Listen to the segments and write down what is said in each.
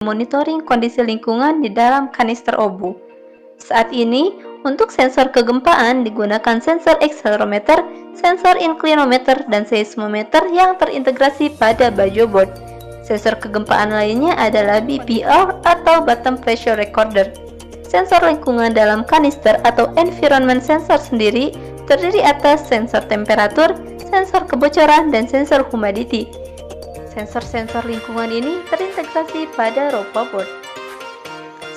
monitoring kondisi lingkungan di dalam kanister obu. Saat ini, untuk sensor kegempaan digunakan sensor accelerometer, sensor inclinometer, dan seismometer yang terintegrasi pada baju board. Sensor kegempaan lainnya adalah BPR atau Bottom Pressure Recorder. Sensor lingkungan dalam kanister atau environment sensor sendiri terdiri atas sensor temperatur, sensor kebocoran, dan sensor humidity. Sensor-sensor lingkungan ini terintegrasi pada ropa board.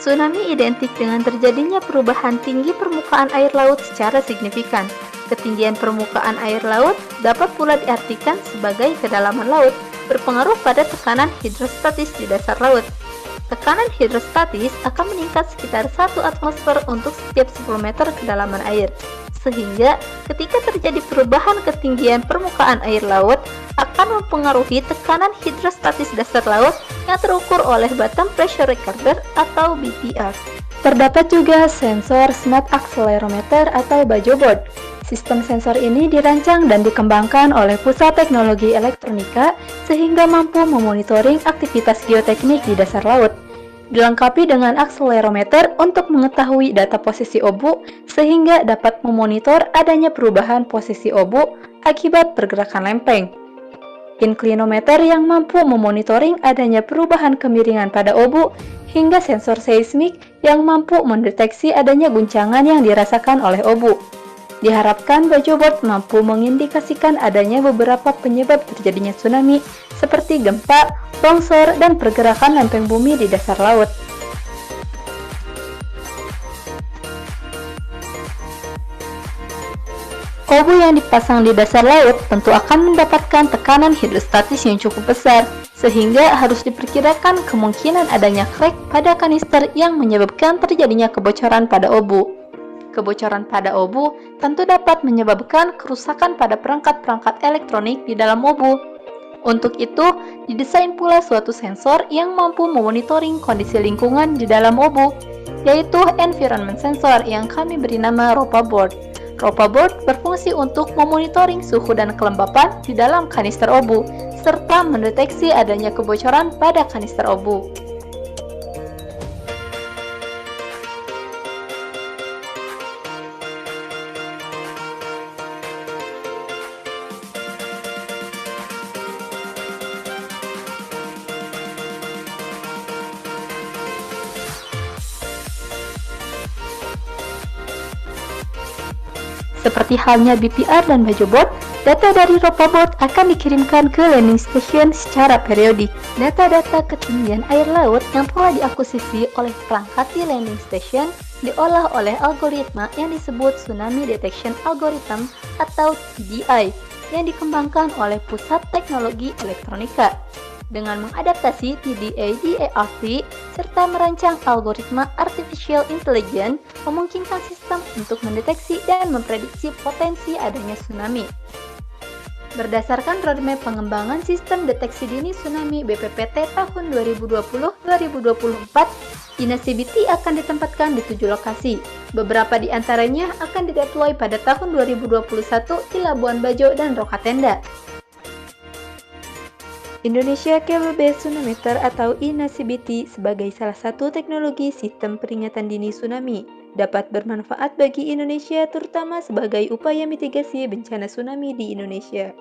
Tsunami identik dengan terjadinya perubahan tinggi permukaan air laut secara signifikan. Ketinggian permukaan air laut dapat pula diartikan sebagai kedalaman laut, berpengaruh pada tekanan hidrostatis di dasar laut. Tekanan hidrostatis akan meningkat sekitar 1 atmosfer untuk setiap 10 meter kedalaman air. Sehingga ketika terjadi perubahan ketinggian permukaan air laut akan mempengaruhi tekanan hidrostatis dasar laut yang terukur oleh Bottom Pressure Recorder atau BPR. Terdapat juga sensor Smart Accelerometer atau baju board. Sistem sensor ini dirancang dan dikembangkan oleh Pusat Teknologi Elektronika sehingga mampu memonitoring aktivitas geoteknik di dasar laut. Dilengkapi dengan akselerometer untuk mengetahui data posisi obu sehingga dapat memonitor adanya perubahan posisi obu akibat pergerakan lempeng. Inclinometer yang mampu memonitoring adanya perubahan kemiringan pada obu hingga sensor seismik yang mampu mendeteksi adanya guncangan yang dirasakan oleh obu. Diharapkan baju board mampu mengindikasikan adanya beberapa penyebab terjadinya tsunami seperti gempa, longsor, dan pergerakan lempeng bumi di dasar laut. Obu yang dipasang di dasar laut tentu akan mendapatkan tekanan hidrostatis yang cukup besar, sehingga harus diperkirakan kemungkinan adanya crack pada kanister yang menyebabkan terjadinya kebocoran pada obu. Kebocoran pada obu tentu dapat menyebabkan kerusakan pada perangkat-perangkat elektronik di dalam obu. Untuk itu, didesain pula suatu sensor yang mampu memonitoring kondisi lingkungan di dalam obu, yaitu environment sensor yang kami beri nama ropa board. Ropa board berfungsi untuk memonitoring suhu dan kelembapan di dalam kanister obu, serta mendeteksi adanya kebocoran pada kanister obu. Seperti halnya BPR dan baju board, data dari ropa board akan dikirimkan ke landing station secara periodik. Data-data ketinggian air laut yang telah diakuisisi oleh perangkat di landing station diolah oleh algoritma yang disebut Tsunami Detection Algorithm atau TDI yang dikembangkan oleh Pusat Teknologi Elektronika. Dengan mengadaptasi TDA di ERT serta merancang algoritma artificial intelligence memungkinkan sistem untuk mendeteksi dan memprediksi potensi adanya tsunami. Berdasarkan roadmap pengembangan sistem deteksi dini tsunami BPPT tahun 2020-2024, INACBT akan ditempatkan di 7 lokasi. Beberapa di antaranya akan dideploy pada tahun 2021 di Labuan Bajo dan Rokatenda. Indonesia Cable Based Tsunameter atau INACBT sebagai salah satu teknologi sistem peringatan dini tsunami dapat bermanfaat bagi Indonesia terutama sebagai upaya mitigasi bencana tsunami di Indonesia.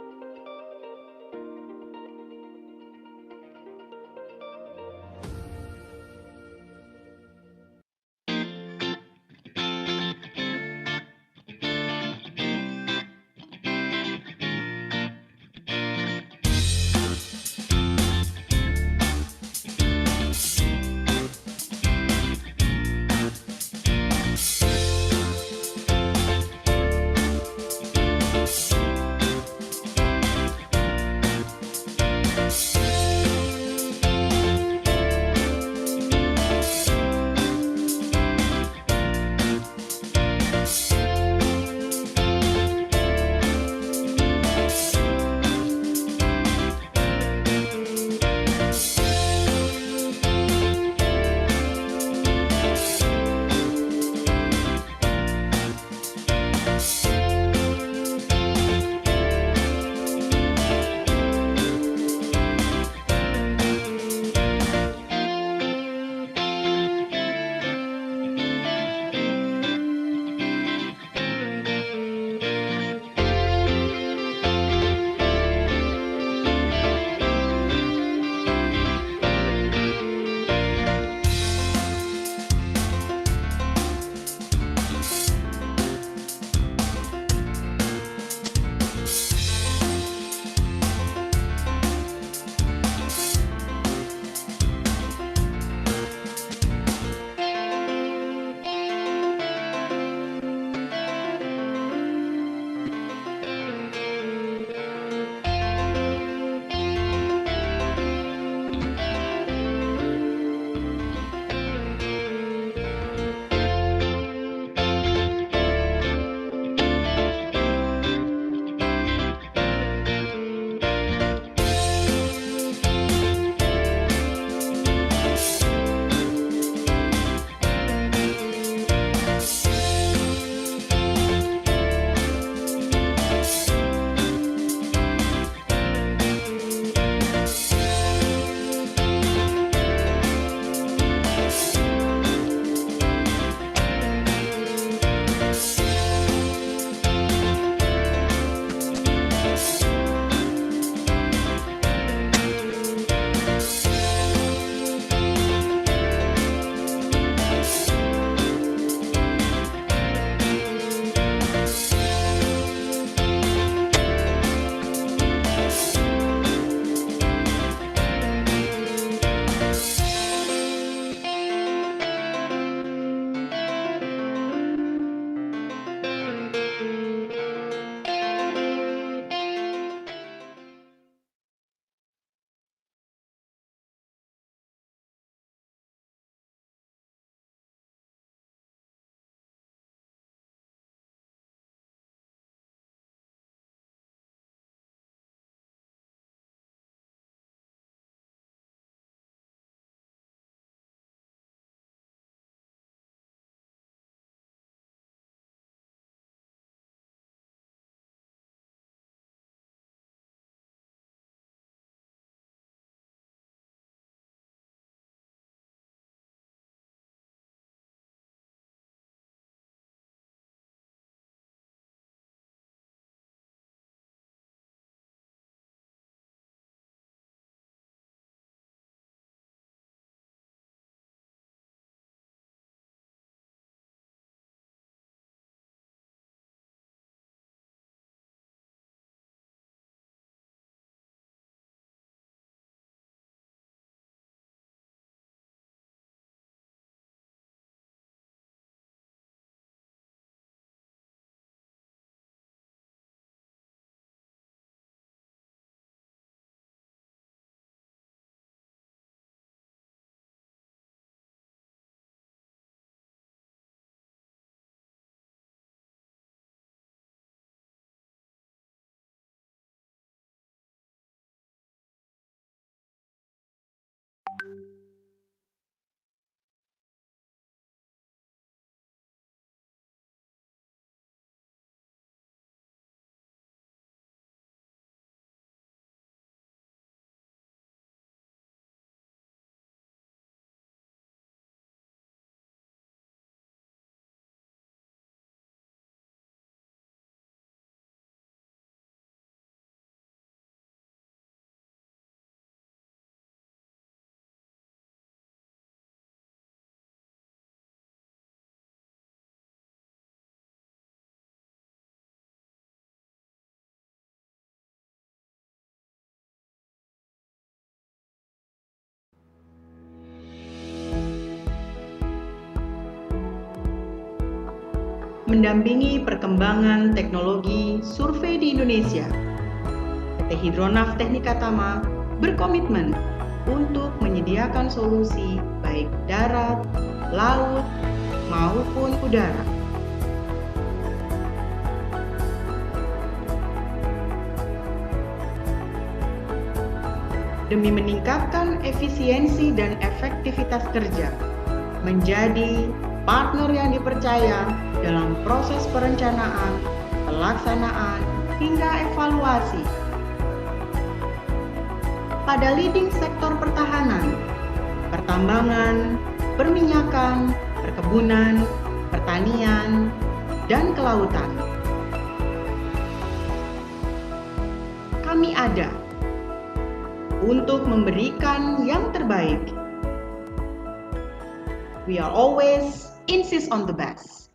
Mendampingi perkembangan teknologi survei di Indonesia, PT Hidronaf Teknika Tama berkomitmen untuk menyediakan solusi baik darat, laut, maupun udara. Demi meningkatkan efisiensi dan efektivitas kerja, menjadi partner yang dipercaya dalam proses perencanaan, pelaksanaan, hingga evaluasi. Pada leading sektor pertahanan, pertambangan, perminyakan, perkebunan, pertanian, dan kelautan. Kami ada untuk memberikan yang terbaik. We are always insist on the best.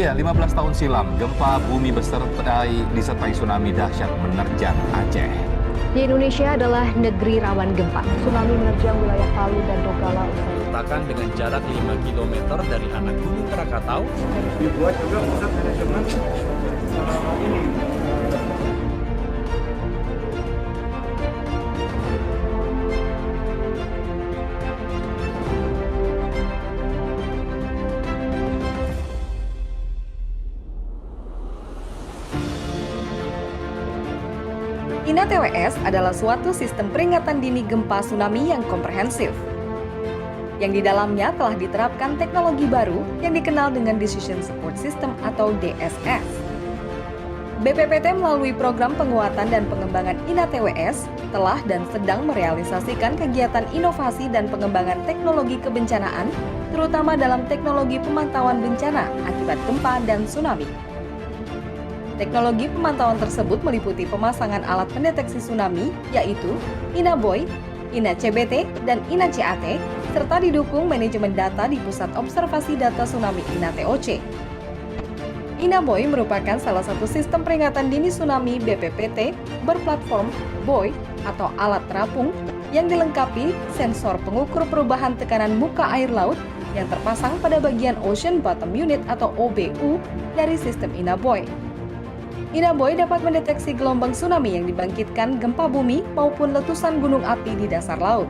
Iya, 15 tahun silam, gempa bumi disertai tsunami dahsyat menerjang Aceh. Di Indonesia adalah negeri rawan gempa. Tsunami menerjang wilayah Palu dan Donggala. Letakkan dengan jarak 5 km dari anak gunung Krakatau. Dibuat juga pusat manajemen ini. INA-TWS adalah suatu sistem peringatan dini gempa tsunami yang komprehensif, yang di dalamnya telah diterapkan teknologi baru yang dikenal dengan Decision Support System atau DSS. BPPT melalui program penguatan dan pengembangan INA-TWS telah dan sedang merealisasikan kegiatan inovasi dan pengembangan teknologi kebencanaan, terutama dalam teknologi pemantauan bencana akibat gempa dan tsunami. Teknologi pemantauan tersebut meliputi pemasangan alat pendeteksi tsunami, yaitu INA-BOY, INA-CBT, dan INA-CAT, serta didukung manajemen data di Pusat Observasi Data Tsunami INA-TOC. INA-BOY merupakan salah satu sistem peringatan dini tsunami BPPT berplatform BOY atau alat terapung yang dilengkapi sensor pengukur perubahan tekanan muka air laut yang terpasang pada bagian Ocean Bottom Unit atau OBU dari sistem INA-BOY. INA-BOY dapat mendeteksi gelombang tsunami yang dibangkitkan gempa bumi maupun letusan gunung api di dasar laut.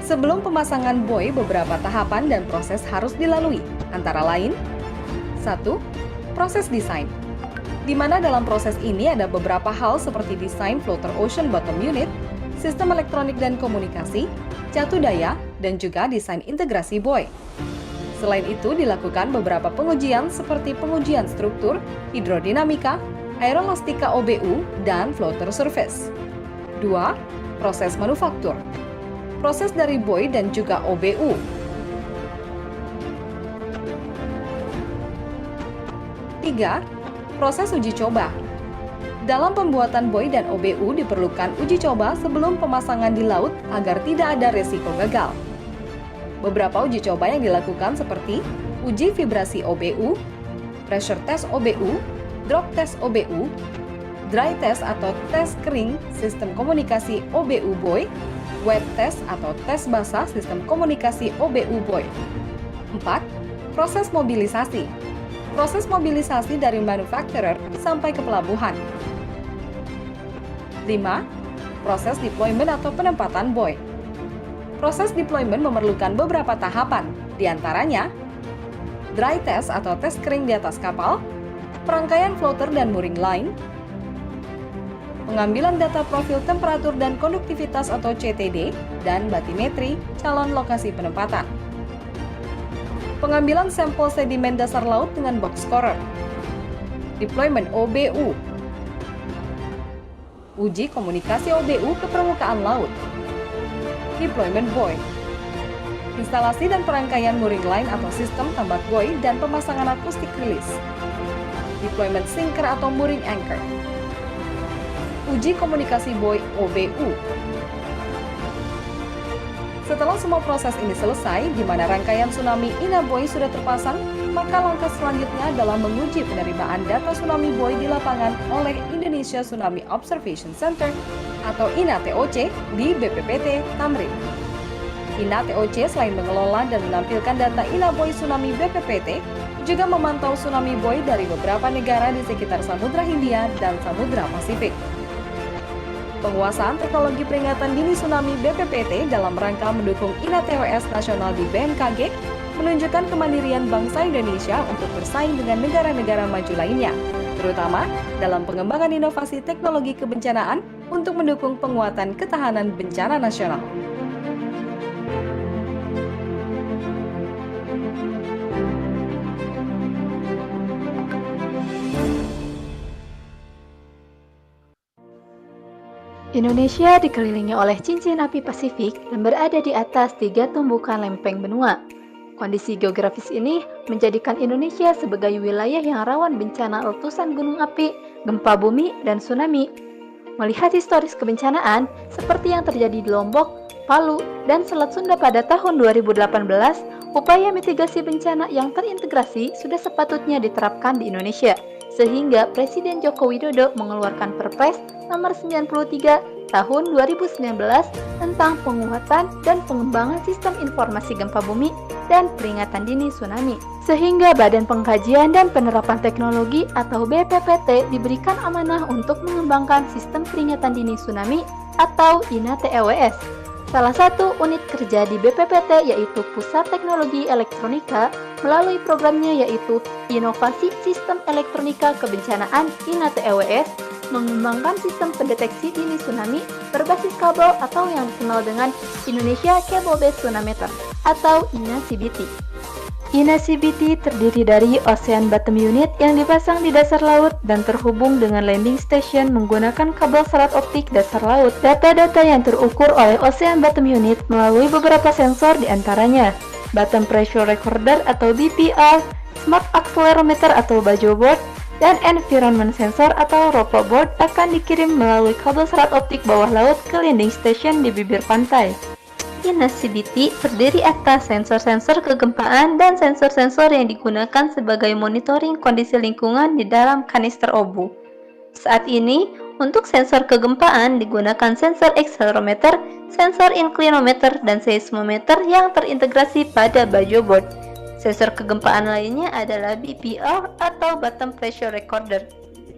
Sebelum pemasangan BOY, beberapa tahapan dan proses harus dilalui, antara lain 1. Proses desain, di mana dalam proses ini ada beberapa hal seperti desain floater Ocean Bottom Unit, sistem elektronik dan komunikasi, jatuh daya, dan juga desain integrasi BOY. Selain itu, dilakukan beberapa pengujian seperti pengujian struktur, hidrodinamika, aerolastika OBU, dan floater surface. 2. Proses manufaktur, proses dari BOY dan juga OBU. 3. Proses uji coba. Dalam pembuatan BOY dan OBU diperlukan uji coba sebelum pemasangan di laut agar tidak ada resiko gagal. Beberapa uji coba yang dilakukan seperti uji vibrasi OBU, pressure test OBU, drop test OBU, dry test atau tes kering sistem komunikasi OBU BOY, wet test atau tes basah sistem komunikasi OBU BOY. 4. Proses mobilisasi. Proses mobilisasi dari manufacturer sampai ke pelabuhan. 5. Proses deployment atau penempatan BOY. Proses deployment memerlukan beberapa tahapan, diantaranya dry test atau tes kering di atas kapal, perangkaian floater dan mooring line, pengambilan data profil temperatur dan konduktivitas atau CTD, dan batimetri calon lokasi penempatan. Pengambilan sampel sedimen dasar laut dengan box scorer, deployment OBU, uji komunikasi OBU ke permukaan laut, deployment BOY, instalasi dan perangkaian mooring line atau sistem tambat BOY dan pemasangan akustik rilis, deployment sinker atau mooring anchor, uji komunikasi BOY OBU. Setelah semua proses ini selesai, di mana rangkaian tsunami INA-BOY sudah terpasang, maka langkah selanjutnya adalah menguji penerimaan data tsunami BOY di lapangan oleh Indonesia Tsunami Observation Center atau INA-TOC di BPPT Tamrin. INA-TOC selain mengelola dan menampilkan data INA-BOY tsunami BPPT, juga memantau tsunami BOY dari beberapa negara di sekitar Samudra Hindia dan Samudra Pasifik. Penguasaan teknologi peringatan dini tsunami BPPT dalam rangka mendukung INA-TWS nasional di BMKG menunjukkan kemandirian bangsa Indonesia untuk bersaing dengan negara-negara maju lainnya, terutama dalam pengembangan inovasi teknologi kebencanaan untuk mendukung penguatan ketahanan bencana nasional. Indonesia dikelilingi oleh cincin api Pasifik dan berada di atas 3 tumbukan lempeng benua. Kondisi geografis ini menjadikan Indonesia sebagai wilayah yang rawan bencana letusan gunung api, gempa bumi, dan tsunami. Melihat historis kebencanaan seperti yang terjadi di Lombok, Palu, dan Selat Sunda pada tahun 2018, upaya mitigasi bencana yang terintegrasi sudah sepatutnya diterapkan di Indonesia, sehingga Presiden Joko Widodo mengeluarkan Perpres nomor 93 tahun 2019 tentang penguatan dan pengembangan sistem informasi gempa bumi dan peringatan dini tsunami, sehingga Badan Pengkajian dan Penerapan Teknologi atau BPPT diberikan amanah untuk mengembangkan sistem peringatan dini tsunami atau INA-TWS. Salah satu unit kerja di BPPT yaitu Pusat Teknologi Elektronika melalui programnya yaitu Inovasi Sistem Elektronika Kebencanaan INA-TWS mengembangkan sistem pendeteksi dini tsunami berbasis kabel atau yang dikenal dengan Indonesia Cable Based Tsunameter atau INA-CBT. INA-CBT terdiri dari Ocean Bottom Unit yang dipasang di dasar laut dan terhubung dengan landing station menggunakan kabel serat optik dasar laut. Data-data yang terukur oleh Ocean Bottom Unit melalui beberapa sensor diantaranya Bottom Pressure Recorder atau BPR, Smart Accelerometer atau bajo board, dan Environment Sensor atau ROPO board akan dikirim melalui kabel serat optik bawah laut ke landing station di bibir pantai. INA-CBT terdiri atas sensor-sensor kegempaan dan sensor-sensor yang digunakan sebagai monitoring kondisi lingkungan di dalam kanister obu. Saat ini, untuk sensor kegempaan digunakan sensor accelerometer, sensor inclinometer, dan seismometer yang terintegrasi pada bajo board. Sensor kegempaan lainnya adalah BPR atau Bottom Pressure Recorder.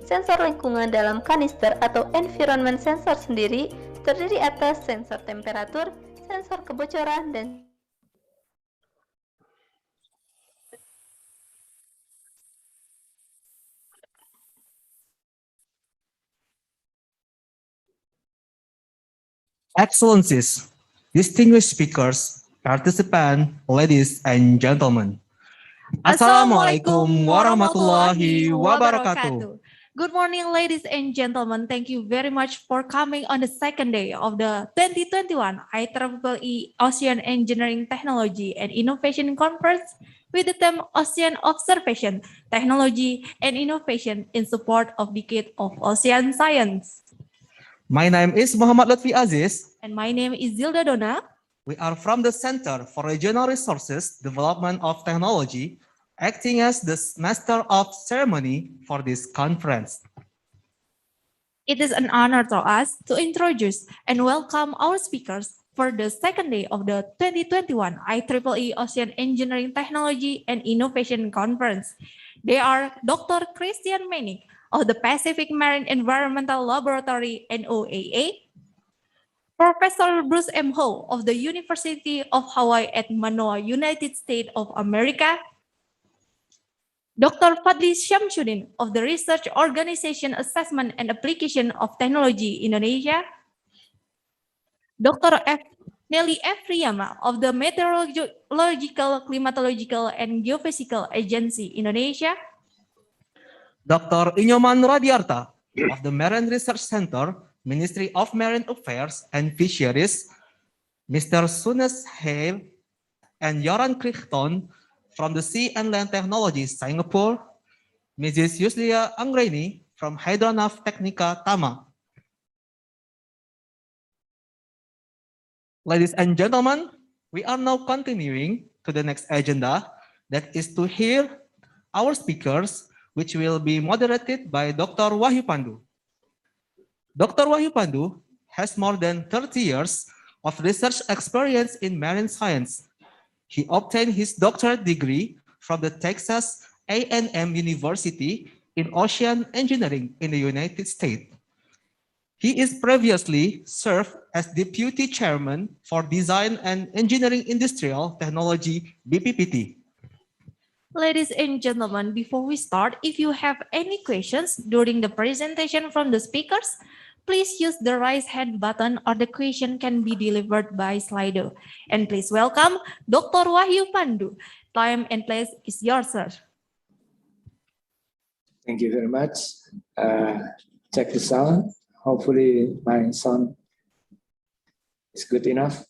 Sensor lingkungan dalam kanister atau environment sensor sendiri terdiri atas sensor temperatur, sensor kebocoran, dan Excellencies, distinguished speakers, participants, ladies and gentlemen. Assalamualaikum warahmatullahi wabarakatuh. Good morning, ladies and gentlemen. Thank you very much for coming on the second day of the 2021 IEEE Ocean Engineering Technology and Innovation Conference with the theme Ocean Observation, Technology and Innovation in Support of Decade of Ocean Science. My name is Muhammad Lutfi Aziz. And my name is Zilda Dona. We are from the Center for Regional Resources Development of Technology, acting as the master of ceremony for this conference. It is an honor to us to introduce and welcome our speakers for the second day of the 2021 IEEE Ocean Engineering Technology and Innovation Conference. They are Dr. Christian Menig of the Pacific Marine Environmental Laboratory NOAA, Professor Bruce M. Ho of the University of Hawaii at Manoa, United States of America, Dr. Fadli Syamsuddin of the Research Organization Assessment and Application of Technology Indonesia, Dr. Nelly F. Riyama of the Meteorological, Climatological, and Geophysical Agency Indonesia, Dr. Inyoman Radiarta of the Marine Research Center, Ministry of Marine Affairs and Fisheries, Mr. Sunes Hale and Joran Crichton from the Sea and Land Technology Singapore, Mrs. Yuslia Anggreni from Hydronav Technica Tama. Ladies and gentlemen, we are now continuing to the next agenda, that is to hear our speakers, which will be moderated by Dr. Wahyu Pandu. Dr. Wahyu Pandu has more than 30 years of research experience in marine science. He obtained his doctorate degree from the Texas A&M University in Ocean Engineering in the United States. He is previously served as Deputy Chairman for Design and Engineering Industrial Technology, BPPT. Ladies and gentlemen, before we start, if you have any questions during the presentation from the speakers, please use the raise hand button or the question can be delivered by Slido. And please welcome Dr. Wahyu Pandu. Time and place is yours, sir. Thank you very much. Check the sound. Hopefully my sound is good enough.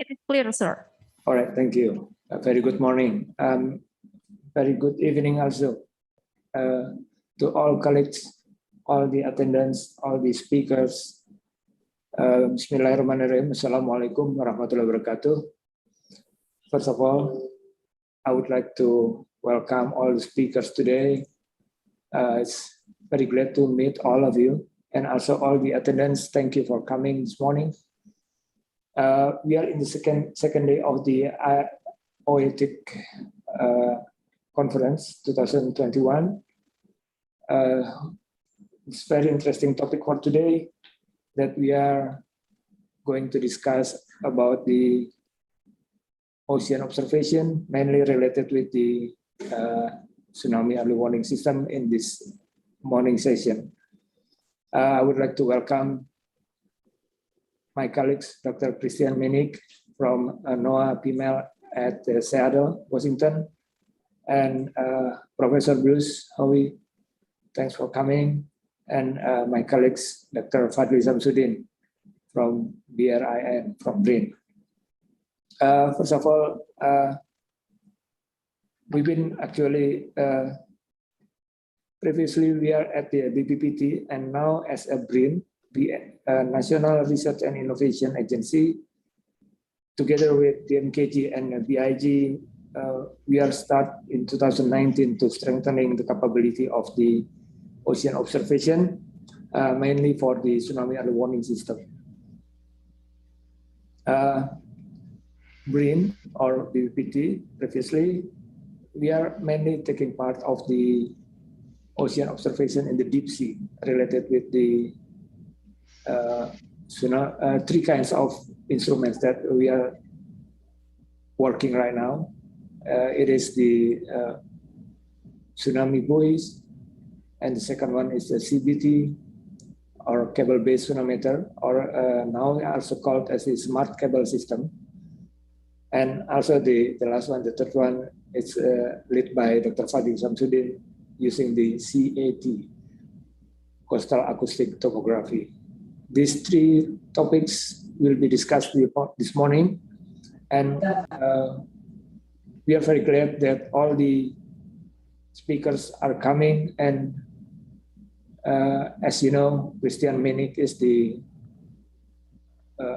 It is clear, sir. All right, thank you. A very good morning. Very good evening also to all colleagues, all the attendants, all the speakers. Bismillahirrahmanirrahim. Assalamualaikum warahmatullahi wabarakatuh. First of all, I would like to welcome all the speakers today. It's very glad to meet all of you and also all the attendants. Thank you for coming this morning. We are in the second day of the OETIC conference 2021. It's very interesting topic for today that we are going to discuss about the ocean observation, mainly related with the tsunami early warning system in this morning session. I would like to welcome my colleagues, Dr. Christian Menig from NOAA at Seattle, Washington, and Professor Bruce Howie, thanks for coming, and my colleagues, Dr. Fadli Samsudin from BRIN, from BRIN. First of all, we've been actually, previously we are at the BPPT, and now as a BRIN, the National Research and Innovation Agency, together with DMKG and BIG, we are start in 2019 to strengthening the capability of the ocean observation, mainly for the tsunami early warning system. BRIN or BPPT, previously, we are mainly taking part of the ocean observation in the deep sea related with the three kinds of instruments that we are working right now. It is the tsunami buoys, and the second one is the CBT, or cable-based tsunameter, or now also called as the smart cable system. And also the last one, the third one, is led by Dr. Fadli Samsudin using the CAT, coastal acoustic topography. These three topics will be discussed this morning, and we are very glad that all the speakers are coming. And as you know, Christian Menik is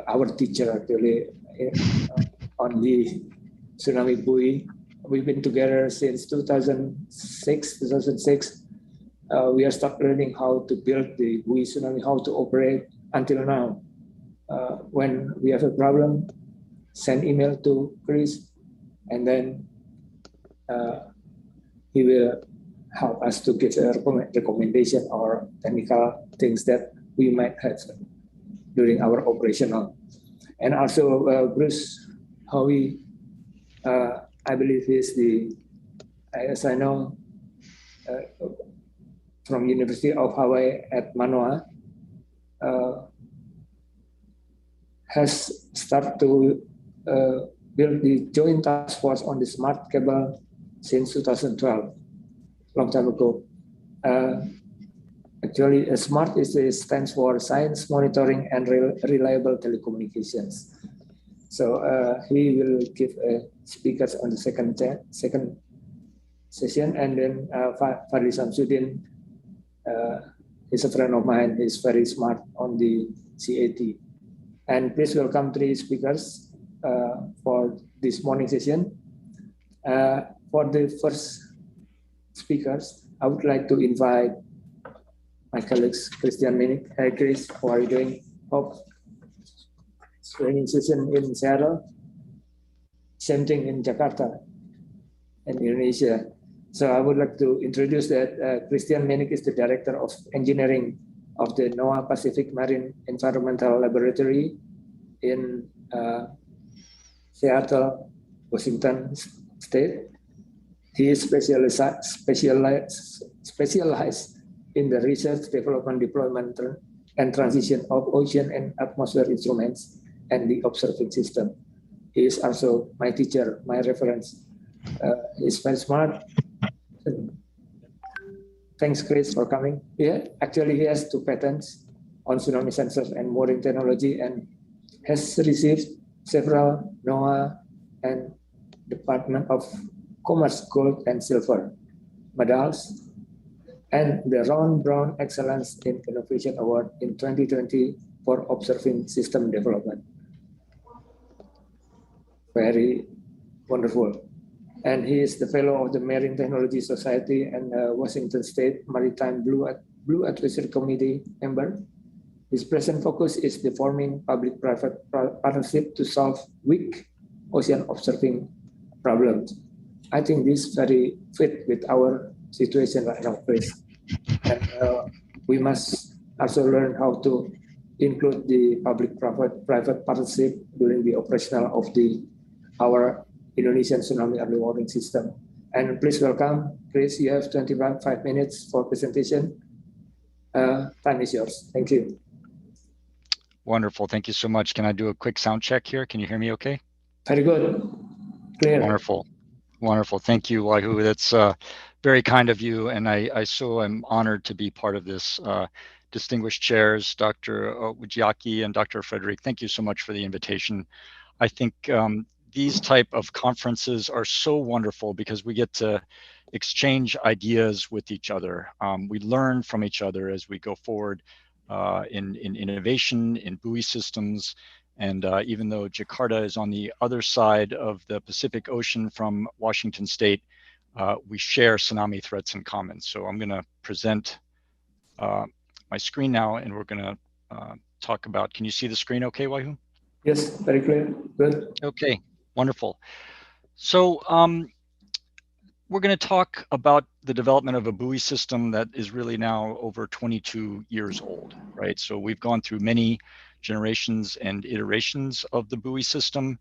our teacher actually on the tsunami buoy. We've been together since 2006. We are start learning how to build the buoy tsunami, how to operate until now. When we have a problem, send email to Chris, and then he will help us to give a recommendation or technical things that we might have during our operational. And also Bruce Howie, I believe is the, as I know, from University of Hawaii at Manoa, has started to build the joint task force on the smart cable since 2012, long time ago. Actually, SMART stands for Science, Monitoring, and Reliable Telecommunications. So he will give speakers on the second session, and then Fadli Samsudin is a friend of mine. He's very smart on the CAT. And please welcome three speakers for this morning session. For the first speakers, I would like to invite my colleagues, Christian Menik. Hi, Chris, how are you doing? Hope training session in Seattle. Same thing in Jakarta and Indonesia. So I would like to introduce that Christian Menik is the Director of Engineering of the NOAA Pacific Marine Environmental Laboratory in Seattle, Washington State. He is specialized in the research, development, deployment, and transition of ocean and atmosphere instruments and the observing system. He is also my teacher, my reference. He's very smart. Thanks, Chris, for coming. Yeah, actually, he has 2 patents on tsunami sensors and mooring technology, and has received several NOAA and Department of Commerce Gold and Silver medals, and the Ron Brown Excellence in Innovation Award in 2020 for observing system development. Very wonderful. And he is the fellow of the Marine Technology Society and Washington State Maritime Blue Advisory Committee member. His present focus is the forming public-private partnership to solve weak ocean observing problems. I think this very fit with our situation right now, please. And we must also learn how to include the public-private partnership during the operational of our Indonesian tsunami early warning system. And please welcome, Chris, you have 25 minutes for presentation. Time is yours. Thank you. Wonderful. Thank you so much. Can I do a quick sound check here? Can you hear me okay? Very good. Clear. Wonderful. Wonderful. Thank you, Waihu. That's very kind of you. And I so am honored to be part of this. Distinguished chairs, Dr. Wijiaki and Dr. Frederick, thank you so much for the invitation. I think these type of conferences are so wonderful because we get to exchange ideas with each other. We learn from each other as we go forward in innovation, in buoy systems. And even though Jakarta is on the other side of the Pacific Ocean from Washington State, we share tsunami threats in common. So I'm going to present my screen now, and we're going to talk about, can you see the screen okay, Waihu? Yes, very clear. Good. Okay, wonderful. So we're going to talk about the development of a buoy system that is really now over 22 years old, right? So we've gone through many generations and iterations of the buoy system.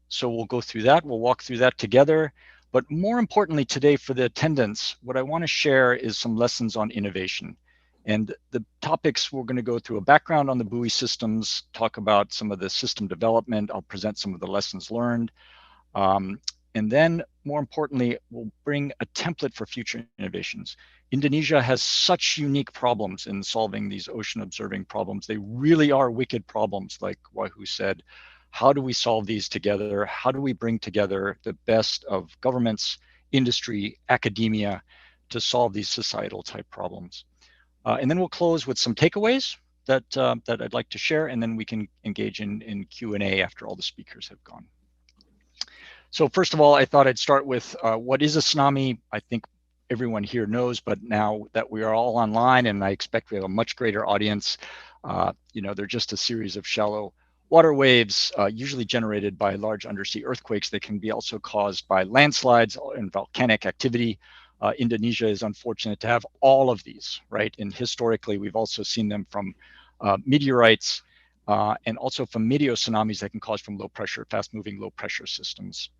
So we'll go through that. We'll walk through that together. But more importantly today for the attendants, what I want to share is some lessons on innovation. And the topics, we're going to go through a background on the buoy systems, talk about some of the system development. I'll present some of the lessons learned. And then more importantly, we'll bring a template for future innovations. Indonesia has such unique problems in solving these ocean observing problems. They really are wicked problems, like Waihu said. How do we solve these together? How do we bring together the best of governments, industry, academia to solve these societal type problems? And then we'll close with some takeaways that I'd like to share, and then we can engage in Q&A after all the speakers have gone. So first of all, I thought I'd start with what is a tsunami? I think everyone here knows, but now that we are all online and I expect we have a much greater audience, they're just a series of shallow water waves, usually generated by large undersea earthquakes that can be also caused by landslides and volcanic activity. Indonesia is unfortunate to have all of these, right? And historically, we've also seen them from meteorites and also from meteotsunamis that can cause from low pressure, fast moving low pressure systems.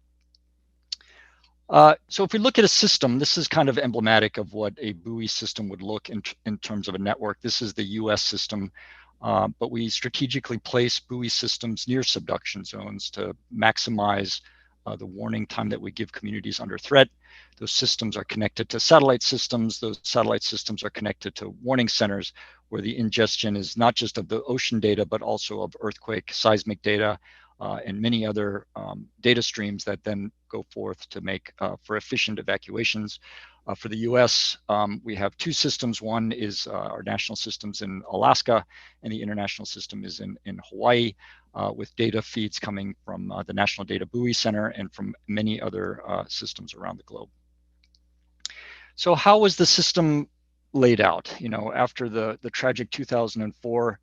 So if we look at a system, this is kind of emblematic of what a buoy system would look in terms of a network. This is the US system, but we strategically place buoy systems near subduction zones to maximize the warning time that we give communities under threat. Those systems are connected to satellite systems. Those satellite systems are connected to warning centers where the ingestion is not just of the ocean data, but also of earthquake, seismic data, and many other data streams that then go forth to make for efficient evacuations. For the US, we have two systems. One is our national systems in Alaska, and the international system is in Hawaii, with data feeds coming from the National Data Buoy Center and from many other systems around the globe. So how was the system laid out? After the tragic 2004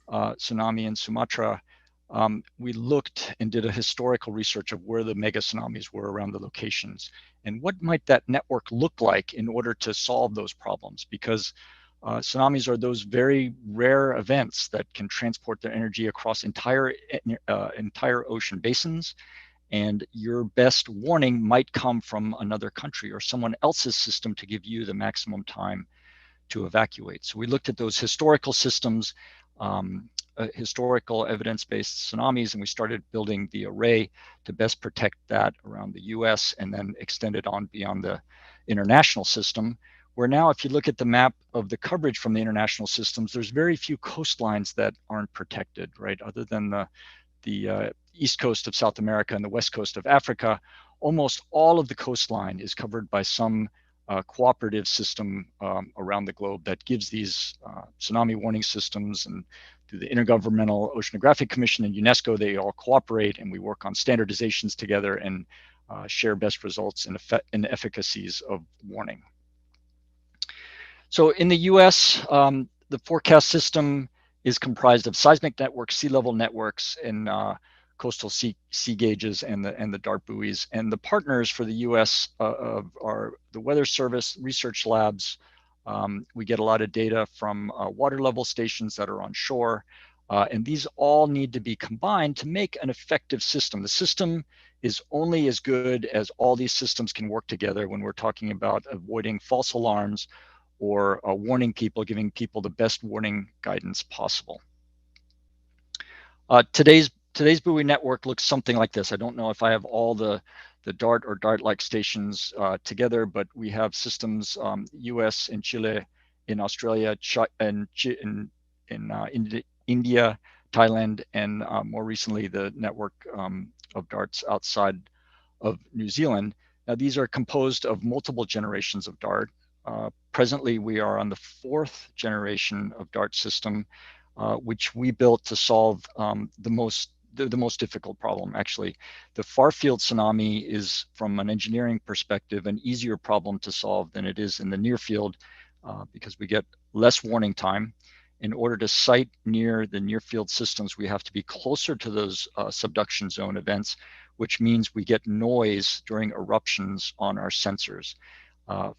tsunami in Sumatra, we looked and did a historical research of where the mega tsunamis were around the locations and what might that network look like in order to solve those problems, because tsunamis are those very rare events that can transport their energy across entire ocean basins, and your best warning might come from another country or someone else's system to give you the maximum time to evacuate. So we looked at those historical systems, historical evidence-based tsunamis, and we started building the array to best protect that around the US and then extend it on beyond the international system, where now if you look at the map of the coverage from the international systems, there's very few coastlines that aren't protected, right? Other than the east coast of South America and the west coast of Africa, almost all of the coastline is covered by some cooperative system around the globe that gives these tsunami warning systems. And through the Intergovernmental Oceanographic Commission and UNESCO, they all cooperate, and we work on standardizations together and share best results and efficacies of warning. So in the US, the forecast system is comprised of seismic networks, sea level networks, and coastal sea gauges and the dart buoys. And the partners for the US are the Weather Service, research labs. We get a lot of data from water level stations that are on shore. And these all need to be combined to make an effective system. The system is only as good as all these systems can work together when we're talking about avoiding false alarms or warning people, giving people the best warning guidance possible. Today's today's buoy network looks something like this. I don't know if I have all the DART or DART-like stations together, but we have systems US and Chile, in Australia, and in India, Thailand, and more recently the network of DARTs outside of New Zealand. Now these are composed of multiple generations of DART. Presently, we are on the 4th generation of DART system, which we built to solve the most difficult problem. Actually, the far field tsunami is, from an engineering perspective, an easier problem to solve than it is in the near field, because we get less warning time. In order to site near the near field systems, we have to be closer to those subduction zone events, which means we get noise during eruptions on our sensors.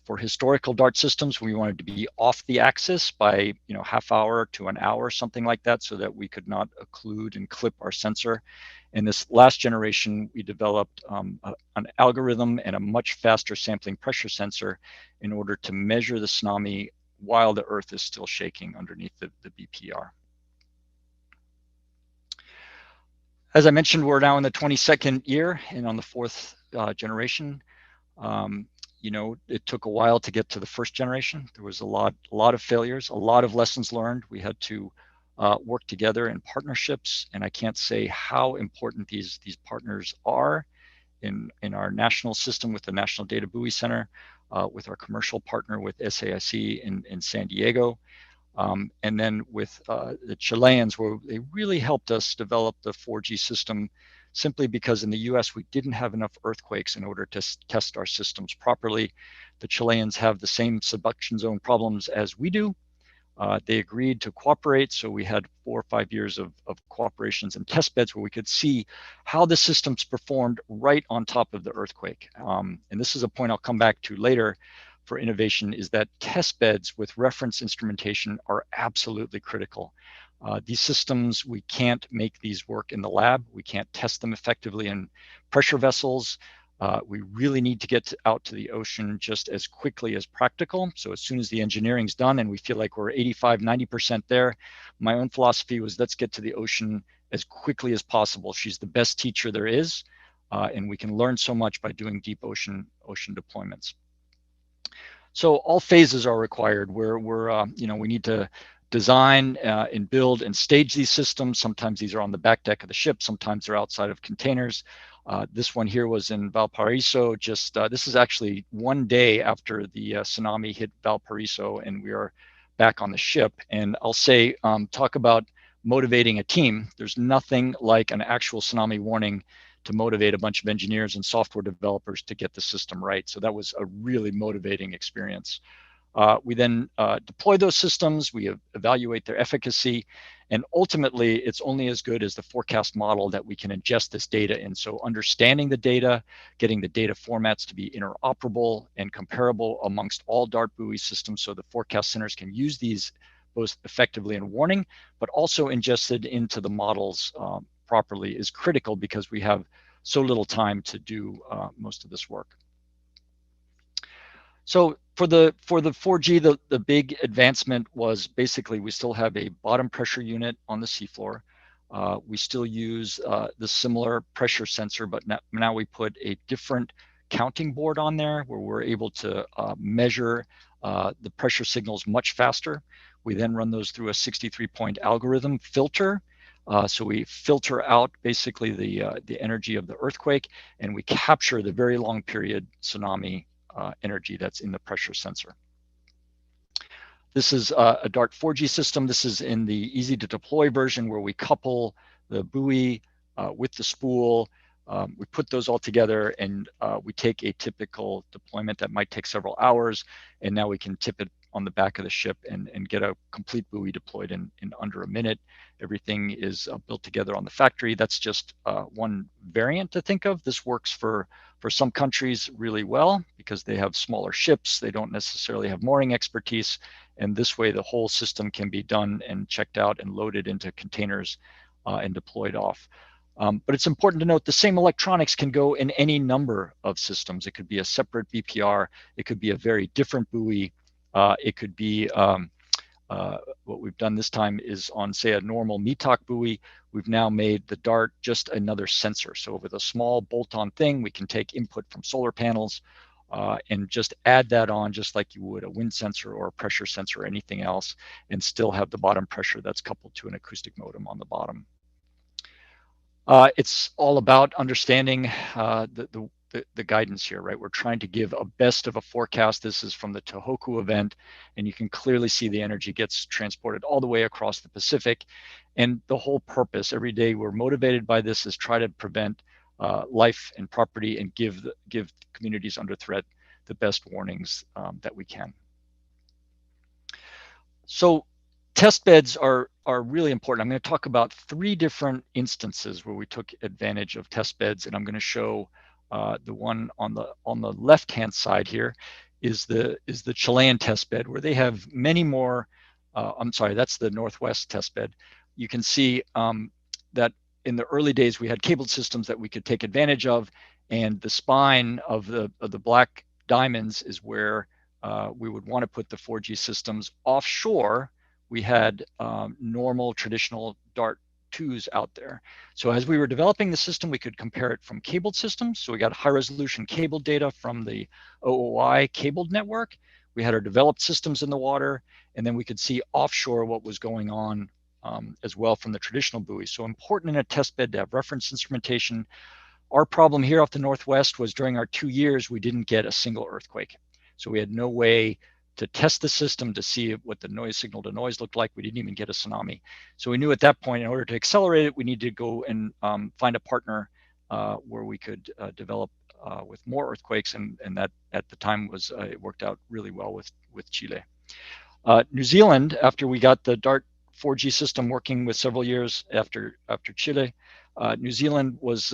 For historical DART systems, we wanted to be off the axis by half hour to an hour, something like that, so that we could not occlude and clip our sensor. In this last generation, we developed an algorithm and a much faster sampling pressure sensor in order to measure the tsunami while the Earth is still shaking underneath the BPR. As I mentioned, we're now in the 22nd year and on the 4th generation. It took a while to get to the 1st generation. There was a lot of failures, a lot of lessons learned. We had to work together in partnerships, and I can't say how important these partners are in our national system with the National Data Buoy Center, with our commercial partner with SAIC in San Diego, and then with the Chileans, where they really helped us develop the 4G system, simply because in the US we didn't have enough earthquakes in order to test our systems properly. The Chileans have the same subduction zone problems as we do. They agreed to cooperate, so we had 4 or 5 years of cooperations and test beds where we could see how the systems performed right on top of the earthquake. And this is a point I'll come back to later for innovation, is that test beds with reference instrumentation are absolutely critical. These systems, we can't make these work in the lab. We can't test them effectively in pressure vessels. We really need to get out to the ocean just as quickly as practical. So as soon as the engineering's done and we feel like we're 85, 90% there, my own philosophy was, let's get to the ocean as quickly as possible. She's the best teacher there is, and we can learn so much by doing deep ocean deployments. So all phases are required, where we need to design and build and stage these systems. Sometimes these are on the back deck of the ship, sometimes they're outside of containers. This one here was in Valparaiso. This is actually one day after the tsunami hit Valparaiso, and we are back on the ship. And I'll say, talk about motivating a team. There's nothing like an actual tsunami warning to motivate a bunch of engineers and software developers to get the system right. So that was a really motivating experience. We then deploy those systems, we evaluate their efficacy, and ultimately it's only as good as the forecast model that we can ingest this data in. So understanding the data, getting the data formats to be interoperable and comparable amongst all DART buoy systems, so the forecast centers can use these both effectively in warning, but also ingested into the models properly, is critical, because we have so little time to do most of this work. So for the 4G, the big advancement was basically we still have a bottom pressure unit on the seafloor. We still use the similar pressure sensor, but now we put a different counting board on there where we're able to measure the pressure signals much faster. We then run those through a 63-point algorithm filter. So we filter out basically the energy of the earthquake, and we capture the very long period tsunami energy that's in the pressure sensor. This is a DART 4G system. This is in the easy to deploy version, where we couple the buoy with the spool. We put those all together, and we take a typical deployment that might take several hours, and now we can tip it on the back of the ship and get a complete buoy deployed in under a minute. Everything is built together on the factory. That's just one variant to think of. This works for some countries really well because they have smaller ships. They don't necessarily have mooring expertise. And this way, the whole system can be done and checked out and loaded into containers and deployed off. But it's important to note the same electronics can go in any number of systems. It could be a separate BPR. It could be a very different buoy. It could be what we've done this time is on, say, a normal METOC buoy, we've now made the DART just another sensor. So with a small bolt-on thing, we can take input from solar panels and just add that on just like you would a wind sensor or a pressure sensor or anything else, and still have the bottom pressure that's coupled to an acoustic modem on the bottom. It's all about understanding the guidance here, right? We're trying to give a best of a forecast. This is from the Tohoku event, and you can clearly see the energy gets transported all the way across the Pacific. And the whole purpose, every day we're motivated by this, is try to prevent life and property and give communities under threat the best warnings that we can. So test beds are really important. I'm going to talk about 3 different instances where we took advantage of test beds, and I'm going to show the one on the left-hand side here is the Chilean test bed, where they have many more. I'm sorry, that's the Northwest test bed. You can see that in the early days we had cabled systems that we could take advantage of, and the spine of the black diamonds is where we would want to put the 4G systems. Offshore, we had normal traditional DART 2s out there. So as we were developing the system, we could compare it from cabled systems. So we got high resolution cabled data from the OOI cabled network. We had our developed systems in the water, and then we could see offshore what was going on as well from the traditional buoys. So important in a test bed to have reference instrumentation. Our problem here off the Northwest was during our 2 years, we didn't get a single earthquake. So we had no way to test the system to see what the noise signal to noise looked like. We didn't even get a tsunami. So we knew at that point, in order to accelerate it, we needed to go and find a partner where we could develop with more earthquakes. And that at the time was, it worked out really well with Chile. New Zealand, after we got the DART 4G system working with several years after Chile, New Zealand was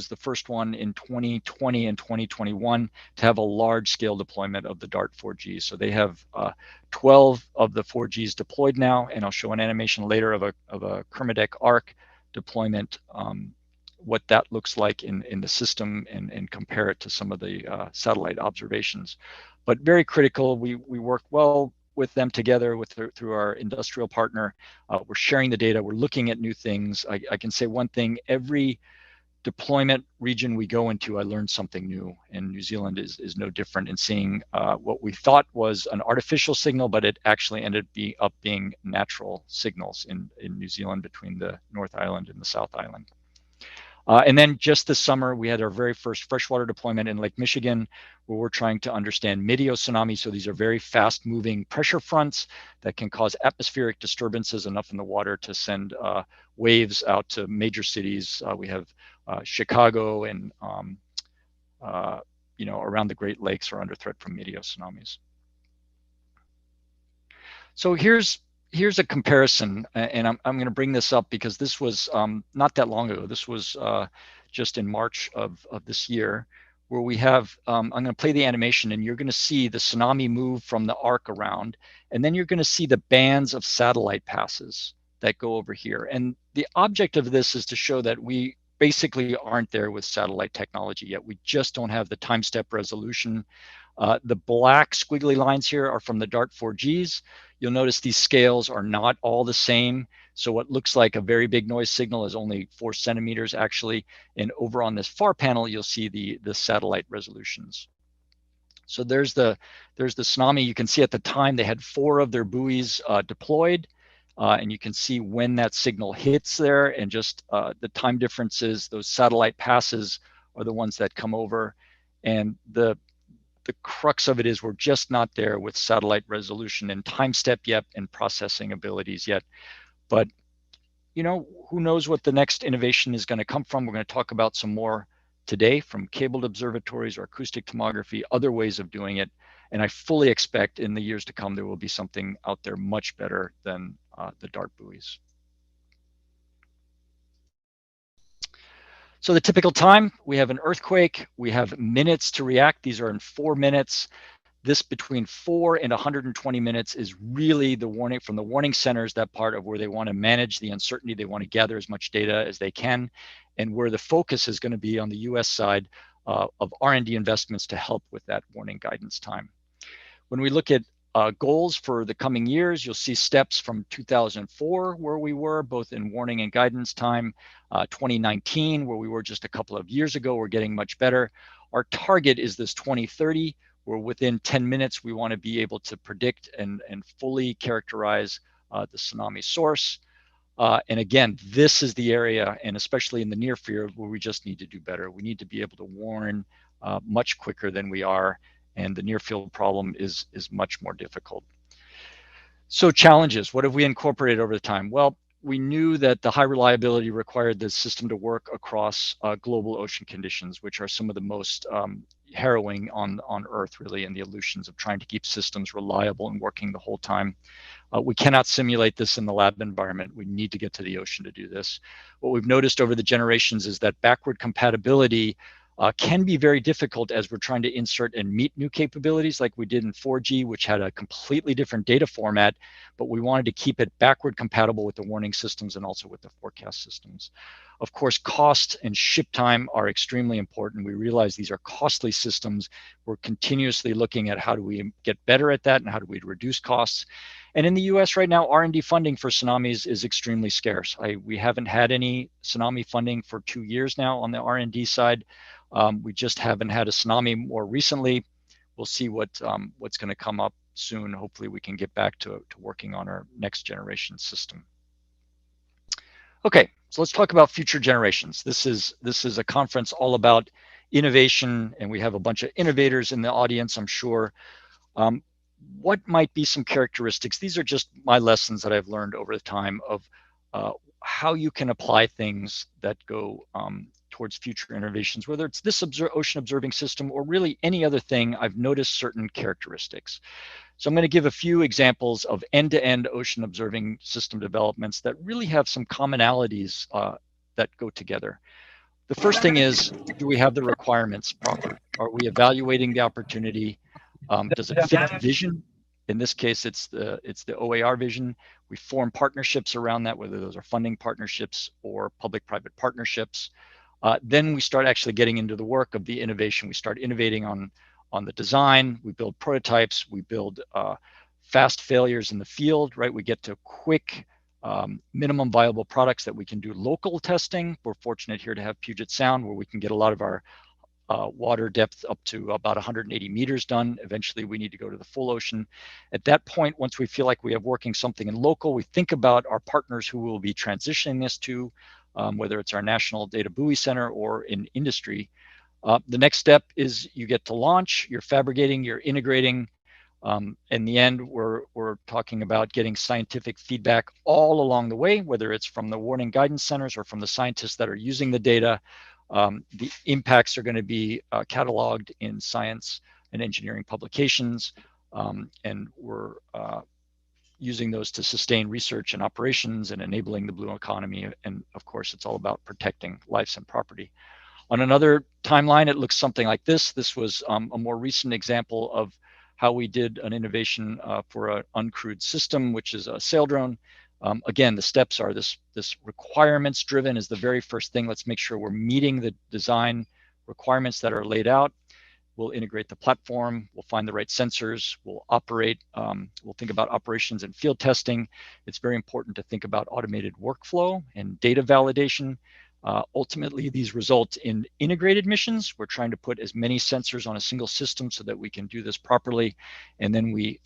the first one in 2020 and 2021 to have a large-scale deployment of the DART 4G. So they have 12 of the 4Gs deployed now, and I'll show an animation later of a Kermadec ARC deployment, what that looks like in the system, and compare it to some of the satellite observations. But very critical, we work well with them together through our industrial partner. We're sharing the data, we're looking at new things. I can say one thing, every deployment region we go into, I learned something new, and New Zealand is no different in seeing what we thought was an artificial signal, but it actually ended up being natural signals in New Zealand between the North Island and the South Island. And then just this summer, we had our very first freshwater deployment in Lake Michigan, where we're trying to understand mideo tsunami. So these are very fast moving pressure fronts that can cause atmospheric disturbances enough in the water to send waves out to major cities. We have Chicago and around the Great Lakes are under threat from mideo tsunamis. So here's a comparison, and I'm going to bring this up because this was not that long ago. This was just in March of this year, where we have, I'm going to play the animation, and you're going to see the tsunami move from the arc around, and then you're going to see the bands of satellite passes that go over here. And the object of this is to show that we basically aren't there with satellite technology yet. We just don't have the time step resolution. The black squiggly lines here are from the DART 4Gs. You'll notice these scales are not all the same. So what looks like a very big noise signal is only 4 centimeters actually. And over on this far panel, you'll see the satellite resolutions. So there's the tsunami. You can see at the time they had 4 of their buoys deployed. And you can see when that signal hits there, and just the time differences. Those satellite passes are the ones that come over. And the crux of it is we're just not there with satellite resolution and time step yet, and processing abilities yet. But who knows what the next innovation is going to come from. We're going to talk about some more today, from cabled observatories or acoustic tomography, other ways of doing it. And I fully expect in the years to come there will be something out there much better than the DART buoys. So the typical time, we have an earthquake, we have minutes to react. These are in 4 minutes. This between 4 and 120 minutes is really the warning from the warning centers, that part of where they want to manage the uncertainty. They want to gather as much data as they can, and where the focus is going to be on the US side of R&D investments to help with that warning guidance time. When we look at goals for the coming years. You'll see steps from 2004, where we were both in warning and guidance time, 2019, where we were just a couple of years ago. We're getting much better. Our target is this 2030, where within 10 minutes, we want to be able to predict and fully characterize the tsunami source. And again, this is the area, and especially in the near field, where we just need to do better. We need to be able to warn much quicker than we are, and the near field problem is much more difficult. So challenges, what have we incorporated over the time? Well, we knew that the high reliability required the system to work across global ocean conditions, which are some of the most harrowing on Earth, really, and the illusions of trying to keep systems reliable and working the whole time. We cannot simulate this in the lab environment. We need to get to the ocean to do this. What we've noticed over the generations is that backward compatibility can be very difficult as we're trying to insert and meet new capabilities like we did in 4G, which had a completely different data format, but we wanted to keep it backward compatible with the warning systems and also with the forecast systems. Of course, cost and ship time are extremely important. We realize these are costly systems. We're continuously looking at how do we get better at that and how do we reduce costs. And in the US right now, R&D funding for tsunamis is extremely scarce. We haven't had any tsunami funding for 2 years now on the R&D side. We just haven't had a tsunami more recently. We'll see what's going to come up soon. Hopefully we can get back to working on our next generation system. Okay, so let's talk about future generations. This is a conference all about innovation, and we have a bunch of innovators in the audience, I'm sure. What might be some characteristics? These are just my lessons that I've learned over the time of how you can apply things that go towards future innovations, whether it's this ocean observing system or really any other thing. I've noticed certain characteristics. So I'm going to give a few examples of end-to-end ocean observing system developments that really have some commonalities that go together. The first thing is, do we have the requirements proper? Are we evaluating the opportunity? Does it fit the vision? In this case, it's the OAR vision. We form partnerships around that, whether those are funding partnerships or public-private partnerships. Then we start actually getting into the work of the innovation. We start innovating on the design. We build prototypes. We build fast failures in the field, right? We get to quick minimum viable products that we can do local testing. We're fortunate here to have Puget Sound, where we can get a lot of our water depth up to about 180 meters done. Eventually, we need to go to the full ocean. At that point, once we feel like we have working something in local, we think about our partners who will be transitioning this to, whether it's our National Data Buoy Center or in industry. The next step is you get to launch, you're fabricating, you're integrating. In the end, we're talking about getting scientific feedback all along the way, whether it's from the warning guidance centers or from the scientists that are using the data. The impacts are going to be cataloged in science and engineering publications, and we're using those to sustain research and operations and enabling the blue economy. And of course, it's all about protecting lives and property. On another timeline, it looks something like this. This was a more recent example of how we did an innovation for an uncrewed system, which is a sail drone. Again, the steps are this requirements driven is the very first thing. Let's make sure we're meeting the design requirements that are laid out. We'll integrate the platform. We'll find the right sensors. We'll operate. We'll think about operations and field testing. It's very important to think about automated workflow and data validation. Ultimately, these result in integrated missions. We're trying to put as many sensors on a single system so that we can do this properly. And then we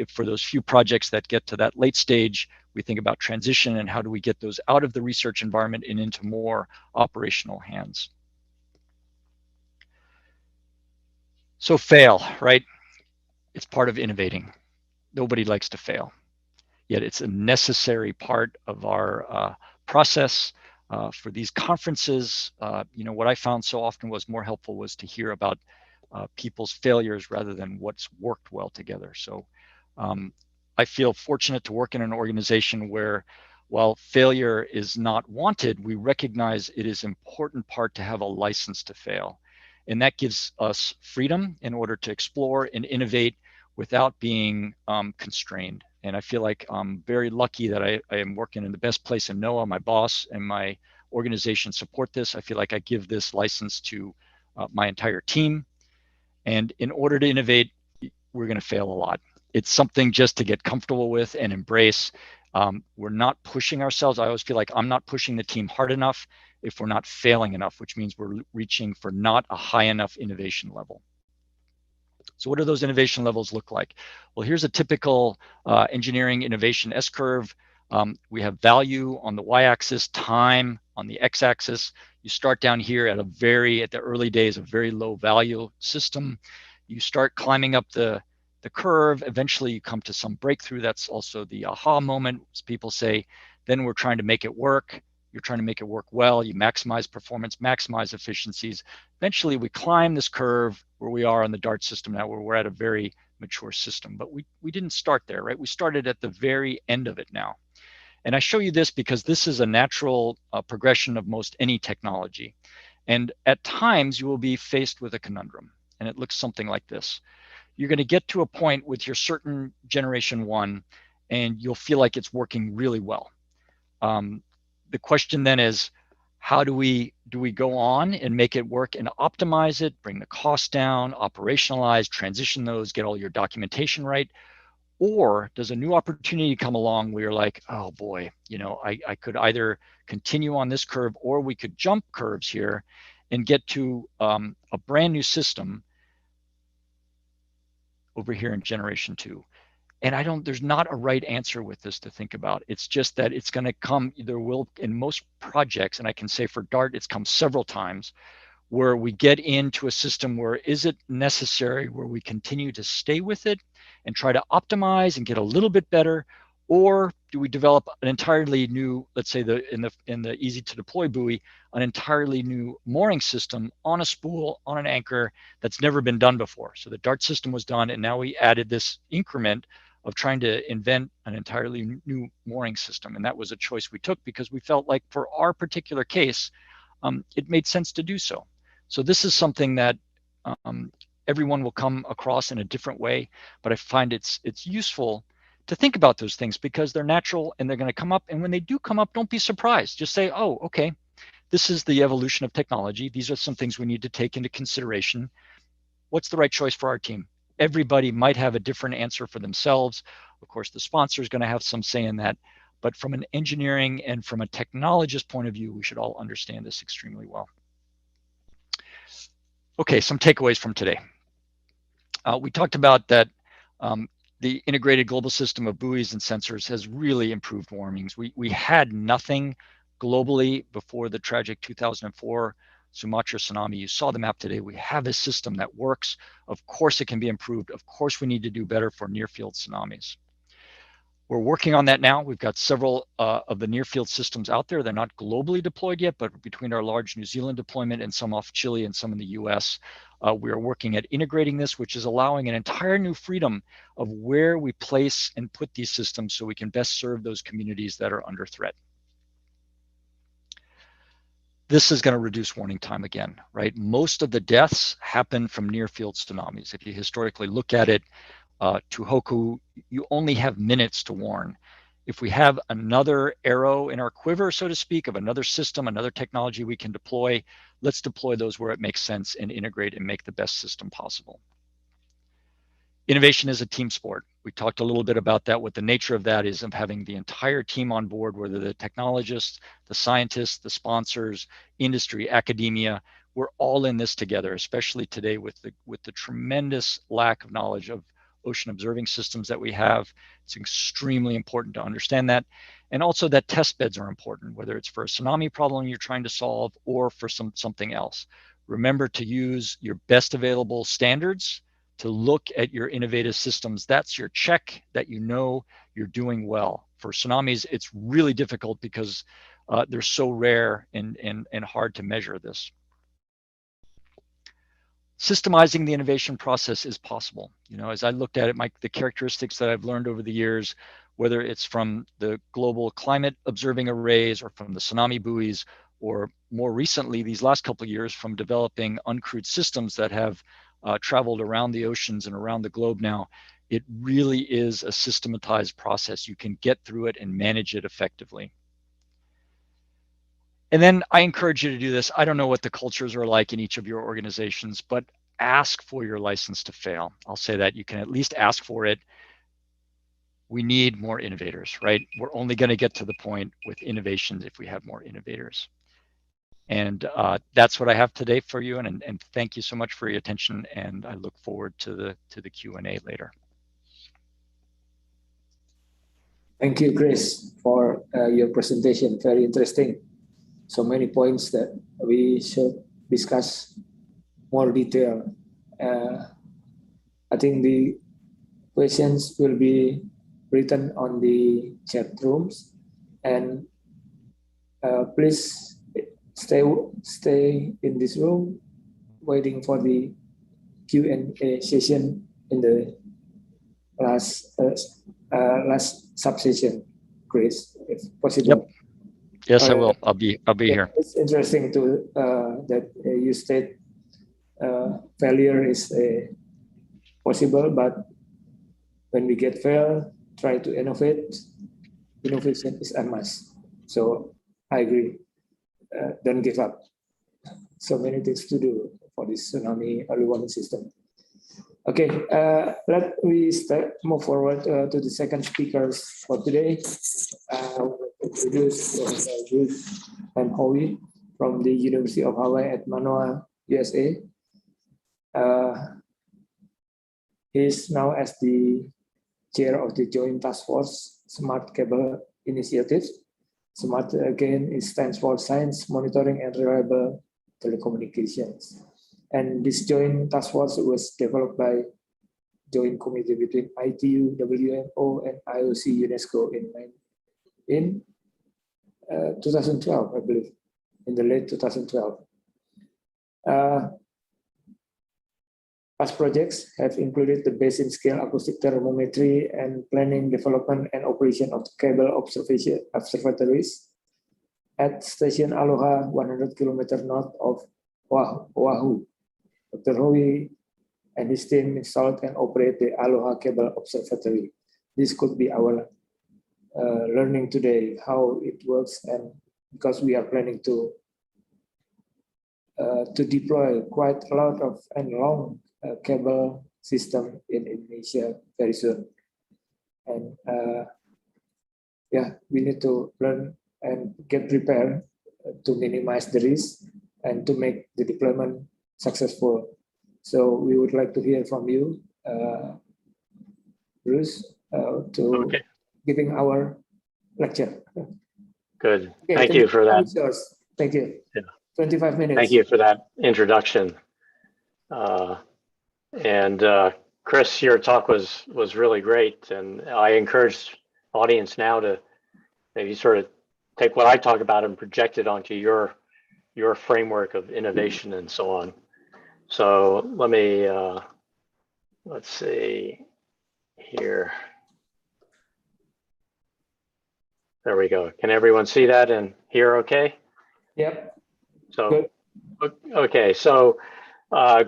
for those few projects that get to that late stage, we think about transition and how do we get those out of the research environment and into more operational hands. So fail, right? It's part of innovating. Nobody likes to fail, yet it's a necessary part of our process. For these conferences, what I found so often was more helpful was to hear about people's failures rather than what's worked well together. So I feel fortunate to work in an organization where, while failure is not wanted, we recognize it is an important part to have a license to fail. And that gives us freedom in order to explore and innovate without being constrained. And I feel like I'm very lucky that I am working in the best place in NOAA. My boss and my organization support this. I feel like I give this license to my entire team. And in order to innovate, we're going to fail a lot. It's something just to get comfortable with and embrace. We're not pushing ourselves. I always feel like I'm not pushing the team hard enough if we're not failing enough, which means we're reaching for not a high enough innovation level. So what do those innovation levels look like? Well, here's a typical engineering innovation S-curve. We have value on the y-axis, time on the x-axis. You start down here at the early days, a very low value system. You start climbing up the curve. Eventually you come to some breakthrough. That's also the aha moment. As people say, then we're trying to make it work. You're trying to make it work well. You maximize performance, maximize efficiencies. Eventually we climb this curve where we are on the DART system now, where we're at a very mature system. But we didn't start there, right? We started at the very end of it now. And I show you this because this is a natural progression of most any technology. And at times you will be faced with a conundrum. And it looks something like this. You're going to get to a point with your certain generation 1, and you'll feel like it's working really well. The question then is, how do we go on and make it work and optimize it, bring the cost down, operationalize, transition those, get all your documentation right? Or does a new opportunity come along where you're like, oh boy, I could either continue on this curve, or we could jump curves here and get to a brand new system over here in generation 2. And there's not a right answer with this to think about. It's just that it's going to come, there will, in most projects, and I can say for DART, it's come several times, where we get into a system where is it necessary, where we continue to stay with it and try to optimize and get a little bit better, or do we develop an entirely new, let's say in the easy to deploy buoy, an entirely new mooring system on a spool, on an anchor that's never been done before. So the DART system was done, and now we added this increment of trying to invent an entirely new mooring system. And that was a choice we took because we felt like for our particular case, it made sense to do so. So this is something that everyone will come across in a different way, but I find it's useful to think about those things because they're natural and they're going to come up. And when they do come up, don't be surprised. Just say, oh, okay, this is the evolution of technology. These are some things we need to take into consideration. What's the right choice for our team? Everybody might have a different answer for themselves. Of course, the sponsor is going to have some say in that. But from an engineering and from a technologist point of view, we should all understand this extremely well. Okay, some takeaways from today. We talked about that the integrated global system of buoys and sensors has really improved warnings. We had nothing globally before the tragic 2004 Sumatra tsunami. You saw the map today. We have a system that works. Of course, it can be improved. Of course, we need to do better for near-field tsunamis. We're working on that now. We've got several of the near-field systems out there. They're not globally deployed yet, but between our large New Zealand deployment and some off Chile and some in the US, we are working at integrating this, which is allowing an entire new freedom of where we place and put these systems so we can best serve those communities that are under threat. This is going to reduce warning time again, right? Most of the deaths happen from near-field tsunamis. If you historically look at it, Tohoku, you only have minutes to warn. If we have another arrow in our quiver, so to speak, of another system, another technology we can deploy, let's deploy those where it makes sense and integrate and make the best system possible. Innovation is a team sport. We talked a little bit about that. What the nature of that is of having the entire team on board, whether the technologists, the scientists, the sponsors, industry, academia, we're all in this together, especially today with the tremendous lack of knowledge of ocean observing systems that we have. It's extremely important to understand that. And also that test beds are important, whether it's for a tsunami problem you're trying to solve or for something else. Remember to use your best available standards to look at your innovative systems. That's your check that you know you're doing well. For tsunamis, it's really difficult because they're so rare and hard to measure this. Systemizing the innovation process is possible. You know, as I looked at it, the characteristics that I've learned over the years, whether it's from the global climate observing arrays or from the tsunami buoys, or more recently, these last couple of years, from developing uncrewed systems that have traveled around the oceans and around the globe now, it really is a systematized process. You can get through it and manage it effectively. And then I encourage you to do this. I don't know what the cultures are like in each of your organizations, but ask for your license to fail. I'll say that you can at least ask for it. we need more innovators, right? We're only going to get to the point with innovations if we have more innovators. And that's what I have today for you. And thank you so much for your attention. And I look forward to the Q&A later. Thank you, Chris, for your presentation. Very interesting. So many points that we should discuss more detail. I think the questions will be written on the chat rooms, and please stay in this room waiting for the Q&A session in the last subsession, Chris, if possible. Yep. Yes, I will. I'll be here. It's interesting to that you state failure is possible, but when we get fail, try to innovate. Innovation is a must. So I agree. Don't give up. So many things to do for this tsunami early warning system. Okay, let me move forward to the second speakers for today. Introduce Bruce and Howie from the University of Hawaii at Manoa, USA. He's now as the chair of the Joint Task Force Smart Cable Initiative. SMART again stands for Science, Monitoring, and Reliable Telecommunications. And this joint task force was developed by joint committee between ITU, WMO, and IOC UNESCO in 2012, I believe, in the late 2012. Past projects have included the basin scale acoustic thermometry and planning, development, and operation of cable observatories at Station Aloha, 100 kilometers north of Oahu. Dr. Howie and his team installed and operate the Aloha Cable Observatory. This could be our learning today, how it works, and because we are planning to deploy quite a lot of and long cable system in Indonesia very soon. And yeah, we need to learn and get prepared to minimize the risk and to make the deployment successful. So we would like to hear from you, Bruce, to giving our lecture. Good. Okay, Thank you for that. Thank you. Yeah. 25 minutes. Thank you for that introduction. Chris, your talk was really great, and I encourage the audience now to maybe sort of take what I talk about and project it onto your framework of innovation and so on. So let me let's see here. There we go. Can everyone see that and hear okay? Yep. So okay, so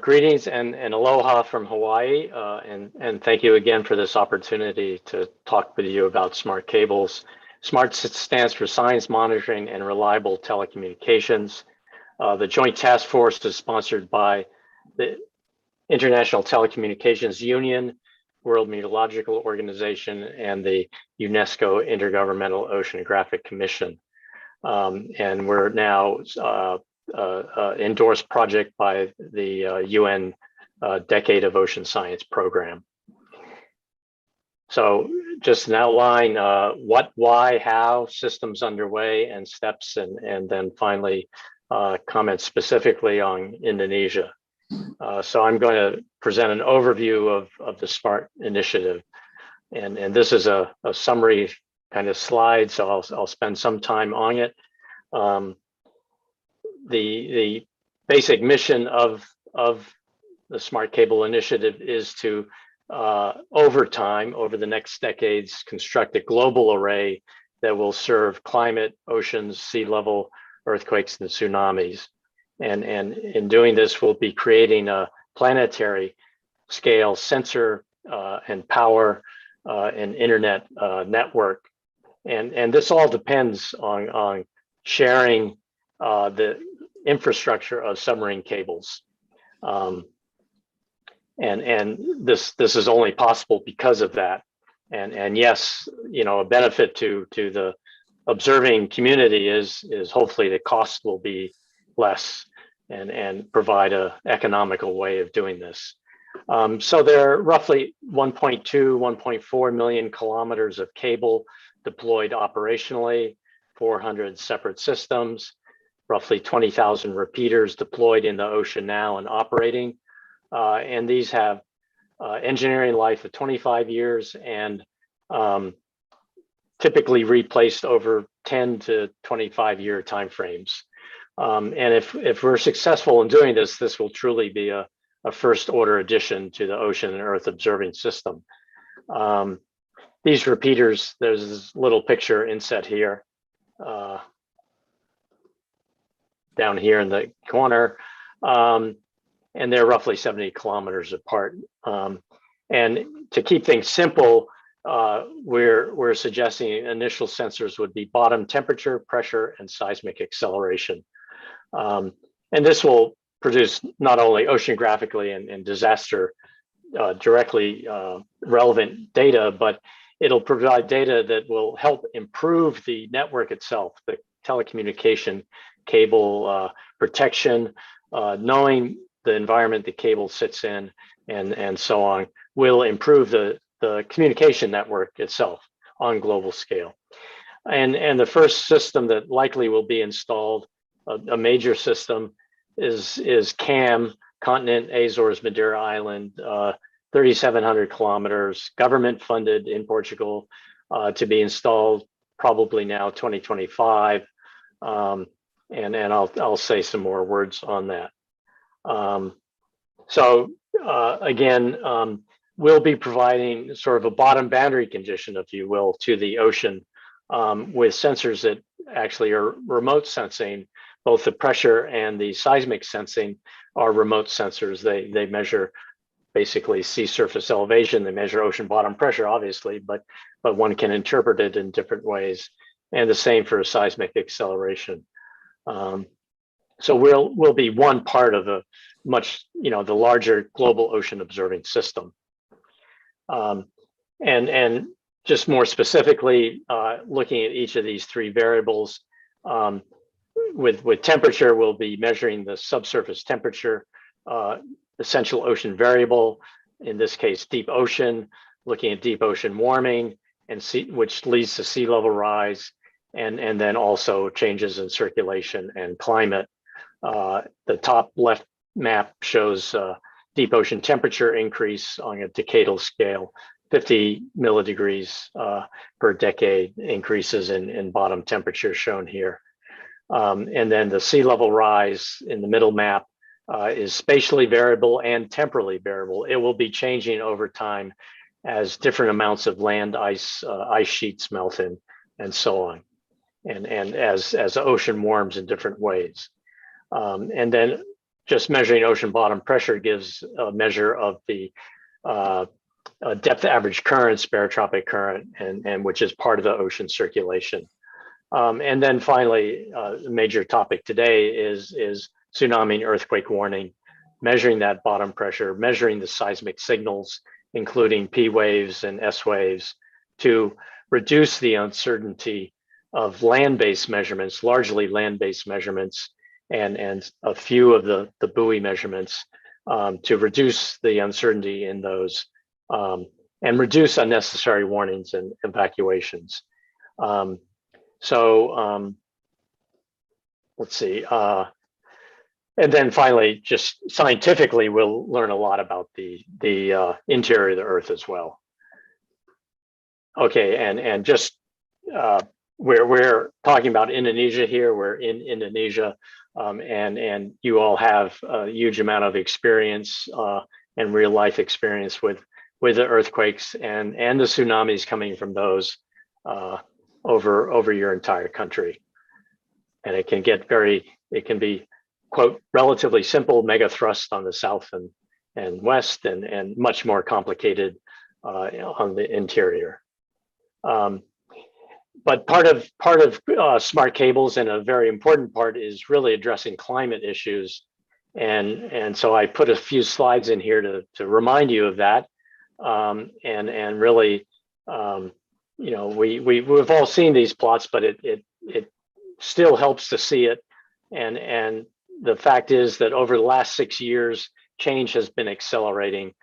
greetings and aloha from Hawaii, and thank you again for this opportunity to talk with you about smart cables. SMART stands for Science, Monitoring, and Reliable Telecommunications. The Joint Task Force is sponsored by the International Telecommunications Union, World Meteorological Organization, and the UNESCO Intergovernmental Oceanographic Commission. And we're now endorsed project by the UN Decade of Ocean Science program. So just an outline, what, why, how, systems underway, and steps, and then finally comment specifically on Indonesia. So I'm going to present an overview of the SMART initiative. And this is a summary kind of slide, so I'll spend some time on it. The basic mission of the Smart Cable Initiative is to, over time, over the next decades, construct a global array that will serve climate, oceans, sea level, earthquakes, and tsunamis. And in doing this, we'll be creating a planetary scale sensor and power and internet network. And this all depends on sharing the infrastructure of submarine cables. And this is only possible because of that. And yes, a benefit to the observing community is hopefully the cost will be less and provide a economical way of doing this. So there are roughly 1.2, 1.4 million kilometers of cable deployed operationally, 400 separate systems, roughly 20,000 repeaters deployed in the ocean now and operating. And these have engineering life of 25 years and typically replaced over 10 to 25 year timeframes. And if we're successful in doing this, this will truly be a first order addition to the ocean and earth observing system. These repeaters, there's this little picture inset here, down here in the corner, and they're roughly 70 kilometers apart. And to keep things simple, we're suggesting initial sensors would be bottom temperature, pressure, and seismic acceleration. And this will produce not only oceanographically and disaster directly relevant data, but it'll provide data that will help improve the network itself, the telecommunication cable protection, knowing the environment the cable sits in, and so on, will improve the communication network itself on global scale. And the first system that likely will be installed, a major system, is CAM, Continent Azores Madeira Island, 3,700 kilometers, government funded in Portugal, to be installed probably now 2025. And I'll say some more words on that. So again, we'll be providing sort of a bottom boundary condition, if you will, to the ocean with sensors that actually are remote sensing. Both the pressure and the seismic sensing are remote sensors. They measure basically sea surface elevation. They measure ocean bottom pressure, obviously, but one can interpret it in different ways. And the same for seismic acceleration. So we'll be one part of a much, the larger global ocean observing system. And just more specifically, looking at each of these three variables, with temperature, we'll be measuring the subsurface temperature, essential ocean variable, in this case, deep ocean, looking at deep ocean warming, and which leads to sea level rise, and then also changes in circulation and climate. The top left map shows deep ocean temperature increase on a decadal scale, 50 millidegrees per decade increases in bottom temperature shown here. And then the sea level rise in the middle map is spatially variable and temporally variable. It will be changing over time as different amounts of land ice sheets melt in, and so on, and as the ocean warms in different ways. And then just measuring ocean bottom pressure gives a measure of the depth average current, barotropic current, and which is part of the ocean circulation. And then finally, the major topic today is tsunami and earthquake warning, measuring that bottom pressure, measuring the seismic signals, including P waves and S waves, to reduce the uncertainty of land-based measurements, largely land-based measurements, and a few of the buoy measurements, to reduce the uncertainty in those, and reduce unnecessary warnings and evacuations. Let's see. And then finally, just scientifically, we'll learn a lot about the interior of the Earth as well. Okay, and just we're talking about Indonesia here. We're in Indonesia, and you all have a huge amount of experience and real life experience with the earthquakes and the tsunamis coming from those over your entire country. And it can get it can be, quote, relatively simple mega thrust on the south and west, and much more complicated on the interior. But part of smart cables, and a very important part, is really addressing climate issues. And so I put a few slides in here to remind you of that, and really you know, we've all seen these plots, but it still helps to see it. And the fact is that over the last 6 years, change has been accelerating.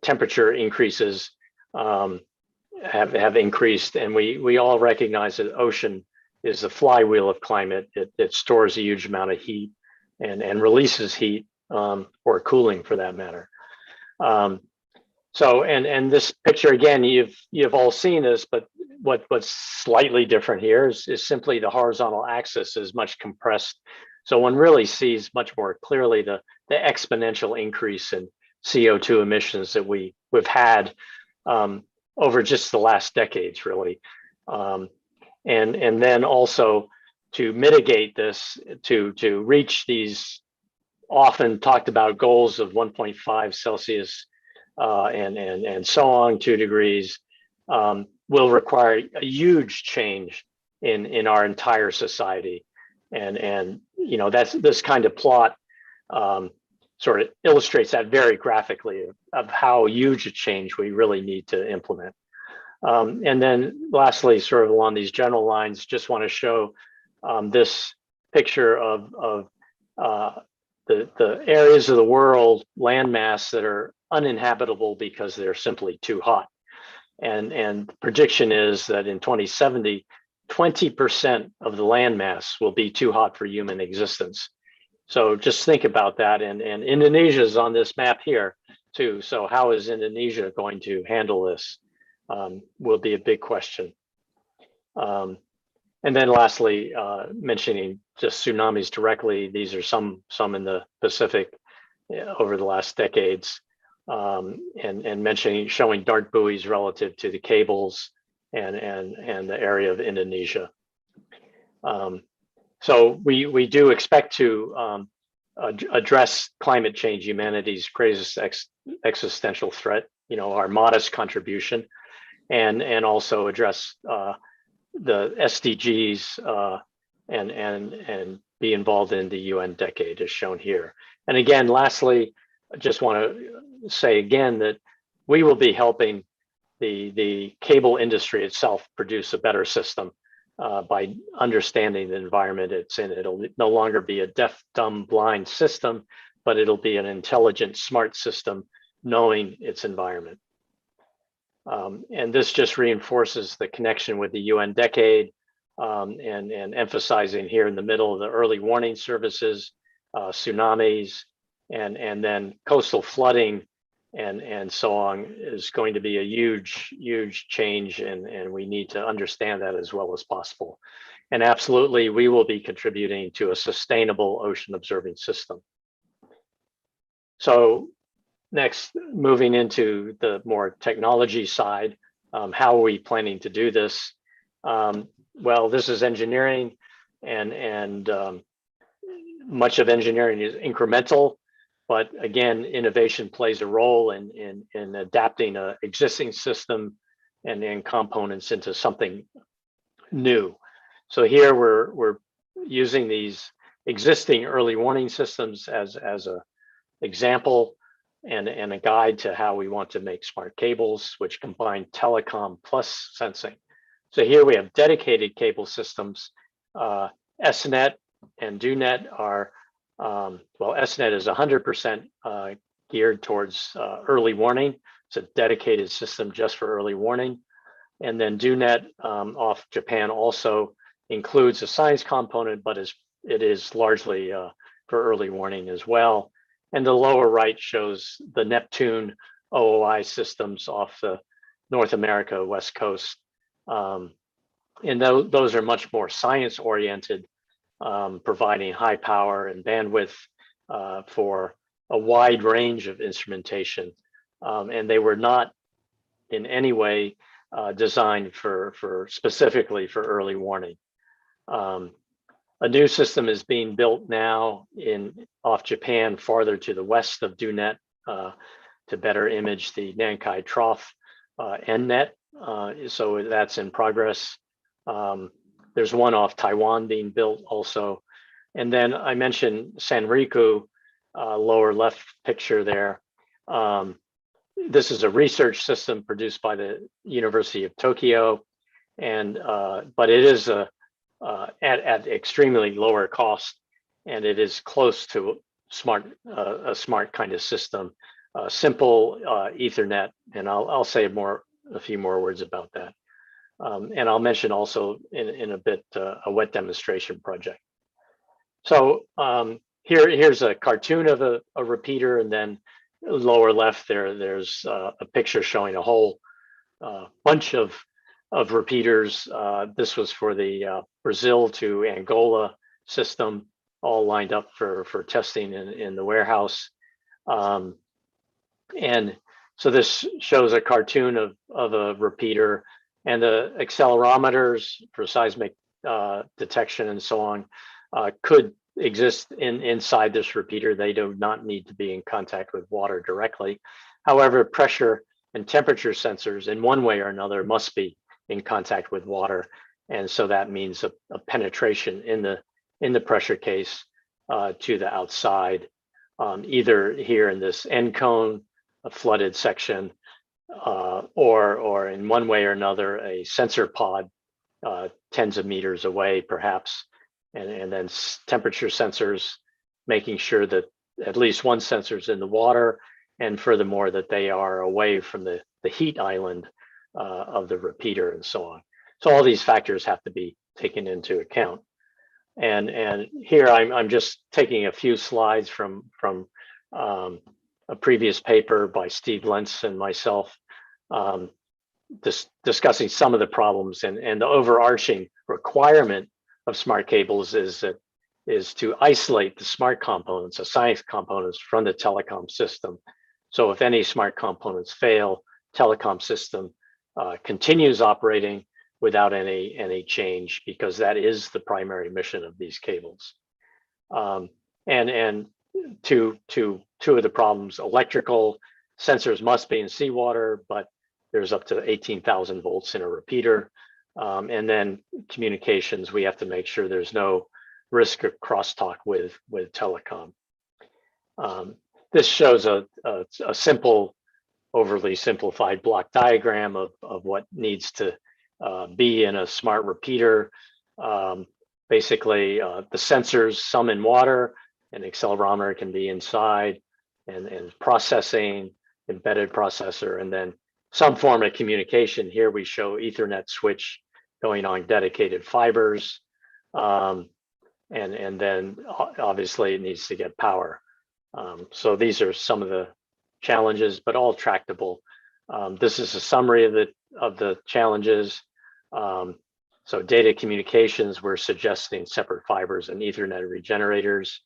Temperature increases have increased, and we all recognize that ocean is the flywheel of climate. It stores a huge amount of heat and releases heat, or cooling for that matter. So, and this picture again, you've all seen this, but what's slightly different here is simply the horizontal axis is much compressed. So one really sees much more clearly the exponential increase in CO2 emissions that we've had over just the last decades, really. And then also to mitigate this, to reach these often talked about goals of 1.5 Celsius and so on, 2 degrees, will require a huge change in our entire society. And you know, that's this kind of plot sort of illustrates that very graphically of how huge a change we really need to implement. And then lastly, sort of along these general lines, just want to show this picture of the areas of the world landmass that are uninhabitable because they're simply too hot. And the prediction is that in 2070, 20% of the landmass will be too hot for human existence. So just think about that. And Indonesia is on this map here too. So how is Indonesia going to handle this? Will be a big question. And then lastly, mentioning just tsunamis directly, these are some in the Pacific over the last decades, and mentioning, showing dark buoys relative to the cables and the area of Indonesia. So we do expect to address climate change, humanity's greatest existential threat, you know, our modest contribution, and also address the SDGs and be involved in the UN decade as shown here. And again, lastly, I just want to say again that we will be helping the cable industry itself produce a better system by understanding the environment it's in. It'll no longer be a deaf, dumb, blind system, but it'll be an intelligent, smart system knowing its environment. And this just reinforces the connection with the UN decade, and emphasizing here in the middle of the early warning services, tsunamis, and then coastal flooding and so on is going to be a huge change, and we need to understand that as well as possible. And absolutely, we will be contributing to a sustainable ocean observing system. So next, moving into the more technology side, how are we planning to do this? Well, this is engineering, and much of engineering is incremental, but again, innovation plays a role in adapting an existing system and components into something new. So here we're using these existing early warning systems as a example and a guide to how we want to make smart cables, which combine telecom plus sensing. So here we have dedicated cable systems. SNet and DoNet are, well, SNet is 100% geared towards early warning. It's a dedicated system just for early warning. And then DoNet off Japan also includes a science component, but it is largely for early warning as well. And the lower right shows the Neptune OOI systems off the North America West Coast. And those are much more science oriented, providing high power and bandwidth for a wide range of instrumentation. And they were not in any way designed specifically for early warning. A new system is being built now off Japan, farther to the west of DoNet, to better image the Nankai Trough NNet. So that's in progress. There's one off Taiwan being built also. And then I mentioned Sanriku, lower left picture there. this is a research system produced by the University of Tokyo, and but it is at extremely lower cost, and it is close to a smart kind of system, simple Ethernet, and I'll say a few more words about that, and I'll mention also in a bit a wet demonstration project. So here's a cartoon of a repeater, and then lower left there's a picture showing a whole bunch of repeaters. This was for the Brazil to Angola system, all lined up for testing in the warehouse. And so this shows a cartoon of a repeater, and the accelerometers for seismic detection and so on could exist inside this repeater. They do not need to be in contact with water directly. However, pressure and temperature sensors in one way or another must be in contact with water, and so that means a penetration in the pressure case to the outside, either here in this end cone, a flooded section, or in one way or another a sensor pod tens of meters away perhaps, and then temperature sensors, making sure that at least one sensor is in the water, and furthermore that they are away from the heat island of the repeater and so on. So all these factors have to be taken into account. And here I'm just taking a few slides from a previous paper by Steve Lentz and myself, discussing some of the problems, and the overarching requirement of smart cables is to isolate the smart components, the science components, from the telecom system. So if any smart components fail, telecom system continues operating without any change, because that is the primary mission of these cables. And two of the problems: electrical sensors must be in seawater, but there's up to 18,000 volts in a repeater. And then communications, we have to make sure there's no risk of crosstalk with telecom. This shows a simple, overly simplified block diagram of what needs to be in a smart repeater. Basically, the sensors, some in water, an accelerometer can be inside, and processing, embedded processor, and then some form of communication. Here we show Ethernet switch going on dedicated fibers, and then obviously it needs to get power. So these are some of the challenges, but all tractable. This is a summary of the challenges. So data communications, we're suggesting separate fibers and Ethernet regenerators.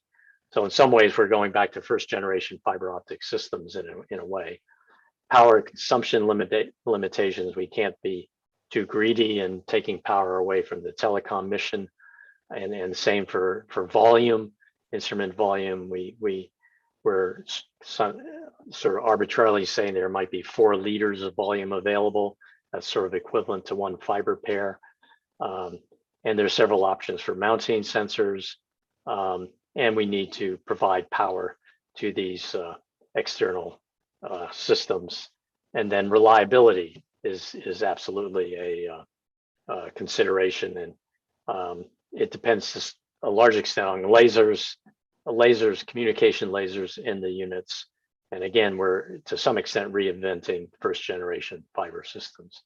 So in some ways, we're going back to first generation fiber optic systems in a way. Power consumption limitations, we can't be too greedy and taking power away from the telecom mission. And same for volume, instrument volume. We're sort of arbitrarily saying there might be 4 liters of volume available. That's sort of equivalent to 1 fiber pair. And there's several options for mounting sensors. And we need to provide power to these external systems. And then reliability is absolutely a consideration. And it depends to a large extent on lasers, communication lasers in the units. And again, we're to some extent reinventing first generation fiber systems.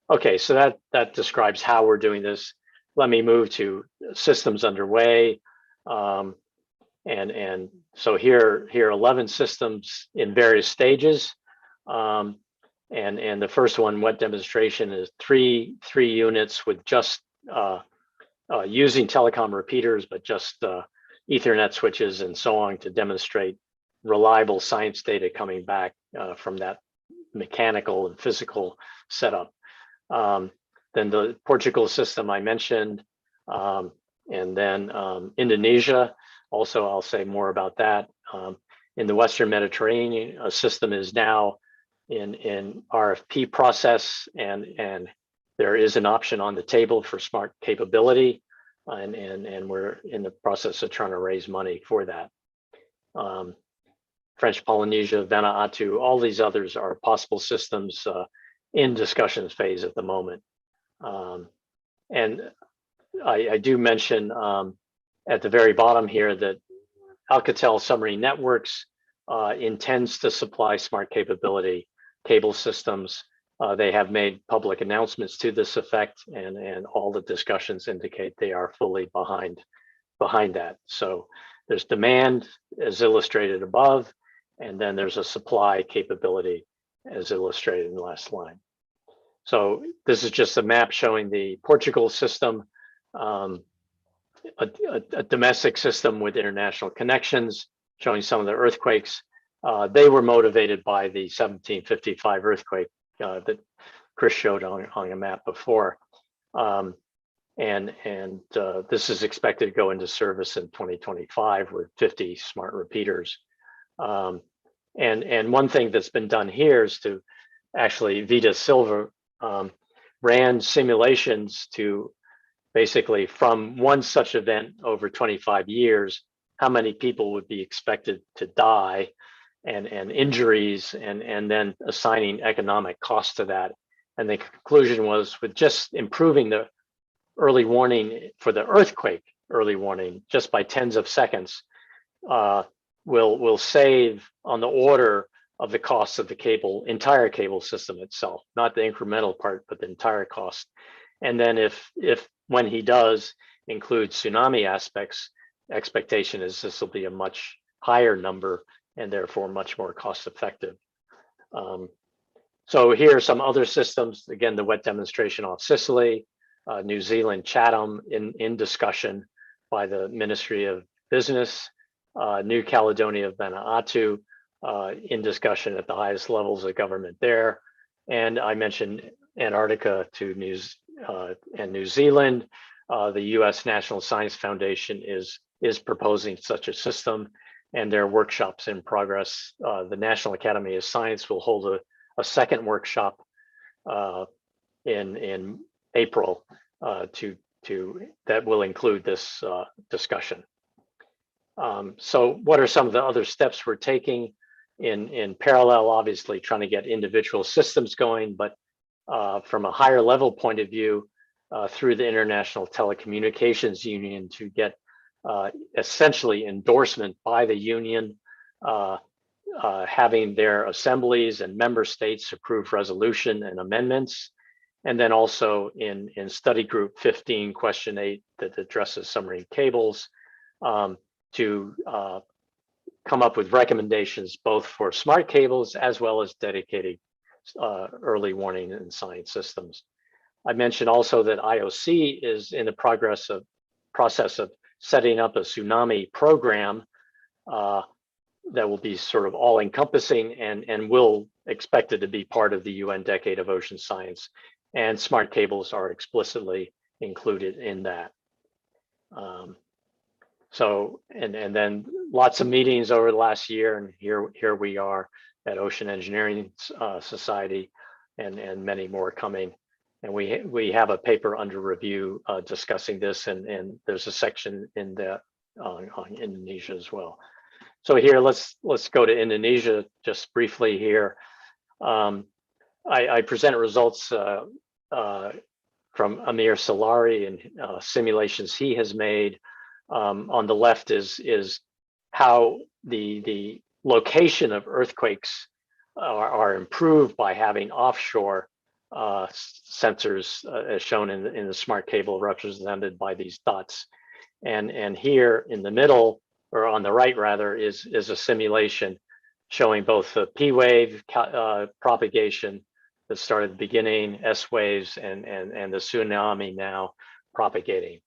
Okay, so that describes how we're doing this. Let me move to systems underway. And so here 11 systems in various stages. And the first one, wet demonstration, is three units with just using telecom repeaters, but just Ethernet switches and so on, to demonstrate reliable science data coming back from that mechanical and physical setup. Then the Portugal system I mentioned, and then Indonesia, also I'll say more about that. In the Western Mediterranean, a system is now in RFP process, and there is an option on the table for smart capability, and we're in the process of trying to raise money for that. French Polynesia, Vanuatu, all these others are possible systems in discussion phase at the moment. And I do mention at the very bottom here that Alcatel Submarine Networks intends to supply smart capability cable systems. They have made public announcements to this effect, and all the discussions indicate they are fully behind that. So there's demand as illustrated above, and then there's a supply capability as illustrated in the last line. So this is just a map showing the Portugal system, a domestic system with international connections, showing some of the earthquakes. They were motivated by the 1755 earthquake that Chris showed on a map before. This is expected to go into service in 2025 with 50 smart repeaters. And one thing that's been done here is to actually Vita Silva ran simulations to basically from one such event over 25 years, how many people would be expected to die and injuries, and then assigning economic cost to that. And the conclusion was with just improving the early warning for the earthquake early warning just by tens of seconds will save on the order of the cost of the entire cable system itself, not the incremental part, but the entire cost. And then if when he does include tsunami aspects, expectation is this will be a much higher number and therefore much more cost effective. So here are some other systems. Again, the wet demonstration off Sicily, New Zealand, Chatham in discussion by the Ministry of Business, New Caledonia, Vanuatu in discussion at the highest levels of government there. And I mentioned Antarctica to New Zealand. The U.S. National Science Foundation is proposing such a system, and there are workshops in progress. The National Academy of Science will hold a second workshop in April that will include this discussion. So what are some of the other steps we're taking in parallel? Obviously trying to get individual systems going, but from a higher level point of view, through the International Telecommunications Union to get essentially endorsement by the union, having their assemblies and member states approve resolution and amendments. And then also in study group 15, question 8, that addresses submarine cables, to come up with recommendations both for smart cables as well as dedicated early warning and science systems. I mentioned also that IOC is in the process of setting up a tsunami program that will be sort of all encompassing and will expected to be part of the UN Decade of Ocean Science. And smart cables are explicitly included in that. So, and then lots of meetings over the last year, and here we are at Ocean Engineering Society, and many more coming. And we have a paper under review discussing this, and there's a section in the on Indonesia as well. So here, let's go to Indonesia just briefly here. I present results from Amir Salari and simulations he has made. On the left is how the location of earthquakes are improved by having offshore sensors as shown in the smart cable represented by these dots. And here in the middle, or on the right rather, is a simulation showing both the P wave propagation that started at the beginning, S waves, and the tsunami now propagating.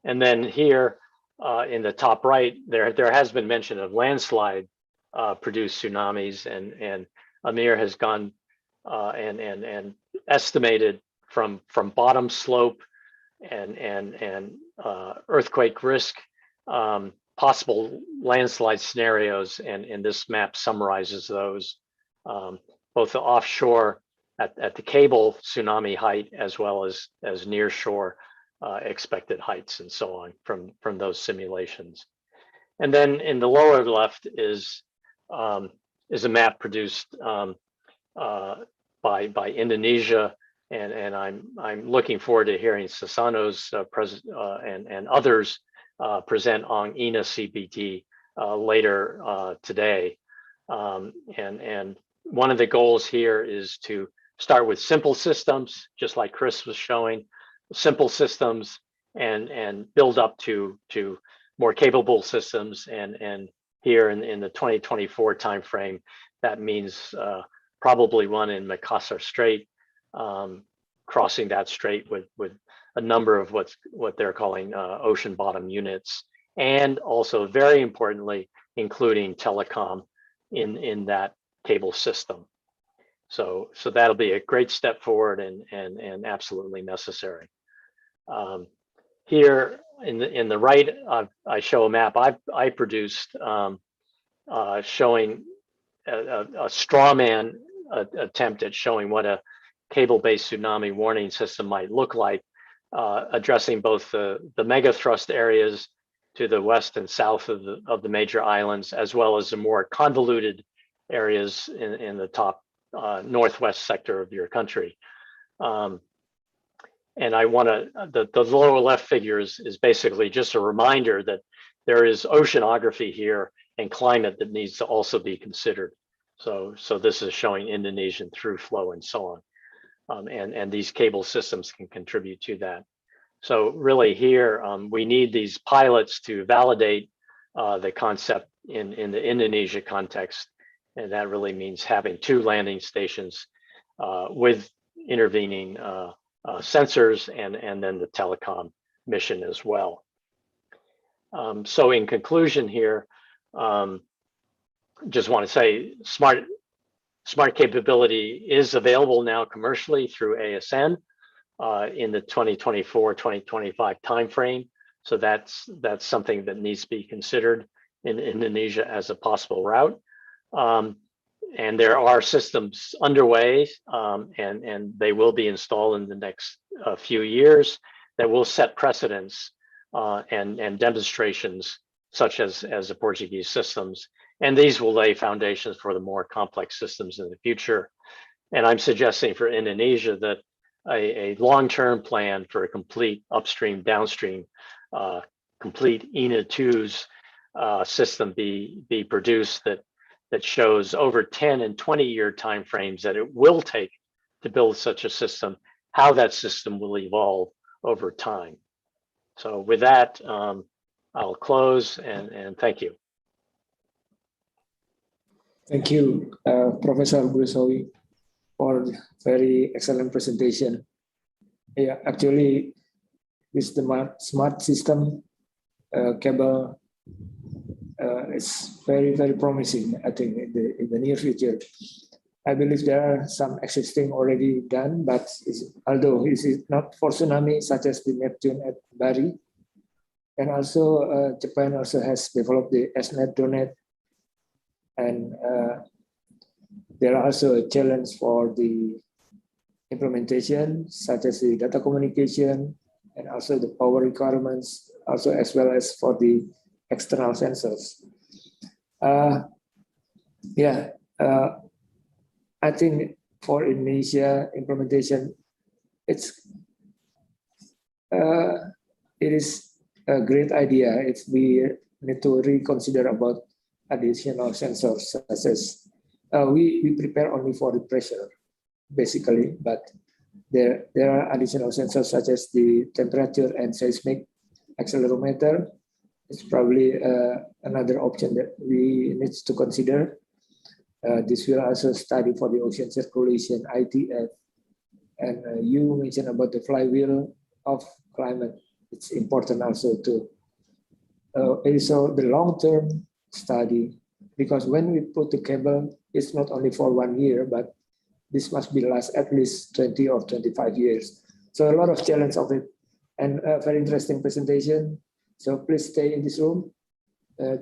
And then here in the top right, there has been mention of landslide produced tsunamis, and Amir has gone and estimated from bottom slope and earthquake risk, possible landslide scenarios, and this map summarizes those, both the offshore at the cable tsunami height as well as near shore expected heights and so on from those simulations. And then in the lower left is a map produced by Indonesia, and I'm looking forward to hearing Sasano's and others present on INA CBT later today. And one of the goals here is to start with simple systems, just like Chris was showing, simple systems, and build up to more capable systems. And here in the 2024 timeframe, that means probably one in Makassar Strait, crossing that strait with a number of what they're calling ocean bottom units, and also very importantly, including telecom in that cable system. So that'll be a great step forward and absolutely necessary. Here in the right, I show a map I produced showing a straw man attempt at showing what a cable-based tsunami warning system might look like, addressing both the mega thrust areas to the west and south of the major islands, as well as the more convoluted areas in the top northwest sector of your country. And I want to, the lower left figure is basically just a reminder that there is oceanography here and climate that needs to also be considered. So this is showing Indonesian through flow and so on. And these cable systems can contribute to that. So really here, we need these pilots to validate the concept in the Indonesia context. And that really means having 2 landing stations with intervening sensors and then the telecom mission as well. So in conclusion here, just want to say smart capability is available now commercially through ASN in the 2024-2025 timeframe. So that's something that needs to be considered in Indonesia as a possible route. And there are systems underway, and they will be installed in the next few years that will set precedents and demonstrations such as the Portuguese systems. And these will lay foundations for the more complex systems in the future. And I'm suggesting for Indonesia that a long-term plan for a complete upstream, downstream, complete INA2's system be produced that shows over 10 and 20-year timeframes that it will take to build such a system, how that system will evolve over time. So with that, I'll close and thank you. Thank you, Professor Brusowi, for very excellent presentation. Yeah, actually, this the smart system cable is very promising. I think in the near future, I believe there are some existing already done, but although it is not for tsunami such as the Neptune at Bari, and also Japan also has developed the SNet DONET. And there are also a challenge for the implementation, such as the data communication and also the power requirements, also as well as for the external sensors. I think for Indonesia implementation, it is a great idea if we need to reconsider about additional sensors, such as we prepare only for the pressure, basically, but there are additional sensors such as the temperature and seismic accelerometer. It's probably another option that we need to consider. This will also study for the ocean circulation, ITF, and you mentioned about the flywheel of climate. It's important also to so the long-term study, because when we put the cable, it's not only for 1 year, but this must be last at least 20 or 25 years. So a lot of challenge of it, and a very interesting presentation. So please stay in this room,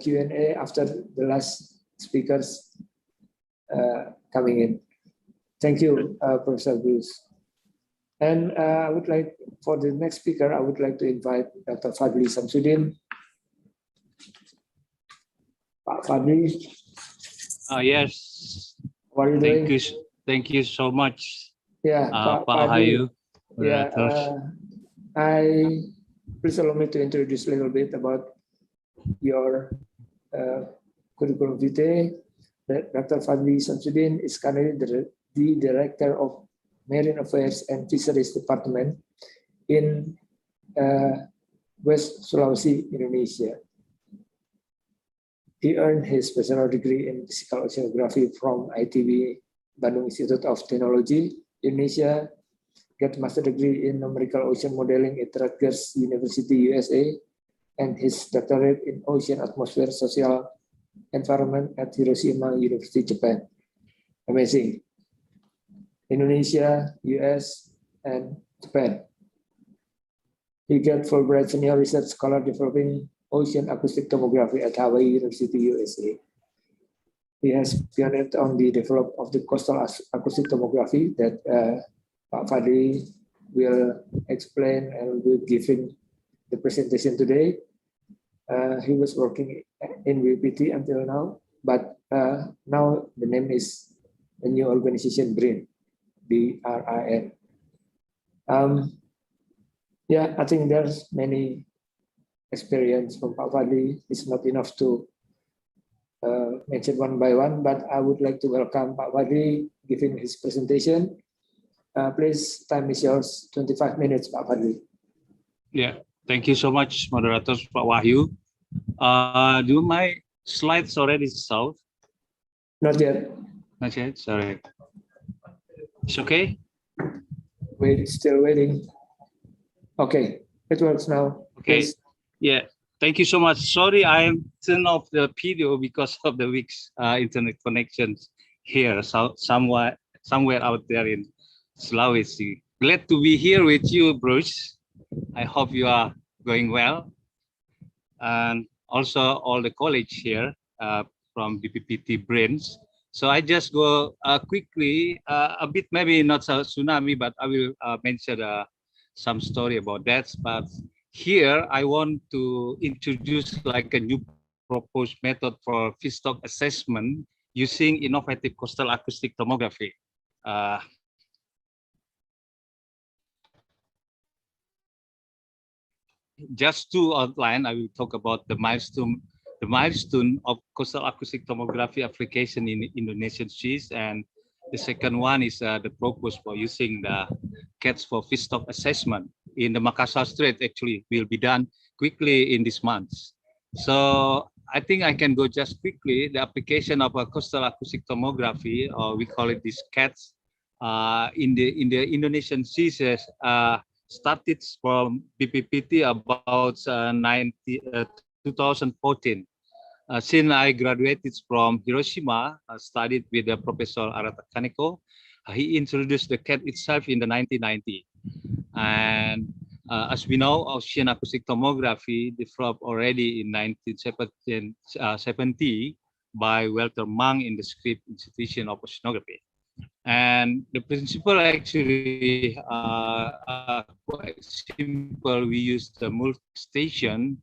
Q&A after the last speakers coming in. Thank you, Professor Bruce. And I would like, for the next speaker, I would like to invite Dr. Fadli Samsudin. Pak Fadli. Yes. What are you doing? Thank you so much. Yeah, Pak Fadli. Hayu. Yeah, please allow me to introduce a little bit about your curriculum vitae. Dr. Fadli Samsudin is currently the Director of Marine Affairs and Fisheries Department in West Sulawesi, Indonesia. He earned his bachelor degree in physical oceanography from ITB Bandung Institute of Technology, Indonesia, got master degree in numerical ocean modeling at Rutgers University, USA, and his doctorate in ocean atmosphere social environment at Hiroshima University, Japan. Amazing. Indonesia, US, and Japan. He got Fulbright Senior Research Scholar developing ocean acoustic tomography at Hawaii University, USA. He has pioneered on the development of the coastal acoustic tomography that Pak Fadli will explain and will give in the presentation today. He was working in WPT until now, but now the name is a new organization, BRIN, BRIN. Yeah, I think there's many experience from Pak Fadli. It's not enough to mention one by one, but I would like to welcome Pak Fadli giving his presentation. Please, time is yours, 25 minutes, Pak Fadli. Yeah, thank you so much, moderators, Pak Wahyu. Do my slides already solved? Not yet. Not yet, sorry. It's okay? Wait, still waiting. Okay, it works now. Okay. Please. Yeah, thank you so much. Sorry, I am turned off the video because of the weak internet connections here. So somewhere out there in Sulawesi. Glad to be here with you, Bruce. I hope you are going well. And also all the colleagues here from BPPT Brains. So I just go quickly, a bit maybe not so tsunami, but I will mention some story about that. But here I want to introduce like a new proposed method for feedstock assessment using innovative coastal acoustic tomography. Just to outline, I will talk about the milestone of coastal acoustic tomography application in Indonesian seas, and the second one is the purpose for using the CATS for feedstock assessment in the Makassar Strait. Actually, will be done quickly in this month. So I think I can go just quickly. The application of a coastal acoustic tomography, or we call it this CATS, in the Indonesian seas. Started from BPPT about 2014. Since I graduated from Hiroshima, I studied with Professor Arata Kaneko. He introduced the CAT itself in the 1990. And as we know, ocean acoustic tomography developed already in 1970 by Walter Mang in the Scripps Institution of Oceanography. And the principle actually quite simple. We use the multi-station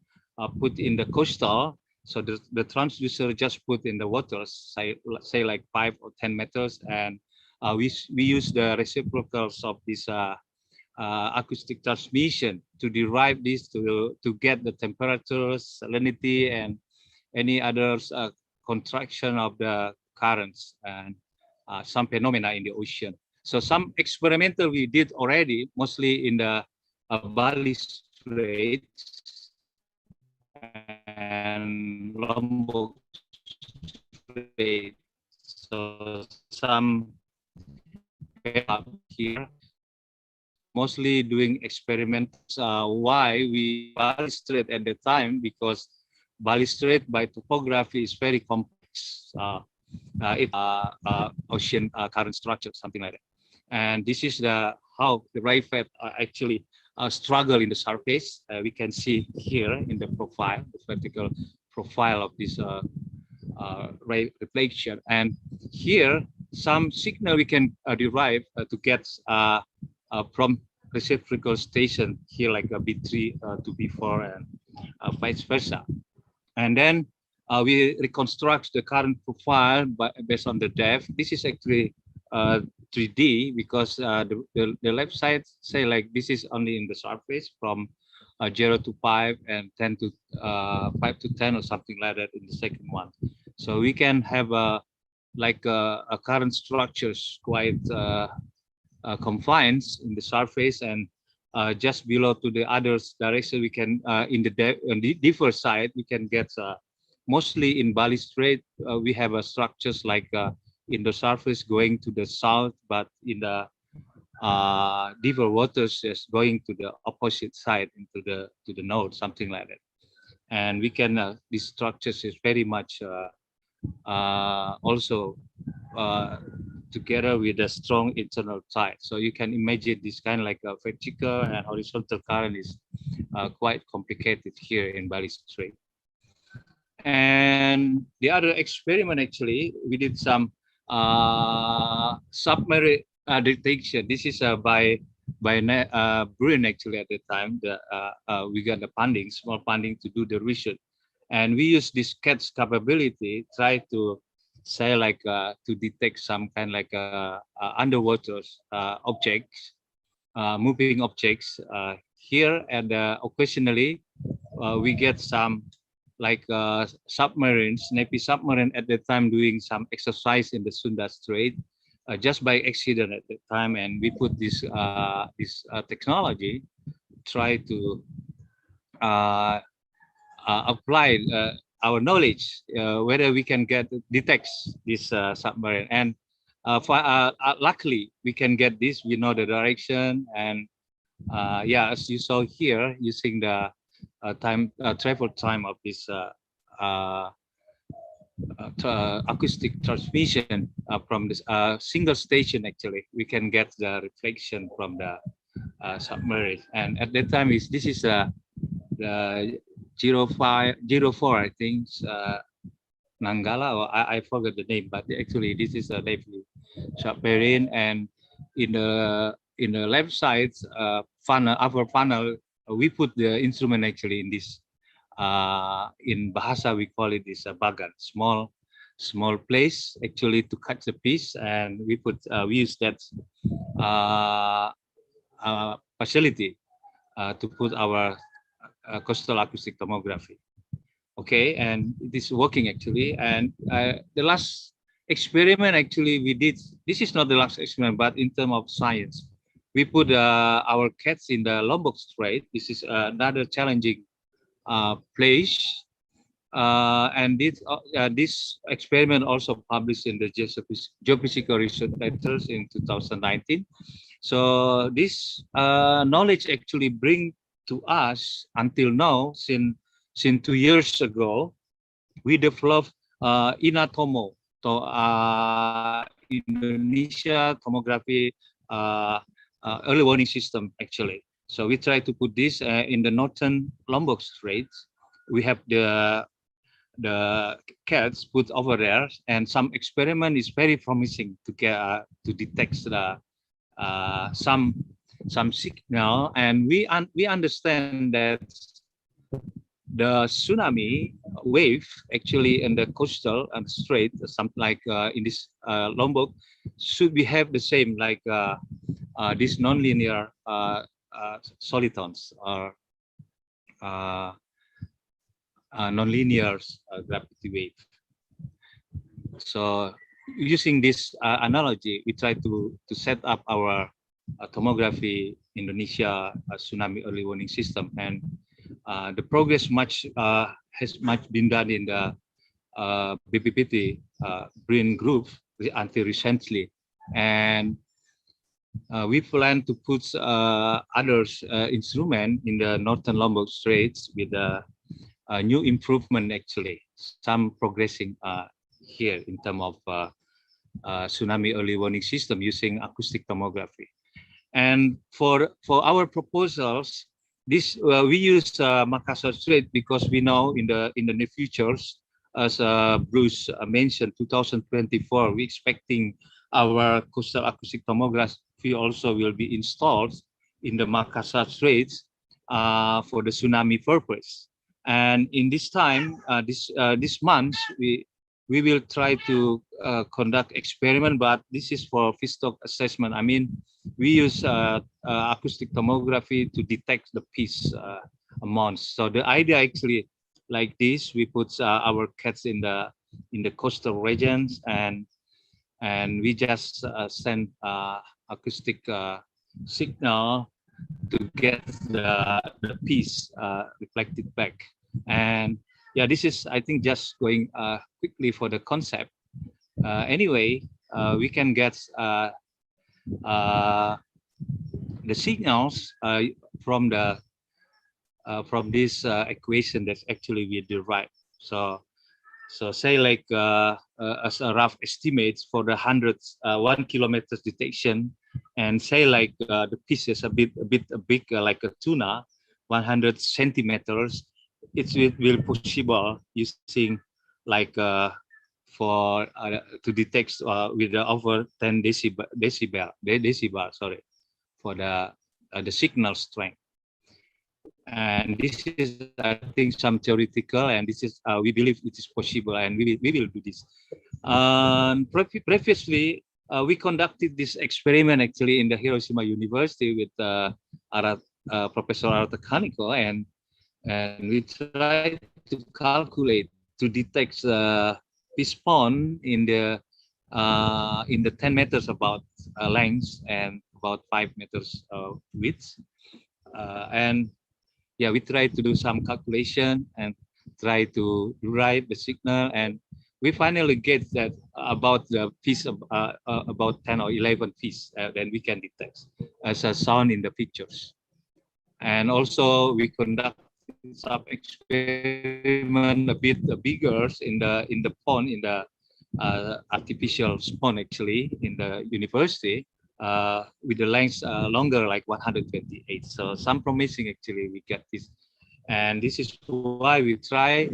put in the coastal. So the transducer just put in the waters, say like 5 or 10 meters. And we use the reciprocals of this acoustic transmission to derive this to get the temperature, salinity, and any others contraction of the currents and some phenomena in the ocean. So some experimental we did already, mostly in the Bali Strait and Lombok Strait. So some here, mostly doing experiments. Why we Bali Strait at the time? Because Bali Strait by topography is very complex. Ocean current structure, something like that. And this is how the ray fed actually struggle in the surface. We can see here in the profile, the vertical profile of this ray reflection. And here, some signal we can derive to get from reciprocal station here, like a B3 to B4 and vice versa. And then we reconstruct the current profile based on the depth. This is actually 3D because the left side say like this is only in the surface from 0 to 5 and 10 to 5 to 10 or something like that in the second one. So we can have a current structures quite confined in the surface, and just below to the other direction we can in the deeper side we can get mostly in Bali Strait we have structures like in the surface going to the south, but in the deeper waters is going to the opposite side into the north, something like that. And we can these structures is very much also together with a strong internal tide. So you can imagine this kind of like a vertical and horizontal current is quite complicated here in Bali Strait. And the other experiment, actually, we did some submarine detection. This is by Bruin, actually, at the time. We got the funding, small funding to do the research. And we use this CATS capability, try to say like to detect some kind like underwater objects, moving objects here, and occasionally we get some like submarines, Navy submarine at the time doing some exercise in the Sunda Strait, just by accident at the time, and we put this technology, try to apply our knowledge whether we can detect this submarine, and luckily we can get this. We know the direction, and yeah, as you saw here, using the travel time of this acoustic transmission from this single station, actually we can get the reflection from the submarine. And at that time this is the 0504, I think, Nanggala, or I forgot the name, but actually this is a Navy submarine. And in the left side funnel, upper funnel, we put the instrument actually in this. In Bahasa we call it this bagan, small place actually to catch the piece, and we use that facility to put our coastal acoustic tomography. Okay, and it is working actually. And the last experiment actually we did, this is not the last experiment, but in terms of science, we put our cats in the Lombok Strait. This is another challenging place, and this experiment also published in the Geophysical Research Letters in 2019. So this knowledge actually bring to us until now, since 2 years ago, we developed INATOMO, Indonesia Tomography early warning system actually. So we try to put this in the northern Lombok Strait. We have the cats put over there, and some experiment is very promising to get to detect the some signal, and we understand that the tsunami wave actually in the coastal and strait, something like in this Lombok, should behave the same like this nonlinear solitons or nonlinear gravity wave. So using this analogy, we try to set up our tomography Indonesia tsunami early warning system, and the progress has much been done in the BPPT Green Group until recently, and we plan to put other instrument in the northern Lombok Straits with a new improvement actually, some progressing here in terms of tsunami early warning system using acoustic tomography. And for our proposals, this we use Makassar Strait because we know in the near futures, as Bruce mentioned, 2024, we're expecting our coastal acoustic tomography also will be installed in the Makassar Straits for the tsunami purpose. And in this time, this month, we will try to conduct experiment, but this is for feedstock assessment. I mean, we use acoustic tomography to detect the piece amounts. So the idea actually like this, we put our cats in the coastal regions, and we just send acoustic signal to get the piece reflected back. And yeah, this is, I think, just going quickly for the concept. Anyway, we can get the signals from this equation that's actually we derive. So say like as a rough estimate for the 1 kilometers detection, and say like the piece is a bit big, like a tuna, 100 centimeters. It will possible using like for to detect with the over 10 decibel, sorry, for the signal strength. And this is, I think, some theoretical, and this is we believe it is possible, and we will do this. Previously, we conducted this experiment actually in the Hiroshima University with Professor Arthur Kaneko, and we tried to calculate to detect this pond in the 10 meters about length and about 5 meters width, and yeah, we tried to do some calculation and try to derive the signal, and we finally get that about the piece of about 10 or 11 piece then we can detect as a sound in the pictures. And also we conduct some experiment a bit bigger in the pond, in the artificial pond actually in the university, with the length longer, like 128. So some promising actually we get this, and this is why we try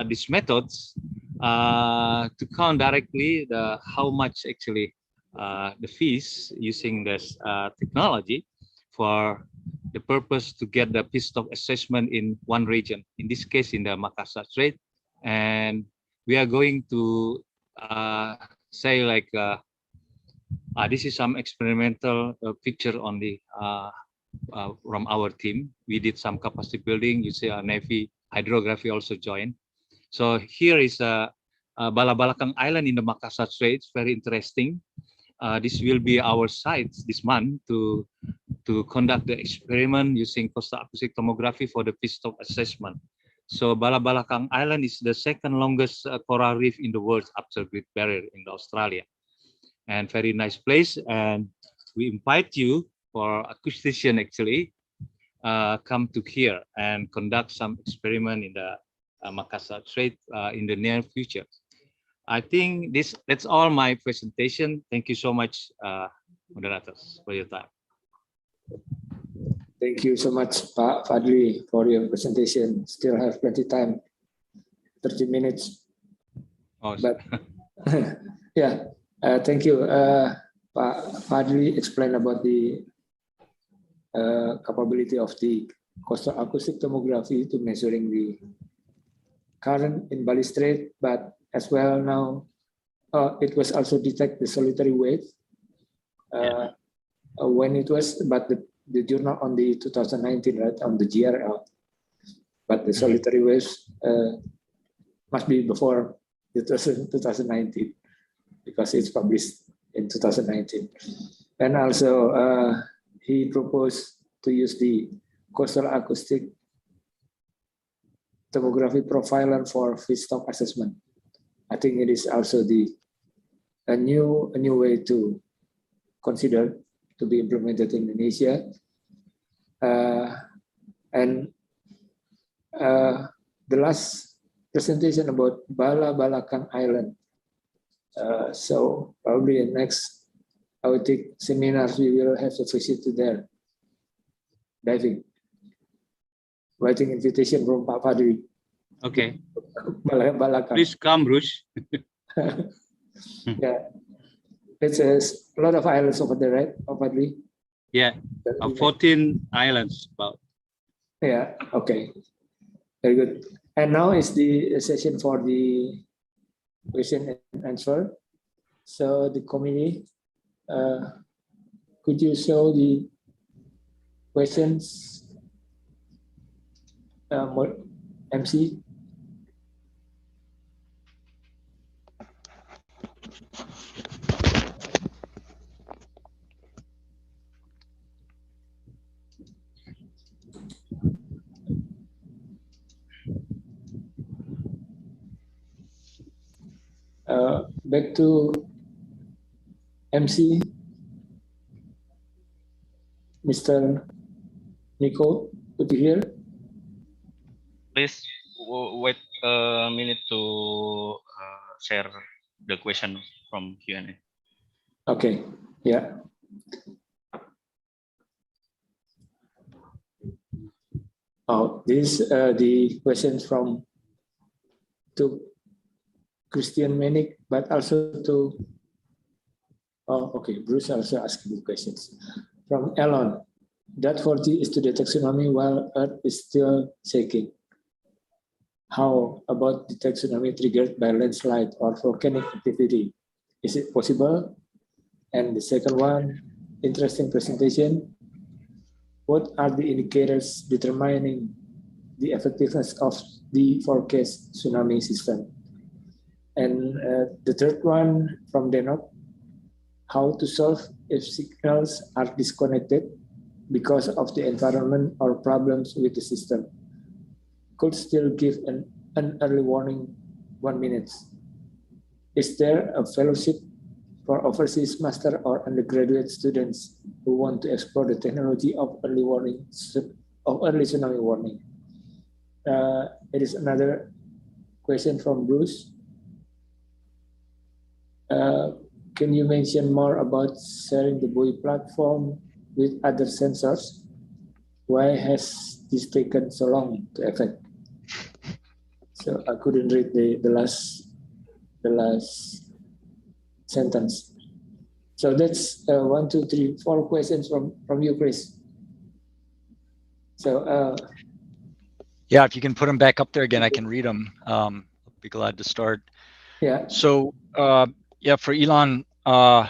these methods to count directly how much actually the fees using this technology for the purpose to get the feedstock assessment in one region, in this case in the Makassar Strait. And we are going to say like this is some experimental picture on the from our team. We did some capacity building. You see our Navy hydrography also joined. So here is Balabalakang Island in the Makassar Strait. Very interesting. This will be our site this month to conduct the experiment using coastal acoustic tomography for the feedstock assessment. So Balabalakang Island is the second longest coral reef in the world after Great Barrier in Australia. And very nice place. And we invite you for acoustician actually come to here and conduct some experiment in the Makassar Strait in the near future. I think that's all my presentation. Thank you so much, moderators, for your time. Thank you so much, Pak Fadli, for your presentation. Still have plenty time, 30 minutes. Oh, but yeah, thank you. Pak Fadli explained about the capability of the coastal acoustic tomography to measuring the current in Bali Strait, but as well now it was also detect the solitary wave when it was, but the journal on the 2019, right, on the GRL, but the solitary waves must be before 2019 because it's published in 2019. And also he proposed to use the coastal acoustic tomography profiler for feedstock assessment. I think it is also a new way to consider to be implemented in Indonesia. And the last presentation about Balabalakang Island. So probably in next OETIC seminars we will have to visit to there. Diving. Writing invitation from Pak Fadli. Okay. Balabalakang. Please come, Bruce. Yeah. It's a lot of islands over there, right, Pak Fadli? Yeah, 14 islands about. Yeah, okay. Very good. And now is the session for the question and answer. So the committee, could you show the questions, MC? Back to MC, Mr. Nico, could you hear? Please wait a minute to share the question from Q&A. Okay, yeah. Oh, this the questions from to Christian Menik, but also to, oh, okay, Bruce also asking the questions. From Elon, that 40 is to the taxonomy while Earth is still shaking. How about the taxonomy triggered by landslide or volcanic activity? Is it possible? And the second one, interesting presentation. What are the indicators determining the effectiveness of the forecast tsunami system? And the third one from Denok, how to solve if signals are disconnected because of the environment or problems with the system. Could still give an early warning 1 minute. Is there a fellowship for overseas master or undergraduate students who want to explore the technology of early warning, of early tsunami warning? It is another question from Bruce. Can you mention more about sharing the buoy platform with other sensors? Why has this taken so long to effect? So I couldn't read the last sentence. So that's 1, 2, 3, 4 questions from you, Chris. So yeah, if you can put them back up there again, I can read them. I'll be glad to start. Yeah. So yeah, for Elon, the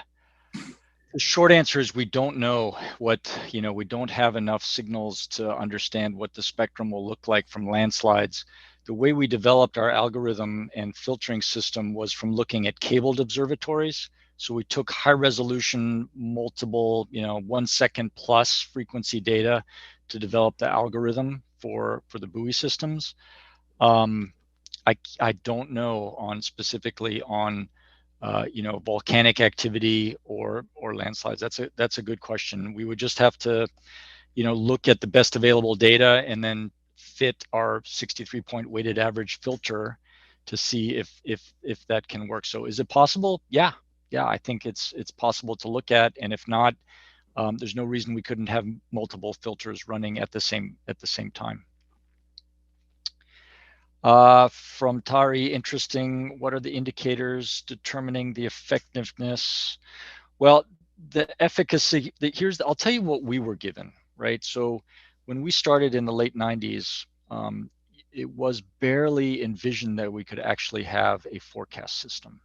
short answer is we don't know what, we don't have enough signals to understand what the spectrum will look like from landslides. The way we developed our algorithm and filtering system was from looking at cabled observatories. So we took high resolution, multiple, 1 second plus frequency data to develop the algorithm for the buoy systems. I don't know specifically on volcanic activity or landslides. That's a good question. We would just have to, look at the best available data and then fit our 63-point weighted average filter to see if that can work. So is it possible? Yeah, I think it's possible to look at, and if not, there's no reason we couldn't have multiple filters running at the same time. From Tari, interesting. What are the indicators determining the effectiveness? Well, the efficacy, I'll tell you what we were given, right? So when we started in the late 90s, it was barely envisioned that we could actually have a forecast system,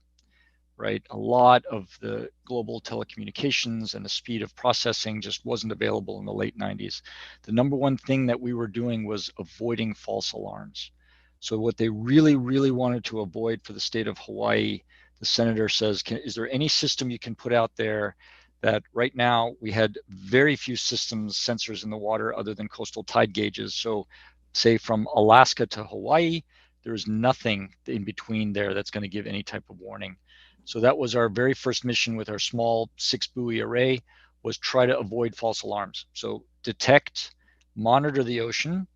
right? A lot of the global telecommunications and the speed of processing just wasn't available in the late 90s. The number one thing that we were doing was avoiding false alarms. So what they really, really wanted to avoid for the state of Hawaii, the senator says, is there any system you can put out there that right now we had very few systems, sensors in the water other than coastal tide gauges. So say from Alaska to Hawaii, there's nothing in between there that's going to give any type of warning. So that was our very first mission with our small 6 buoy array, was try to avoid false alarms. So detect, monitor the ocean,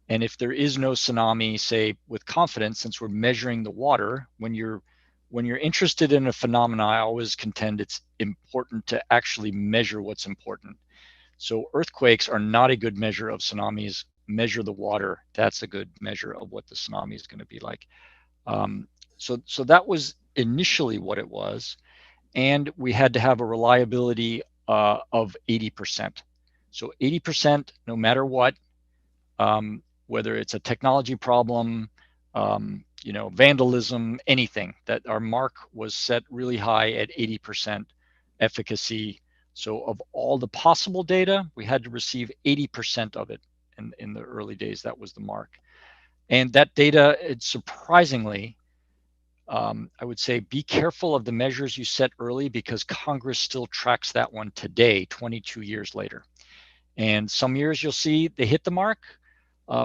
and if there is no tsunami, say with confidence, since we're measuring the water, when you're interested in a phenomena, I always contend it's important to actually measure what's important. So earthquakes are not a good measure of tsunamis. Measure the water. That's a good measure of what the tsunami is going to be like. So that was initially what it was. And we had to have a reliability of 80%. So 80%, no matter what, whether it's a technology problem, vandalism, anything, that our mark was set really high at 80% efficacy. So of all the possible data, we had to receive 80% of it in the early days. That was the mark. And that data, surprisingly, I would say be careful of the measures you set early, because Congress still tracks that one today, 22 years later. And some years you'll see they hit the mark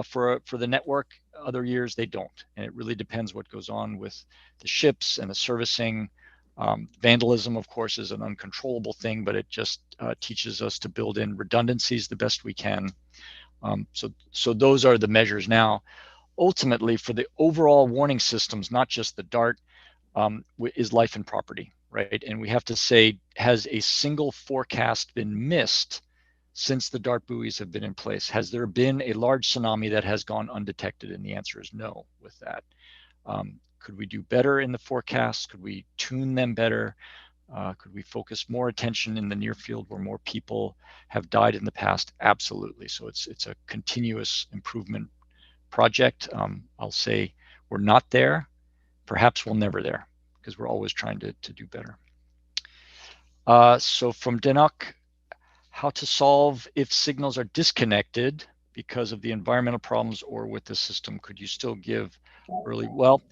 for the network, other years they don't. And it really depends what goes on with the ships and the servicing. Vandalism, of course, is an uncontrollable thing, but it just teaches us to build in redundancies the best we can. So those are the measures now. Ultimately, for the overall warning systems, not just the DART, is life and property, right? And we have to say, has a single forecast been missed since the DART buoys have been in place? Has there been a large tsunami that has gone undetected? And the answer is no with that. Could we do better in the forecasts? Could we tune them better? Could we focus more attention in the near field where more people have died in the past? Absolutely. So it's a continuous improvement project. I'll say we're not there. Perhaps we'll never there, because we're always trying to do better. So from Denok, how to solve if signals are disconnected because of the environmental problems or with the system? Could you still give early? Well,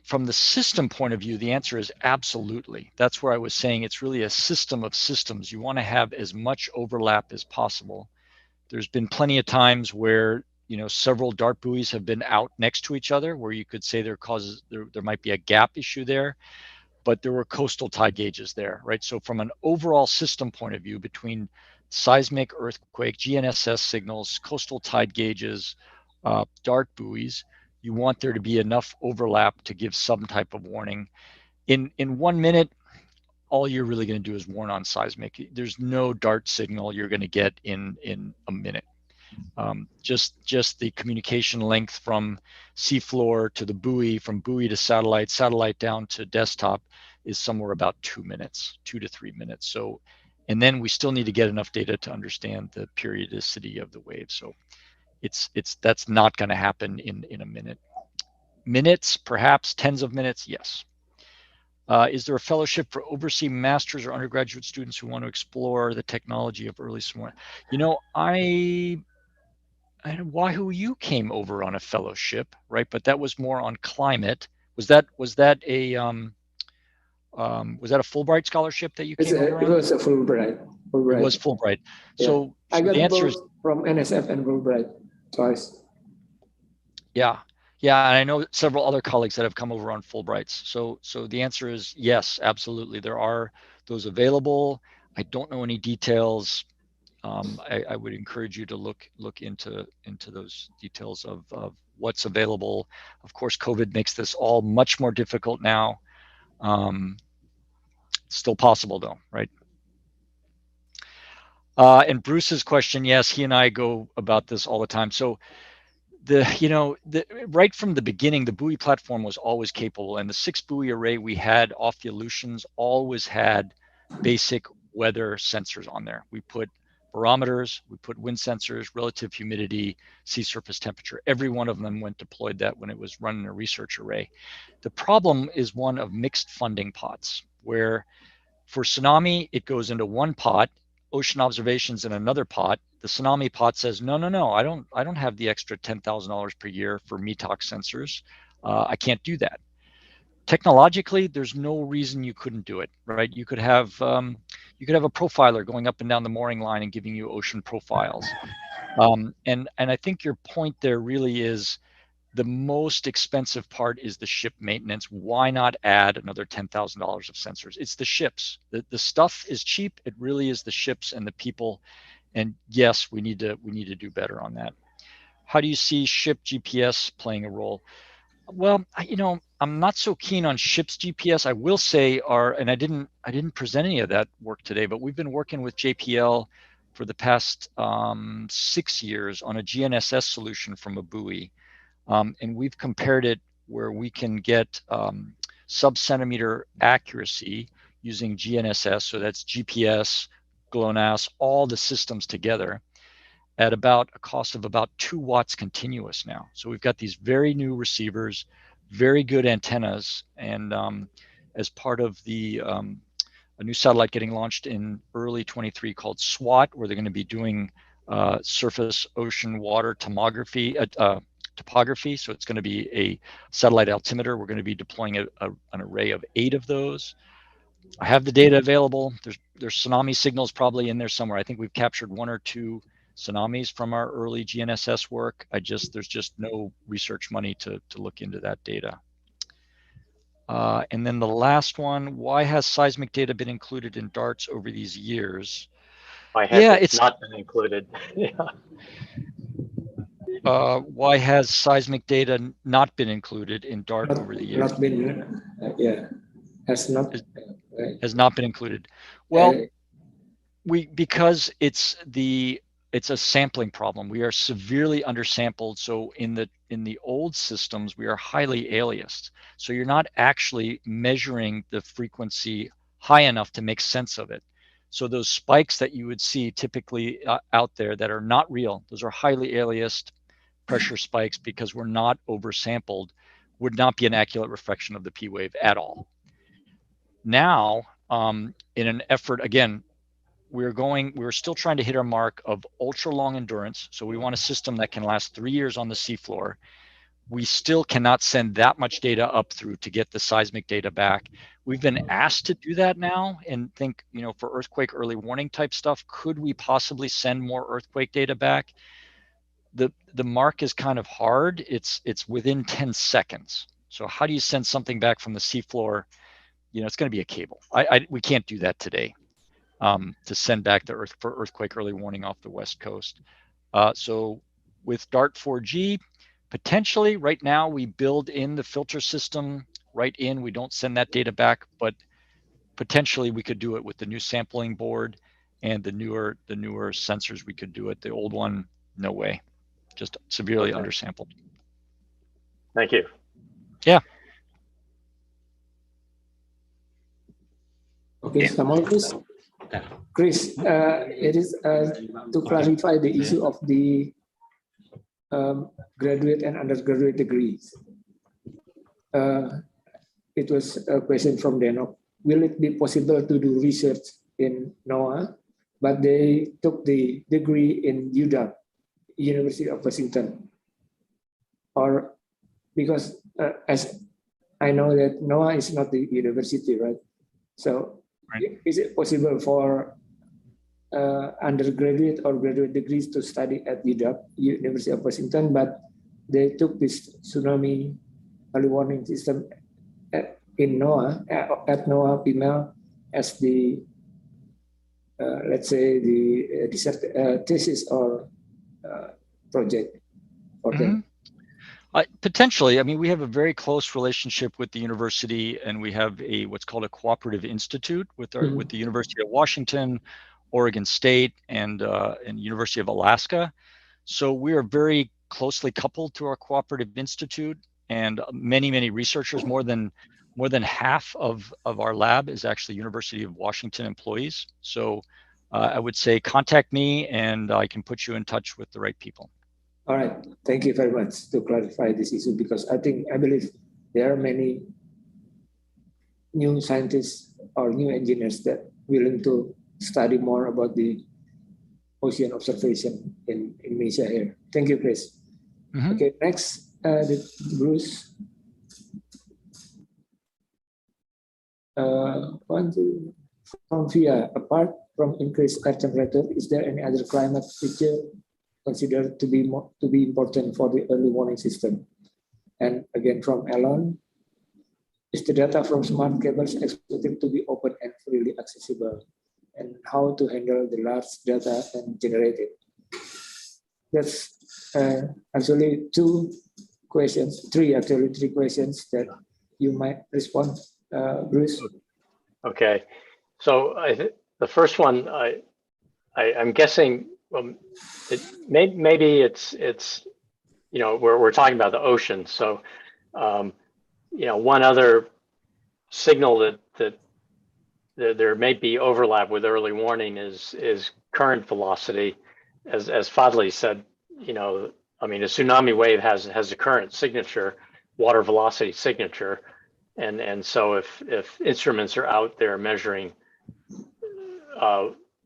from the system point of view, the answer is absolutely. That's where I was saying it's really a system of systems. You want to have as much overlap as possible. There's been plenty of times where several DART buoys have been out next to each other, where you could say there might be a gap issue there, but there were coastal tide gauges there, right? So from an overall system point of view, between seismic, earthquake, GNSS signals, coastal tide gauges, DART buoys, you want there to be enough overlap to give some type of warning. In 1 minute, all you're really going to do is warn on seismic. There's no DART signal you're going to get in a minute. Just the communication length from seafloor to the buoy, from buoy to satellite, satellite down to desktop, is somewhere about 2 minutes, 2 to 3 minutes. So, and then we still need to get enough data to understand the periodicity of the wave. So that's not going to happen in a minute. Minutes, perhaps tens of minutes, yes. Is there a fellowship for overseas masters or undergraduate students who want to explore the technology of early swarm? Wahoo, you came over on a fellowship, right? But that was more on climate. Was that a Fulbright scholarship that you came over on? It was a Fulbright. It was Fulbright. Yeah. So I got the answer both is from NSF and Fulbright twice. yeah. Yeah, and I know several other colleagues that have come over on Fulbrights. So the answer is yes, absolutely. There are those available. I don't know any details. I would encourage you to look into those details of what's available. Of course, COVID makes this all much more difficult now. Still possible though, right? And Bruce's question, yes, he and I go about this all the time. So right from the beginning, the buoy platform was always capable, and the 6 buoy array we had off the Aleutians always had basic weather sensors on there. We put barometers, we put wind sensors, relative humidity, sea surface temperature. Every one of them went deployed that when it was running a research array. The problem is one of mixed funding pots, where for tsunami, it goes into one pot, ocean observations in another pot. The tsunami pot says, no, I don't have the extra $10,000 per year for METOX sensors. I can't do that. Technologically, there's no reason you couldn't do it, right? You could have a profiler going up and down the mooring line and giving you ocean profiles. And I think your point there really is the most expensive part is the ship maintenance. Why not add another $10,000 of sensors? It's the ships. The stuff is cheap. It really is the ships and the people. And yes, we need to do better on that. How do you see ship GPS playing a role? Well, I'm not so keen on ships GPS. I will say and I didn't present any of that work today, but we've been working with JPL for the past 6 years on a GNSS solution from a buoy. And we've compared it where we can get sub-centimeter accuracy using GNSS. So that's GPS, GLONASS, all the systems together. at about a cost of about 2 watts continuous now. So we've got these very new receivers, very good antennas, and as part of the a new satellite getting launched in early 23 called SWAT, where they're going to be doing surface ocean water topography. So it's going to be a satellite altimeter. We're going to be deploying an array of 8 of those. I have the data available. There's tsunami signals probably in there somewhere. I think we've captured 1 or 2 tsunamis from our early GNSS work. There's just no research money to look into that data. And then the last one, why has seismic data been included in DARTs over these years? Why has it not been included? Yeah. Why has seismic data not been included in DART over the years? Not been, has not been included. Well, because it's a sampling problem. We are severely undersampled. So in the old systems, we are highly aliased. So you're not actually measuring the frequency high enough to make sense of it. So those spikes that you would see typically out there that are not real, those are highly aliased pressure spikes because we're not oversampled, would not be an accurate reflection of the P wave at all. Now, in an effort, again, we're still trying to hit our mark of ultra long endurance. So we want a system that can last 3 years on the seafloor. We still cannot send that much data up through to get the seismic data back. We've been asked to do that now and think, for earthquake early warning type stuff, could we possibly send more earthquake data back? The mark is kind of hard. It's within 10 seconds. So how do you send something back from the seafloor? It's going to be a cable. We can't do that today. To send back for earthquake early warning off the West Coast. So with DART 4G, potentially right now we build in the filter system right in. We don't send that data back, but potentially we could do it with the new sampling board and the newer sensors. We could do it. The old one, no way, just severely undersampled. Thank you. Yeah. Okay, Samuel, please. Chris, it is to clarify the issue of the graduate and undergraduate degrees. It was a question from Denok. Will it be possible to do research in NOAA, but they took the degree in UW, University of Washington? Or because as I know that NOAA is not the university, right? So is it possible for undergraduate or graduate degrees to study at UW, University of Washington, but they took this tsunami early warning system in NOAA, at NOAA PML as the, let's say, the thesis or project for them? Potentially. I mean, we have a very close relationship with the university, and we have what's called a cooperative institute with the University of Washington, Oregon State, and University of Alaska. So we are very closely coupled to our cooperative institute, and many researchers. More than half of our lab is actually University of Washington employees. So I would say contact me, and I can put you in touch with the right people. All right, thank you very much to clarify this issue, because I believe there are many new scientists or new engineers that willing to study more about the ocean observation in Indonesia here. Thank you, Chris. Okay, next, Bruce. From VIA, apart from increased air temperature, is there any other climate feature considered to be important for the early warning system? And again, from Alan, is the data from smart cables expected to be open and freely accessible? And how to handle the large data and generate it? That's actually three questions that you might respond, Bruce. Okay, so the first one, I'm guessing maybe it's we're talking about the ocean. So one other signal that there may be overlap with early warning is current velocity. as Fadli said, you know, I mean, a tsunami wave has a current signature, water velocity signature, and so if instruments are out there measuring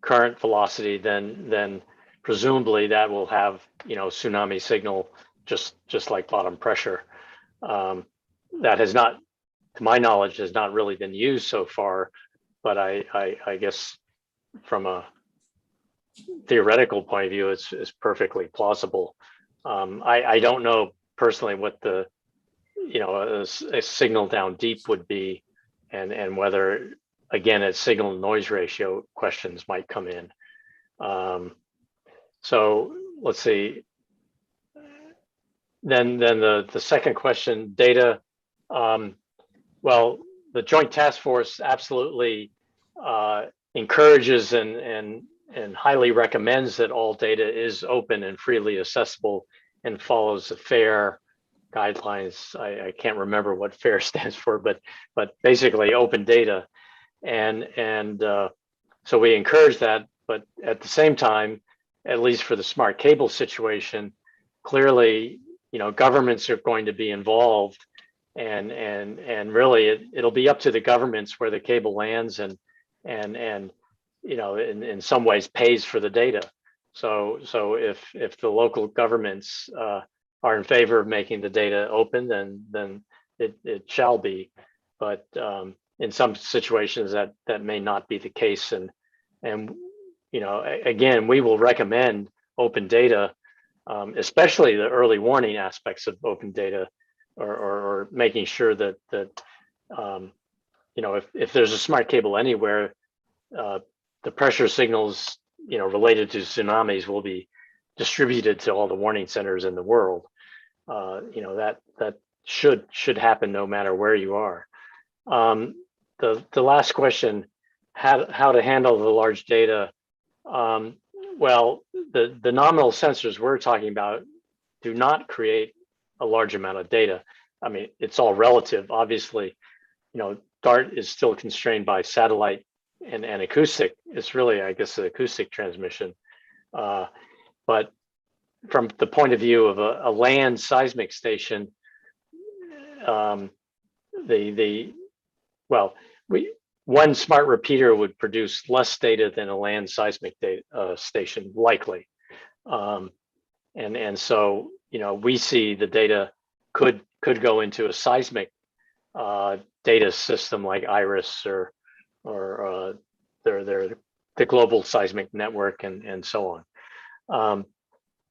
current velocity, then presumably that will have, you know, tsunami signal just like bottom pressure. That has not, to my knowledge, has not really been used so far, but I guess from a theoretical point of view, it's perfectly plausible. I don't know personally what the, you know, a signal down deep would be, and whether, again, a signal noise ratio questions might come in. So let's see. Then the second question, data. Well, the Joint Task Force absolutely encourages and highly recommends that all data is open and freely accessible and follows the FAIR guidelines. I can't remember what FAIR stands for, but basically open data. And so we encourage that, but at the same time, at least for the smart cable situation, clearly, you know, governments are going to be involved, and really it'll be up to the governments where the cable lands and you know, in some ways pays for the data. So if the local governments are in favor of making the data open, then it shall be. But in some situations that may not be the case, and you know, again, we will recommend open data, especially the early warning aspects of open data, or making sure that you know, if there's a smart cable anywhere, the pressure signals, you know, related to tsunamis will be distributed to all the warning centers in the world. You know, that should happen no matter where you are. The last question, how to handle the large data. Well, the nominal sensors we're talking about do not create a large amount of data. I mean, it's all relative. Obviously, you know, DART is still constrained by satellite and acoustic. It's really, I guess, the acoustic transmission. But from the point of view of a land seismic station, one smart repeater would produce less data than a land seismic station, likely. And so, you know, we see the data could go into a seismic data system like IRIS or the global seismic network and so on.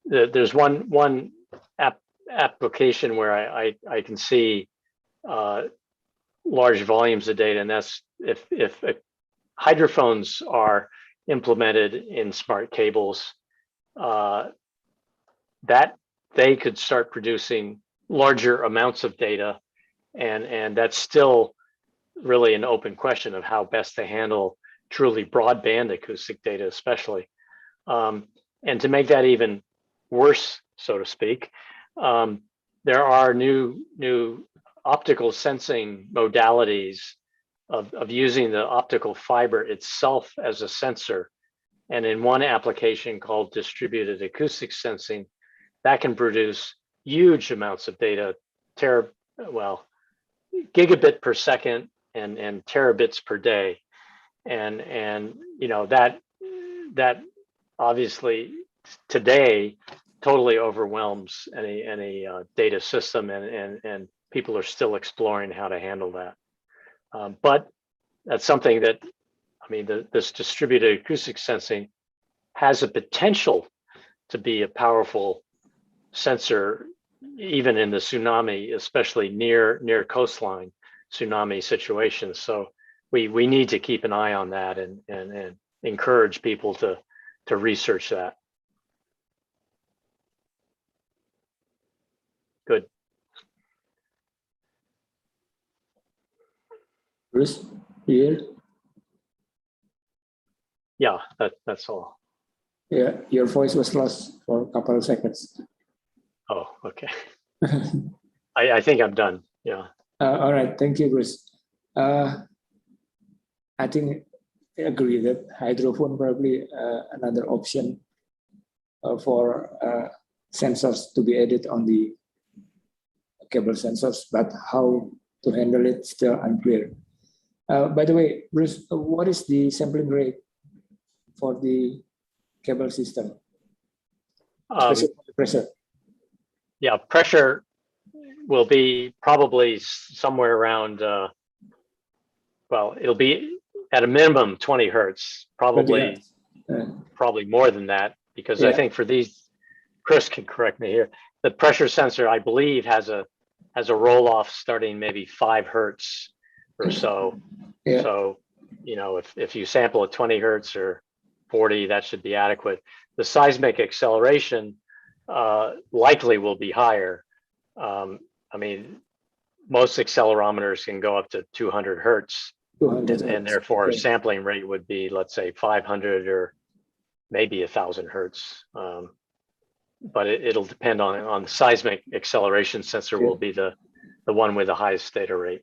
There's one application where I can see large volumes of data, and that's if hydrophones are implemented in smart cables, that they could start producing larger amounts of data, and that's still really an open question of how best to handle truly broadband acoustic data, especially. And to make that even worse, so to speak, there are new optical sensing modalities of using the optical fiber itself as a sensor. And in one application called distributed acoustic sensing, that can produce huge amounts of data, gigabit per second and terabits per day. And you know, that obviously today totally overwhelms any data system, and people are still exploring how to handle that. But that's something that, I mean, this distributed acoustic sensing has a potential to be a powerful sensor, even in the tsunami, especially near coastline tsunami situations. So we need to keep an eye on that and encourage people to research that. Good. Bruce, here? Yeah, that's all. Yeah, your voice was lost for a couple of seconds. Oh, okay. I think I'm done. Yeah. All right, thank you, Bruce. I think I agree that hydrophone probably another option for sensors to be added on the cable sensors, but how to handle it still unclear. By the way, Bruce, what is the sampling rate for the cable system? Especially for the pressure. Yeah, pressure will be probably somewhere around, well, it'll be at a minimum 20 hertz, probably more than that, because I think for these, Chris can correct me here, the pressure sensor, I believe, has a roll off starting maybe 5 hertz or so. So, you know, if you sample at 20 hertz or 40, that should be adequate. The seismic acceleration likely will be higher. I mean, most accelerometers can go up to 200 hertz, and therefore sampling rate would be, let's say, 500 or maybe 1,000 hertz. But it'll depend on the seismic acceleration sensor will be the one with the highest data rate.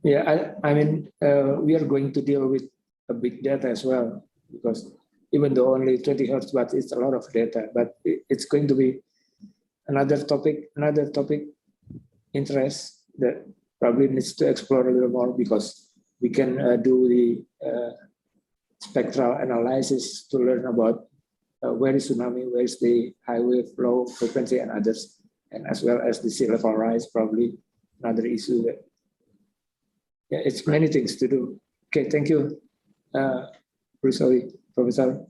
Yeah, I mean, we are going to deal with a big data as well, because even though only 20 hertz, but it's a lot of data. But it's going to be another topic interest that probably needs to explore a little more, because we can do the spectral analysis to learn about where is tsunami, where is the high wave, low frequency, and others, and as well as the sea level rise, probably another issue that, yeah, it's many things to do. Okay, thank you, Bruce, Professor.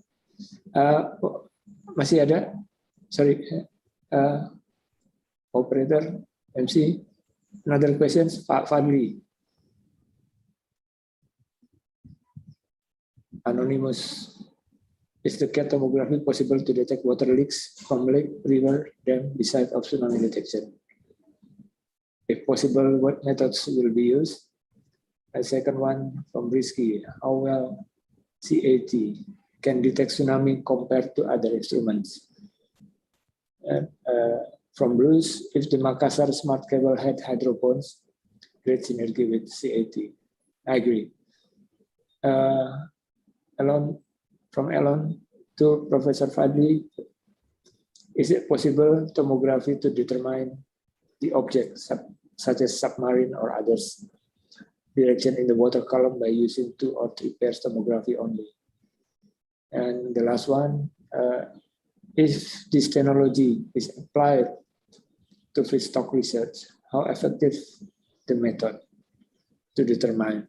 Masih ada? Sorry, operator, MC, another questions, Pak Fadli. Anonymous. Is the CAT tomography possible to detect water leaks from lake, river, dam, beside of tsunami detection? If possible, what methods will be used? A second one from Rizky, how well CAT can detect tsunami compared to other instruments? And from Bruce, if the Makassar smart cable had hydrophones, great synergy with CAT. I agree. From Elon to Professor Fadli, is it possible tomography to determine the object, such as submarine or others, direction in the water column by using 2 or 3 pairs tomography only? And the last one, if this technology is applied to feedstock research, how effective the method to determine?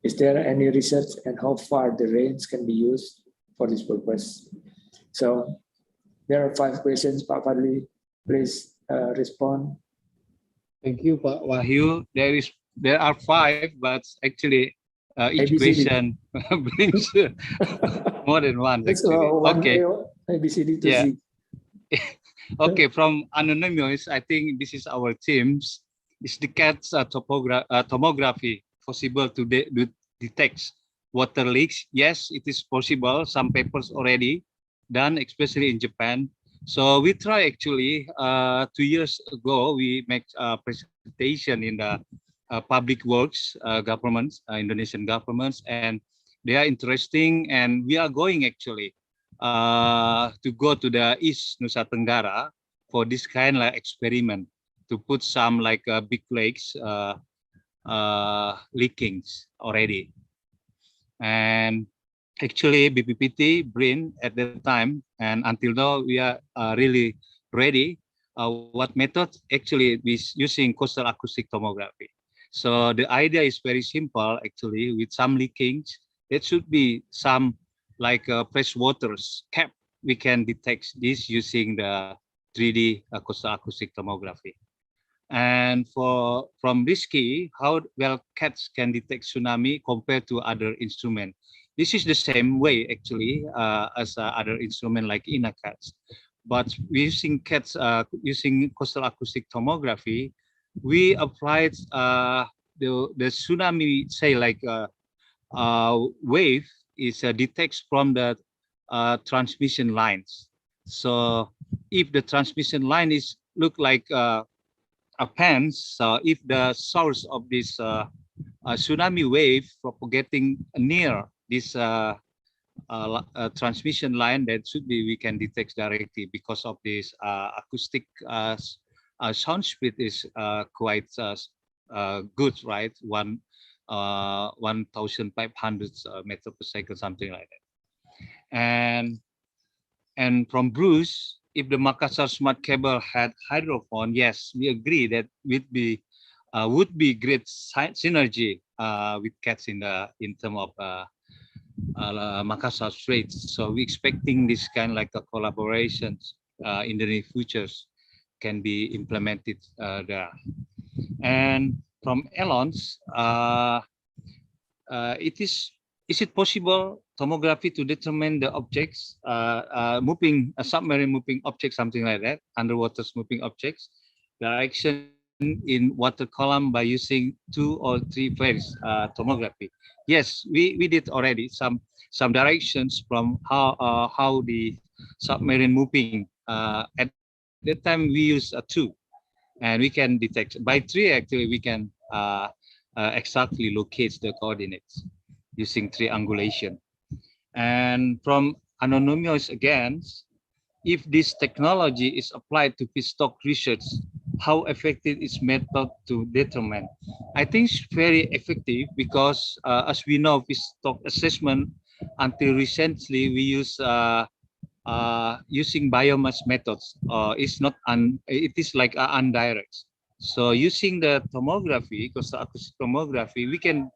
Is there any research, and how far the range can be used for this purpose? So there are 5 questions, Pak Fadli. Please respond. Thank you, Pak Wahyu. There are 5, but actually each ABCD. question brings more than one. Okay. ABCD to Z. Okay, from Anonymous, I think this is our teams. Is the CAT's tomography possible to detect water leaks? Yes, it is possible. Some papers already done, especially in Japan. So we try actually 2 years ago, we make a presentation in the public works governments, Indonesian governments, and they are interesting, and we are going actually to go to the East Nusa Tenggara for this kind of experiment to put some like big lakes leakings already. And actually BPPT, BRIN at that time, and until now we are really ready. What method? Actually is using coastal acoustic tomography. So the idea is very simple actually. With some leakings, it should be some like fresh waters cap. We can detect this using the 3D coastal acoustic tomography. And from Rizky, how well CATs can detect tsunami compared to other instruments? This is the same way actually as other instrument like INACATs. But using CATs, using coastal acoustic tomography, we applied the tsunami, say like wave is detects from the transmission lines. So if the transmission line is look like a pen, so if the source of this tsunami wave propagating near this transmission line that should be we can detect directly because of this acoustic sound speed is quite good, right? 1,500 meter per second, something like that. And from Bruce, if the Makassar smart cable had hydrophone, yes, we agree that would be great synergy with CATS in terms of Makassar Straits. So we're expecting this kind of like a collaboration in the near futures can be implemented there. And from Elon's, is it possible tomography to determine the objects moving, a submarine moving objects, something like that, underwater moving objects, direction in water column by using 2 or 3 phase tomography? Yes, we did already some directions from how the submarine moving. At that time we use 2, and we can detect. By 3 actually we can exactly locate the coordinates using triangulation. And from anonymous again, if this technology is applied to feedstock research, how effective is method to determine? I think it's very effective because as we know, feedstock assessment until recently we use using biomass methods. It's not it is like indirect. So using the tomography, because the acoustic tomography, we can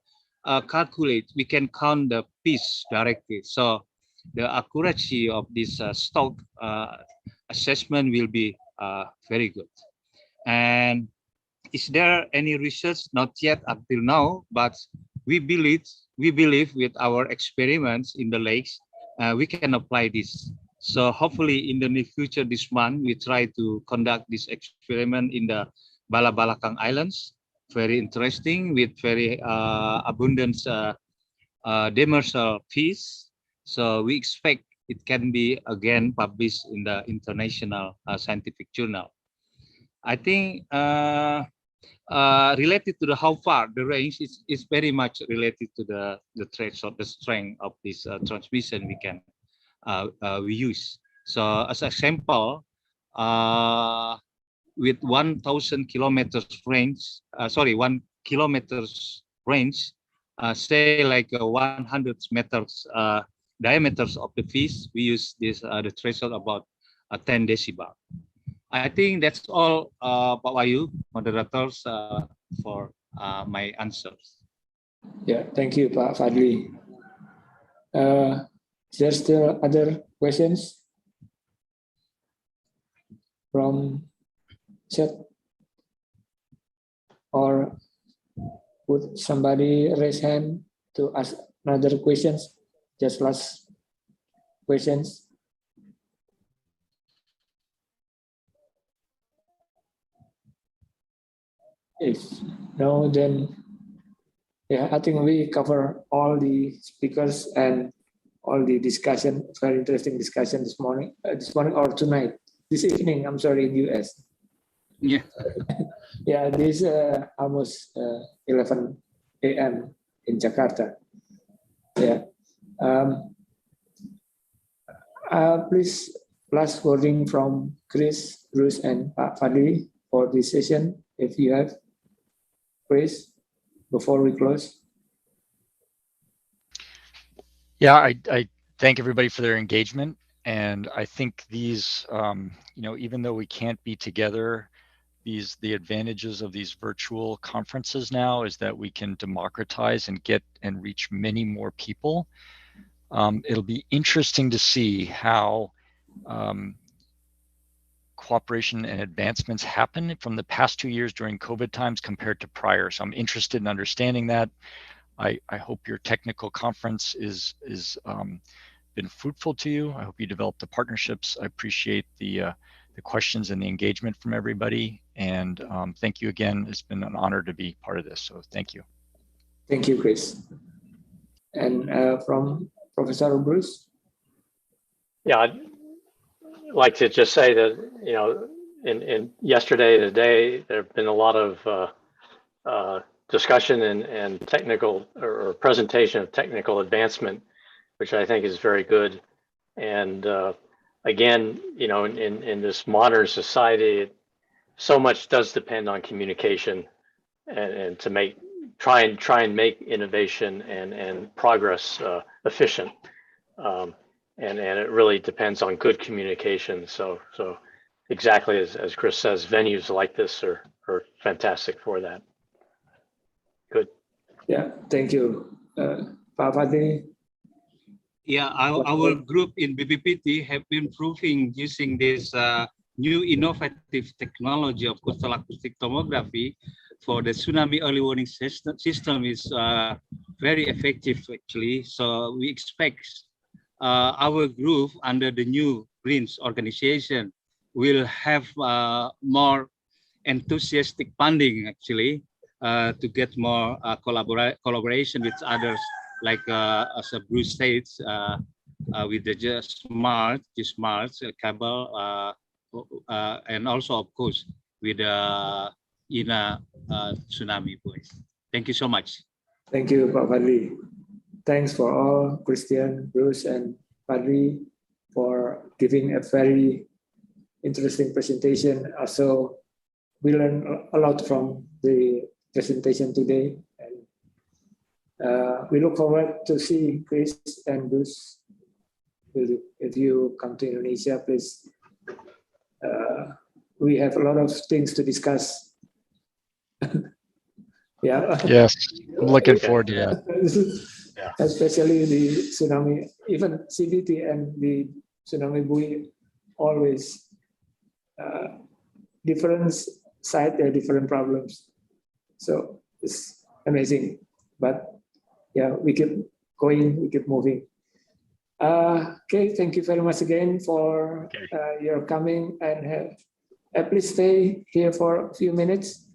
calculate, we can count the piece directly. So the accuracy of this stock assessment will be very good. And is there any research? Not yet until now, but we believe with our experiments in the lakes, we can apply this. So hopefully in the near future this month, we try to conduct this experiment in the Balabalakang Islands. Very interesting with very abundant demersal fish. So we expect it can be again published in the international scientific journal. I think related to the how far the range is very much related to the threshold, the strength of this transmission we use. So as a sample, with 1,000 kilometers range, 1 kilometers range, say like 100 meters diameters of the fish, we use this the threshold about 10 decibel. I think that's all, Pak Wahyu, moderators, for my answers. Yeah, thank you, Pak Fadli. Is there still other questions from chat? Or would somebody raise hand to ask another questions? Just last questions. If no, then yeah, I think we cover all the speakers and all the discussion. Very interesting discussion this morning or tonight, this evening. I'm sorry, in US. Yeah. Yeah, this almost 11 a.m. in Jakarta. Yeah. Please, last wording from Chris, Bruce, and Pak Fadli for this session, if you have. Chris, before we close. Yeah, I thank everybody for their engagement, and I think these, you know, even though we can't be together, the advantages of these virtual conferences now is that we can democratize and get and reach many more people. It'll be interesting to see how cooperation and advancements happen from the past 2 years during COVID times compared to prior. So I'm interested in understanding that. I hope your technical conference is been fruitful to you. I hope you develop the partnerships. I appreciate the questions and the engagement from everybody. And thank you again. It's been an honor to be part of this. So thank you. Thank you, Chris. And from Professor Bruce? Yeah, I'd like to just say that, you know, in yesterday, today, there have been a lot of discussion and technical or presentation of technical advancement which I think is very good. And again, in this modern society, so much does depend on communication, and to try and make innovation and progress efficient. And it really depends on good communication. So exactly as Chris says, venues like this are fantastic for that. Good. Yeah, thank you. Pak Fadli. Yeah, our group in BPPT have been proving using this new innovative technology of coastal acoustic tomography for the tsunami early warning system is very effective actually. So we expect our group under the new GREENS organization will have more enthusiastic funding actually to get more collaboration with others, like as Bruce states, with the smart cable, and also of course with the INA tsunami voice. Thank you so much. Thank you, Pak Fadli. Thanks for all, Christian, Bruce, and Fadli, for giving a very interesting presentation. Also, we learned a lot from the presentation today. And we look forward to see Chris and Bruce. If you come to Indonesia, please. We have a lot of things to discuss. Yeah. Yes, I'm looking forward to that. Especially the tsunami, even CBT and the tsunami buoy, always different side, there are different problems. So it's amazing. But yeah, we keep going, we keep moving. Okay, thank you very much again for your coming, and please stay here for a few minutes.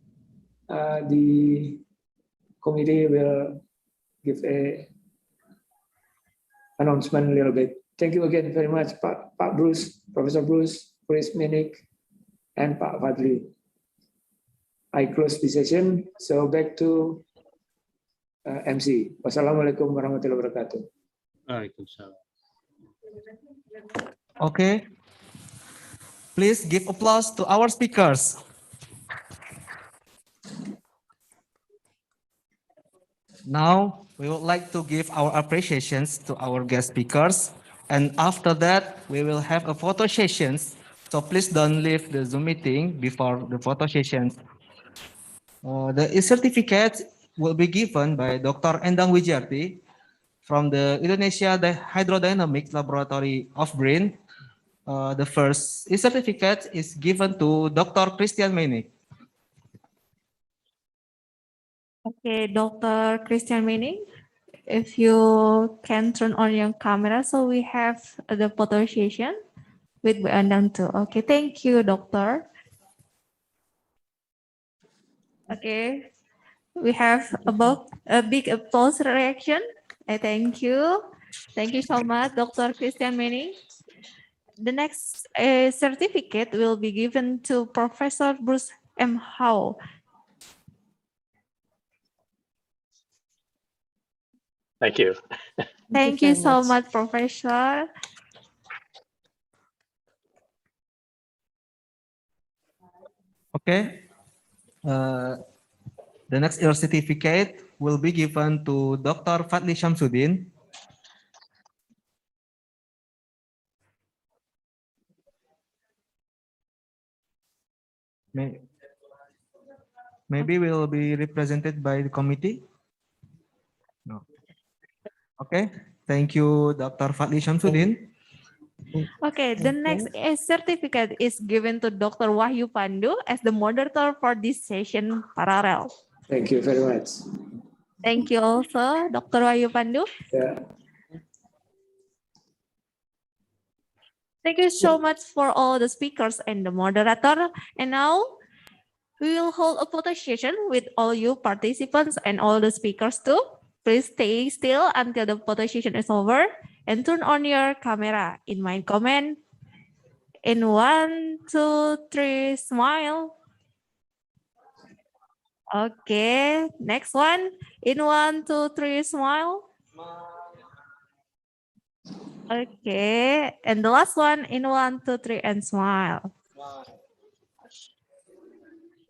The committee will give a announcement a little bit. Thank you again very much, Pak Bruce, Professor Bruce, Chris Minik, and Pak Fadli. I close the session. So back to MC. Wassalamualaikum warahmatullahi wabarakatuh. Waalaikumsalam. Okay. Please give applause to our speakers. Now, we would like to give our appreciations to our guest speakers. And after that, we will have a photo sessions. So please don't leave the Zoom meeting before the photo sessions. The certificate will be given by Dr. Endang Wijarti from the Indonesia Hydrodynamics Laboratory of BRIN. The first certificate is given to Dr. Christian Menik. Okay, Dr. Christian Mening, if you can turn on your camera, so we have the photo session with Bu Endang too. Okay, thank you, Doctor. Okay, we have a big applause reaction. Thank you. Thank you so much, Dr. Christian Mening. The next certificate will be given to Professor Bruce M. Howe. Thank you. Thank you so much, Professor. Okay. The next certificate will be given to Dr. Fadli Shamsuddin. Maybe will be represented by the committee. No. Okay. Thank you, Dr. Fadli Shamsuddin. Okay, the next certificate is given to Dr. Wahyu Pandu as the moderator for this session parallel. Thank you very much. Thank you also, Dr. Wahyu Pandu. Yeah. Thank you so much for all the speakers and the moderator. And now we will hold a photo session with all you participants and all the speakers too. Please stay still until the photo session is over and turn on your camera. In my comment, in 1, 2, 3, smile. Okay, next one. In 1, 2, 3, smile. Okay, and the last one in 1, 2, 3, and smile.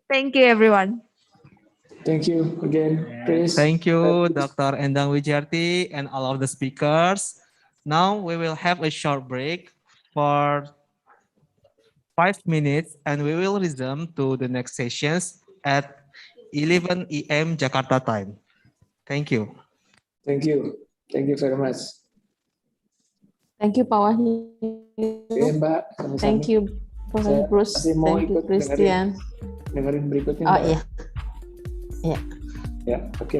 Thank you, everyone. Thank you again, Chris. Thank you, Dr. Endang Wijarti and all of the speakers. Now we will have a short break for 5 minutes and we will resume to the next sessions at 11 a.m. Jakarta time. Thank you. Thank you. Thank you very much. Thank you Pak Wahyu. Oke Mbak, sama-sama. Thank you Saya Bruce. masih mau Thank you ikut Christian. dengerin berikutnya Oh Mbak. iya. Iya. Ya, oke.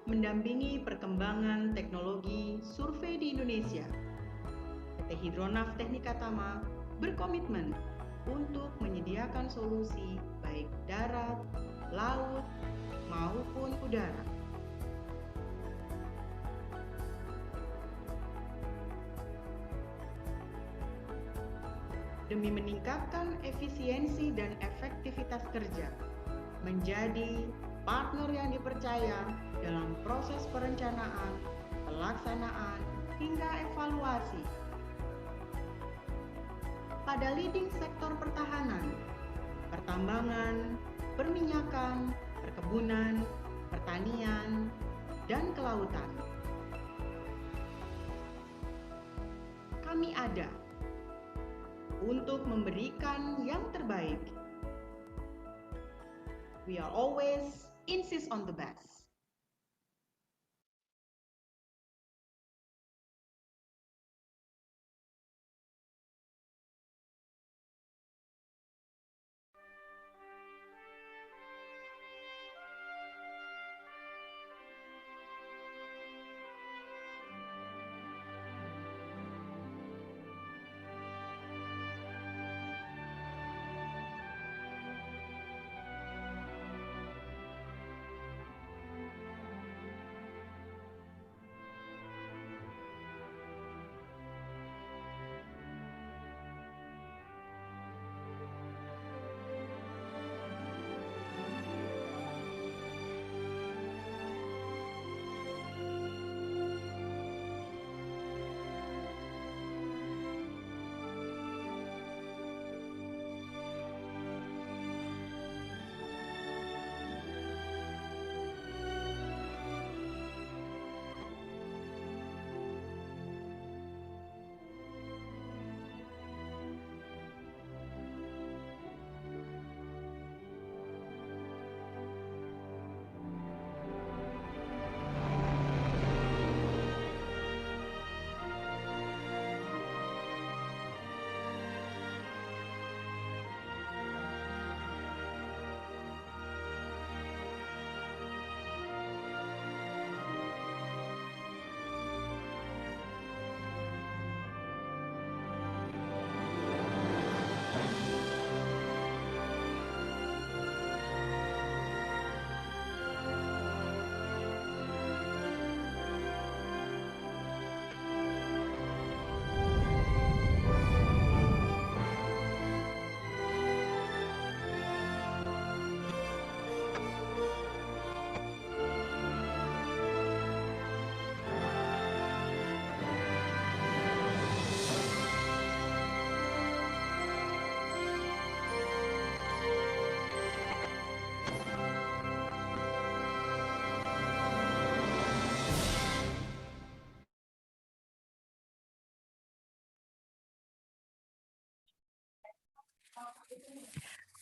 Mendampingi perkembangan teknologi survei di Indonesia, PT Hidronaf Teknika Tama berkomitmen untuk menyediakan solusi baik darat, laut, maupun udara. Demi meningkatkan efisiensi dan efektivitas kerja, menjadi partner yang dipercaya dalam proses perencanaan, pelaksanaan, hingga evaluasi. Pada leading sektor pertahanan, pertambangan, perminyakan, perkebunan, pertanian, dan kelautan. Kami ada untuk memberikan yang terbaik. We are always insist on the best.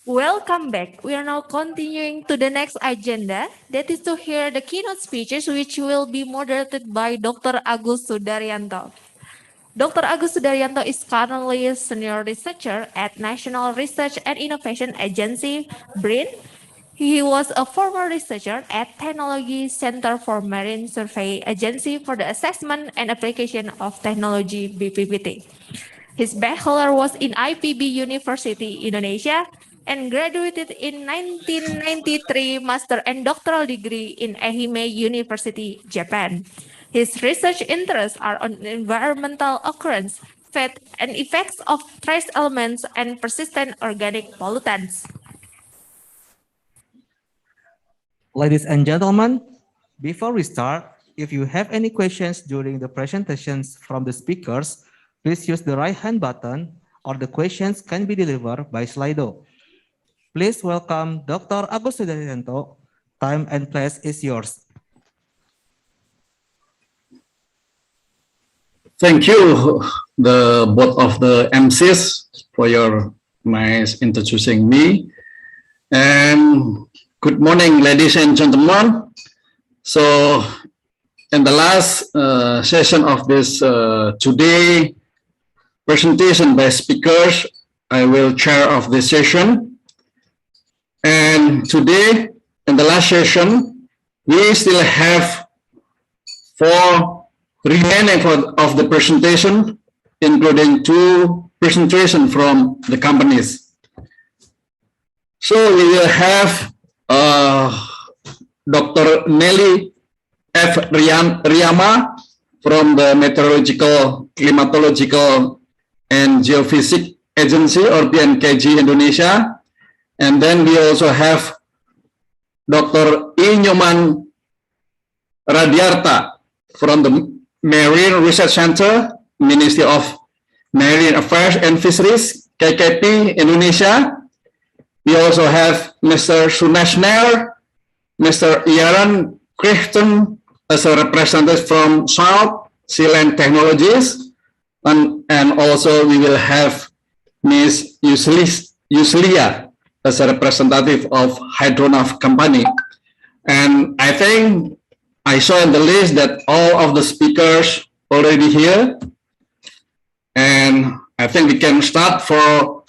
Welcome back. We are now continuing to the next agenda, that is to hear the keynote speeches which will be moderated by Dr. Agus Sudaryanto. Dr. Agus Sudaryanto is currently a senior researcher at National Research and Innovation Agency, BRIN. He was a former researcher at Technology Center for Marine Survey Agency for the Assessment and Application of Technology, BPPT. His bachelor was in IPB University, Indonesia, and graduated in 1993 master and doctoral degree in Ehime University, Japan. His research interests are on environmental occurrence, fate, and effects of trace elements and persistent organic pollutants. Ladies and gentlemen, before we start, if you have any questions during the presentations from the speakers, please use the right hand button or the questions can be delivered by Slido. Please welcome Dr. Agus Sudaryanto. Time and place is yours. Thank you, both of the MCs, for your nice introducing me. And good morning, ladies and gentlemen. So, in the last session of this today presentation by speakers, I will chair of this session. And today, in the last session, we still have 4 remaining of the presentation, including 2 presentations from the companies. So we will have Dr. Nelly F. Riyama from the Meteorological, Climatological, and Geophysics Agency, or BMKG Indonesia. And then we also have Dr. E. Nyoman Radiarta from the Marine Research Center, Ministry of Marine Affairs and Fisheries, KKP Indonesia. We also have Mr. Sunesh Nair, Mr. Yaran Crichton as a representative from South Sealand Technologies, and also we will have Ms. Yuslia as a representative of Hydronav Company. And I think I saw in the list that all of the speakers already here. And I think we can start for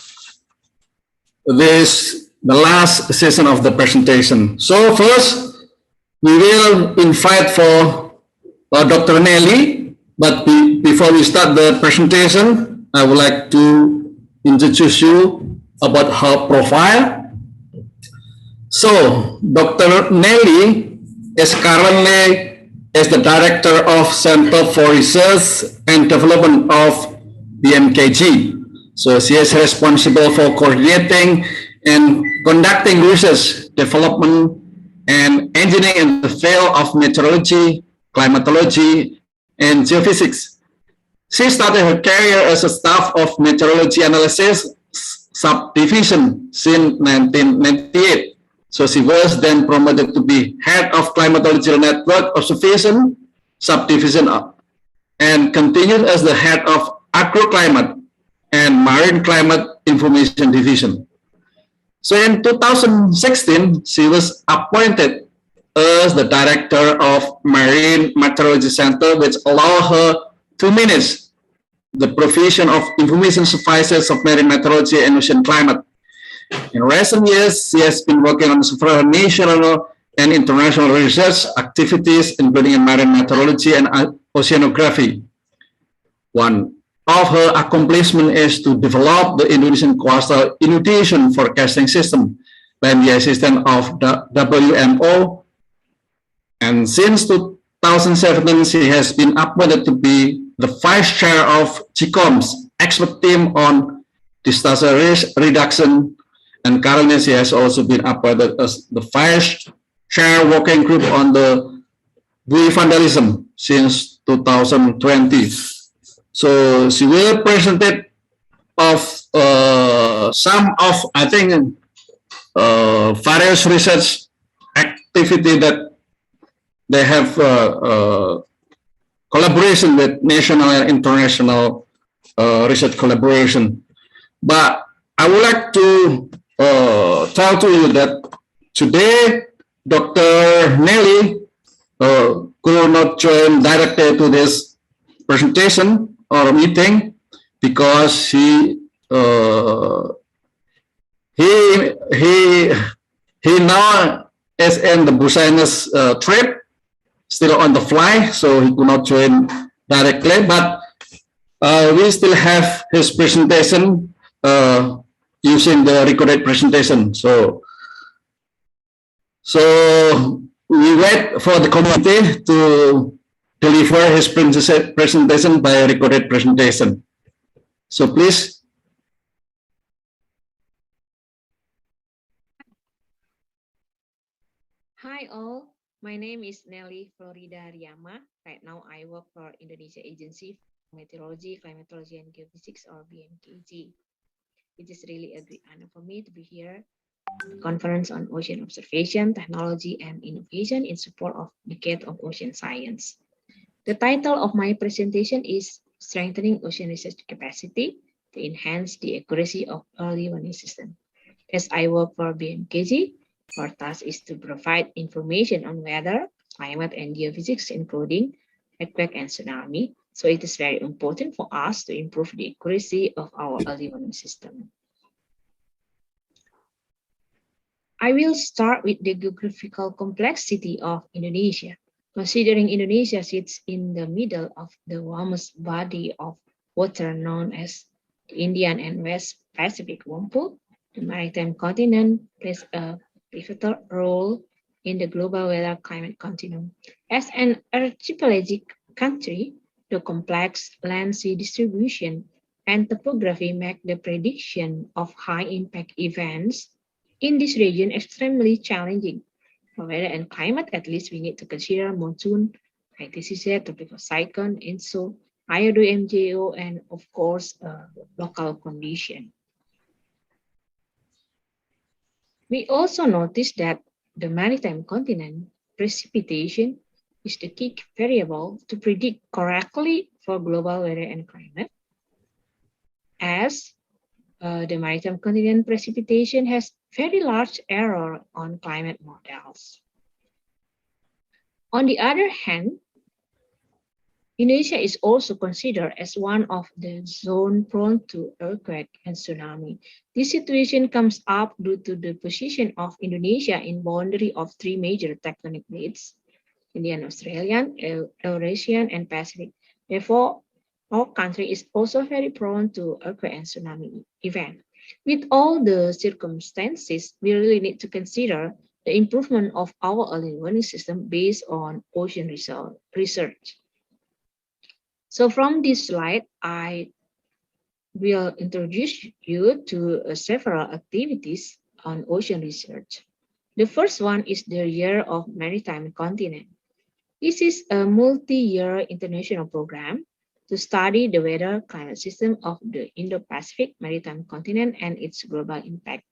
the last session of the presentation. So first, we will invite for Dr. Nelly, but before we start the presentation, I would like to introduce you about her profile. So, Dr. Nelly is currently the Director of Center for Research and Development of BMKG. So, she is responsible for coordinating and conducting research, development, and engineering in the field of meteorology, climatology, and geophysics. She started her career as a staff of meteorology analysis subdivision since 1998. So she was then promoted to be head of climatological network observation subdivision and continued as the head of agroclimate and marine climate information division. So in 2016, she was appointed as the director of Marine Meteorology Center, which allowed her to manage the provision of information services of marine meteorology and ocean climate. In recent years, she has been working on several national and international research activities, including in marine meteorology and oceanography. One of her accomplishments is to develop the Indonesian coastal inundation forecasting system by the assistance of the WMO. And since 2017, she has been appointed to be the Vice Chair of GCOM's expert team on disaster risk reduction, and currently she has also been appointed as the Vice Chair Working Group on the buoy vandalism since 2020. So she will present it of some of, I think, various research activity that they have collaboration with national and international research collaboration. But I would like to tell to you that today Dr. Nelly could not join directly to this presentation or meeting because he now is in the Business trip, still on the fly, so he could not join directly. But we still have his presentation using the recorded presentation. So we wait for the committee to deliver his presentation by recorded presentation. So please. Hi all, my name is Nelly Florida Riama. Right now I work for Indonesia Agency for Meteorology, Climatology and Geophysics, or BMKG. It is really a great honor for me to be here at the conference on ocean observation, technology and innovation in support of Decade of Ocean Science. The title of my presentation is Strengthening Ocean Research Capacity to Enhance the Accuracy of Early Warning System. As I work for BMKG, our task is to provide information on weather, climate, and geophysics, including earthquake and tsunami. So it is very important for us to improve the accuracy of our early warning system. I will start with the geographical complexity of Indonesia. Considering Indonesia sits in the middle of the warmest body of water known as the Indian and West Pacific Whirlpool, the maritime continent plays a pivotal role in the global weather climate continuum. As an archipelagic country, the complex land-sea distribution and topography make the prediction of high-impact events in this region extremely challenging. For weather and climate, at least we need to consider monsoon, ITCZ, tropical cyclone, ENSO, IODO, MJO, and of course, local condition. We also noticed that the maritime continent precipitation is the key variable to predict correctly for global weather and climate, as the maritime continent precipitation has very large error on climate models. On the other hand, Indonesia is also considered as one of the zones prone to earthquake and tsunami. This situation comes up due to the position of Indonesia in boundary of three major tectonic plates, Indian, Australian, Eurasian, and Pacific. Therefore, our country is also very prone to earthquake and tsunami event. With all the circumstances, we really need to consider the improvement of our early warning system based on ocean research. So from this slide, I will introduce you to several activities on ocean research. The first one is the Year of Maritime Continent. This is a multi-year international program to study the weather climate system of the Indo-Pacific maritime continent and its global impact.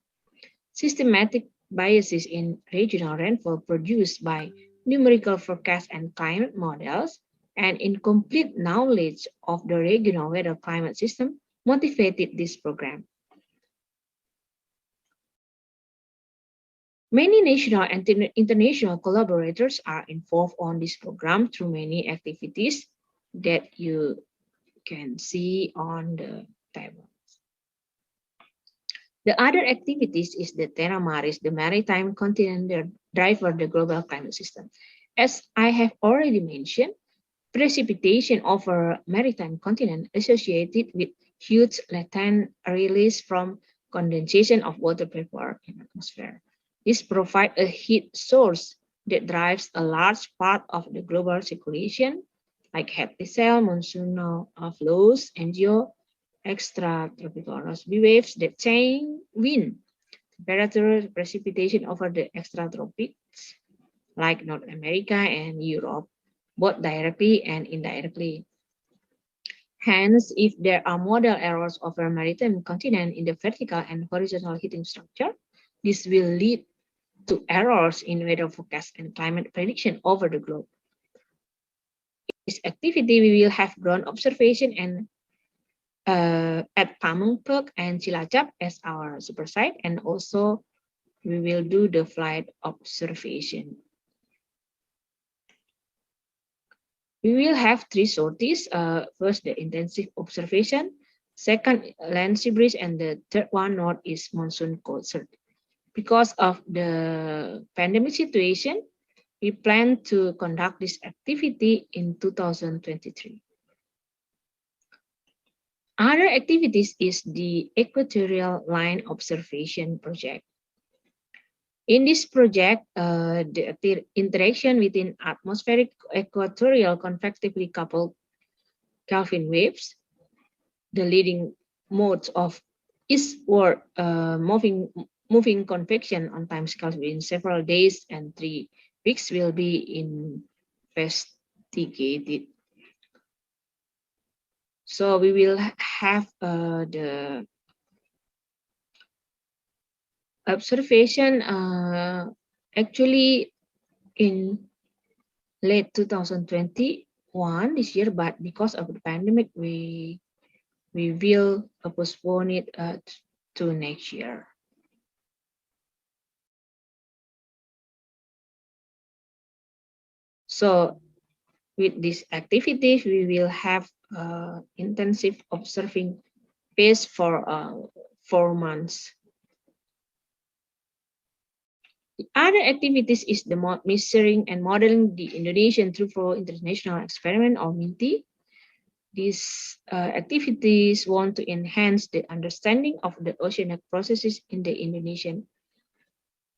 Systematic biases in regional rainfall produced by numerical forecast and climate models and incomplete knowledge of the regional weather climate system motivated this program. Many national and international collaborators are involved on this program through many activities that you can see on the table. The other activities is the Terra Maris, the maritime continent driver the global climate system. As I have already mentioned, precipitation over maritime continent associated with huge latent release from condensation of water vapor in atmosphere. This provides a heat source that drives a large part of the global circulation, like hepticel, monsoonal flows, NGO, extratropical Rossby waves that change wind, temperature, precipitation over the extratropics, like North America and Europe, both directly and indirectly. Hence, if there are model errors over maritime continent in the vertical and horizontal heating structure, this will lead to errors in weather forecast and climate prediction over the globe. In this activity, we will have ground observation and at Pamengpeuk and Cilacap as our super site, and also we will do the flight observation. We will have 3 sorties. First, the intensive observation. Second, land sea breeze, and the third one, northeast monsoon cold surge. Because of the pandemic situation, we plan to conduct this activity in 2023. Other activities is the equatorial line observation project. In this project, the interaction within atmospheric equatorial convectively coupled Kelvin waves, the leading modes of eastward moving convection on timescales within several days and 3 weeks will be investigated. So we will have the observation actually in late 2021 this year, but because of the pandemic, we will postpone it to next year. So with these activities, we will have intensive observing phase for 4 months. The other activities is the measuring and modeling the Indonesian Through-Flow International Experiment, or MINTI. These activities want to enhance the understanding of the oceanic processes in the Indonesian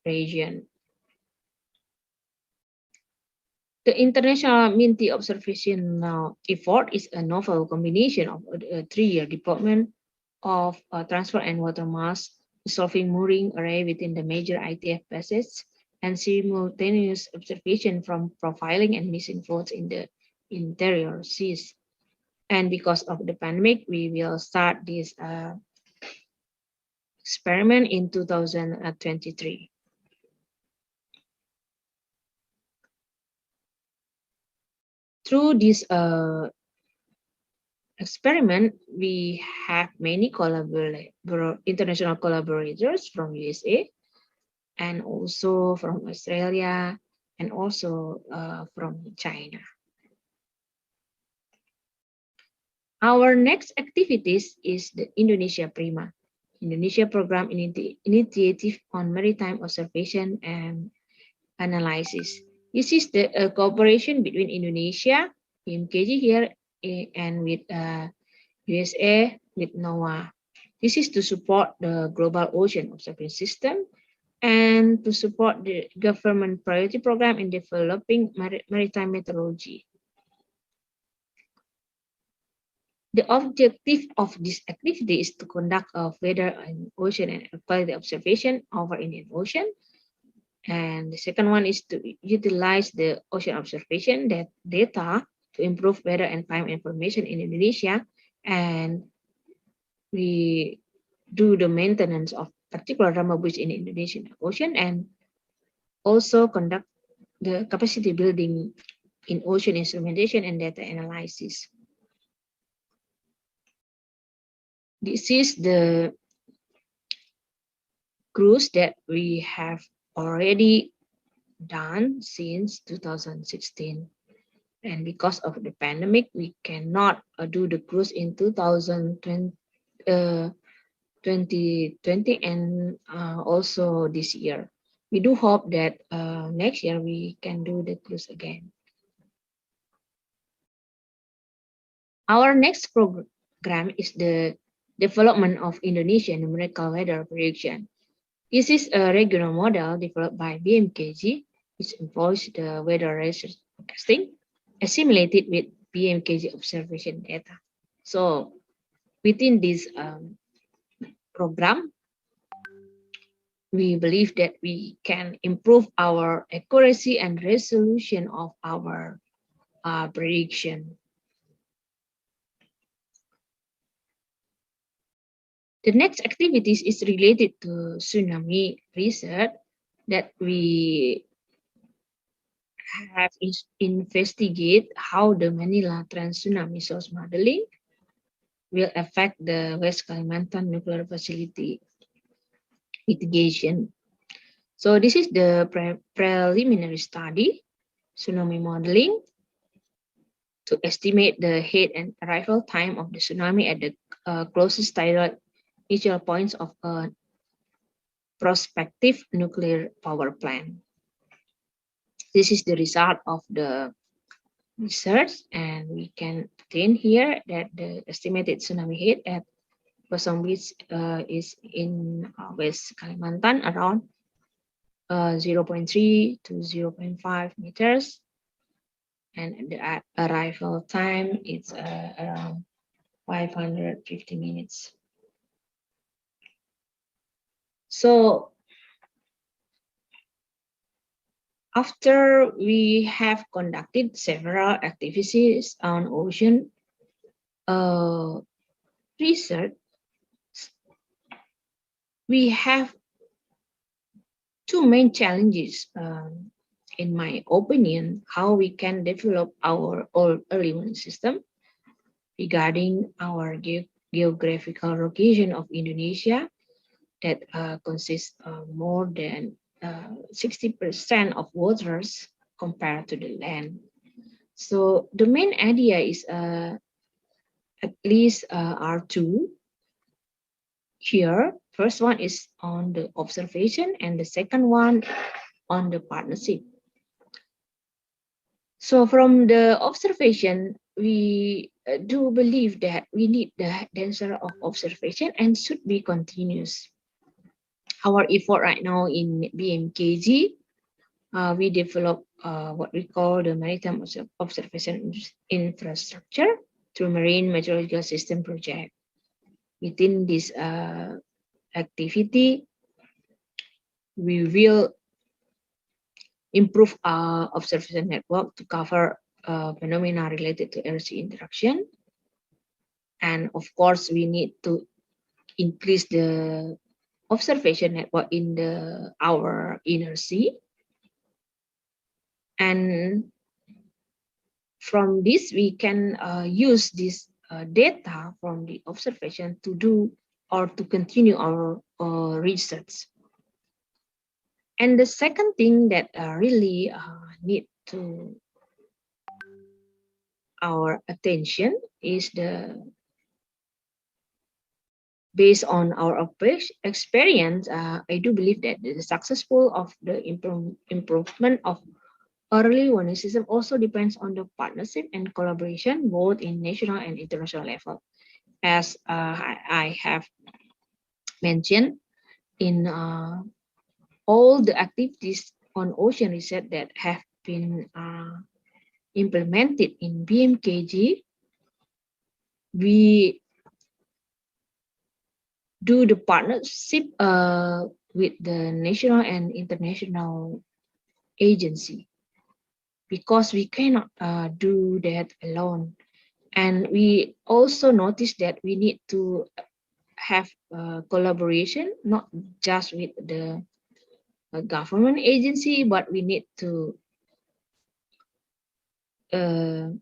region. The international MINTI observation effort is a novel combination of a 3-year deployment of transport and water mass, resolving mooring array within the major ITF bases, and simultaneous observation from profiling and missing floats in the interior seas. And because of the pandemic, we will start this experiment in 2023. Through this experiment, we have many international collaborators from USA and also from Australia and also from China. Our next activities is the Indonesia Prima, Indonesia Program Initiative on Maritime Observation and Analysis. This is the cooperation between Indonesia, BMKG here, and with USA, with NOAA. This is to support the global ocean observation system and to support the government priority program in developing maritime meteorology. The objective of this activity is to conduct a weather and ocean and quality observation over Indian Ocean. And the second one is to utilize the ocean observation data to improve weather and climate information in Indonesia. And we do the maintenance of particular rama buoys in the Indonesian Ocean, and also conduct the capacity building in ocean instrumentation and data analysis. This is the cruise that we have already done since 2016. And because of the pandemic, we cannot do the cruise in 2020 and also this year. We do hope that next year we can do the cruise again. Our next program is the development of Indonesian numerical weather prediction. This is a regional model developed by BMKG, which employs the weather research forecasting assimilated with BMKG observation data. So within this program, we believe that we can improve our accuracy and resolution of our prediction. The next activities is related to tsunami research that we have investigate how the Manila Trans Tsunami source modeling will affect the West Kalimantan nuclear facility mitigation. So this is the preliminary study, tsunami modeling, to estimate the head and arrival time of the tsunami at the closest tidal initial points of a prospective nuclear power plant. This is the result of the research, and we can obtain here that the estimated tsunami head at Kosong Beach is in West Kalimantan around 0.3 to 0.5 meters, and the arrival time is around 550 minutes. So after we have conducted several activities on ocean research, we have two main challenges, in my opinion, how we can develop our early warning system regarding our geographical location of Indonesia that consists of more than 60% of waters compared to the land. So the main idea is at least are two here. First one is on the observation, and the second one on the partnership. So from the observation, we do believe that we need the denser of observation and should be continuous. Our effort right now in BMKG, we develop what we call the maritime observation infrastructure through Marine Meteorological System Project. Within this activity, we will improve our observation network to cover phenomena related to air-sea interaction. And of course, we need to increase the observation network in our inner sea. And from this, we can use this data from the observation to do or to continue our research. And the second thing that really need to our attention is based on our experience, I do believe that the successful of the improvement of early warning system also depends on the partnership and collaboration both in national and international level. As I have mentioned in all the activities on ocean research that have been implemented in BMKG, we do the partnership with the national and international agency, because we cannot do that alone. And we also noticed that we need to have collaboration, not just with the government agency, but we need to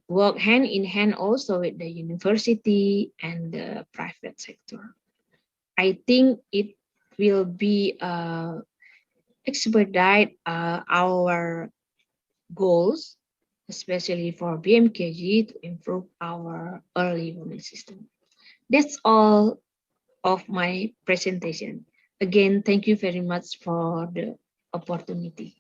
work hand in hand also with the university and the private sector. I think it will be expedite our goals, especially for BMKG, to improve our early warning system. That's all of my presentation. Again, thank you very much for the opportunity.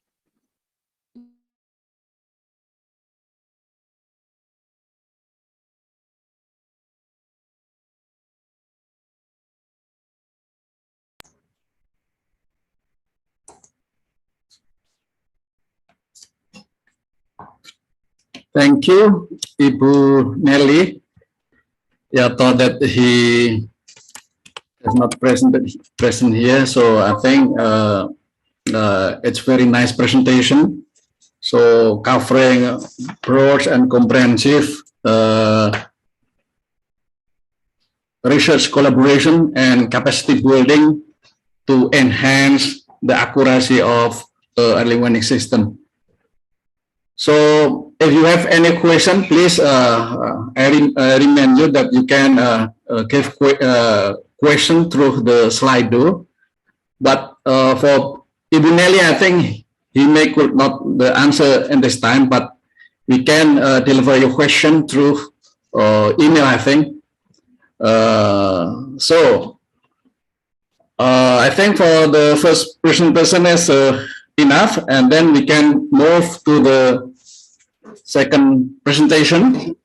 Thank you, Ibu Nelly. Yeah, I thought that he is not present here, so I think it's very nice presentation. So covering broad and comprehensive research collaboration and capacity building to enhance the accuracy of early warning system. So if you have any question, please I remind you that you can give question through the Slido. But for Ibu Nelly, I think he may could not the answer in this time, but we can deliver your question through email, I think. I think for the first presentation is enough, and then we can move to the second presentation.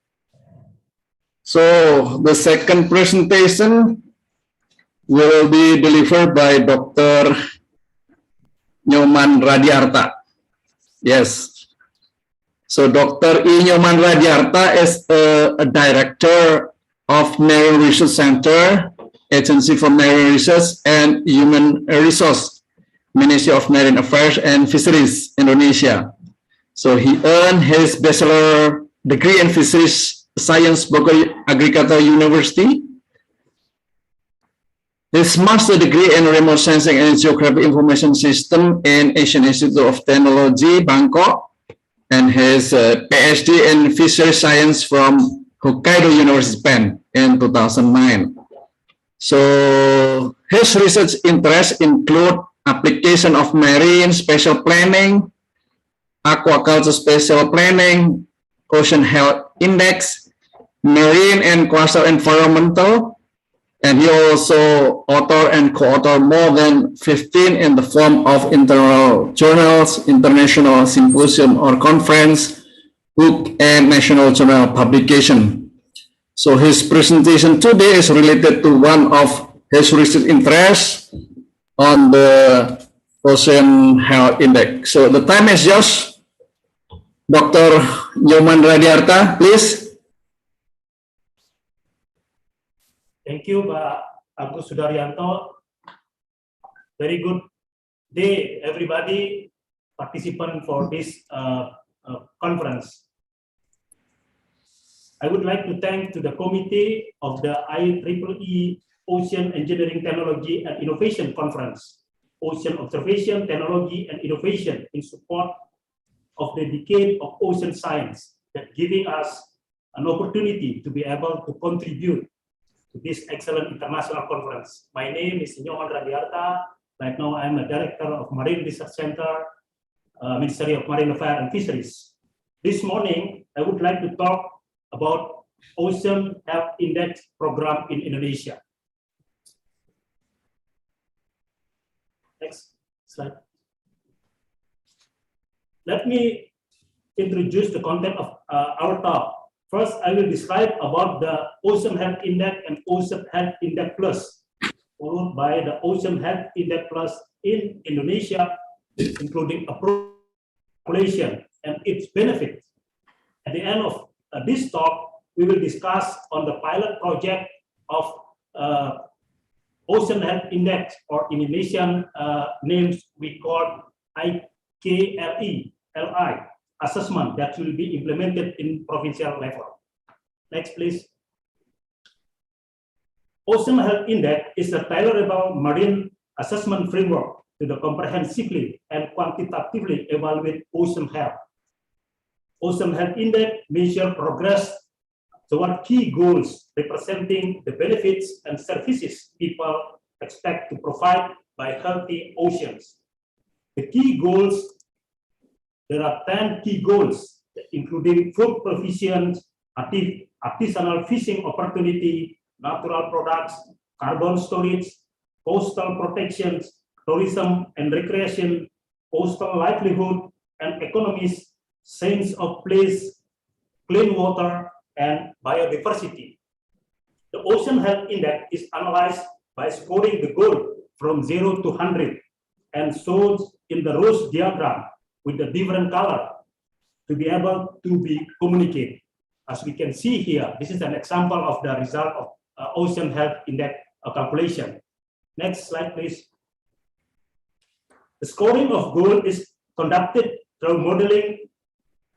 So the second presentation will be delivered by Dr. Nyoman Radiarta. Yes. So Dr. E. Nyoman Radiarta is a director of Marine Research Center, Agency for Marine Research and Human Resource, Ministry of Marine Affairs and Fisheries, Indonesia. So he earned his bachelor degree in Fisheries Science, Bogor Agricultural University, his master degree in Remote Sensing and Geographic Information System in Asian Institute of Technology, Bangkok, and his PhD in Fisheries Science from Hokkaido University, Japan in 2009. So his research interests include application of marine spatial planning, aquaculture spatial planning, ocean health index, marine and coastal environmental, and he also author and co-author more than 15 in the form of internal journals, international symposium or conference, book, and national journal publication. So his presentation today is related to one of his research interests on the Ocean Health Index. So the time is yours. Dr. Nyoman Radiarta, please. Thank you, Pak Agus Sudaryanto. Very good day, everybody, participant for this conference. I would like to thank to the committee of the IEEE Ocean Engineering Technology and Innovation Conference, Ocean Observation, Technology and Innovation in support of the decade of ocean science, that giving us an opportunity to be able to contribute to this excellent international conference. My name is Nyoman Radiarta. Right now, I'm a director of Marine Research Center, Ministry of Marine Affairs and Fisheries. This morning, I would like to talk about Ocean Health Index program in Indonesia. Next slide. Let me introduce the content of our talk. First, I will describe about the Ocean Health Index and Ocean Health Index Plus, followed by the Ocean Health Index Plus in Indonesia, including population and its benefits. At the end of this talk, we will discuss on the pilot project of Ocean Health Index, or in Indonesian names we call IKLI assessment that will be implemented in provincial level. Next, please. Ocean Health Index is a tailorable marine assessment framework to comprehensively and quantitatively evaluate ocean health. Ocean Health Index measures progress toward key goals representing the benefits and services people expect to provide by healthy oceans. The key goals, there are 10 key goals, including food provision, artisanal fishing opportunity, natural products, carbon storage, coastal protections, tourism and recreation, coastal livelihood and economies, sense of place, clean water, and biodiversity. The Ocean Health Index is analyzed by scoring the goal from 0 to 100 and shown in the rose diagram with the different color to be able to be communicated. As we can see here, this is an example of the result of Ocean Health Index calculation. Next slide, please. The scoring of goal is conducted through modeling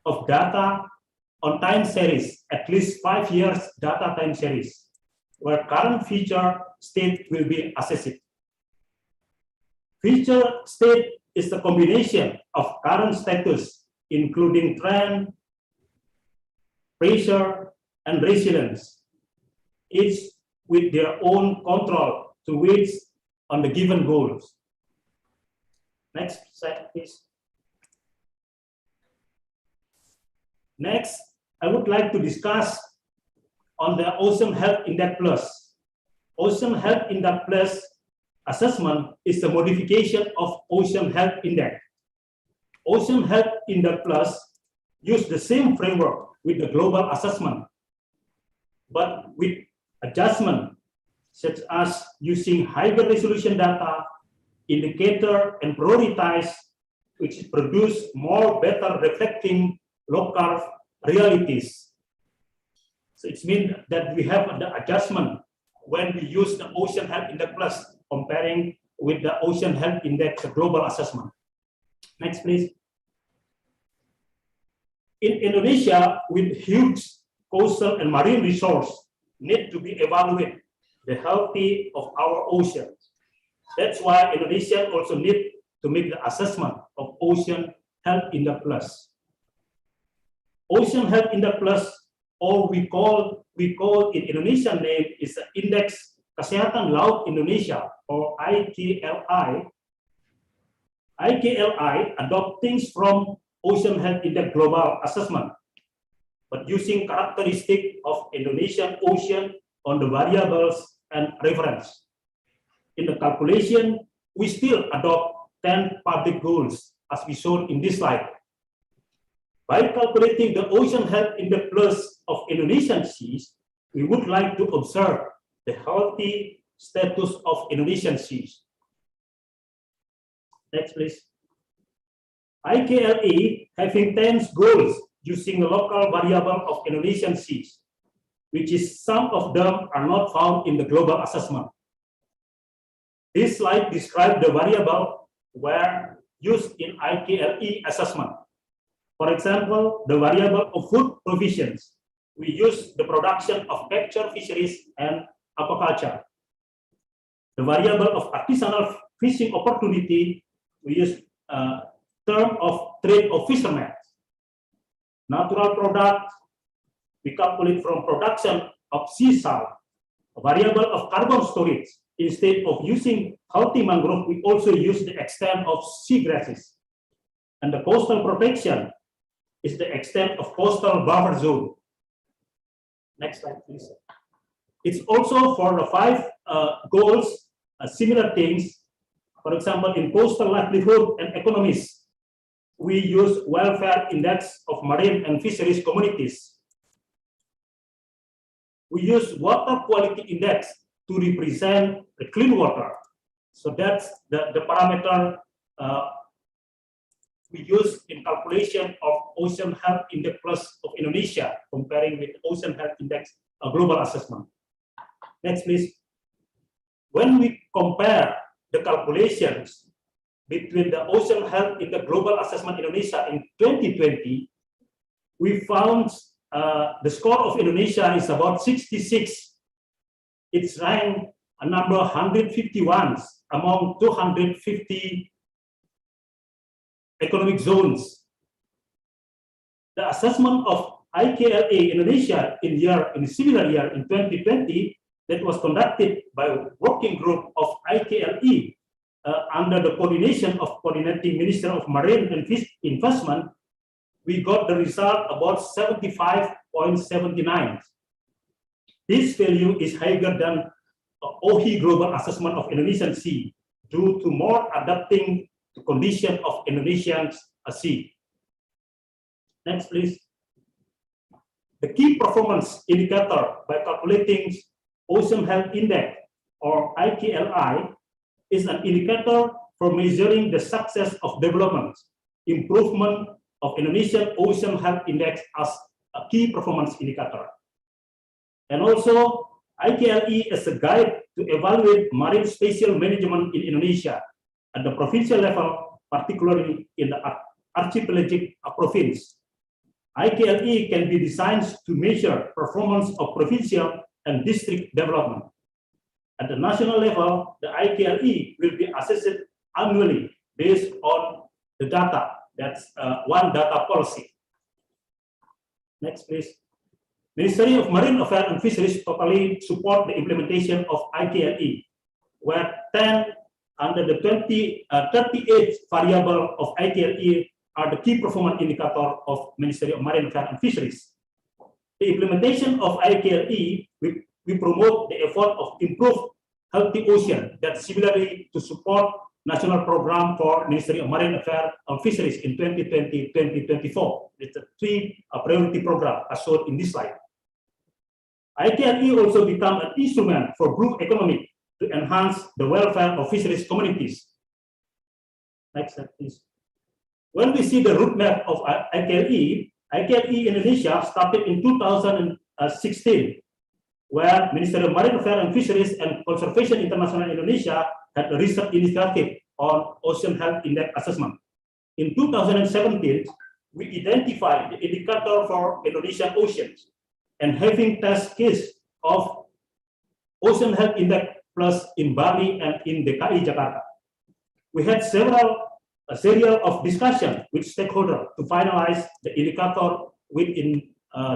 of data on time series, at least 5 years data time series, where current feature state will be assessed. Feature state is the combination of current status including trend, pressure, and resilience, each with their own control to which on the given goals. Next slide, please. Next, I would like to discuss on the Ocean Health Index Plus. Ocean Health Index Plus assessment is a modification of Ocean Health Index. Ocean Health Index Plus use the same framework with the global assessment, but with adjustment such as using higher resolution data, indicator, and prioritize, which produce more better reflecting local realities. So it means that we have the adjustment when we use the Ocean Health Index Plus comparing with the Ocean Health Index global assessment. Next, please. In Indonesia, with huge coastal and marine resource, need to be evaluated the health of our oceans. That's why Indonesia also need to make the assessment of Ocean Health Index Plus. Ocean Health Index Plus, or we call in Indonesian name is the Index Kesehatan Laut Indonesia, or IKLI. IKLI adopt things from Ocean Health Index Global Assessment, but using characteristic of Indonesian ocean on the variables and reference. In the calculation, we still adopt 10 public goals as we showed in this slide. By calculating the Ocean Health Index Plus of Indonesian seas, we would like to observe the healthy status of Indonesian seas. Next, please. IKLE having 10 goals using the local variable of Indonesian seas, which is some of them are not found in the global assessment. This slide describes the variable were used in IKLE assessment. For example, the variable of food provisions, we use the production of capture fisheries and aquaculture. The variable of artisanal fishing opportunity, we use term of trade of fishermen. Natural product, we calculate from production of sea salt. A variable of carbon storage, instead of using healthy mangrove, we also use the extent of seagrasses. And the coastal protection is the extent of coastal buffer zone. Next slide, please. It's also for the 5 goals, similar things. For example, in coastal livelihood and economies, we use welfare index of marine and fisheries communities. We use water quality index to represent the clean water. So that's the parameter we use in calculation of Ocean Health Index Plus of Indonesia, comparing with Ocean Health Index global assessment. Next, please. When we compare the calculations between the Ocean Health Index global assessment Indonesia in 2020, we found the score of Indonesia is about 66. It's ranked a number 151 among 250 economic zones. The assessment of IKLA Indonesia in similar year in 2020 that was conducted by a working group of IKLE under the coordination of coordinating Minister of Marine and Fish Investment, we got the result about 75.79. This value is higher than OETIC global assessment of Indonesian sea due to more adapting to condition of Indonesian sea. Next, please. The key performance indicator by calculating Ocean Health Index or IKLI is an indicator for measuring the success of development, improvement of Indonesian Ocean Health Index as a key performance indicator. And also IKLE is a guide to evaluate marine spatial management in Indonesia at the provincial level, particularly in the archipelagic province. IKLE can be designed to measure performance of provincial and district development. At the national level, the IKLE will be assessed annually based on the data That's one data policy. Next, please. Ministry of Marine Affairs and Fisheries totally support the implementation of IKLE, where 10 under the 38 variable of IKLE are the key performance indicator of Ministry of Marine Affairs and Fisheries. The implementation of IKLE, we promote the effort of improved healthy ocean that similarly to support national program for Ministry of Marine Affairs and Fisheries in 2020-2024. It's a 3 priority program as shown in this slide. IKLE also become an instrument for blue economy to enhance the welfare of fisheries communities. Next slide, please. When we see the roadmap of IKLE, IKLE Indonesia started in 2016, where Ministry of Marine Affairs and Fisheries and Conservation International Indonesia had a research initiative on Ocean Health Index assessment. In 2017, we identified the indicator for Indonesian oceans and having test case of Ocean Health Index Plus in Bali and in DKI Jakarta. We had a serial of discussion with stakeholders to finalize the indicator within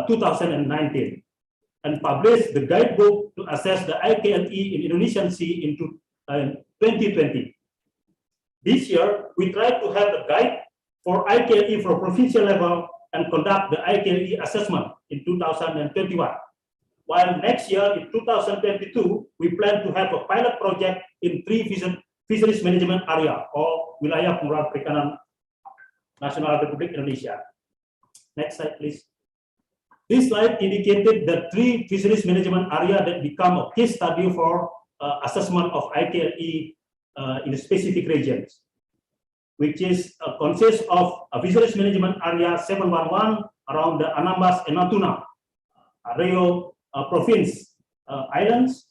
2019 and published the guidebook to assess the IKLE in Indonesian Sea in 2020. This year, we tried to have a guide for IKLE for provincial level and conduct the IKLE assessment in 2021. While next year, in 2022, we plan to have a pilot project in 3 fisheries management area or Wilayah Pengelolaan Perikanan Nasional Republik Indonesia. Next slide, please. This slide indicated the 3 fisheries management area that become a case study for assessment of IKLE in specific regions, which is consists of a fisheries management area 711 around the Anambas and Natuna, Areo province islands,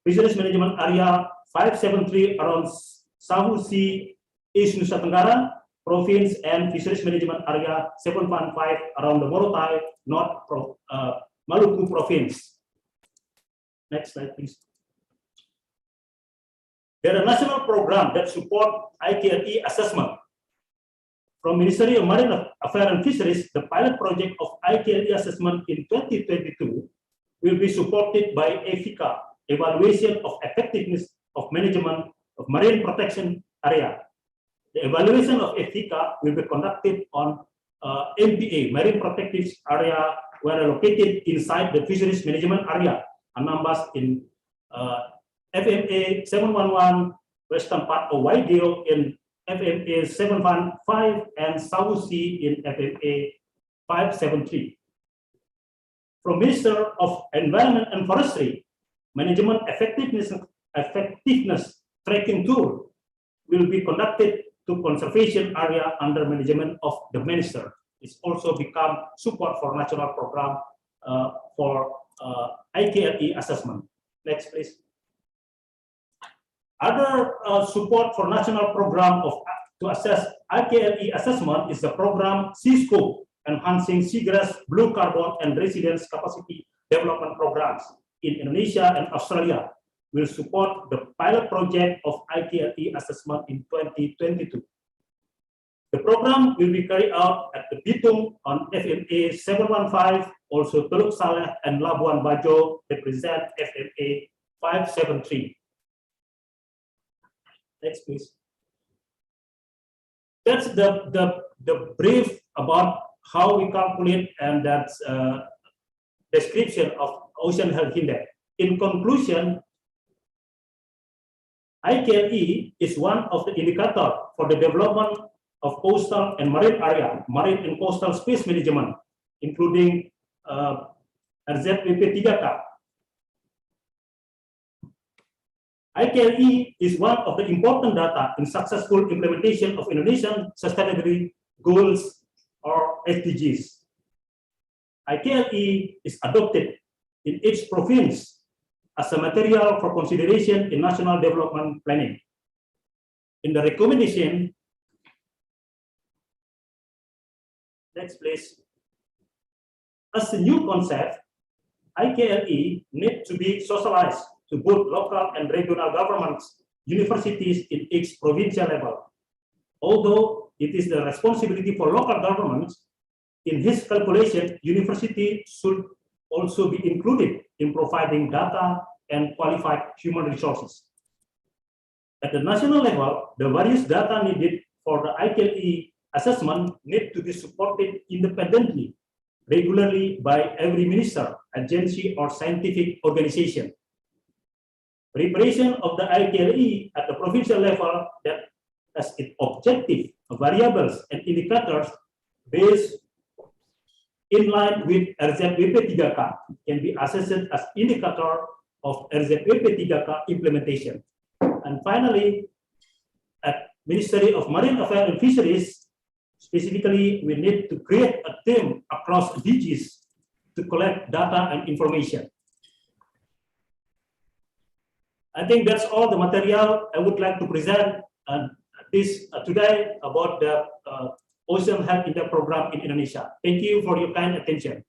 fisheries management area 573 around Sahu Sea, East Nusa Tenggara province, and fisheries management area 715 around the Morotai, North Maluku province. Next slide, please. There are national programs that support IKLE assessment. From Ministry of Marine Affairs and Fisheries, the pilot project of IKLE assessment in 2022 will be supported by EFICA, Evaluation of Effectiveness of Management of Marine Protection Area. The evaluation of EFICA will be conducted on MPA, Marine Protective Area, where located inside the Fisheries Management Area, Anambas in FMA 711, western part of Waigeo in FMA 715, and South Sea in FMA 573. From Minister of Environment and Forestry, Management Effectiveness Tracking Tool will be conducted to conservation area under management of the Minister. It's also become support for national program for IKLE assessment. Next, please. Other support for national program to assess IKLE assessment is the program SEASCO, Enhancing Seagrass, Blue Carbon, and Resilience Capacity Development Programs in Indonesia and Australia. Will support the pilot project of IKLE assessment in 2022. The program will be carried out at the Bitung on FMA 715, also Teluk Saleh and Labuan Bajo represent FMA 573. Next, please. That's the brief about how we calculate, and that's description of Ocean Health Index. In conclusion, IKLE is one of the indicators for the development of coastal and marine area, marine and coastal space management, including RZPP 3K. IKLE is one of the important data in successful implementation of Indonesian sustainability goals or SDGs. IKLE is adopted in each province as a material for consideration in national development planning. In the recommendation, next please. As a new concept, IKLE needs to be socialized to both local and regional governments, universities in each provincial level. Although it is the responsibility for local governments. In his calculation, university should also be included in providing data and qualified human resources. At the national level, the various data needed for the IKLE assessment need to be supported independently, regularly by every minister, agency, or scientific organization. Preparation of the IKLE at the provincial level that has its objective, variables, and indicators based in line with RZWP 3K can be assessed as indicator of RZWP 3K implementation. And finally, at Ministry of Marine Affairs and Fisheries, specifically, we need to create a team across DGs to collect data and information. I think that's all the material I would like to present today about the Ocean Health Index program in Indonesia. Thank you for your kind attention.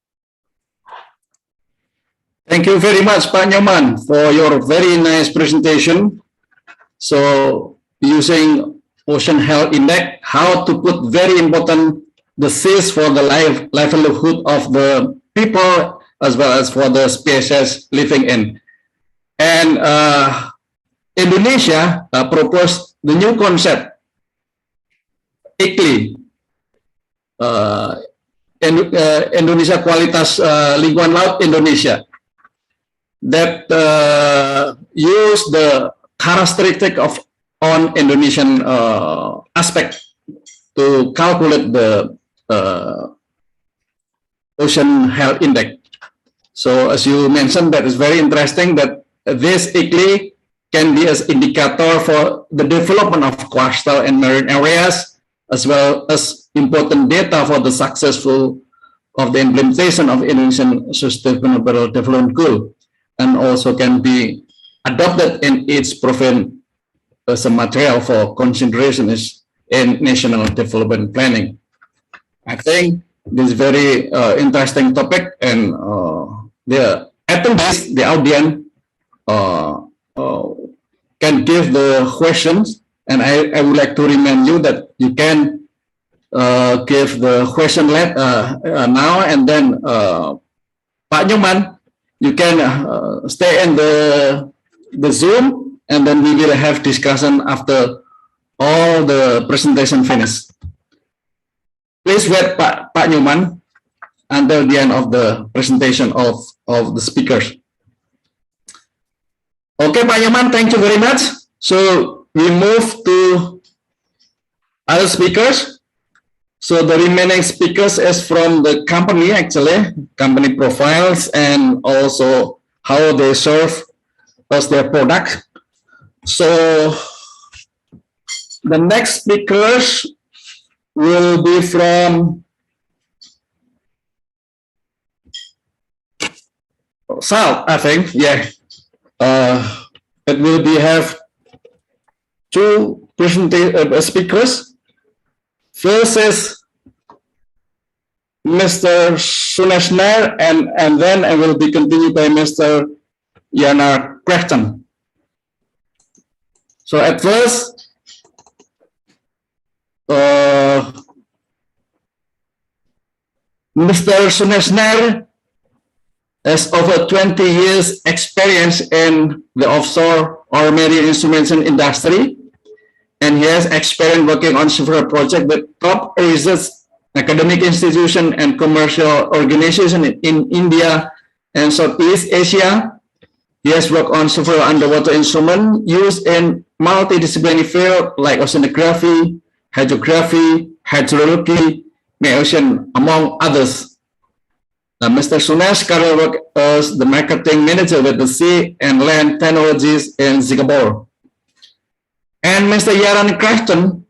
Thank you very much, Pak Nyoman, for your very nice presentation. So, using Ocean Health Index, how to put very important the seas for the livelihood of the people as well as for the species living in. And Indonesia proposed the new concept, IKLI, Indonesia Kualitas Lingkungan Laut Indonesia, that use the characteristic of on Indonesian aspect to calculate the Ocean Health Index. So as you mentioned, that is very interesting that this IKLI can be as indicator for the development of coastal and marine areas, as well as important data for the successful of the implementation of Indonesian Sustainable Development Goal, and also can be adopted in each province as a material for consideration in national development planning. I think this is very interesting topic, and the attendees, the audience, can give the questions, and I would like to remind you that you can give the question now, and then Pak Nyoman, you can stay in the Zoom, and then we will have discussion after all the presentation finished. Please wait, Pak Nyoman, until the end of the presentation of the speakers. Okay, Pak Nyoman, thank you very much. So we move to other speakers. So the remaining speakers is from the company, actually, company profiles, and also how they serve as their product. So the next speakers will be from South, I think, yeah. It will be have two speakers. First is Mr. Suneshner, and then I will be continued by Mr. Yana Creston. So at first, Mr. Suneshner has over 20 years experience in the offshore or marine instrumentation industry, and he has experience working on several projects with top research academic institutions and commercial organizations in India and Southeast Asia. He has worked on several underwater instruments used in multidisciplinary fields like oceanography, hydrography, hydrology, ocean, among others. Mr. Sunesh currently works as the marketing manager with the Sea and Land Technologies in Singapore. And Mr. Yaran Creston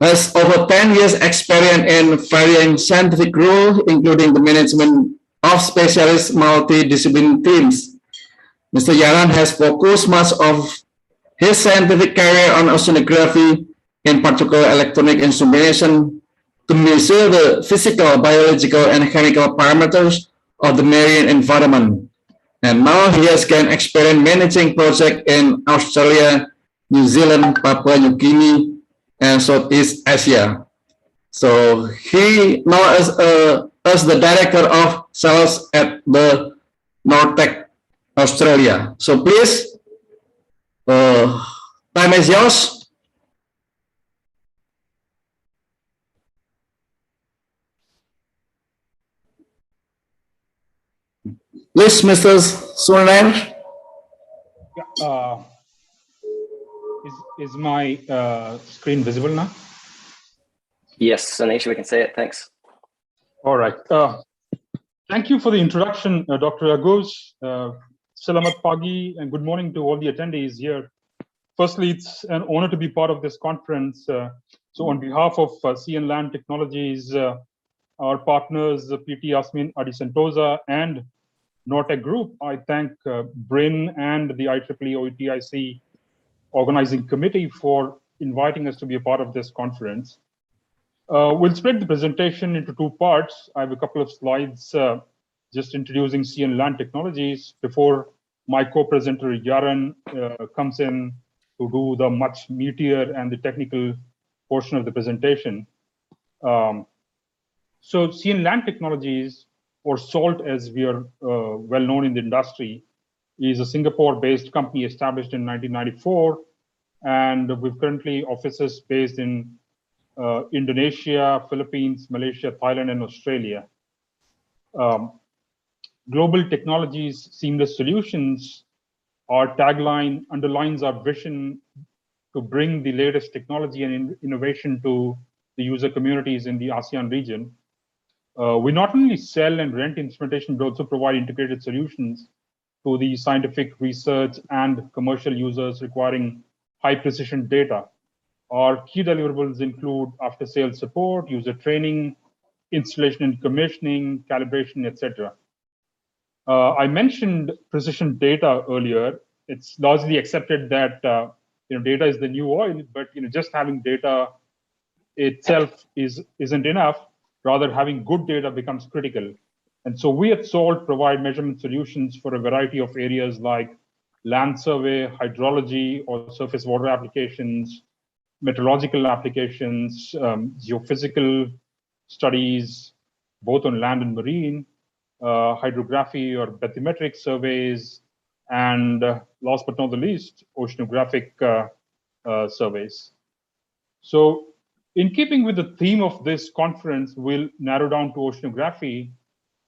has over 10 years experience in varying scientific roles, including the management of specialist multidisciplinary teams. Mr. Yaran has focused much of his scientific career on oceanography, in particular electronic instrumentation, to measure the physical, biological, and chemical parameters of the marine environment. And now he has gained experience managing projects in Australia, New Zealand, Papua New Guinea, and Southeast Asia. So he now as the director of sales at the Nortec Australia. So please, time is yours. Please, Mr. Sunan. Yeah, is my screen visible now? Yes, Anish, we can see it. Thanks. All right. Thank you for the introduction, Dr. Agus. Selamat pagi and good morning to all the attendees here. Firstly, it's an honor to be part of this conference. So on behalf of CN Land Technologies, our partners, PT Yasmin Adi Sentosa and Nortec Group, I thank BRIN and the IEEE OETIC organizing committee for inviting us to be a part of this conference. We'll split the presentation into two parts. I have a couple of slides just introducing CN Land Technologies before my co-presenter Yaran comes in to do the much meatier and the technical portion of the presentation. So CN Land Technologies, or SALT as we are well known in the industry, is a Singapore-based company established in 1994, and we've currently offices based in Indonesia, Philippines, Malaysia, Thailand, and Australia. Global technologies, seamless solutions, our tagline underlines our vision to bring the latest technology and innovation to the user communities in the ASEAN region. We not only sell and rent instrumentation, but also provide integrated solutions to the scientific research and commercial users requiring high precision data. Our key deliverables include after-sales support, user training, installation and commissioning, calibration, etc. I mentioned precision data earlier. It's largely accepted that data is the new oil, but just having data itself isn't enough. Rather, having good data becomes critical. And so we at SALT provide measurement solutions for a variety of areas like land survey, hydrology, or surface water applications, meteorological applications, geophysical studies, both on land and marine, hydrography or bathymetric surveys, and last but not the least, oceanographic surveys. So in keeping with the theme of this conference, we'll narrow down to oceanography,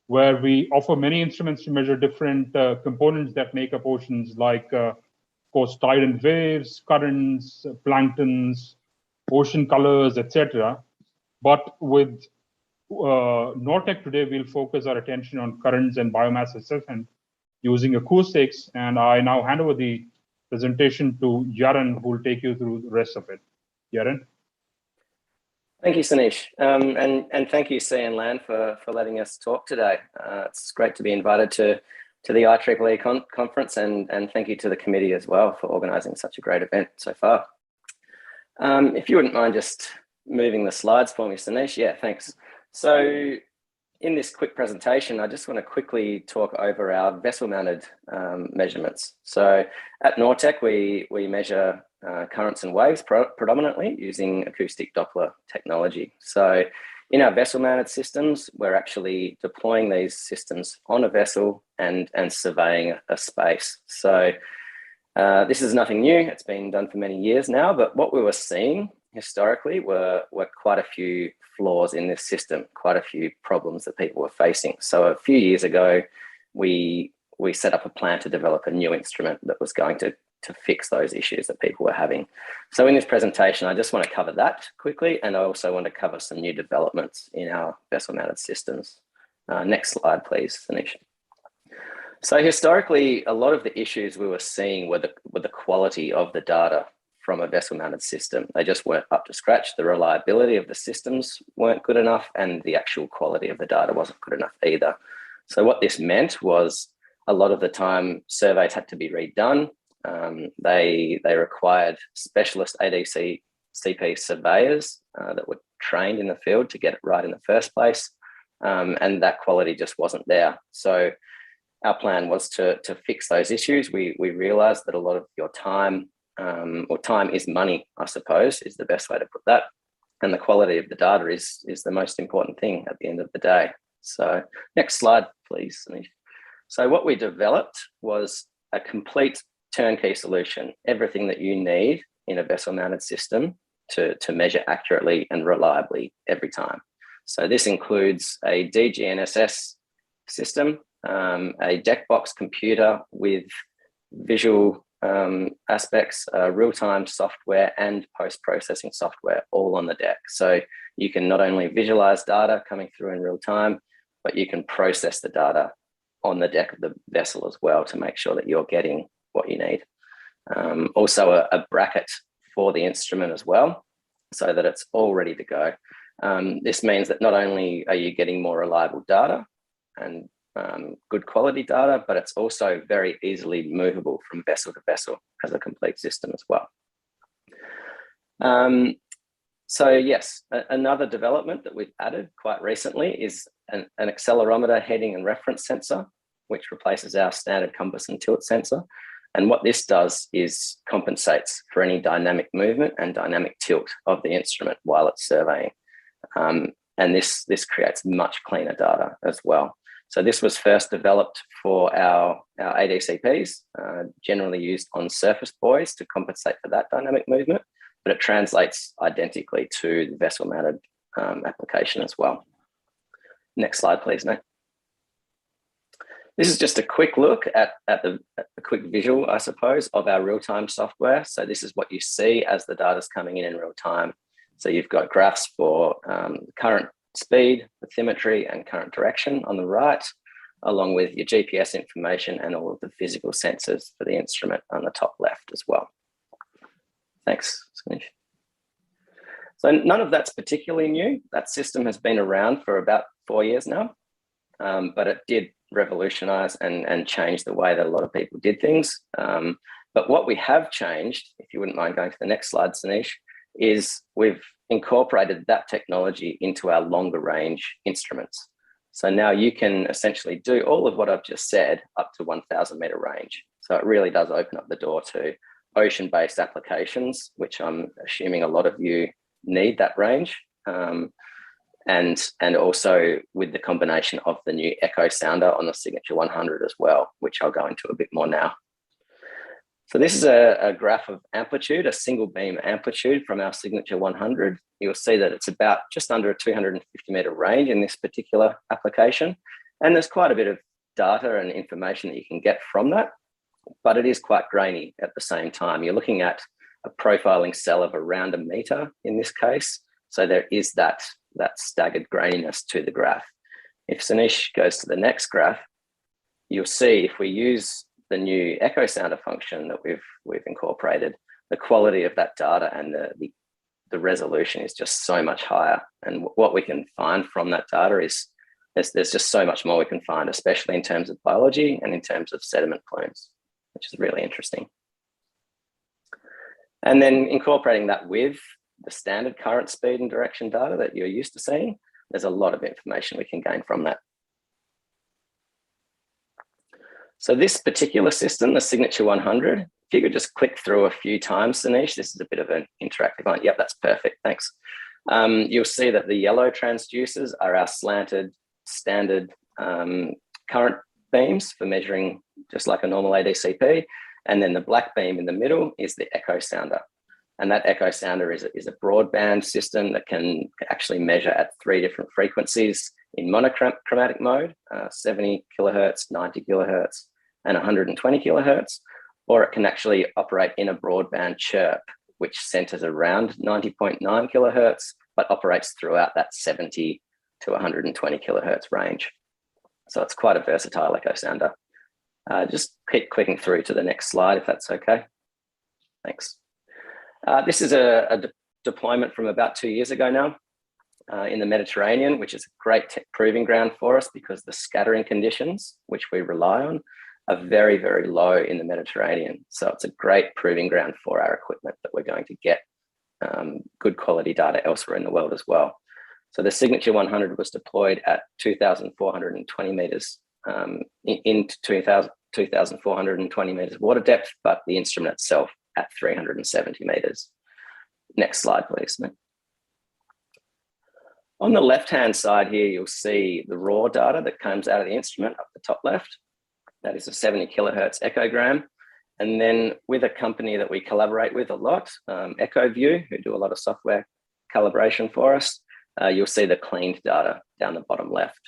where we offer many instruments to measure different components that make up oceans, like of course, tide and waves, currents, planktons, ocean colors, etc. But with Nortec today, we'll focus our attention on currents and biomass assessment using acoustics. And I now hand over the presentation to Yaran, who will take you through the rest of it. Yaran. Thank you, Sanish. And thank you, CN Land, for letting us talk today. It's great to be invited to the IEEE conference, and thank you to the committee as well for organizing such a great event so far. If you wouldn't mind just moving the slides for me, Sanish. Yeah, thanks. So in this quick presentation, I just want to quickly talk over our vessel-mounted measurements. So at Nortec, we measure currents and waves predominantly using acoustic Doppler technology. So in our vessel-mounted systems, we're actually deploying these systems on a vessel and surveying a space. So this is nothing new. It's been done for many years now, but what we were seeing historically were quite a few flaws in this system, quite a few problems that people were facing. So a few years ago, we set up a plan to develop a new instrument that was going to fix those issues that people were having. So in this presentation, I just want to cover that quickly, and I also want to cover some new developments in our vessel-mounted systems. Next slide, please, Anish. So historically, a lot of the issues we were seeing were the quality of the data from a vessel-mounted system. They just weren't up to scratch. The reliability of the systems weren't good enough, and the actual quality of the data wasn't good enough either. So what this meant was a lot of the time surveys had to be redone. They required specialist ADC CP surveyors that were trained in the field to get it right in the first place, and that quality just wasn't there. So our plan was to fix those issues. We realized that a lot of your time or time is money, I suppose, is the best way to put that. And the quality of the data is the most important thing at the end of the day. So next slide, please. So what we developed was a complete turnkey solution, everything that you need in a vessel-mounted system to measure accurately and reliably every time. So this includes a DGNSS system, a deck box computer with visual aspects, real-time software and post-processing software all on the deck. So you can not only visualize data coming through in real time, but you can process the data on the deck of the vessel as well to make sure that you're getting what you need. Also a bracket for the instrument as well, so that it's all ready to go. This means that not only are you getting more reliable data and good quality data, but it's also very easily movable from vessel to vessel as a complete system as well. So yes, another development that we've added quite recently is an accelerometer heading and reference sensor, which replaces our standard compass and tilt sensor. And what this does is compensates for any dynamic movement and dynamic tilt of the instrument while it's surveying. And this creates much cleaner data as well. So this was first developed for our ADCPs, generally used on surface buoys to compensate for that dynamic movement, but it translates identically to the vessel-mounted application as well. Next slide, please, Nate. This is just a quick look at the quick visual, I suppose, of our real-time software. So this is what you see as the data's coming in real time. So you've got graphs for current speed, bathymetry, and current direction on the right, along with your GPS information and all of the physical sensors for the instrument on the top left as well. Thanks, Sanish. So none of that's particularly new. That system has been around for about 4 years now, but it did revolutionize and change the way that a lot of people did things. But what we have changed, if you wouldn't mind going to the next slide, Sanish, is we've incorporated that technology into our longer range instruments. So now you can essentially do all of what I've just said up to 1,000 meter range. So it really does open up the door to ocean-based applications, which I'm assuming a lot of you need that range. And also with the combination of the new echo sounder on the Signature 100 as well, which I'll go into a bit more now. So this is a graph of amplitude, a single beam amplitude from our Signature 100. You'll see that it's about just under a 250 meter range in this particular application. And there's quite a bit of data and information that you can get from that, but it is quite grainy at the same time. You're looking at a profiling cell of around a meter in this case. So there is that staggered graininess to the graph. If Sanish goes to the next graph, you'll see if we use the new echo sounder function that we've incorporated, the quality of that data and the resolution is just so much higher. And what we can find from that data is there's just so much more we can find, especially in terms of biology and in terms of sediment plumes, which is really interesting. And then incorporating that with the standard current speed and direction data that you're used to seeing, there's a lot of information we can gain from that. So this particular system, the Signature 100, if you could just click through a few times, Sanish, this is a bit of an interactive one. Yep, that's perfect, thanks. You'll see that the yellow transducers are our slanted standard current beams for measuring just like a normal ADCP. And then the black beam in the middle is the echo sounder. And that echo sounder is a broadband system that can actually measure at 3 different frequencies in monochromatic mode, 70 kilohertz, 90 kilohertz, and 120 kilohertz, or it can actually operate in a broadband chirp, which centers around 90.9 kilohertz, but operates throughout that 70 to 120 kilohertz range. So it's quite a versatile echo sounder. Just keep clicking through to the next slide, if that's okay. Thanks. This is a deployment from about 2 years ago now in the Mediterranean, which is a great proving ground for us because the scattering conditions, which we rely on, are very, very low in the Mediterranean. So it's a great proving ground for our equipment that we're going to get good quality data elsewhere in the world as well. So the Signature 100 was deployed at 2,420 meters in 2,420 meters water depth, but the instrument itself at 370 meters. Next slide, please. On the left-hand side here, you'll see the raw data that comes out of the instrument up the top left. That is a 70 kilohertz echogram. And then with a company that we collaborate with a lot, EchoView, who do a lot of software calibration for us, you'll see the cleaned data down the bottom left.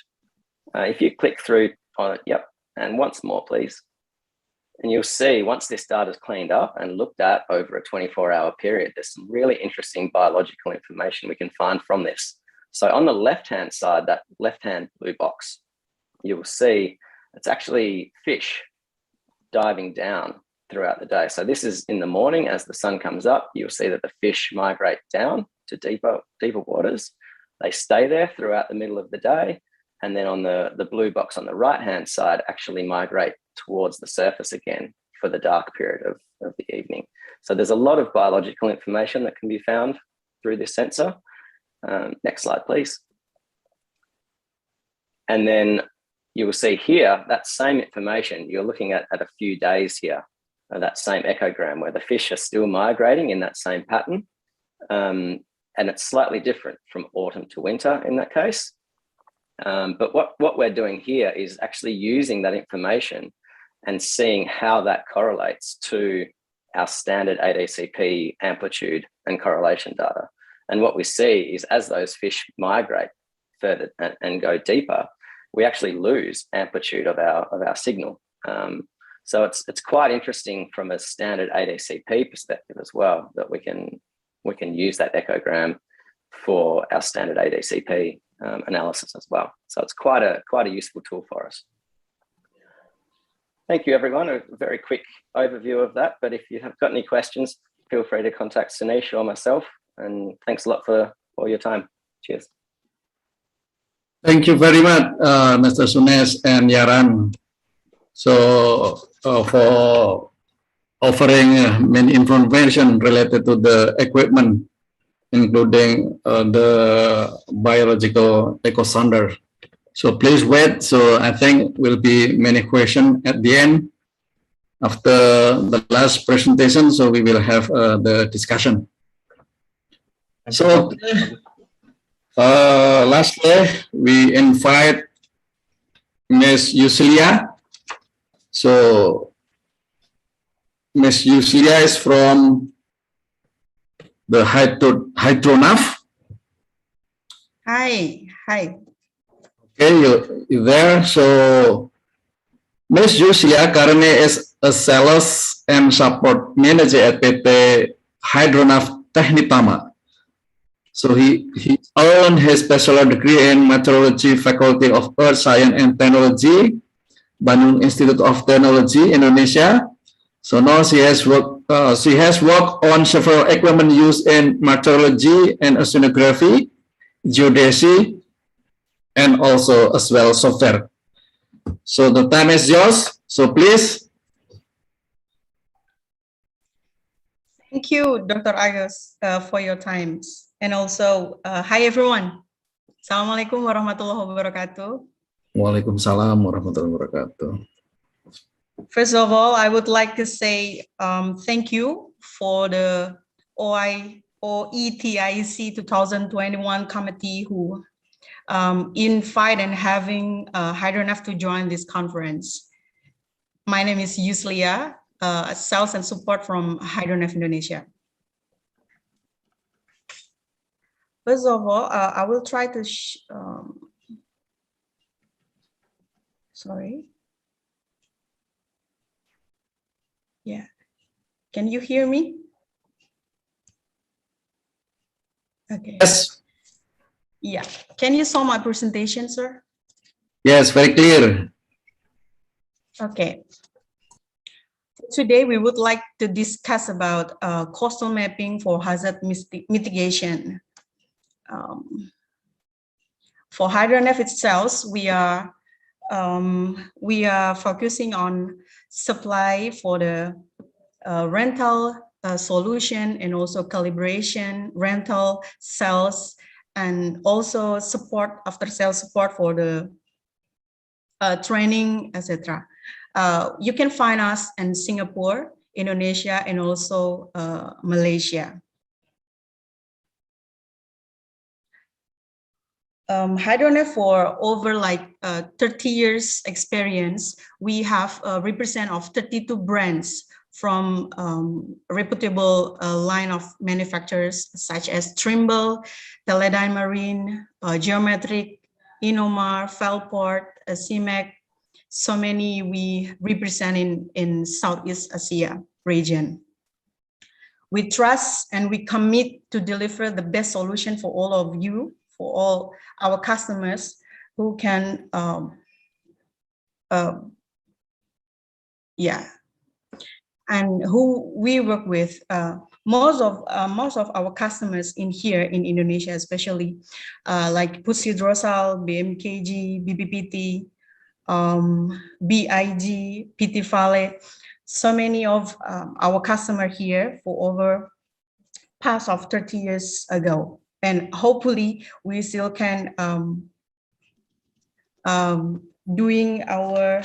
If you click through on it, yep, and once more, please. And you'll see once this data is cleaned up and looked at over a 24-hour period, there's some really interesting biological information we can find from this. So on the left-hand side, that left-hand blue box, you will see it's actually fish diving down throughout the day. So this is in the morning as the sun comes up, you'll see that the fish migrate down to deeper waters. They stay there throughout the middle of the day. And then on the blue box on the right-hand side, actually migrate towards the surface again for the dark period of the evening. So there's a lot of biological information that can be found through this sensor. Next slide, please. And then you will see here, that same information, you're looking at a few days here, that same echogram where the fish are still migrating in that same pattern. And it's slightly different from autumn to winter in that case. But what we're doing here is actually using that information and seeing how that correlates to our standard ADCP amplitude and correlation data. And what we see is as those fish migrate further and go deeper, we actually lose amplitude of our signal. So it's quite interesting from a standard ADCP perspective as well, that we can use that echogram for our standard ADCP analysis as well. So it's quite a useful tool for us. Thank you, everyone. A very quick overview of that. But if you have got any questions, feel free to contact Sunish or myself. And thanks a lot for all your time. Cheers. Thank you very much, Mr. Sunesh and Yaran. So for offering many information related to the equipment, including the biological echo sounder. So please wait. So I think will be many questions at the end after the last presentation. So we will have the discussion. So lastly, we invite Ms. Yuslia. So Ms. Yuslia is from the Hydronav. Hi. Okay, you're there. So Ms. Yuslia currently is a sales and support manager at PT Hydronav Technitama. So he earned his bachelor degree in meteorology, Faculty of Earth Science and Technology, Bandung Institute of Technology, Indonesia. So now she has worked on several equipment used in meteorology and oceanography, geodesy, and also as well software. So the time is yours. So please. Thank you, Dr. Agus, for your times. And also, hi everyone. Assalamualaikum warahmatullahi wabarakatuh. Waalaikumsalam warahmatullahi wabarakatuh. First of all, I would like to say thank you for the OETIC 2021 committee who invite and having Hydronav to join this conference. My name is Yuslia, sales and support from Hydronav Indonesia. First of all, I will try to, sorry. Yeah, can you hear me? Okay. Yes. Yeah, can you saw my presentation, sir? Yes, very clear. Okay. Today, we would like to discuss about coastal mapping for hazard mitigation. For Hydronav itself, we are focusing on supply for the rental solution and also calibration, rental, sales, and also support, after sales support for the training, etc. You can find us in Singapore, Indonesia, and also Malaysia. Hydronet, for over like 30 years experience, we have represent of 32 brands from reputable line of manufacturers such as Trimble, Teledyne Marine, Geometric, Inomar, Felport, CIMAC. So many we represent in Southeast Asia region. We trust and we commit to deliver the best solution for all of you, for all our customers who can, and who we work with. Most of our customers in here in Indonesia, especially like Puts Hydrosal, BMKG, BPPT, BIG, PT Vale. So many of our customer here for over past of 30 years ago, and hopefully we still can doing our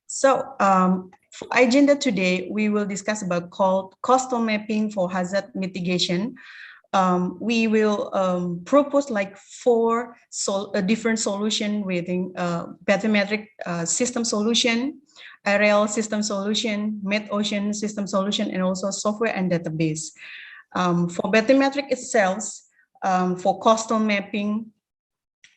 So for agenda today, we will discuss about coastal mapping for hazard mitigation. We will propose like 4 different solution within bathymetric system solution, aerial system solution, mid-ocean system solution, and also software and database. For bathymetric itself, for coastal mapping,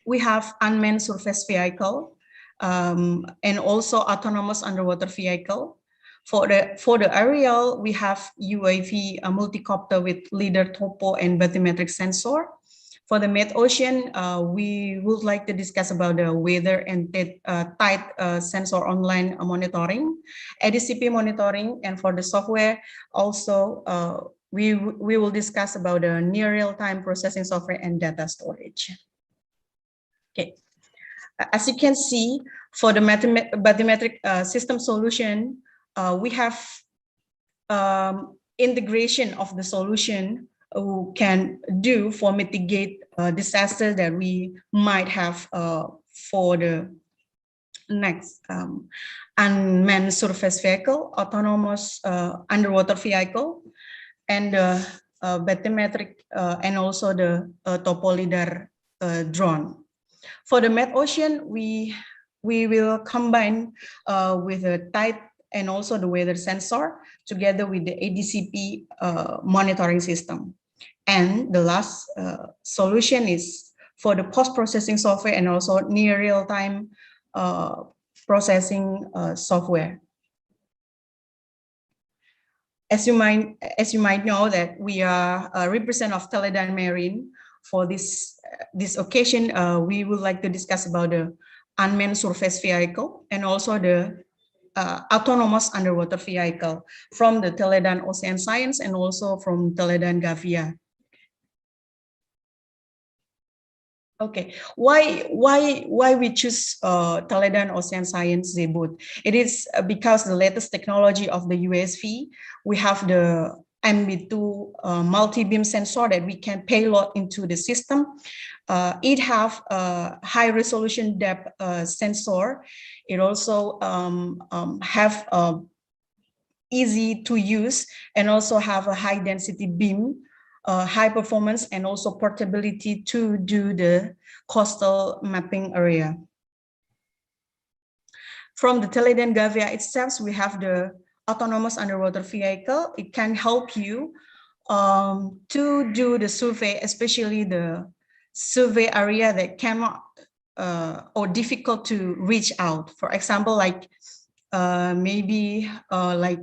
we have unmanned surface vehicle, and also autonomous underwater vehicle. For the aerial, we have UAV, a multicopter with LiDAR, topo, and bathymetric sensor. For the mid-ocean, we would like to discuss about the weather and tide sensor online monitoring, ADCP monitoring, and for the software, also we will discuss about the near real-time processing software and data storage. Okay. As you can see, for the bathymetric system solution, we have integration of the solution we can do for mitigate disaster that we might have for the next unmanned surface vehicle, autonomous underwater vehicle, and bathymetric and also the topo LiDAR drone. For the mid-ocean, we will combine with the tide and also the weather sensor together with the ADCP monitoring system. And the last solution is for the post-processing software and also near real-time processing software. As you might know that we are a representative of Teledyne Marine. For this occasion, we would like to discuss about the unmanned surface vehicle and also the autonomous underwater vehicle from the Teledyne Ocean Science and also from Teledyne Gavia. Okay, why we choose Teledyne Ocean Science Zebut? It is because the latest technology of the USV, we have the MB2 multi-beam sensor that we can payload into the system. It have a high resolution depth sensor. It also have easy to use and also have a high density beam, high performance, and also portability to do the coastal mapping area. From the Teledyne Gavia itself, we have the autonomous underwater vehicle. It can help you to do the survey, especially the survey area that cannot or difficult to reach out. For example, like maybe like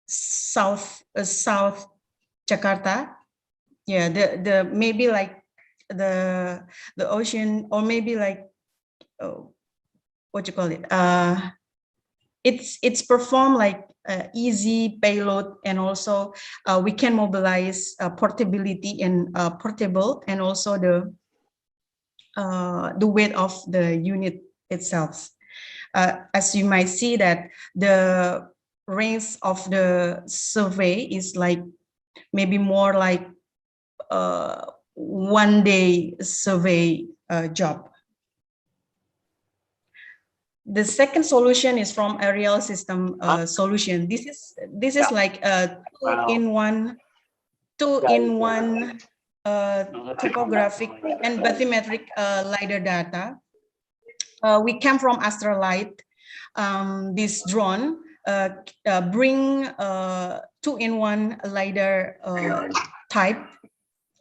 South Jakarta. Yeah, the maybe like the ocean, or maybe like what you call it? It's performed like easy payload, and also we can mobilize portability and portable, and also the weight of the unit itself. As you might see that the range of the survey is like maybe more like 1 day survey job. The second solution is from aerial system solution. This is like a two-in-one topographic and bathymetric LiDAR data. We came from Astralight. This drone bring two-in-one LiDAR type,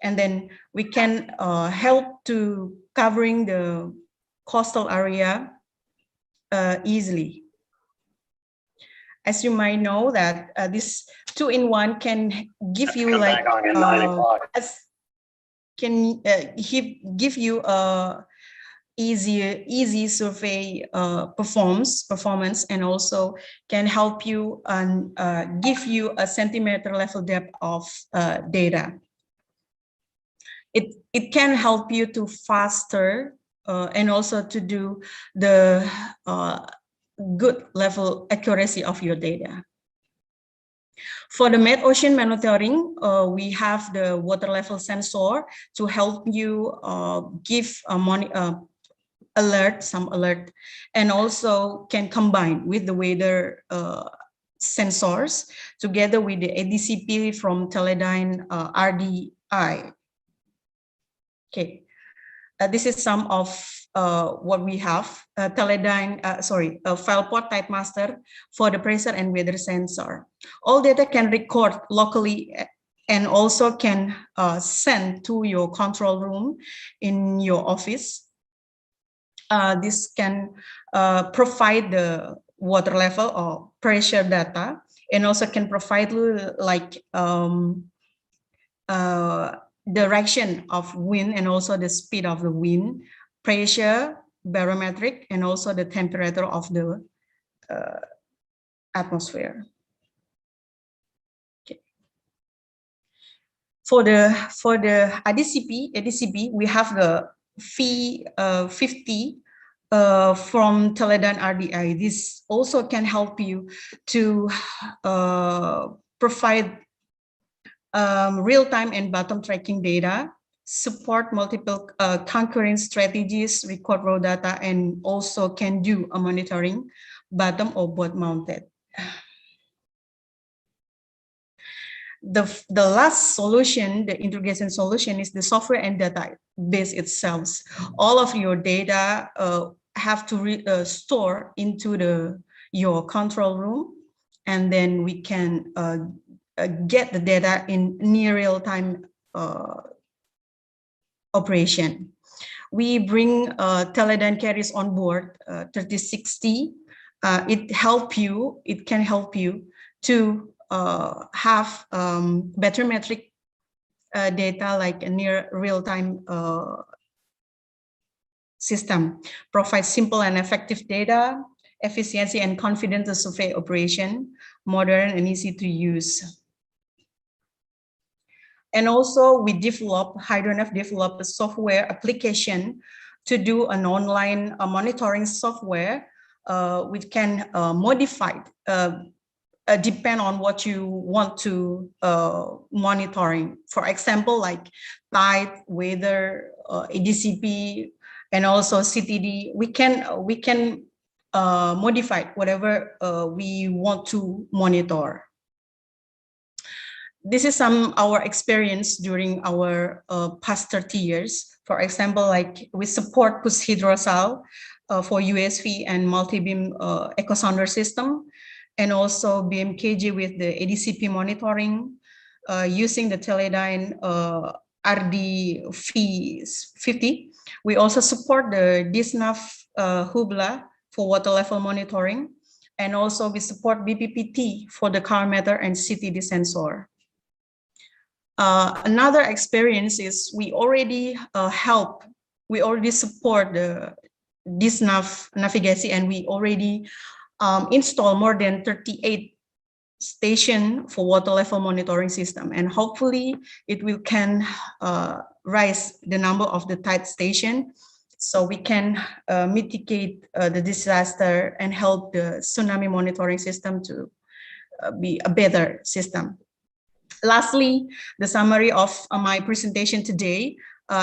and then we can help to covering the coastal area easily. As you might know that this two-in-one can give you like give you a easy survey performance, and also can help you and give you a centimeter level depth of data. It can help you to faster and also to do the good level accuracy of your data. For the mid-ocean monitoring, we have the water level sensor to help you give some alert, and also can combine with the weather sensors together with the ADCP from Teledyne RDI. Okay, this is some of what we have. Teledyne, FilePort Type Master for the pressure and weather sensor. All data can record locally and also can send to your control room in your office. This can provide the water level or pressure data, and also can provide like direction of wind and also the speed of the wind, pressure, barometric, and also the temperature of the atmosphere. Okay. For the ADCP, we have the V50 from Teledyne RDI. This also can help you to provide real-time and bottom tracking data, support multiple concurrent strategies, record raw data, and also can do a monitoring bottom or boat mounted. The last solution, the integration solution, is the software and database itself. All of your data have to store into your control room, and then we can get the data in near real-time operation. We bring Teledyne carriers on board 3060. It can help you to have bathymetric data like a near real-time system, provide simple and effective data, efficiency and confident survey operation, modern and easy to use. And also we Hydronav developed a software application to do an online monitoring software which can modify depend on what you want to monitoring. For example, like tide, weather, ADCP, and also CTD. We can modify whatever we want to monitor. This is our experience during our past 30 years. For example, like we support PUS hydrosal for USV and multi-beam echo sounder system, and also BMKG with the ADCP monitoring using the Teledyne RD50. We also support the DISNAV Hubla for water level monitoring, and also we support BPPT for the calorimeter and CTD sensor. Another experience is we already support the DISNAV navigation, and we already install more than 38 stations for water level monitoring system, and hopefully it can rise the number of the tide station, so we can mitigate the disaster and help the tsunami monitoring system to be a better system. Lastly, the summary of my presentation today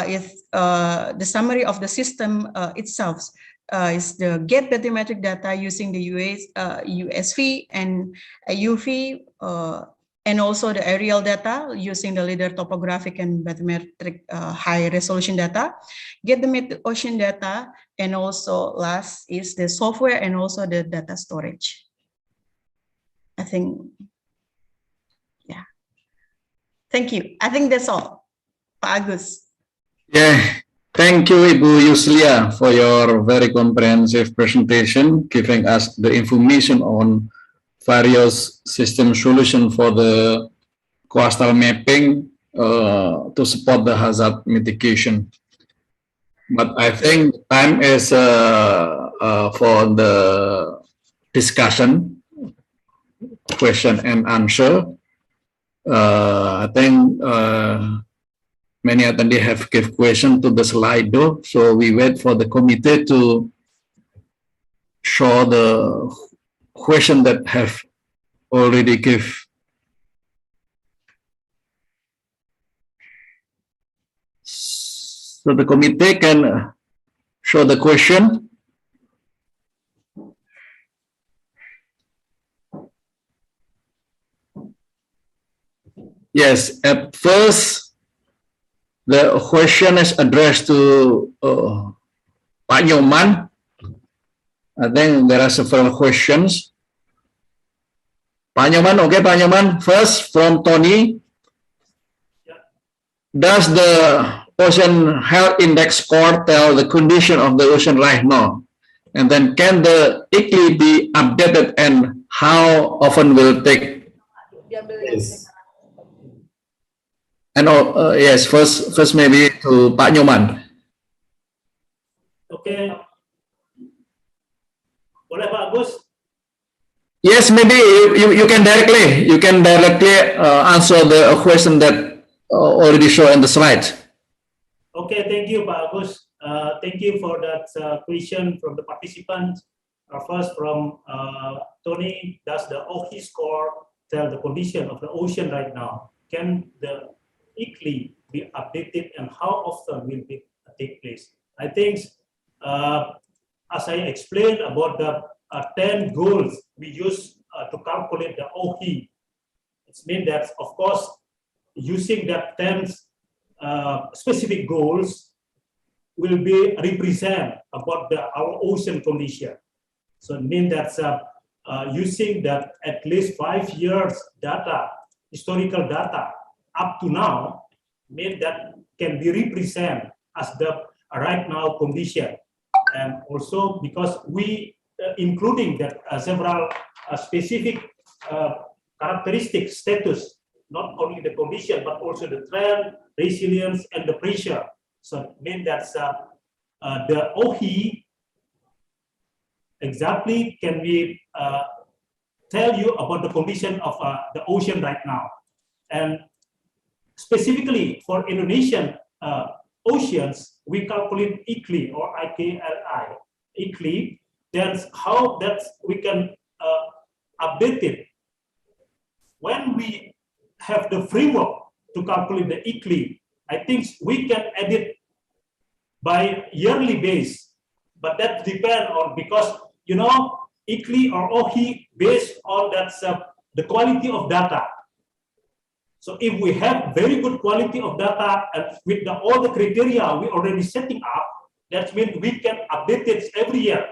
is the summary of the system itself. is the get bathymetric data using the USV and UV, and also the aerial data using the LIDAR topographic and bathymetric high resolution data, get the mid-ocean data, and also last is the software and also the data storage. I think, yeah. Thank you. I think that's all. Pak Agus. Yeah, thank you, Ibu Yuslia, for your very comprehensive presentation, giving us the information on various system solutions for the coastal mapping to support the hazard mitigation. But I think time is for the discussion, question and answer. I think many attendees have given questions to the Slido, so we wait for the committee to show the question that have already give. So the committee can show the question. Yes, at first, the question is addressed to Pak Nyoman. I think there are several questions. Pak Nyoman, okay, Pak Nyoman. First, from Tony. Does the Ocean Health Index score tell the condition of the ocean right now? And then can the ICLI be updated and how often will it take? Yes. And yes, first maybe to Pak Nyoman. Okay. Boleh Pak Agus? Yes, maybe you can directly answer the question that already shown in the slide. Okay, thank you, Pak Agus. Thank you for that question from the participants. First from Tony, does the OHI score tell the condition of the ocean right now? Can the ICLI be updated and how often will it take place? I think, as I explained about the 10 goals we use to calculate the OHI, it means that, of course, using that 10 specific goals will be represent about our ocean condition. So it means that using that at least 5 years data, historical data up to now, mean that can be represent as the right now condition. And also because we including that several specific characteristic status, not only the condition, but also the trend, resilience, and the pressure. So it means that the OHI exactly can be tell you about the condition of the ocean right now. And specifically for Indonesian oceans, we calculate ICLI or IKLI. ICLI, that's how we can update it. When we have the framework to calculate the ICLI, I think we can edit by yearly base, but that depends on, because you know ICLI or OHI based on that the quality of data. So if we have very good quality of data and with all the criteria we already setting up, that means we can update it every year.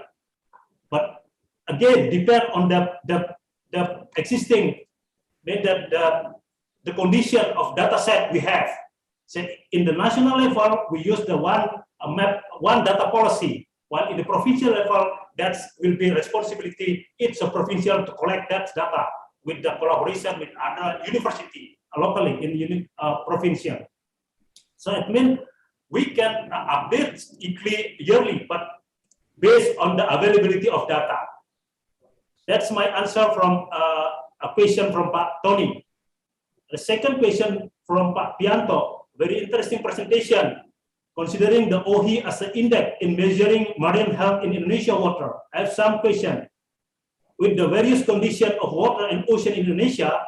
But again, depend on the existing the condition of data set we have. So in the national level, we use the one data policy, while in the provincial level, that will be responsibility each provincial to collect that data with the collaboration with other university locally in the provincial. So it means we can update ICLI yearly, but based on the availability of data. That's my answer from a question from Pak Tony. The second question from Pak Pianto, very interesting presentation, considering the OHI as an index in measuring marine health in Indonesia water. I have some question. With the various conditions of water and ocean in Indonesia,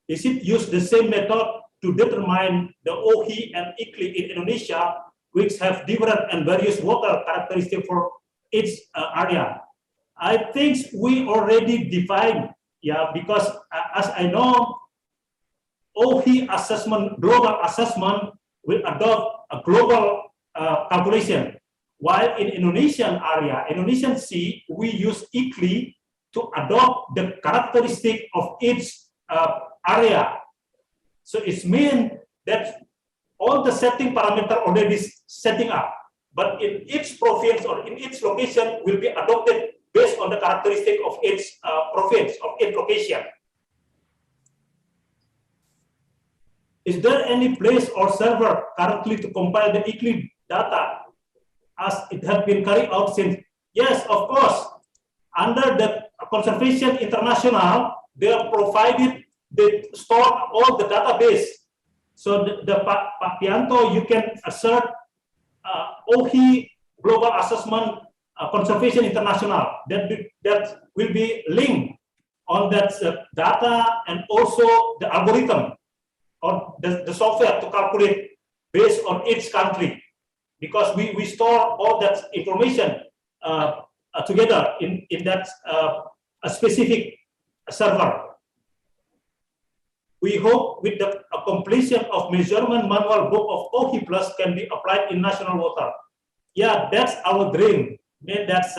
is it use the same method to determine the OHI and ICLI in Indonesia, which have different and various water characteristics for its area. I think we already defined, because as I know, OETIC assessment, global assessment will adopt a global calculation. While in Indonesian area, Indonesian Sea, we use ICLI to adopt the characteristic of each area. So it means that all the setting parameter already setting up, but in each province or in each location will be adopted based on the characteristic of each province or each location. Is there any place or server currently to compile the ICLI data as it has been carried out since? Yes, of course. Under the Conservation International, they are provided, they store all the database. So Pak Pianto, you can assert OETIC Global Assessment Conservation International that will be linked on that data and also the algorithm or the software to calculate based on each country, because we store all that information together in that a specific server. We hope with the completion of measurement manual book of OETIC Plus can be applied in national water. Yeah, that's our dream. That's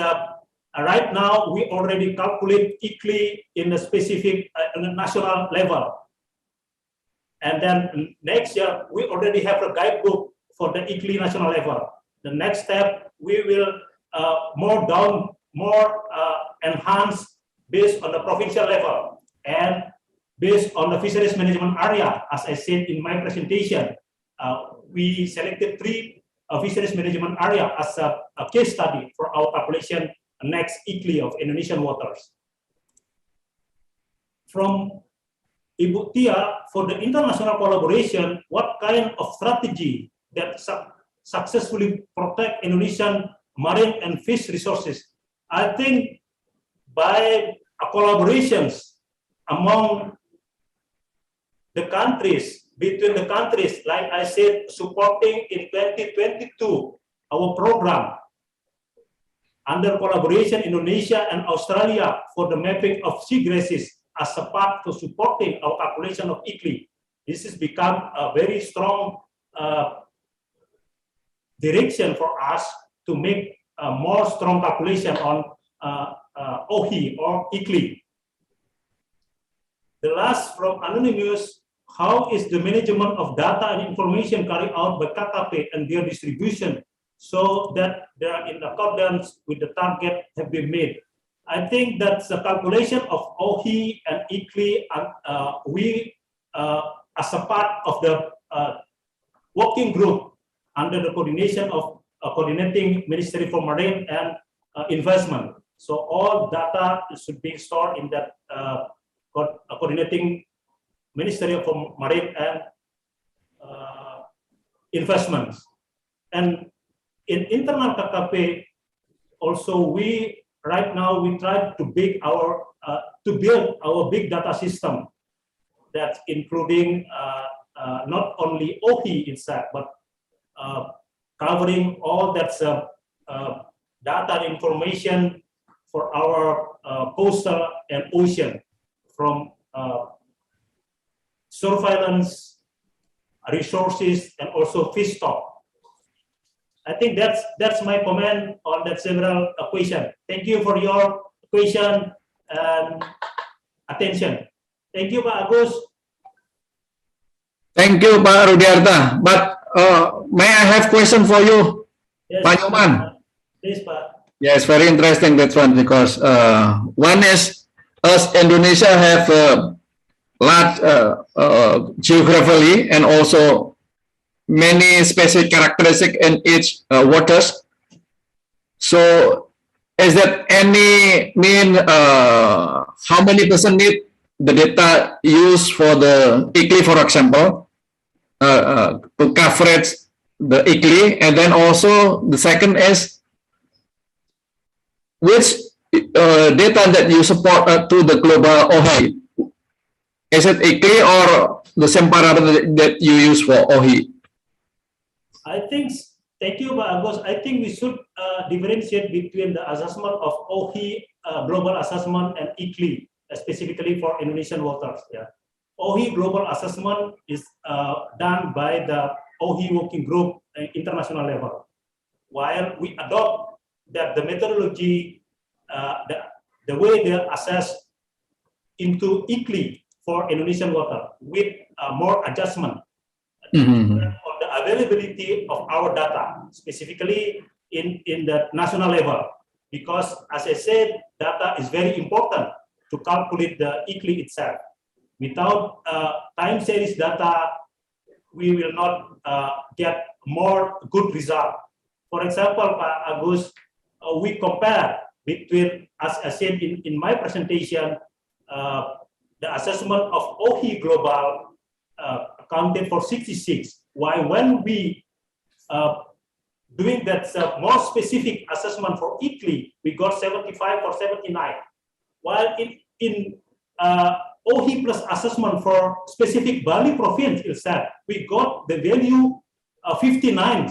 right now we already calculate ICLI in a specific national level. And then next year, we already have a guidebook for the ICLI national level. The next step, we will more enhanced based on the provincial level and based on the fisheries management area. As I said in my presentation, we selected 3 fisheries management area as a case study for our calculation next ICLI of Indonesian waters. From Ibu Tia, for the international collaboration, what kind of strategy that successfully protect Indonesian marine and fish resources? I think by collaborations among the countries, between the countries, like I said, supporting in 2022 our program under collaboration Indonesia and Australia for the mapping of seagrasses as a part to supporting our calculation of ICLI. This has become a very strong direction for us to make a more strong calculation on OETIC or ICLI. The last from Anonymous, how is the management of data and information carried out by KKP and their distribution so that they are in accordance with the target have been made? I think that's the calculation of OETIC and ICLI, we as a part of the working group under the coordination of coordinating Ministry for Marine and Investment. So all data should be stored in that coordinating Ministry for Marine and Investments. And in internal KKP, also right now we try to build our big data system that's including not only OETIC itself, but covering all that's data information for our coastal and ocean, from surveillance, resources, and also fish stock. I think that's my comment on that several question. Thank you for your question and attention. Thank you, Pak Agus. Thank you, Pak Rudiarta. But may I have question for you, Yes, Pak Nyoman? Please, Pak. Yes, very interesting that one, because one is us Indonesia have large geographically and also many specific characteristics in each waters. So is that any mean how many percent need the data used for the ICLI, for example, to coverage the ICLI? And then also the second is which data that you support to the global OETIC? Is it ICLI or the same parameter that you use for OETIC? I think Thank you, Pak Agus. I think we should differentiate between the assessment of OHI global assessment and ICLI, specifically for Indonesian waters. Yeah. OHI global assessment is done by the OHI working group at international level, while we adopt that the methodology, the way they assess into ICLI for Indonesian water with more adjustment on the availability of our data, specifically in the national level. Because as I said, data is very important to calculate the ICLI itself. Without time series data, we will not get more good result. For example, Pak Agus, we compare between, as I said in my presentation, the assessment of OHI global accounted for 66. While when we doing that more specific assessment for ICLI, we got 75 or 79. While in OHI plus assessment for specific Bali province itself, we got the value 59.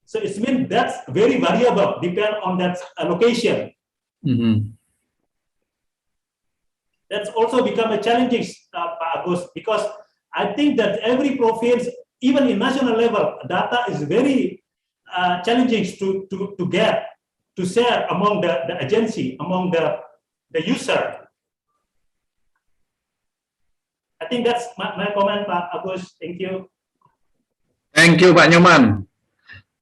So it means that's very variable, depend on that location. That's also become a challenging, Pak Agus, because I think that every province, even in national level, data is very challenging to get, to share among the agency, among the user. I think that's my comment, Pak Agus. Thank you. Thank you, Pak Nyoman.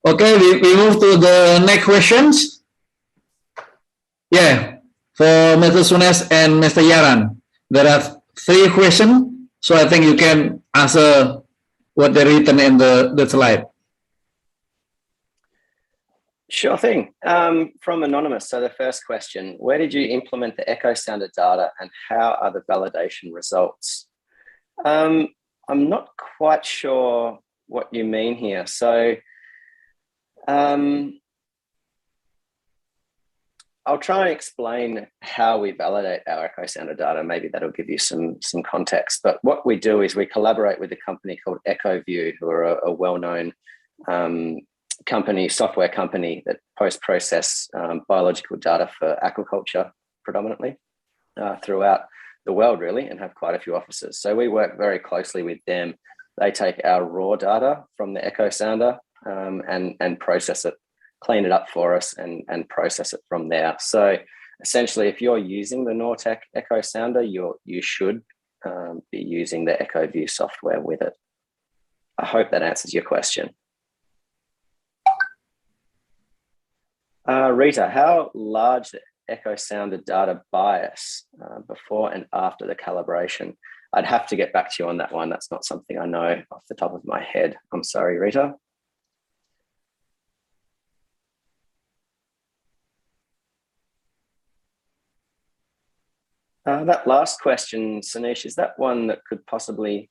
Okay, we move to the next questions. Yeah, for Mr. Sunes and Mr. Yaran, there are 3 questions, so I think you can answer what they written in the slide. Sure thing. From Anonymous, so the first question, where did you implement the echo sounder data and how are the validation results? I'm not quite sure what you mean here. So I'll try and explain how we validate our echo sounder data. Maybe that'll give you some context. But what we do is we collaborate with a company called EchoView, who are a well-known company, software company that post-process biological data for aquaculture predominantly throughout the world, really, and have quite a few offices. So we work very closely with them. They take our raw data from the echo sounder and process it, clean it up for us and process it from there. So essentially, if you're using the Nortec echo sounder, you should be using the EchoView software with it. I hope that answers your question. Rita, how large the echo sounder data bias before and after the calibration? I'd have to get back to you on that one. That's not something I know off the top of my head. I'm sorry, Rita. That last question, Sanish, is that one that could possibly,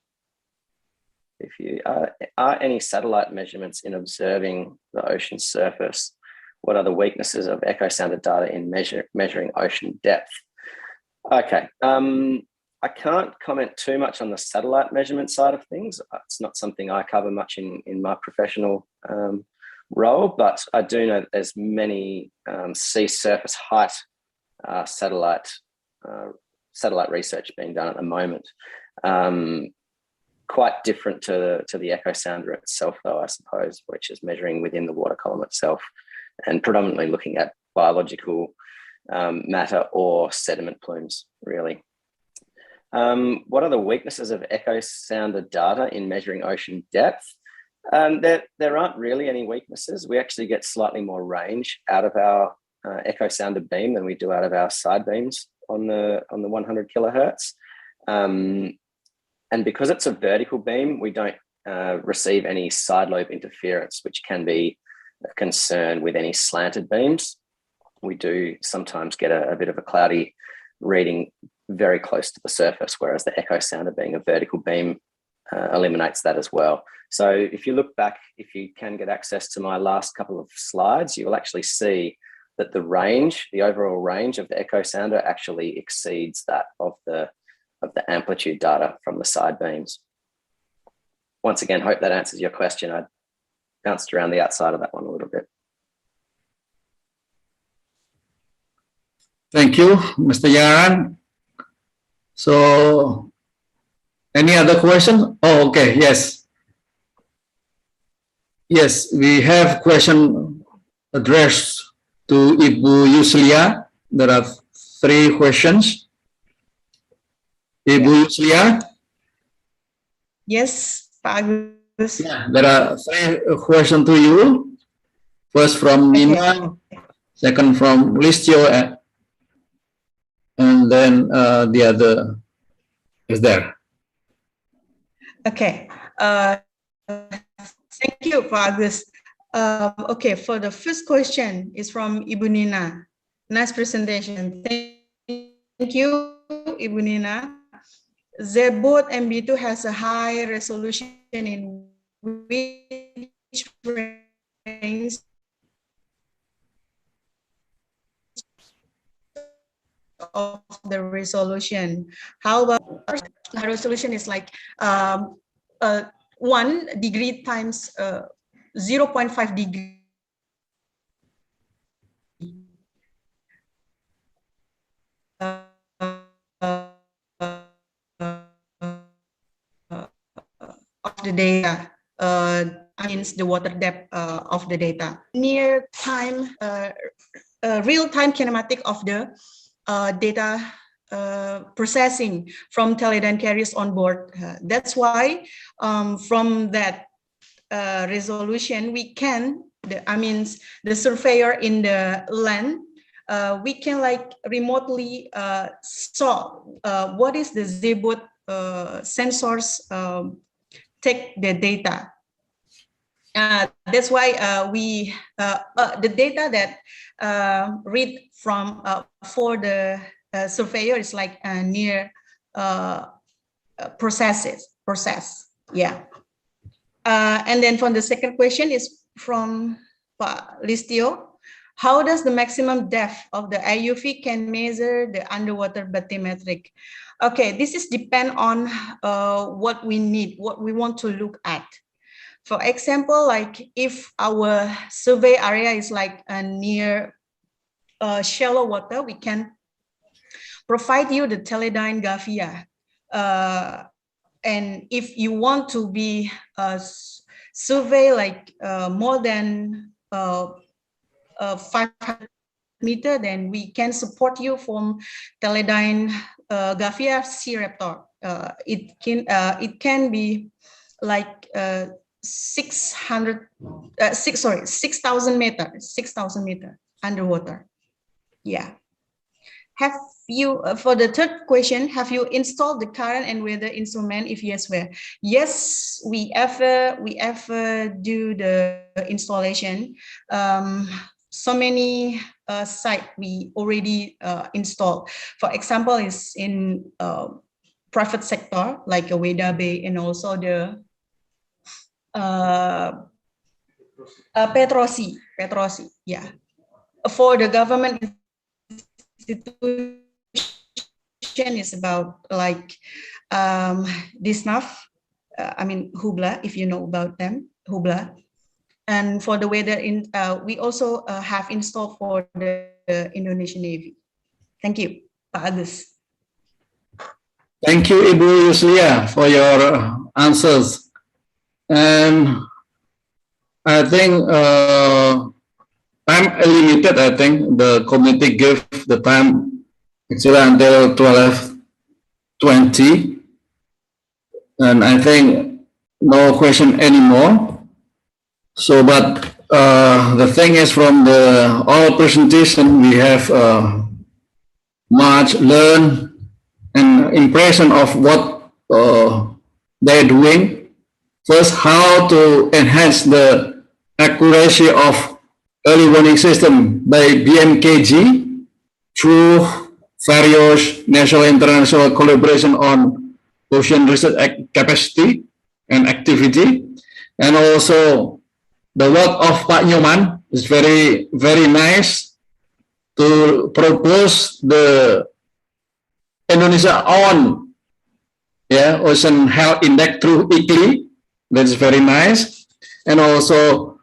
if you are any satellite measurements in observing the ocean surface? What are the weaknesses of echo sounder data in measuring ocean depth? Okay, I can't comment too much on the satellite measurement side of things. It's not something I cover much in my professional role, but I do know that there's many sea surface height satellite research being done at the moment. Quite different to the echo sounder itself, though, I suppose, which is measuring within the water column itself and predominantly looking at biological matter or sediment plumes, really. What are the weaknesses of echo sounder data in measuring ocean depth? There aren't really any weaknesses. We actually get slightly more range out of our echo sounder beam than we do out of our side beams on the 100 kilohertz. And because it's a vertical beam, we don't receive any side lobe interference, which can be a concern with any slanted beams. We do sometimes get a bit of a cloudy reading very close to the surface, whereas the echo sounder being a vertical beam eliminates that as well. So if you look back, if you can get access to my last couple of slides, you will actually see that the range, the overall range of the echo sounder actually exceeds that of the amplitude data from the side beams. Once again, hope that answers your question. bounced around the outside of that one a little bit. Thank you, Mr. Yaran. So, any other question? Oh, okay, yes. Yes, we have question addressed to Ibu Yuslia. There are 3 questions. Ibu Yuslia? Yes, Pak Agus. Yeah, there are 3 questions to you. First from Nina, second from Listio, and then the other is there. Okay. Thank you, Pak Agus. Okay, for the first question is from Ibu Nina. Nice presentation. Thank you, Ibu Nina. ZBOD MB2 has a high resolution in which range of the resolution. How about the resolution is like 1 degree times 0.5 degree. Of the data means the water depth of the data. Near time, real-time kinematic of the data processing from Teledyne carriers on board. That's why from that resolution we can, the surveyor in the land, we can like remotely saw what is the ZBOD sensors take the data. That's why we the data that read from for the surveyor is like near process. Yeah. And then from the second question is from Listio. How does the maximum depth of the IUV can measure the underwater bathymetric? Okay, this is depend on what we need, what we want to look at. For example, like if our survey area is like near shallow water, we can provide you the Teledyne Gavia. And if you want to be survey like more than 500 meter, then we can support you from Teledyne Gavia Sea Raptor. It can be like 6,000 meter underwater. Yeah. Have you, for the third question, have you installed the current and weather instrument? If yes, where? Yes, we ever do the installation. So many sites we already installed. For example, is in private sector like Weda Bay and also the Petrosi, yeah. For the government institution is about like DISNAF, Hubla, if you know about them, Hubla. And for the weather, we also have installed for the Indonesian Navy. Thank you, Pak Agus. Thank you, Ibu Yuslia, for your answers. And I think time limited. I think the committee gave the time actually until 12:20, and I think no question anymore. So, but the thing is, from the all presentation, we have much learned and impression of what they're doing. First, how to enhance the accuracy of early warning system by BMKG through various national and international collaboration on ocean research capacity and activity. And also the work of Pak Nyoman is very, very nice to propose the Indonesia own ocean health index through ICLI. That's very nice. And also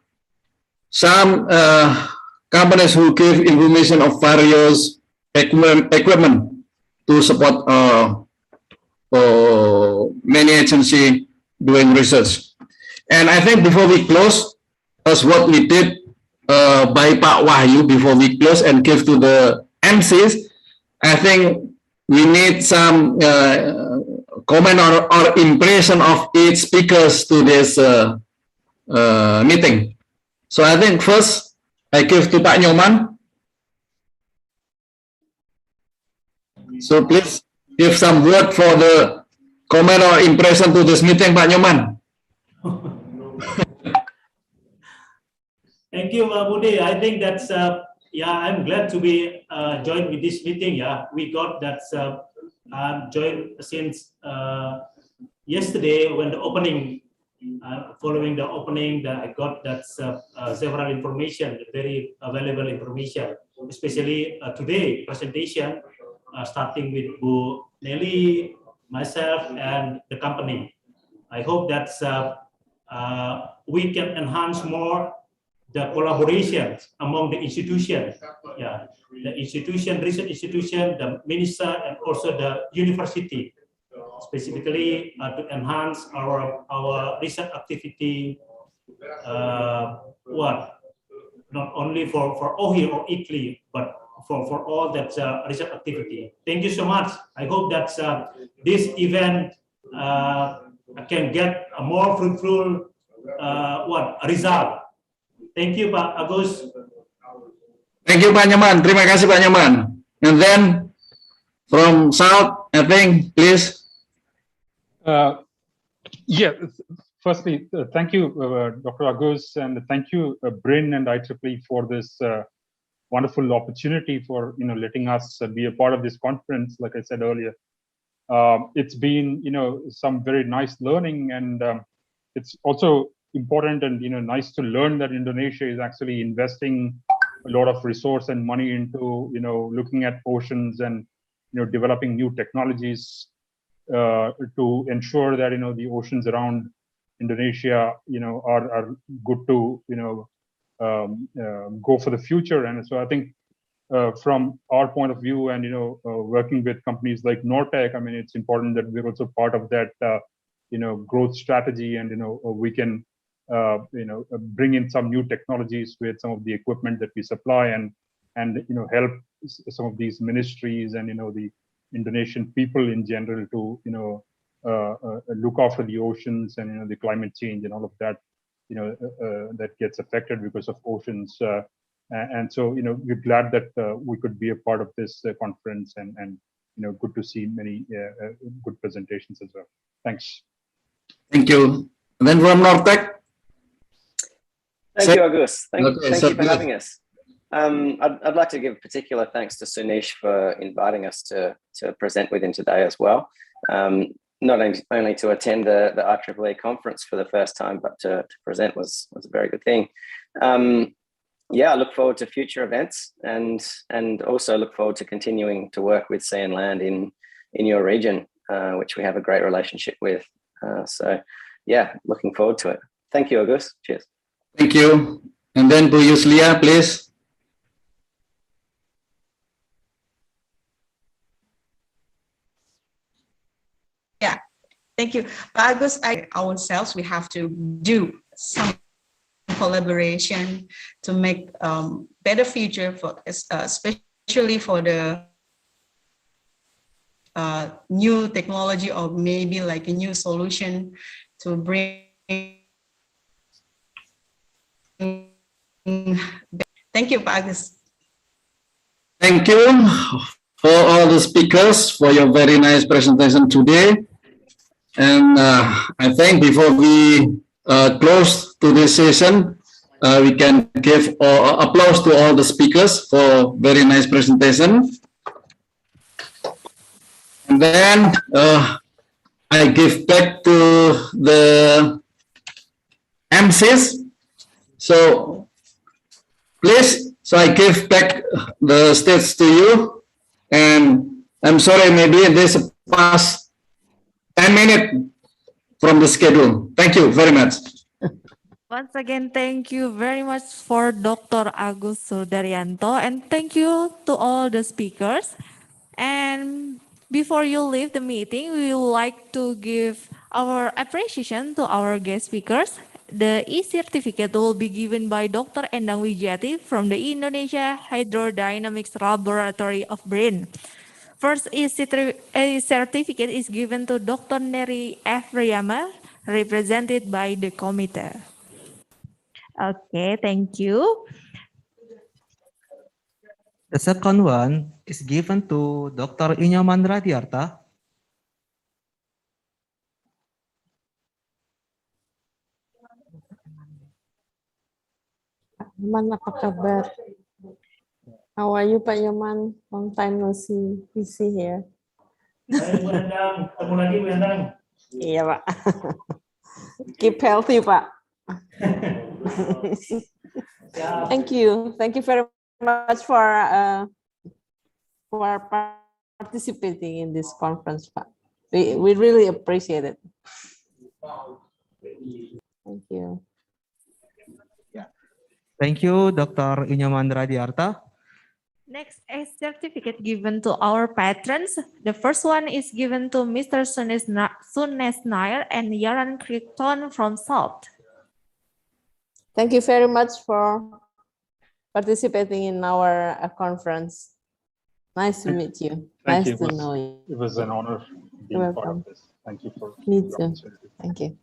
some companies who give information of various equipment to support many agencies doing research. And I think before we close, as what we did by Pak Wahyu before we close and give to the MCs, I think we need some comment or impression of each speakers to this meeting. So I think first I give to Pak Nyoman. So please give some word for the comment or impression to this meeting, Pak Nyoman. Thank you, Budi. I think that's yeah. I'm glad to be joined with this meeting. Yeah, we got that. I'm joined since yesterday when the opening. Following the opening, I got that several information, very valuable information, especially today presentation, starting with Bu Nelly, myself, and the company. I hope that we can enhance more the collaboration among the institutions, yeah, the institution, research institution, the minister, and also the university, specifically to enhance our research activity. Not only for OHI or ICLI, but for all that research activity. Thank you so much. I hope that this event can get a more fruitful result. Thank you, Pak Agus. Thank you, Pak Nyoman. Terima kasih, Pak Nyoman. And then from South, I think, please. Yeah, firstly, thank you, Dr. Agus, and thank you, Bryn and IEEE for this wonderful opportunity for letting us be a part of this conference. Like I said earlier, it's been some very nice learning, and it's also important and nice to learn that Indonesia is actually investing a lot of resource and money into looking at oceans and developing new technologies to ensure that the oceans around Indonesia are good to go for the future. And so I think from our point of view and working with companies like Nortec, I mean, it's important that we're also part of that growth strategy, and we can bring in some new technologies with some of the equipment that we supply, and help some of these ministries and the Indonesian people in general to look after the oceans and the climate change and all of that that gets affected because of oceans. And so we're glad that we could be a part of this conference, and good to see many good presentations as well. Thanks. Thank you. And then from Nortec. Thank you, Agus. Thank you for having us. I'd like to give particular thanks to Sunish for inviting us to present with him today as well. Not only to attend the IEEE conference for the first time, but to present was a very good thing. Yeah, I look forward to future events, and also look forward to continuing to work with Sea and Land in your region, which we have a great relationship with. So yeah, looking forward to it. Thank you, Agus. Cheers. Thank you. And then Bu Yuslia, please. Yeah, thank you. But Agus, ourselves, we have to do some collaboration to make better future for, especially for the new technology, or maybe like a new solution to bring. Thank you, Agus. Thank you for all the speakers for your very nice presentation today. And I think before we close to this session, we can give applause to all the speakers for very nice presentation. And then I give back to the MCs. So please, so I give back the stage to you. And I'm sorry, maybe this past 10 minutes from the schedule. Thank you very much. Once again, thank you very much for Dr. Agus Sudaryanto, and thank you to all the speakers. And before you leave the meeting, we would like to give our appreciation to our guest speakers. The e-certificate will be given by Dr. Endang Wijati from the Indonesia Hydrodynamics Laboratory of BRIN. First e-certificate is given to Dr. Neri Efriama, represented by the committee. Okay, thank you. The second one is given to Dr. Inyoman Radiarta. Yoman, apa kabar? How are you, Pak Yoman? Long time no see. We see here. Baik, Bu Endang. Ketemu lagi, Bu Endang. Iya, Pak. Keep healthy, Pak. Thank you. Thank you very much for participating in this conference, Pak. We really appreciate it. Thank you. Thank you, Dr. Inyoman Radiarta. Next, a certificate given to our patrons. The first one is given to Mr. Sunes Nair and Yaran Crichton from Salt. Thank you very much for participating in our conference. Nice to meet you. Thank Nice you. to know you. It was an honor being You're part of welcome. this. Thank you for Me the too. opportunity. Thank you.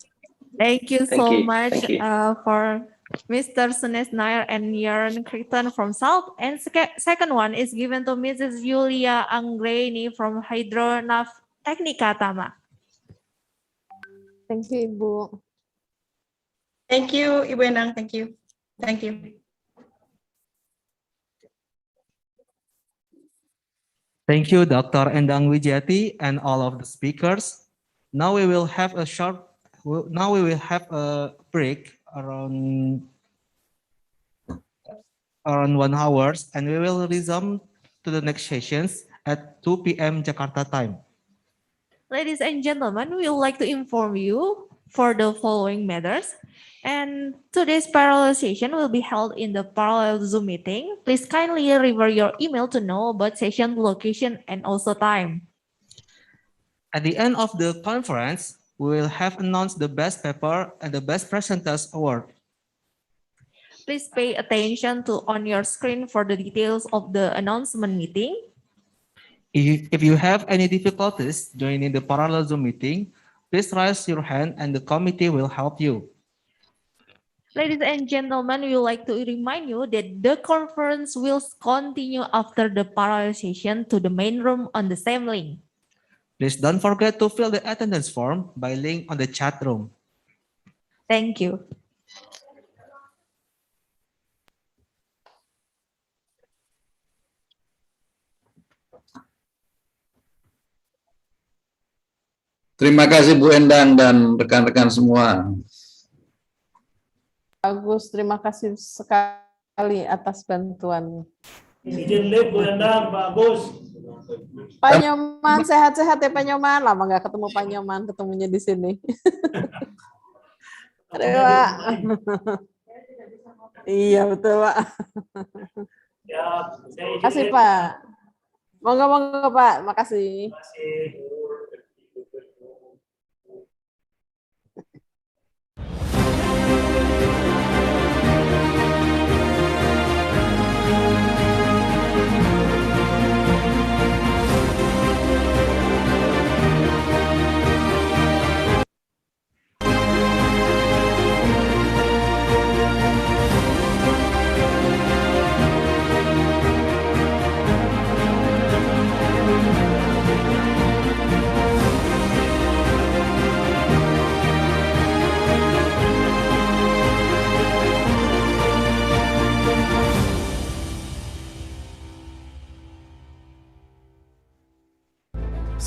Thank you Thank so you. much Thank you. For Mr. Sunes Nair and Yaran Crichton from Salt. And second one is given to Mrs. Julia Anggreni from Hydronaf Technica Tama. Thank you, Ibu. Thank you, Ibu Endang. Thank you. Thank you. Thank you, Dr. Endang Wijati and all of the speakers. Now we will have a break around 1 hour, and we will resume to the next sessions at 2 p.m. Jakarta time. Ladies and gentlemen, we would like to inform you for the following matters. And today's parallel session will be held in the parallel Zoom meeting. Please kindly review your email to know about session location and also time. At the end of the conference, we will have announced the best paper and the best presenters award. Please pay attention to on your screen for the details of the announcement meeting. If you have any difficulties joining the parallel Zoom meeting, please raise your hand and the committee will help you. Ladies and gentlemen, we would like to remind you that the conference will continue after the parallel session to the main room on the same link. Please don't forget to fill the attendance form by link on the chat room. Thank you. Terima kasih Bu Endang dan rekan-rekan semua. Bagus, terima kasih sekali atas bantuan. Izin live, Bu Endang, Pak Agus. Pak Nyoman, sehat-sehat ya Pak Nyoman. Lama nggak ketemu Pak Nyoman, ketemunya di sini. Aduh, Pak. Iya, betul, Pak. Ya, saya izin Makasih, live. Pak. Monggo, Pak. Makasih. Terima kasih.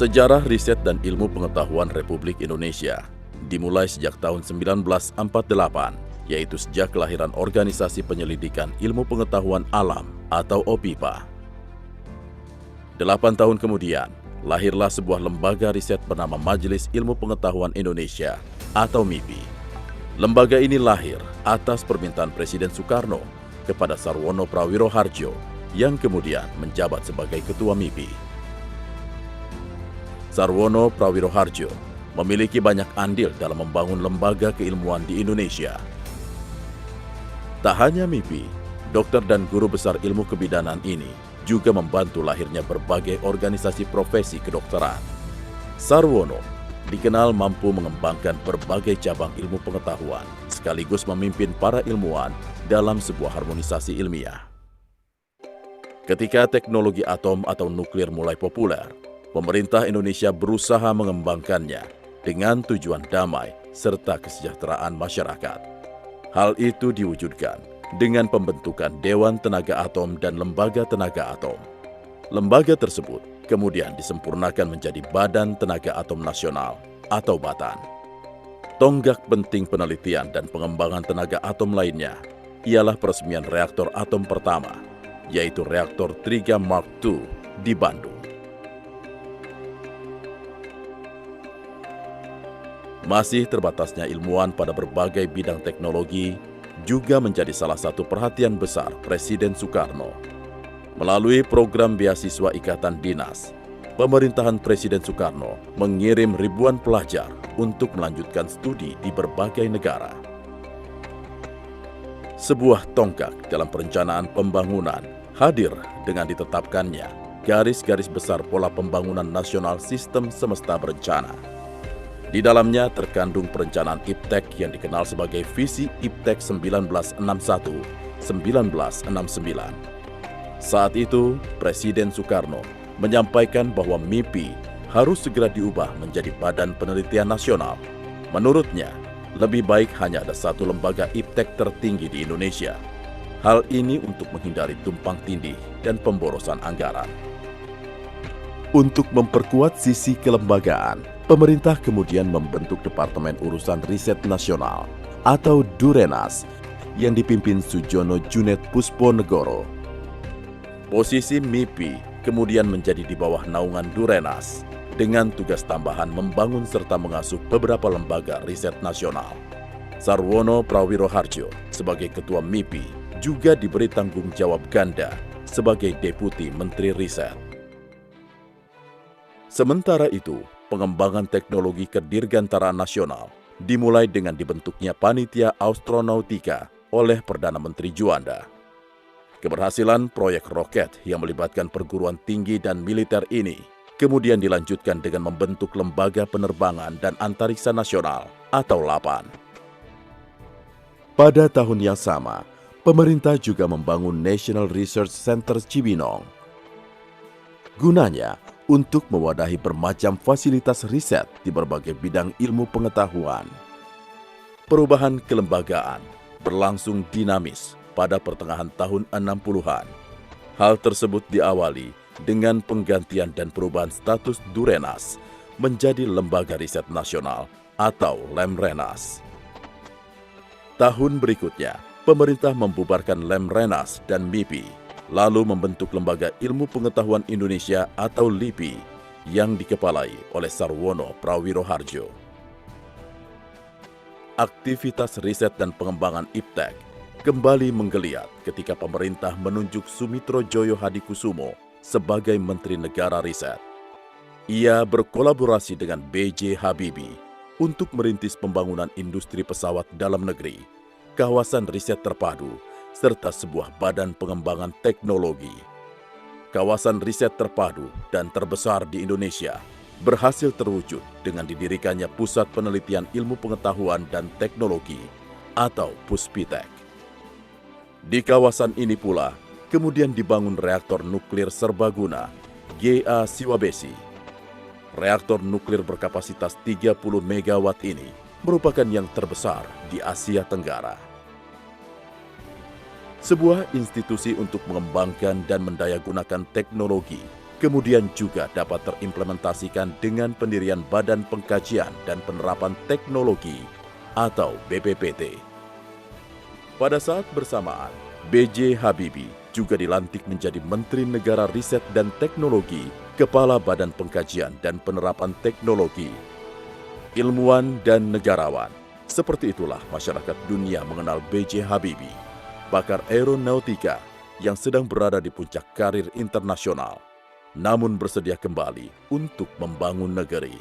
Sejarah riset dan ilmu pengetahuan Republik Indonesia dimulai sejak tahun 1948, yaitu sejak kelahiran Organisasi Penyelidikan Ilmu Pengetahuan Alam atau OPIPA. 8 tahun kemudian, lahirlah sebuah lembaga riset bernama Majelis Ilmu Pengetahuan Indonesia atau MIPI. Lembaga ini lahir atas permintaan Presiden Soekarno kepada Sarwono Prawiro Harjo yang kemudian menjabat sebagai Ketua MIPI. Sarwono Prawiro Harjo memiliki banyak andil dalam membangun lembaga keilmuan di Indonesia. Tak hanya MIPI, dokter dan guru besar ilmu kebidanan ini juga membantu lahirnya berbagai organisasi profesi kedokteran. Sarwono dikenal mampu mengembangkan berbagai cabang ilmu pengetahuan, sekaligus memimpin para ilmuwan dalam sebuah harmonisasi ilmiah. Ketika teknologi atom atau nuklir mulai populer, pemerintah Indonesia berusaha mengembangkannya dengan tujuan damai serta kesejahteraan masyarakat. Hal itu diwujudkan dengan pembentukan Dewan Tenaga Atom dan Lembaga Tenaga Atom. Lembaga tersebut kemudian disempurnakan menjadi Badan Tenaga Atom Nasional atau BATAN. Tonggak penting penelitian dan pengembangan tenaga atom lainnya ialah peresmian reaktor atom pertama, yaitu reaktor Triga Mark II di Bandung. Masih terbatasnya ilmuwan pada berbagai bidang teknologi juga menjadi salah satu perhatian besar Presiden Soekarno. Melalui program beasiswa Ikatan Dinas, pemerintahan Presiden Soekarno mengirim ribuan pelajar untuk melanjutkan studi di berbagai negara. Sebuah tonggak dalam perencanaan pembangunan hadir dengan ditetapkannya garis-garis besar pola pembangunan nasional sistem semesta berencana. Di dalamnya terkandung perencanaan IPTEK yang dikenal sebagai Visi IPTEK 1961-1969. Saat itu, Presiden Soekarno menyampaikan bahwa MIPI harus segera diubah menjadi Badan Penelitian Nasional. Menurutnya, lebih baik hanya ada satu lembaga IPTEK tertinggi di Indonesia. Hal ini untuk menghindari tumpang tindih dan pemborosan anggaran. Untuk memperkuat sisi kelembagaan, pemerintah kemudian membentuk Departemen Urusan Riset Nasional atau Durenas yang dipimpin Sujono Junet Pusponegoro. Posisi MIPI kemudian menjadi di bawah naungan Durenas dengan tugas tambahan membangun serta mengasuh beberapa lembaga riset nasional. Sarwono Prawiro Harjo sebagai Ketua MIPI juga diberi tanggung jawab ganda sebagai Deputi Menteri Riset. Sementara itu, pengembangan teknologi kedirgantaraan nasional dimulai dengan dibentuknya Panitia Astronautika oleh Perdana Menteri Juanda. Keberhasilan proyek roket yang melibatkan perguruan tinggi dan militer ini kemudian dilanjutkan dengan membentuk Lembaga Penerbangan dan Antariksa Nasional atau LAPAN. Pada tahun yang sama, pemerintah juga membangun National Research Center Cibinong. Gunanya untuk mewadahi bermacam fasilitas riset di berbagai bidang ilmu pengetahuan. Perubahan kelembagaan berlangsung dinamis pada pertengahan tahun 60-an. Hal tersebut diawali dengan penggantian dan perubahan status Durenas menjadi Lembaga Riset Nasional atau Lemrenas. Tahun berikutnya, pemerintah membubarkan Lemrenas dan MIPI, lalu membentuk Lembaga Ilmu Pengetahuan Indonesia atau LIPI yang dikepalai oleh Sarwono Prawiro Harjo. Aktivitas riset dan pengembangan IPTEK kembali menggeliat ketika pemerintah menunjuk Sumitro Joyo Hadikusumo sebagai Menteri Negara Riset. Ia berkolaborasi dengan B.J. Habibie untuk merintis pembangunan industri pesawat dalam negeri, kawasan riset terpadu, serta sebuah badan pengembangan teknologi. Kawasan riset terpadu dan terbesar di Indonesia berhasil terwujud dengan didirikannya Pusat Penelitian Ilmu Pengetahuan dan Teknologi atau Puspitek. Di kawasan ini pula kemudian dibangun reaktor nuklir serbaguna GA Siwabesi. Reaktor nuklir berkapasitas 30 MW ini merupakan yang terbesar di Asia Tenggara. Sebuah institusi untuk mengembangkan dan mendayagunakan teknologi kemudian juga dapat terimplementasikan dengan pendirian Badan Pengkajian dan Penerapan Teknologi atau BPPT. Pada saat bersamaan, B.J. Habibie juga dilantik menjadi Menteri Negara Riset dan Teknologi, Kepala Badan Pengkajian dan Penerapan Teknologi. Ilmuwan dan negarawan Seperti itulah masyarakat dunia mengenal B.J. Habibie, pakar aeronautika yang sedang berada di puncak karir internasional, namun bersedia kembali untuk membangun negeri.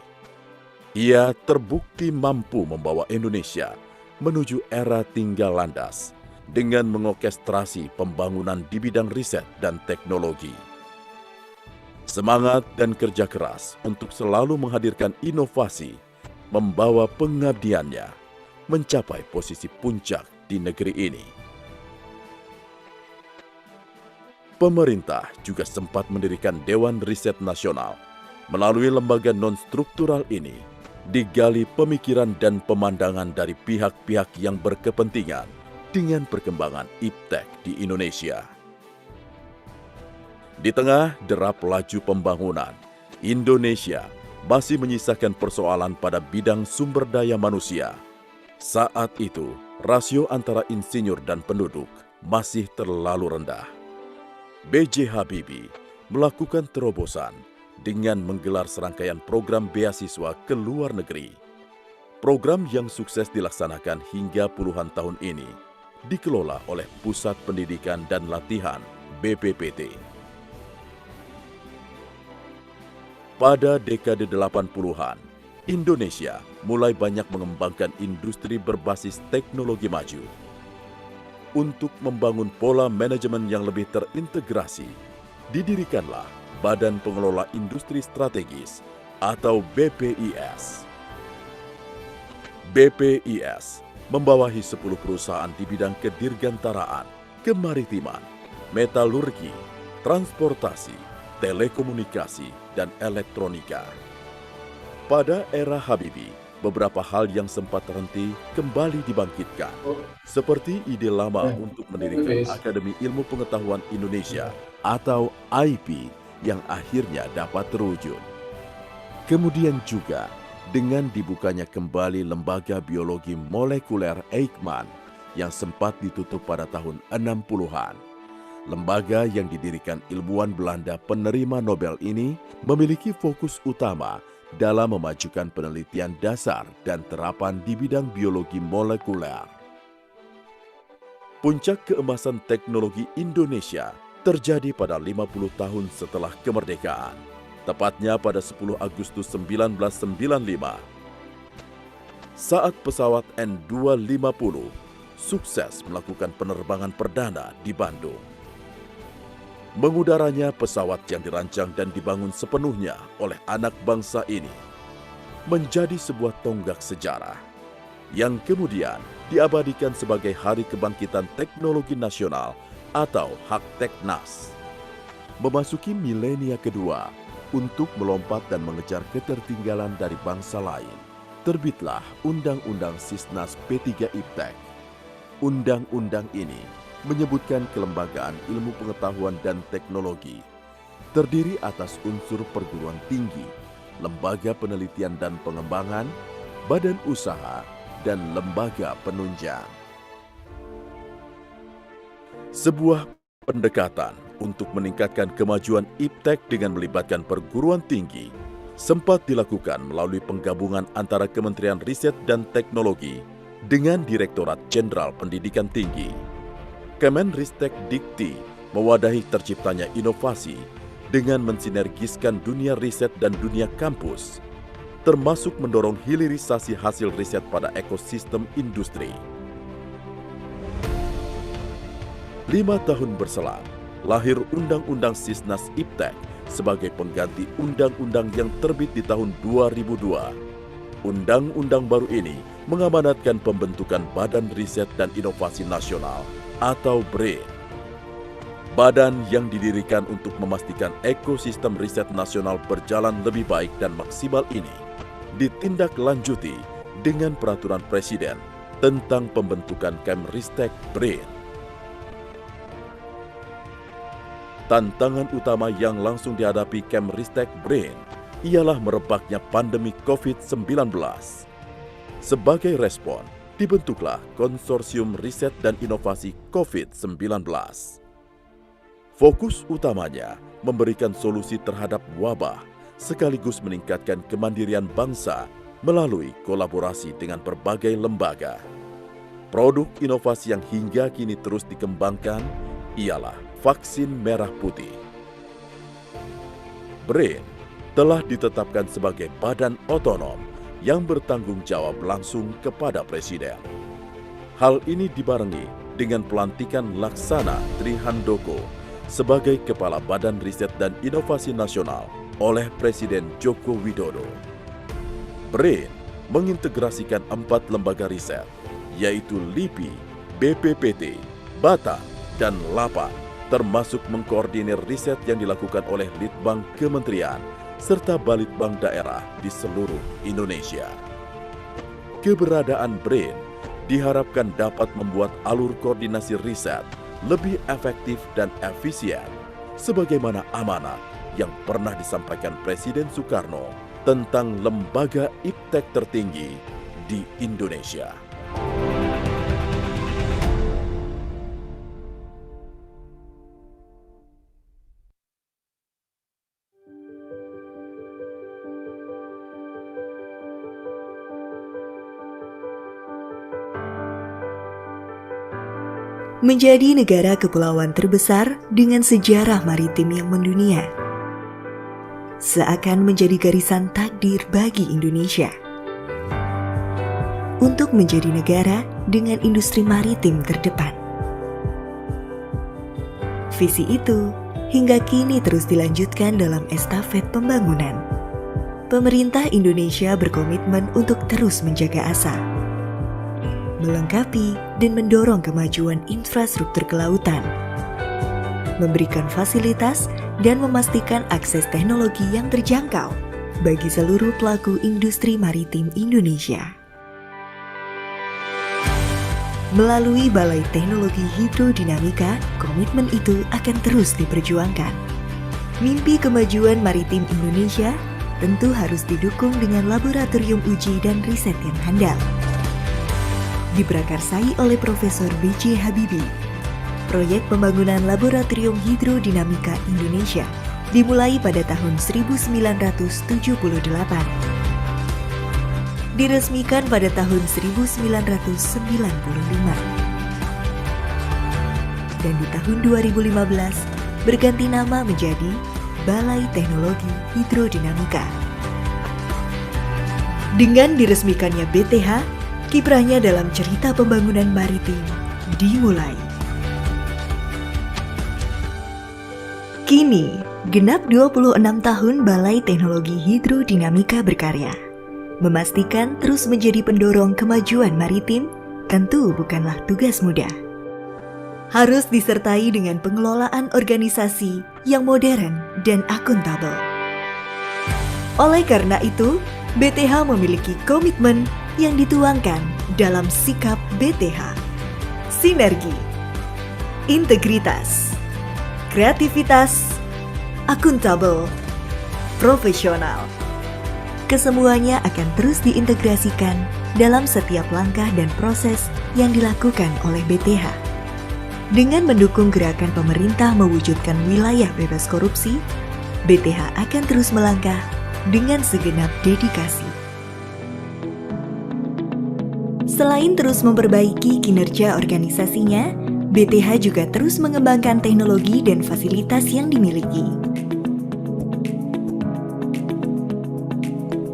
Ia terbukti mampu membawa Indonesia menuju era tinggal landas dengan mengorkestrasi pembangunan di bidang riset dan teknologi. Semangat dan kerja keras untuk selalu menghadirkan inovasi membawa pengabdiannya mencapai posisi puncak di negeri ini. Pemerintah juga sempat mendirikan Dewan Riset Nasional. Melalui lembaga non-struktural ini, digali pemikiran dan pemandangan dari pihak-pihak yang berkepentingan dengan perkembangan iptek di Indonesia. Di tengah derap laju pembangunan, Indonesia masih menyisakan persoalan pada bidang sumber daya manusia. Saat itu, rasio antara insinyur dan penduduk masih terlalu rendah. B.J. Habibie melakukan terobosan dengan menggelar serangkaian program beasiswa ke luar negeri. Program yang sukses dilaksanakan hingga puluhan tahun ini dikelola oleh Pusat Pendidikan dan Latihan BPPT. Pada dekade 80-an, Indonesia mulai banyak mengembangkan industri berbasis teknologi maju. Untuk membangun pola manajemen yang lebih terintegrasi, didirikanlah Badan Pengelola Industri Strategis atau BPIS. BPIS membawahi 10 perusahaan di bidang kedirgantaraan, kemaritiman, metalurgi, transportasi, telekomunikasi, dan elektronika. Pada era Habibie, beberapa hal yang sempat terhenti kembali dibangkitkan, seperti ide lama untuk mendirikan Akademi Ilmu Pengetahuan Indonesia atau IP yang akhirnya dapat terwujud. Kemudian juga dengan dibukanya kembali Lembaga Biologi Molekuler Eijkman yang sempat ditutup pada tahun 60-an. Lembaga yang didirikan ilmuwan Belanda penerima Nobel ini memiliki fokus utama dalam memajukan penelitian dasar dan terapan di bidang biologi molekuler. Puncak keemasan teknologi Indonesia terjadi pada 50 tahun setelah kemerdekaan, tepatnya pada 10 Agustus 1995. Saat pesawat N250 sukses melakukan penerbangan perdana di Bandung. Mengudaranya pesawat yang dirancang dan dibangun sepenuhnya oleh anak bangsa ini menjadi sebuah tonggak sejarah yang kemudian diabadikan sebagai Hari Kebangkitan Teknologi Nasional atau Hakteknas. Memasuki milenia kedua, untuk melompat dan mengejar ketertinggalan dari bangsa lain, terbitlah Undang-Undang Sisnas P3 Iptek. Undang-undang ini menyebutkan kelembagaan ilmu pengetahuan dan teknologi, terdiri atas unsur perguruan tinggi, lembaga penelitian dan pengembangan, badan usaha, dan lembaga penunjang. Sebuah pendekatan untuk meningkatkan kemajuan iptek dengan melibatkan perguruan tinggi sempat dilakukan melalui penggabungan antara Kementerian Riset dan Teknologi dengan Direktorat Jenderal Pendidikan Tinggi. Kemenristek Dikti mewadahi terciptanya inovasi dengan mensinergiskan dunia riset dan dunia kampus, termasuk mendorong hilirisasi hasil riset pada ekosistem industri. 5 tahun berselang, lahir Undang-Undang Sisnas Iptek sebagai pengganti undang-undang yang terbit di tahun 2002. Undang-undang baru ini mengamanatkan pembentukan Badan Riset dan Inovasi Nasional atau BRIN. Badan yang didirikan untuk memastikan ekosistem riset nasional berjalan lebih baik dan maksimal ini ditindaklanjuti dengan Peraturan Presiden tentang pembentukan Kemristek BRIN. Tantangan utama yang langsung dihadapi Kemristek BRIN ialah merebaknya pandemi COVID-19. Sebagai respon, dibentuklah Konsorsium Riset dan Inovasi COVID-19. Fokus utamanya memberikan solusi terhadap wabah sekaligus meningkatkan kemandirian bangsa melalui kolaborasi dengan berbagai lembaga. Produk inovasi yang hingga kini terus dikembangkan ialah vaksin merah putih. BRAIN telah ditetapkan sebagai badan otonom yang bertanggung jawab langsung kepada Presiden. Hal ini dibarengi dengan pelantikan Laksana Trihandoko sebagai Kepala Badan Riset dan Inovasi Nasional oleh Presiden Joko Widodo. BRAIN mengintegrasikan 4 lembaga riset, yaitu LIPI, BPPT, BATA, dan LAPA, termasuk mengkoordinir riset yang dilakukan oleh Litbang Kementerian serta Balitbang daerah di seluruh Indonesia. Keberadaan BRAIN diharapkan dapat membuat alur koordinasi riset lebih efektif dan efisien, sebagaimana amanat yang pernah disampaikan Presiden Soekarno tentang lembaga iptek tertinggi di Indonesia. Menjadi negara kepulauan terbesar dengan sejarah maritim yang mendunia, seakan menjadi garisan takdir bagi Indonesia untuk menjadi negara dengan industri maritim terdepan. Visi itu hingga kini terus dilanjutkan dalam estafet pembangunan. Pemerintah Indonesia berkomitmen untuk terus menjaga asa, melengkapi dan mendorong kemajuan infrastruktur kelautan, memberikan fasilitas dan memastikan akses teknologi yang terjangkau bagi seluruh pelaku industri maritim Indonesia. Melalui Balai Teknologi Hidrodinamika, komitmen itu akan terus diperjuangkan. Mimpi kemajuan maritim Indonesia tentu harus didukung dengan laboratorium uji dan riset yang handal. Diprakarsai oleh Profesor B.J. Habibie, proyek pembangunan Laboratorium Hidrodinamika Indonesia dimulai pada tahun 1978. Diresmikan pada tahun 1995. Dan di tahun 2015 berganti nama menjadi Balai Teknologi Hidrodinamika. Dengan diresmikannya BTH, kiprahnya dalam cerita pembangunan maritim dimulai. Kini, genap 26 tahun Balai Teknologi Hidrodinamika berkarya. Memastikan terus menjadi pendorong kemajuan maritim tentu bukanlah tugas mudah. Harus disertai dengan pengelolaan organisasi yang modern dan akuntabel. Oleh karena itu, BTH memiliki komitmen yang dituangkan dalam sikap BTH. Sinergi, integritas, kreativitas, akuntabel, profesional. Kesemuanya akan terus diintegrasikan dalam setiap langkah dan proses yang dilakukan oleh BTH. Dengan mendukung gerakan pemerintah mewujudkan wilayah bebas korupsi, BTH akan terus melangkah dengan segenap dedikasi. Selain terus memperbaiki kinerja organisasinya, BTH juga terus mengembangkan teknologi dan fasilitas yang dimiliki.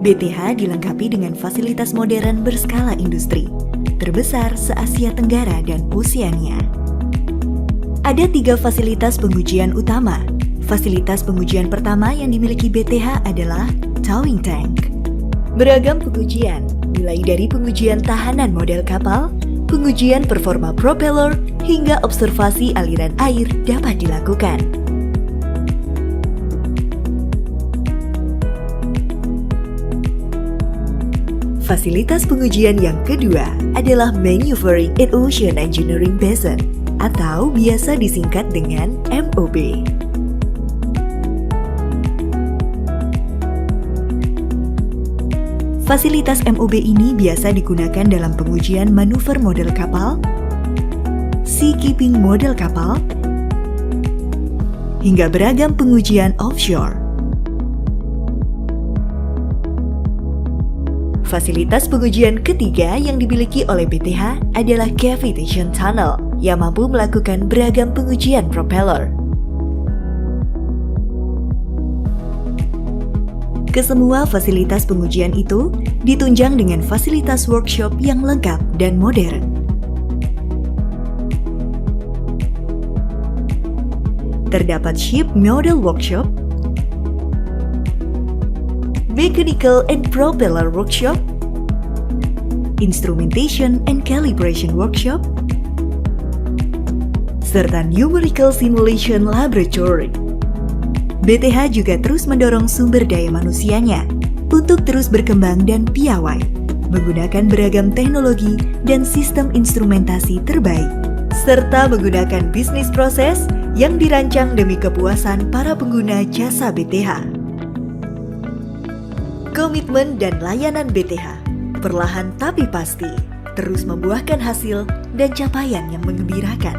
BTH dilengkapi dengan fasilitas modern berskala industri, terbesar se-Asia Tenggara dan Oseania. Ada 3 fasilitas pengujian utama. Fasilitas pengujian pertama yang dimiliki BTH adalah towing tank. Beragam pengujian, mulai dari pengujian tahanan model kapal, pengujian performa propeller, hingga observasi aliran air dapat dilakukan. Fasilitas pengujian yang kedua adalah Maneuvering in Ocean Engineering Basin atau biasa disingkat dengan MOB. Fasilitas MOB ini biasa digunakan dalam pengujian manuver model kapal, seakeeping model kapal, hingga beragam pengujian offshore. Fasilitas pengujian ketiga yang dimiliki oleh BTH adalah Cavitation Tunnel yang mampu melakukan beragam pengujian propeller. Kesemua fasilitas pengujian itu ditunjang dengan fasilitas workshop yang lengkap dan modern. Terdapat ship model workshop, mechanical and propeller workshop, instrumentation and calibration workshop, serta numerical simulation laboratory. BTH juga terus mendorong sumber daya manusianya untuk terus berkembang dan piawai, menggunakan beragam teknologi dan sistem instrumentasi terbaik, serta menggunakan bisnis proses yang dirancang demi kepuasan para pengguna jasa BTH. Komitmen dan layanan BTH perlahan tapi pasti terus membuahkan hasil dan capaian yang menggembirakan.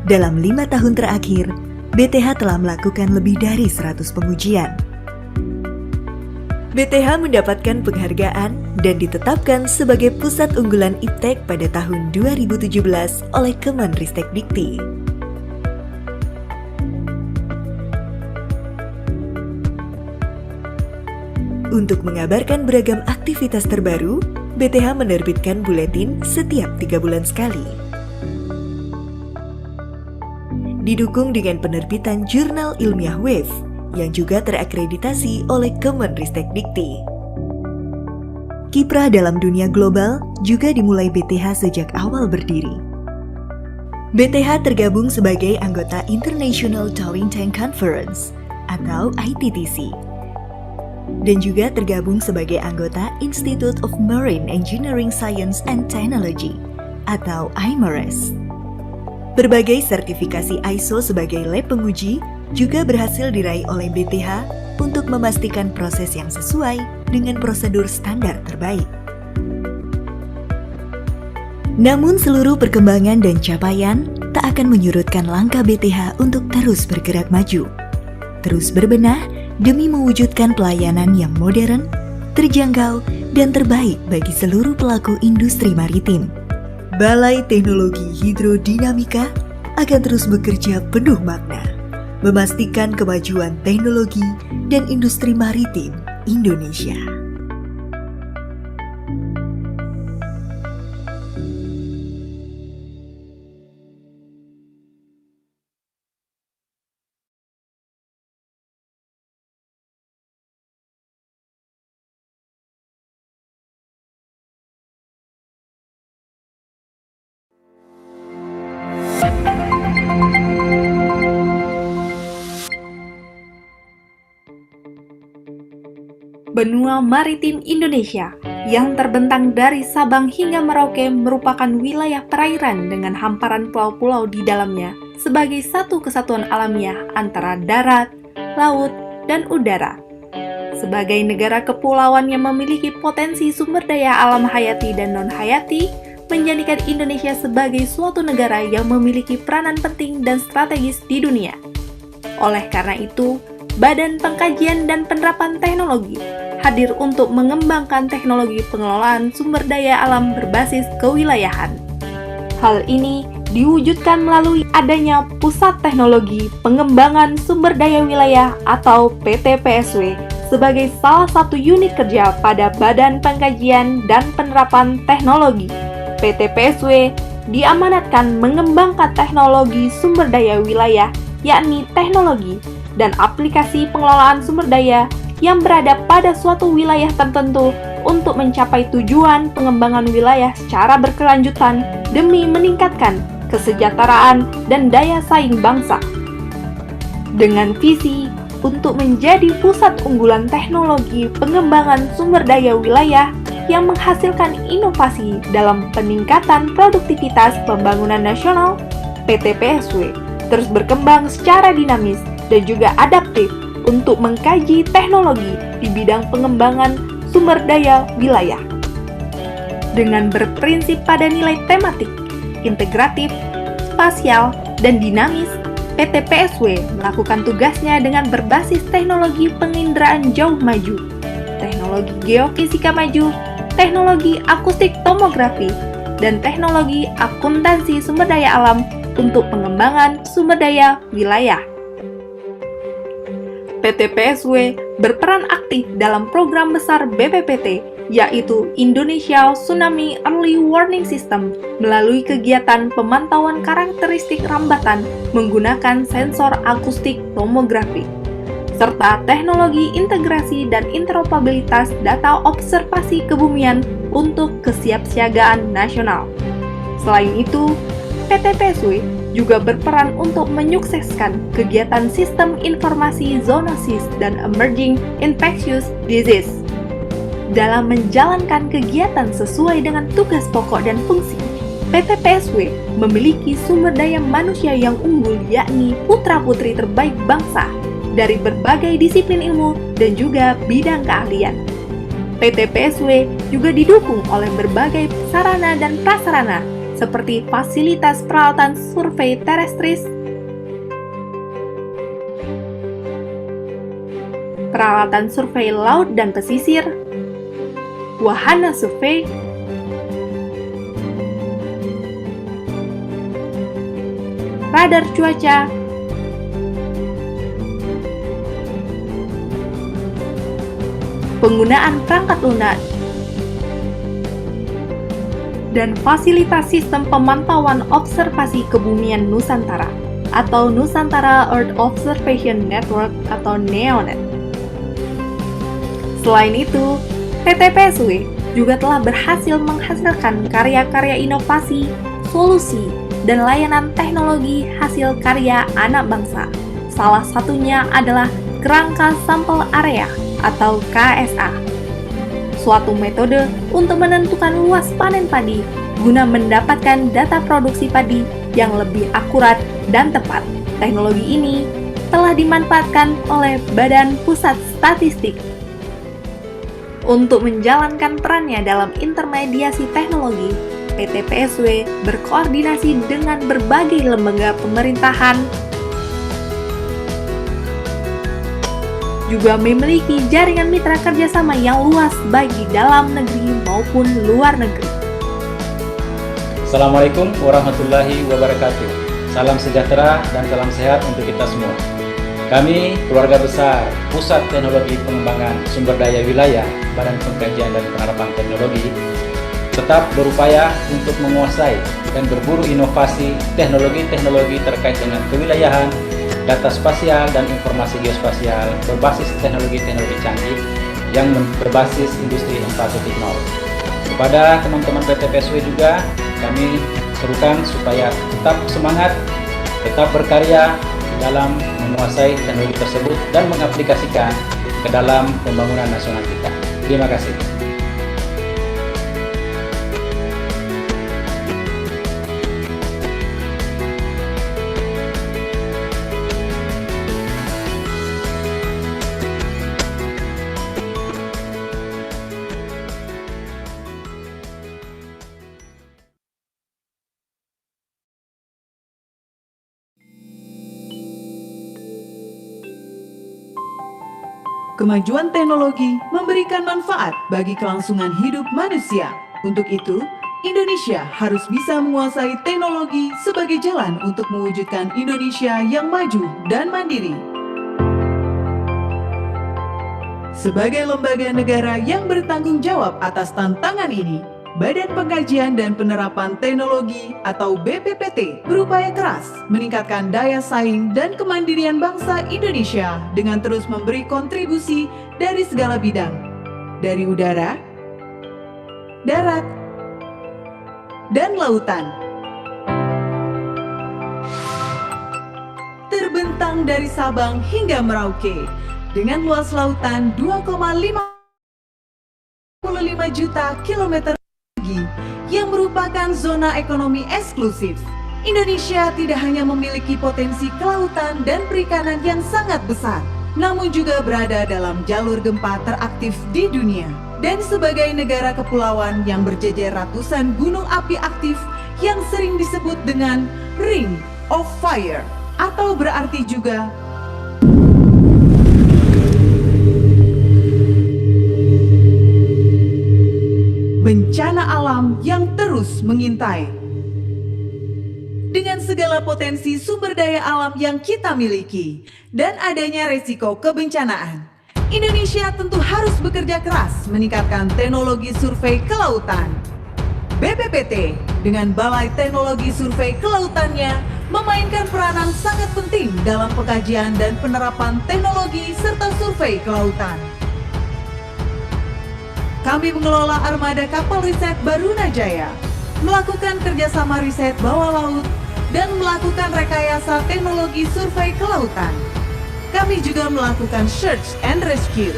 Dalam 5 tahun terakhir, BTH telah melakukan lebih dari 100 pengujian. BTH mendapatkan penghargaan dan ditetapkan sebagai pusat unggulan IPTEK pada tahun 2017 oleh Kemenristek-Dikti. Untuk mengabarkan beragam aktivitas terbaru, BTH menerbitkan buletin setiap 3 bulan sekali. Didukung dengan penerbitan jurnal ilmiah WAVE yang juga terakreditasi oleh Kemenristek-Dikti. Kiprah dalam dunia global juga dimulai BTH sejak awal berdiri. BTH tergabung sebagai anggota International Towing Tank Conference atau ITTC dan juga tergabung sebagai anggota Institute of Marine Engineering Science and Technology atau IMARES. Berbagai sertifikasi ISO sebagai lab penguji juga berhasil diraih oleh BTH untuk memastikan proses yang sesuai dengan prosedur standar terbaik. Namun seluruh perkembangan dan capaian tak akan menyurutkan langkah BTH untuk terus bergerak maju, terus berbenah demi mewujudkan pelayanan yang modern, terjangkau, dan terbaik bagi seluruh pelaku industri maritim. Balai Teknologi Hidrodinamika akan terus bekerja penuh makna, memastikan kemajuan teknologi dan industri maritim Indonesia. Benua maritim Indonesia yang terbentang dari Sabang hingga Merauke merupakan wilayah perairan dengan hamparan pulau-pulau di dalamnya sebagai satu kesatuan alamiah antara darat, laut, dan udara. Sebagai negara kepulauan yang memiliki potensi sumber daya alam hayati dan non-hayati, menjadikan Indonesia sebagai suatu negara yang memiliki peranan penting dan strategis di dunia. Oleh karena itu, Badan Pengkajian dan Penerapan Teknologi hadir untuk mengembangkan teknologi pengelolaan sumber daya alam berbasis kewilayahan. Hal ini diwujudkan melalui adanya Pusat Teknologi Pengembangan Sumber Daya Wilayah atau PTPSW sebagai salah satu unit kerja pada Badan Pengkajian dan Penerapan Teknologi. PTPSW diamanatkan mengembangkan teknologi sumber daya wilayah, yakni teknologi dan aplikasi pengelolaan sumber daya yang berada pada suatu wilayah tertentu untuk mencapai tujuan pengembangan wilayah secara berkelanjutan demi meningkatkan kesejahteraan dan daya saing bangsa. Dengan visi untuk menjadi pusat unggulan teknologi pengembangan sumber daya wilayah yang menghasilkan inovasi dalam peningkatan produktivitas pembangunan nasional, PTPSW terus berkembang secara dinamis dan juga adaptif untuk mengkaji teknologi di bidang pengembangan sumber daya wilayah. Dengan berprinsip pada nilai tematik, integratif, spasial, dan dinamis, PTPSW melakukan tugasnya dengan berbasis teknologi penginderaan jauh maju, teknologi geofisika maju, teknologi akustik tomografi, dan teknologi akuntansi sumber daya alam untuk pengembangan sumber daya wilayah. PT PSW berperan aktif dalam program besar BPPT, yaitu Indonesia Tsunami Early Warning System, melalui kegiatan pemantauan karakteristik rambatan menggunakan sensor akustik tomografi, serta teknologi integrasi dan interoperabilitas data observasi kebumian untuk kesiapsiagaan nasional. Selain itu, PT PSW juga berperan untuk menyukseskan kegiatan sistem informasi zoonosis dan emerging infectious disease. Dalam menjalankan kegiatan sesuai dengan tugas pokok dan fungsi, PT PSW memiliki sumber daya manusia yang unggul, yakni putra-putri terbaik bangsa dari berbagai disiplin ilmu dan juga bidang keahlian. PT PSW juga didukung oleh berbagai sarana dan prasarana seperti fasilitas peralatan survei terestris, peralatan survei laut dan pesisir, wahana survei, radar cuaca, penggunaan perangkat lunak, dan fasilitas sistem pemantauan observasi kebumian Nusantara atau Nusantara Earth Observation Network atau NEONET. Selain itu, PT PSW juga telah berhasil menghasilkan karya-karya inovasi, solusi, dan layanan teknologi hasil karya anak bangsa. Salah satunya adalah kerangka sampel area atau KSA, suatu metode untuk menentukan luas panen padi guna mendapatkan data produksi padi yang lebih akurat dan tepat. Teknologi ini telah dimanfaatkan oleh Badan Pusat Statistik. Untuk menjalankan perannya dalam intermediasi teknologi, PT PSW berkoordinasi dengan berbagai lembaga pemerintahan, juga memiliki jaringan mitra kerjasama yang luas baik di dalam negeri maupun luar negeri. Assalamualaikum warahmatullahi wabarakatuh. Salam sejahtera dan salam sehat untuk kita semua. Kami, keluarga besar Pusat Teknologi Pengembangan Sumber Daya Wilayah Badan Pengkajian dan Penerapan Teknologi, tetap berupaya untuk menguasai dan berburu inovasi teknologi-teknologi terkait dengan kewilayahan, data spasial dan informasi geospasial berbasis teknologi-teknologi canggih yang berbasis industri 4.0. Kepada teman-teman PT PSW juga kami serukan supaya tetap semangat, tetap berkarya dalam menguasai teknologi tersebut dan mengaplikasikan ke dalam pembangunan nasional kita. Terima kasih. Kemajuan teknologi memberikan manfaat bagi kelangsungan hidup manusia. Untuk itu, Indonesia harus bisa menguasai teknologi sebagai jalan untuk mewujudkan Indonesia yang maju dan mandiri. Sebagai lembaga negara yang bertanggung jawab atas tantangan ini, Badan Pengkajian dan Penerapan Teknologi atau BPPT berupaya keras meningkatkan daya saing dan kemandirian bangsa Indonesia dengan terus memberi kontribusi dari segala bidang, dari udara, darat, dan lautan. Terbentang dari Sabang hingga Merauke dengan luas lautan 2,55 juta kilometer yang merupakan zona ekonomi eksklusif. Indonesia tidak hanya memiliki potensi kelautan dan perikanan yang sangat besar, namun juga berada dalam jalur gempa teraktif di dunia. Dan sebagai negara kepulauan yang berjejer ratusan gunung api aktif yang sering disebut dengan Ring of Fire, atau berarti juga bencana alam yang terus mengintai. Dengan segala potensi sumber daya alam yang kita miliki dan adanya resiko kebencanaan, Indonesia tentu harus bekerja keras meningkatkan teknologi survei kelautan. BPPT dengan Balai Teknologi Survei Kelautannya memainkan peranan sangat penting dalam pengkajian dan penerapan teknologi serta survei kelautan. Kami mengelola armada kapal riset Barunajaya, melakukan kerjasama riset bawah laut, dan melakukan rekayasa teknologi survei kelautan. Kami juga melakukan search and rescue.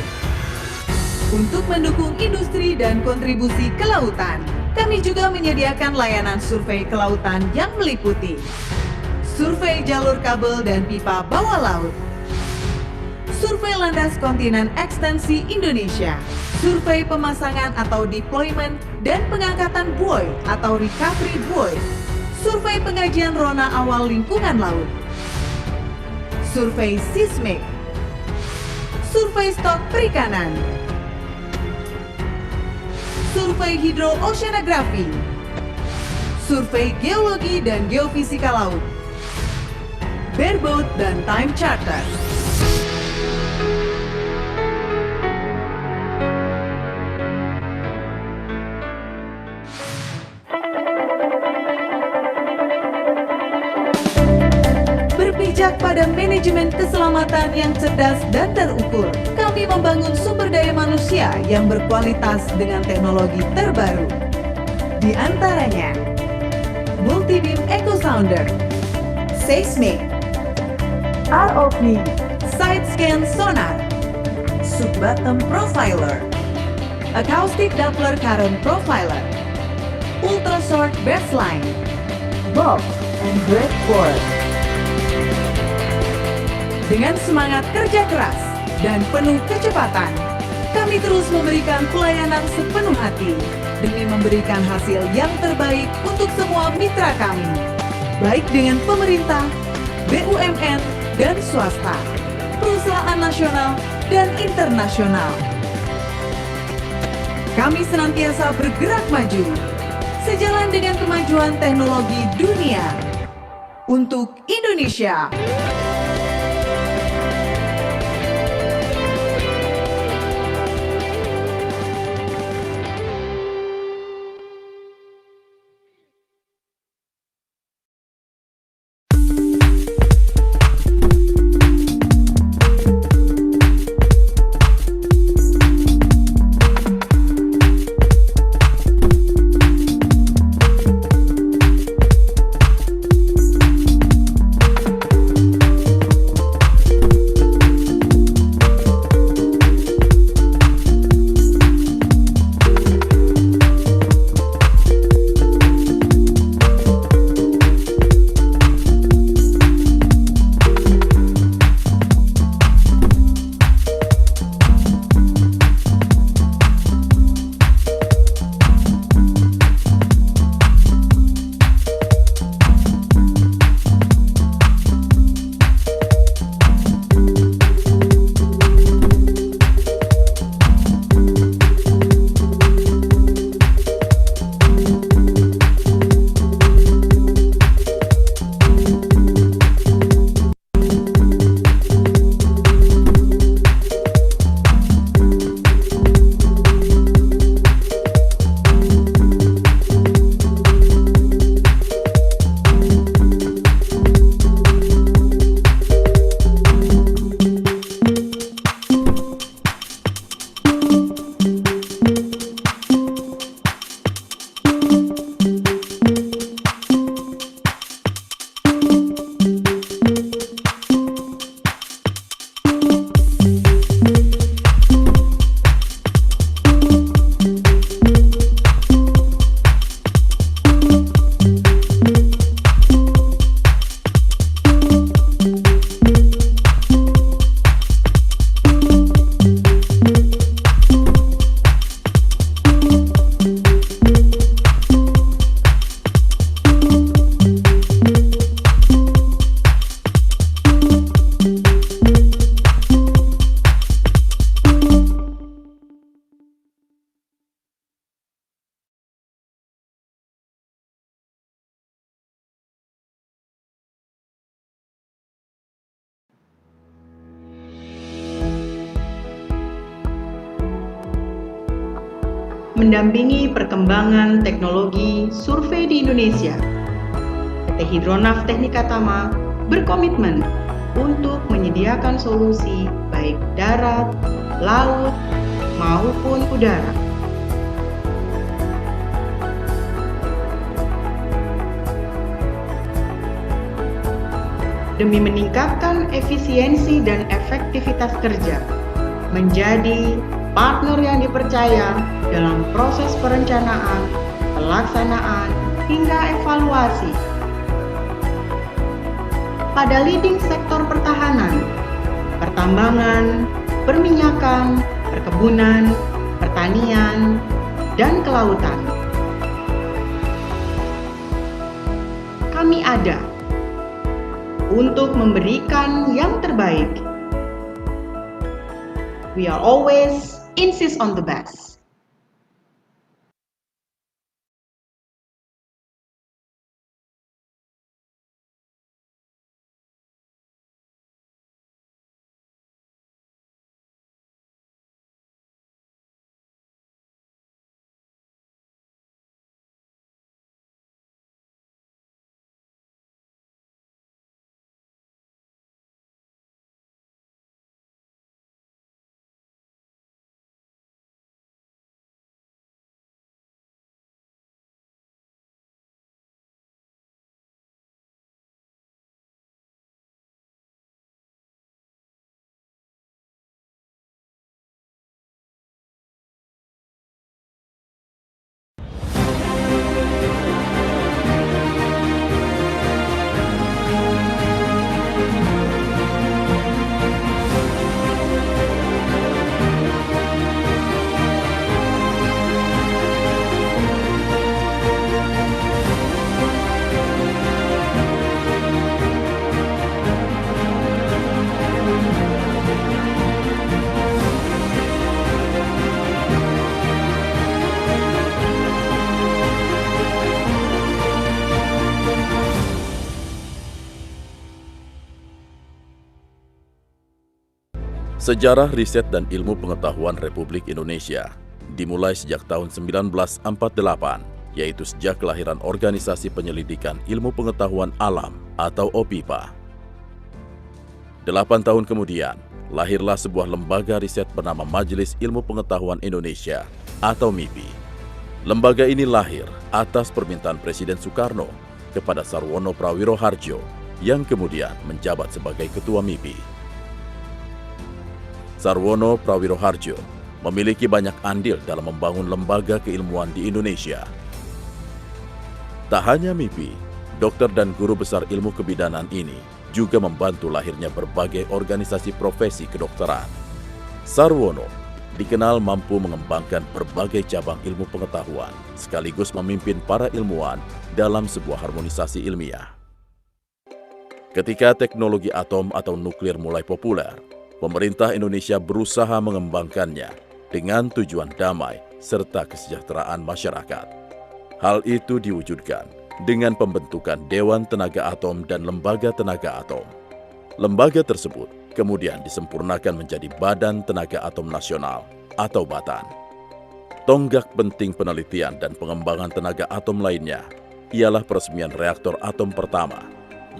Untuk mendukung industri dan kontribusi kelautan, kami juga menyediakan layanan survei kelautan yang meliputi survei jalur kabel dan pipa bawah laut, survei landas kontinen ekstensi Indonesia, survei pemasangan atau deployment dan pengangkatan buoy atau recovery buoy, survei pengajian rona awal lingkungan laut, survei seismik, survei stok perikanan, survei hidrooceanografi, survei geologi dan geofisika laut, bareboat dan time charter. Berpijak pada manajemen keselamatan yang cerdas dan terukur, kami membangun sumber daya manusia yang berkualitas dengan teknologi terbaru. Di antaranya, multi-beam echo sounder, seismic, ROV, side scan sonar, sub-bottom profiler, acoustic Doppler current profiler, ultra-short baseline, bob, and breadboard. Dengan semangat kerja keras dan penuh kecepatan, kami terus memberikan pelayanan sepenuh hati demi memberikan hasil yang terbaik untuk semua mitra kami, baik dengan pemerintah, BUMN, dan swasta, perusahaan nasional dan internasional. Kami senantiasa bergerak maju, sejalan dengan kemajuan teknologi dunia untuk Indonesia. mendampingi perkembangan teknologi survei di Indonesia. PT Hidronaf Teknika Tama berkomitmen untuk menyediakan solusi baik darat, laut, maupun udara. Demi meningkatkan efisiensi dan efektivitas kerja, menjadi partner yang dipercaya dalam proses perencanaan, pelaksanaan, hingga evaluasi. Pada leading sektor pertahanan, pertambangan, perminyakan, perkebunan, pertanian, dan kelautan. Kami ada untuk memberikan yang terbaik. We are always insist on the best. Sejarah riset dan ilmu pengetahuan Republik Indonesia dimulai sejak tahun 1948, yaitu sejak kelahiran Organisasi Penyelidikan Ilmu Pengetahuan Alam atau OPIPA. 8 tahun kemudian, lahirlah sebuah lembaga riset bernama Majelis Ilmu Pengetahuan Indonesia atau MIPI. Lembaga ini lahir atas permintaan Presiden Soekarno kepada Sarwono Prawiro Harjo yang kemudian menjabat sebagai Ketua MIPI. Sarwono Prawiro Harjo memiliki banyak andil dalam membangun lembaga keilmuan di Indonesia. Tak hanya MIPI, dokter dan guru besar ilmu kebidanan ini juga membantu lahirnya berbagai organisasi profesi kedokteran. Sarwono dikenal mampu mengembangkan berbagai cabang ilmu pengetahuan, sekaligus memimpin para ilmuwan dalam sebuah harmonisasi ilmiah. Ketika teknologi atom atau nuklir mulai populer, pemerintah Indonesia berusaha mengembangkannya dengan tujuan damai serta kesejahteraan masyarakat. Hal itu diwujudkan dengan pembentukan Dewan Tenaga Atom dan Lembaga Tenaga Atom. Lembaga tersebut kemudian disempurnakan menjadi Badan Tenaga Atom Nasional atau BATAN. Tonggak penting penelitian dan pengembangan tenaga atom lainnya ialah peresmian reaktor atom pertama,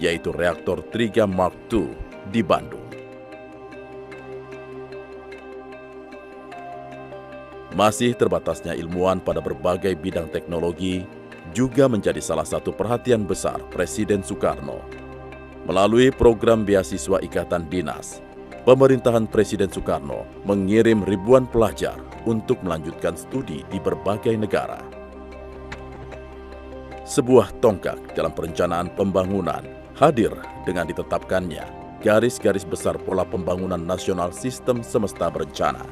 yaitu reaktor Triga Mark II di Bandung. Masih terbatasnya ilmuwan pada berbagai bidang teknologi juga menjadi salah satu perhatian besar Presiden Soekarno. Melalui program beasiswa Ikatan Dinas, pemerintahan Presiden Soekarno mengirim ribuan pelajar untuk melanjutkan studi di berbagai negara. Sebuah tonggak dalam perencanaan pembangunan hadir dengan ditetapkannya garis-garis besar pola pembangunan nasional sistem semesta berencana.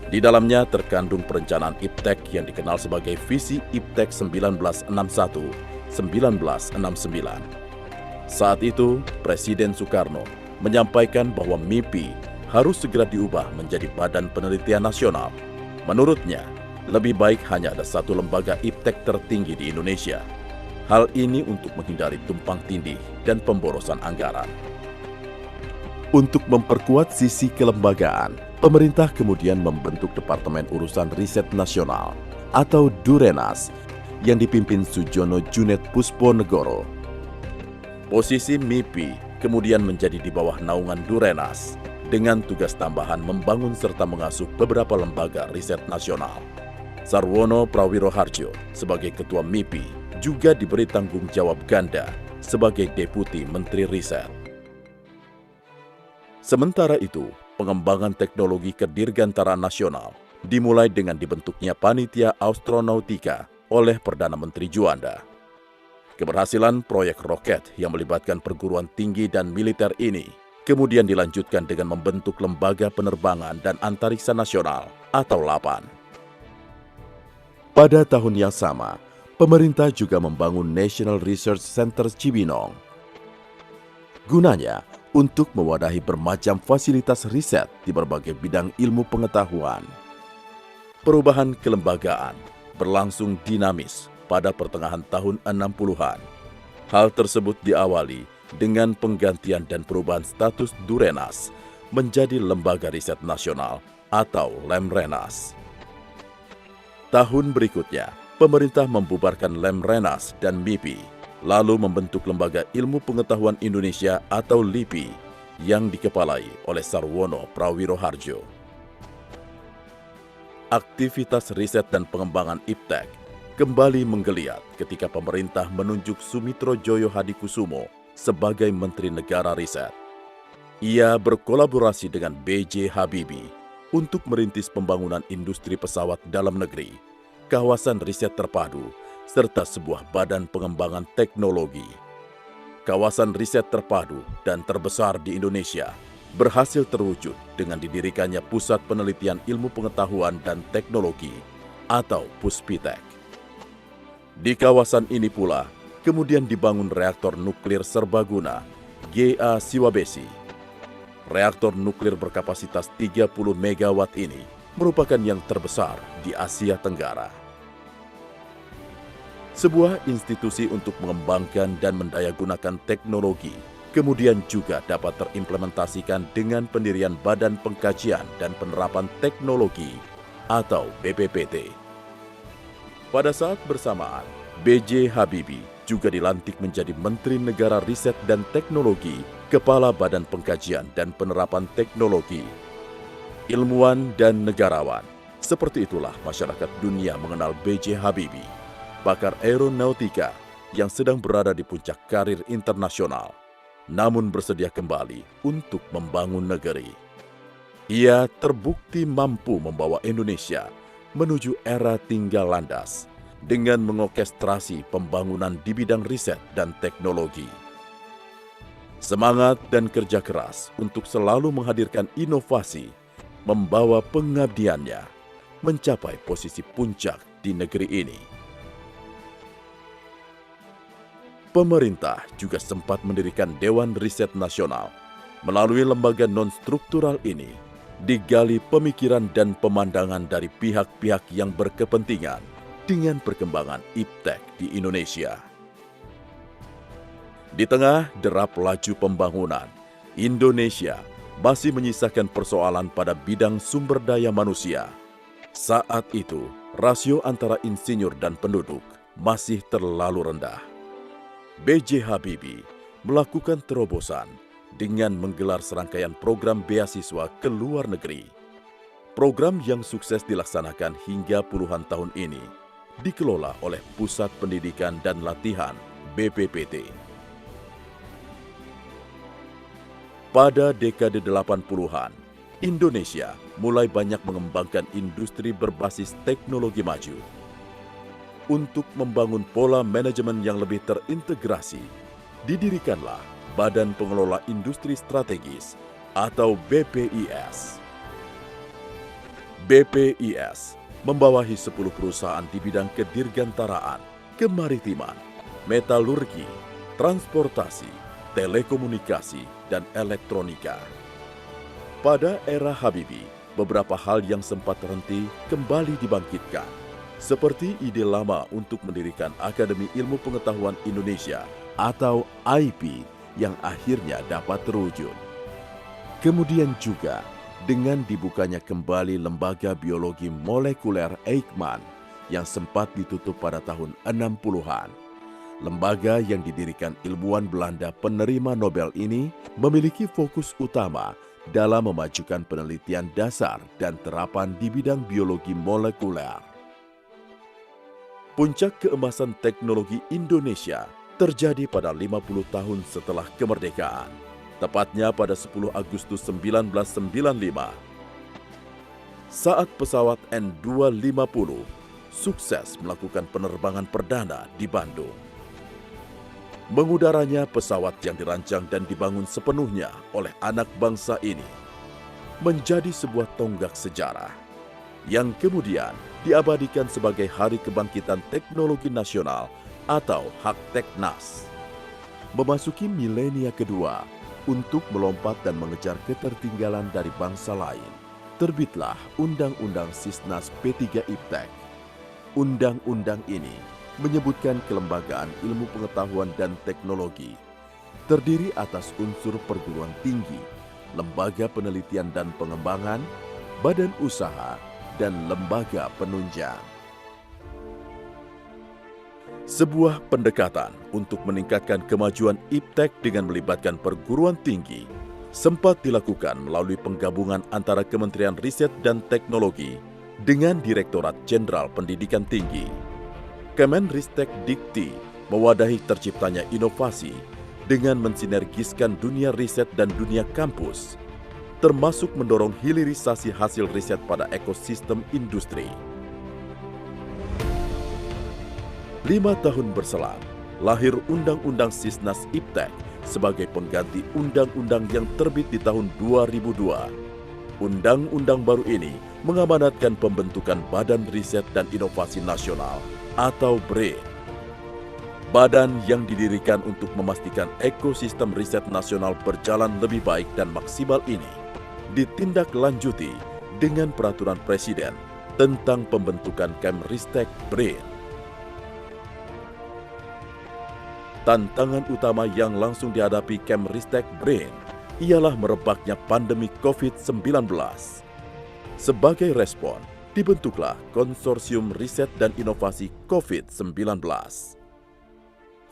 Di dalamnya terkandung perencanaan IPTEK yang dikenal sebagai Visi IPTEK 1961-1969. Saat itu, Presiden Soekarno menyampaikan bahwa MIPI harus segera diubah menjadi Badan Penelitian Nasional. Menurutnya, lebih baik hanya ada satu lembaga IPTEK tertinggi di Indonesia. Hal ini untuk menghindari tumpang tindih dan pemborosan anggaran. Untuk memperkuat sisi kelembagaan, pemerintah kemudian membentuk Departemen Urusan Riset Nasional atau Durenas yang dipimpin Sujono Junet Pusponegoro. Posisi MIPI kemudian menjadi di bawah naungan Durenas dengan tugas tambahan membangun serta mengasuh beberapa lembaga riset nasional. Sarwono Prawiroharjo sebagai Ketua MIPI juga diberi tanggung jawab ganda sebagai Deputi Menteri Riset. Sementara itu, pengembangan teknologi kedirgantaraan nasional dimulai dengan dibentuknya Panitia Astronautika oleh Perdana Menteri Juanda. Keberhasilan proyek roket yang melibatkan perguruan tinggi dan militer ini kemudian dilanjutkan dengan membentuk Lembaga Penerbangan dan Antariksa Nasional atau LAPAN. Pada tahun yang sama, pemerintah juga membangun National Research Center Cibinong. Gunanya untuk mewadahi bermacam fasilitas riset di berbagai bidang ilmu pengetahuan. Perubahan kelembagaan berlangsung dinamis pada pertengahan tahun 60-an. Hal tersebut diawali dengan penggantian dan perubahan status Durenas menjadi Lembaga Riset Nasional atau Lemrenas. Tahun berikutnya, pemerintah membubarkan Lemrenas dan MIPI, lalu membentuk Lembaga Ilmu Pengetahuan Indonesia atau LIPI yang dikepalai oleh Sarwono Prawiroharjo. Aktivitas riset dan pengembangan IPTEK kembali menggeliat ketika pemerintah menunjuk Sumitro Joyo Hadikusumo sebagai Menteri Negara Riset. Ia berkolaborasi dengan B.J. Habibie untuk merintis pembangunan industri pesawat dalam negeri, kawasan riset terpadu, serta sebuah badan pengembangan teknologi. Kawasan riset terpadu dan terbesar di Indonesia berhasil terwujud dengan didirikannya Pusat Penelitian Ilmu Pengetahuan dan Teknologi atau Puspitek. Di kawasan ini pula kemudian dibangun reaktor nuklir serbaguna GA Siwabesi. Reaktor nuklir berkapasitas 30 MW ini merupakan yang terbesar di Asia Tenggara. Sebuah institusi untuk mengembangkan dan mendayagunakan teknologi kemudian juga dapat terimplementasikan dengan pendirian Badan Pengkajian dan Penerapan Teknologi atau BPPT. Pada saat bersamaan, B.J. Habibie juga dilantik menjadi Menteri Negara Riset dan Teknologi, Kepala Badan Pengkajian dan Penerapan Teknologi. Ilmuwan dan negarawan, seperti itulah masyarakat dunia mengenal B.J. Habibie, pakar aeronautika yang sedang berada di puncak karir internasional, namun bersedia kembali untuk membangun negeri. Ia terbukti mampu membawa Indonesia menuju era tinggal landas dengan mengorkestrasi pembangunan di bidang riset dan teknologi. Semangat dan kerja keras untuk selalu menghadirkan inovasi membawa pengabdiannya mencapai posisi puncak di negeri ini. Pemerintah juga sempat mendirikan Dewan Riset Nasional. Melalui lembaga non-struktural ini, digali pemikiran dan pemandangan dari pihak-pihak yang berkepentingan dengan perkembangan IPTEK di Indonesia. Di tengah derap laju pembangunan, Indonesia masih menyisakan persoalan pada bidang sumber daya manusia. Saat itu, rasio antara insinyur dan penduduk masih terlalu rendah. B.J. Habibie melakukan terobosan dengan menggelar serangkaian program beasiswa ke luar negeri. Program yang sukses dilaksanakan hingga puluhan tahun ini dikelola oleh Pusat Pendidikan dan Latihan BPPT. Pada dekade 80-an, Indonesia mulai banyak mengembangkan industri berbasis teknologi maju. Untuk membangun pola manajemen yang lebih terintegrasi, didirikanlah Badan Pengelola Industri Strategis atau BPIS. BPIS membawahi 10 perusahaan di bidang kedirgantaraan, kemaritiman, metalurgi, transportasi, telekomunikasi, dan elektronika. Pada era Habibie, beberapa hal yang sempat terhenti kembali dibangkitkan, seperti ide lama untuk mendirikan Akademi Ilmu Pengetahuan Indonesia atau IP yang akhirnya dapat terwujud. Kemudian juga dengan dibukanya kembali Lembaga Biologi Molekuler Eijkman yang sempat ditutup pada tahun 60-an. Lembaga yang didirikan ilmuwan Belanda penerima Nobel ini memiliki fokus utama dalam memajukan penelitian dasar dan terapan di bidang biologi molekuler. Puncak keemasan teknologi Indonesia terjadi pada 50 tahun setelah kemerdekaan, tepatnya pada 10 Agustus 1995. Saat pesawat N250 sukses melakukan penerbangan perdana di Bandung. Mengudaranya pesawat yang dirancang dan dibangun sepenuhnya oleh anak bangsa ini menjadi sebuah tonggak sejarah yang kemudian diabadikan sebagai Hari Kebangkitan Teknologi Nasional atau Hakteknas. Memasuki milenia kedua untuk melompat dan mengejar ketertinggalan dari bangsa lain, terbitlah Undang-Undang Sisnas P3 IPTEK. Undang-undang ini menyebutkan kelembagaan ilmu pengetahuan dan teknologi, terdiri atas unsur perguruan tinggi, lembaga penelitian dan pengembangan, badan usaha, dan lembaga penunjang. Sebuah pendekatan untuk meningkatkan kemajuan IPTEK dengan melibatkan perguruan tinggi sempat dilakukan melalui penggabungan antara Kementerian Riset dan Teknologi dengan Direktorat Jenderal Pendidikan Tinggi. Kemenristek Dikti mewadahi terciptanya inovasi dengan mensinergiskan dunia riset dan dunia kampus, termasuk mendorong hilirisasi hasil riset pada ekosistem industri. 5 tahun berselang, lahir Undang-Undang Sisnas IPTEK sebagai pengganti undang-undang yang terbit di tahun 2002. Undang-undang baru ini mengamanatkan pembentukan Badan Riset dan Inovasi Nasional atau BRIN. Badan yang didirikan untuk memastikan ekosistem riset nasional berjalan lebih baik dan maksimal ini ditindaklanjuti dengan peraturan Presiden tentang pembentukan Kemristek BRIN. Tantangan utama yang langsung dihadapi Kemristek BRIN ialah merebaknya pandemi COVID-19. Sebagai respon, dibentuklah Konsorsium Riset dan Inovasi COVID-19.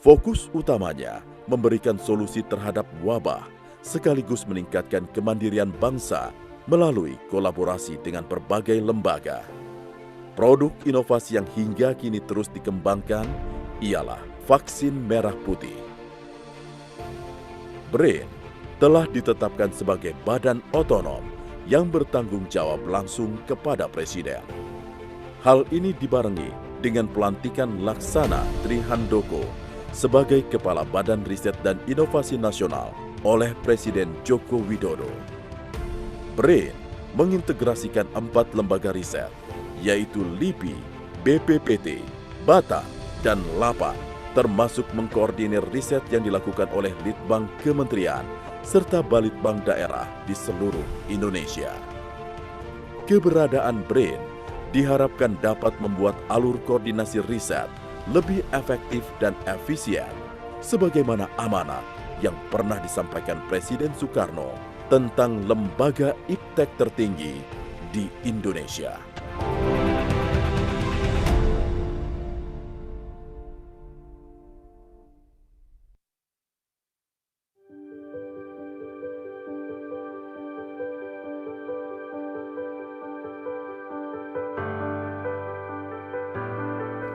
Fokus utamanya memberikan solusi terhadap wabah, sekaligus meningkatkan kemandirian bangsa melalui kolaborasi dengan berbagai lembaga. Produk inovasi yang hingga kini terus dikembangkan ialah vaksin merah putih. BRIN telah ditetapkan sebagai badan otonom yang bertanggung jawab langsung kepada Presiden. Hal ini dibarengi dengan pelantikan Laksana Trihandoko sebagai Kepala Badan Riset dan Inovasi Nasional oleh Presiden Joko Widodo. BRIN mengintegrasikan 4 lembaga riset, yaitu LIPI, BPPT, BATA, dan LAPAN, termasuk mengkoordinir riset yang dilakukan oleh Litbang Kementerian serta Balitbang daerah di seluruh Indonesia. Keberadaan BRIN diharapkan dapat membuat alur koordinasi riset lebih efektif dan efisien, sebagaimana amanat yang pernah disampaikan Presiden Soekarno tentang lembaga IPTEK tertinggi di Indonesia.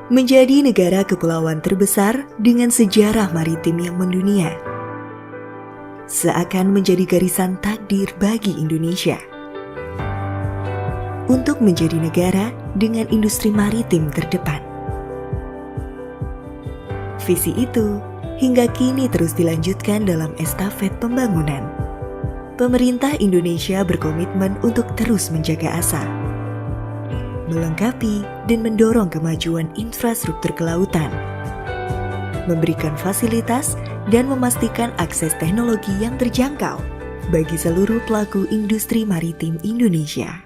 Menjadi negara kepulauan terbesar dengan sejarah maritim yang mendunia, seakan menjadi garisan takdir bagi Indonesia untuk menjadi negara dengan industri maritim terdepan. Visi itu hingga kini terus dilanjutkan dalam estafet pembangunan. Pemerintah Indonesia berkomitmen untuk terus menjaga asa, melengkapi dan mendorong kemajuan infrastruktur kelautan, memberikan fasilitas dan memastikan akses teknologi yang terjangkau bagi seluruh pelaku industri maritim Indonesia.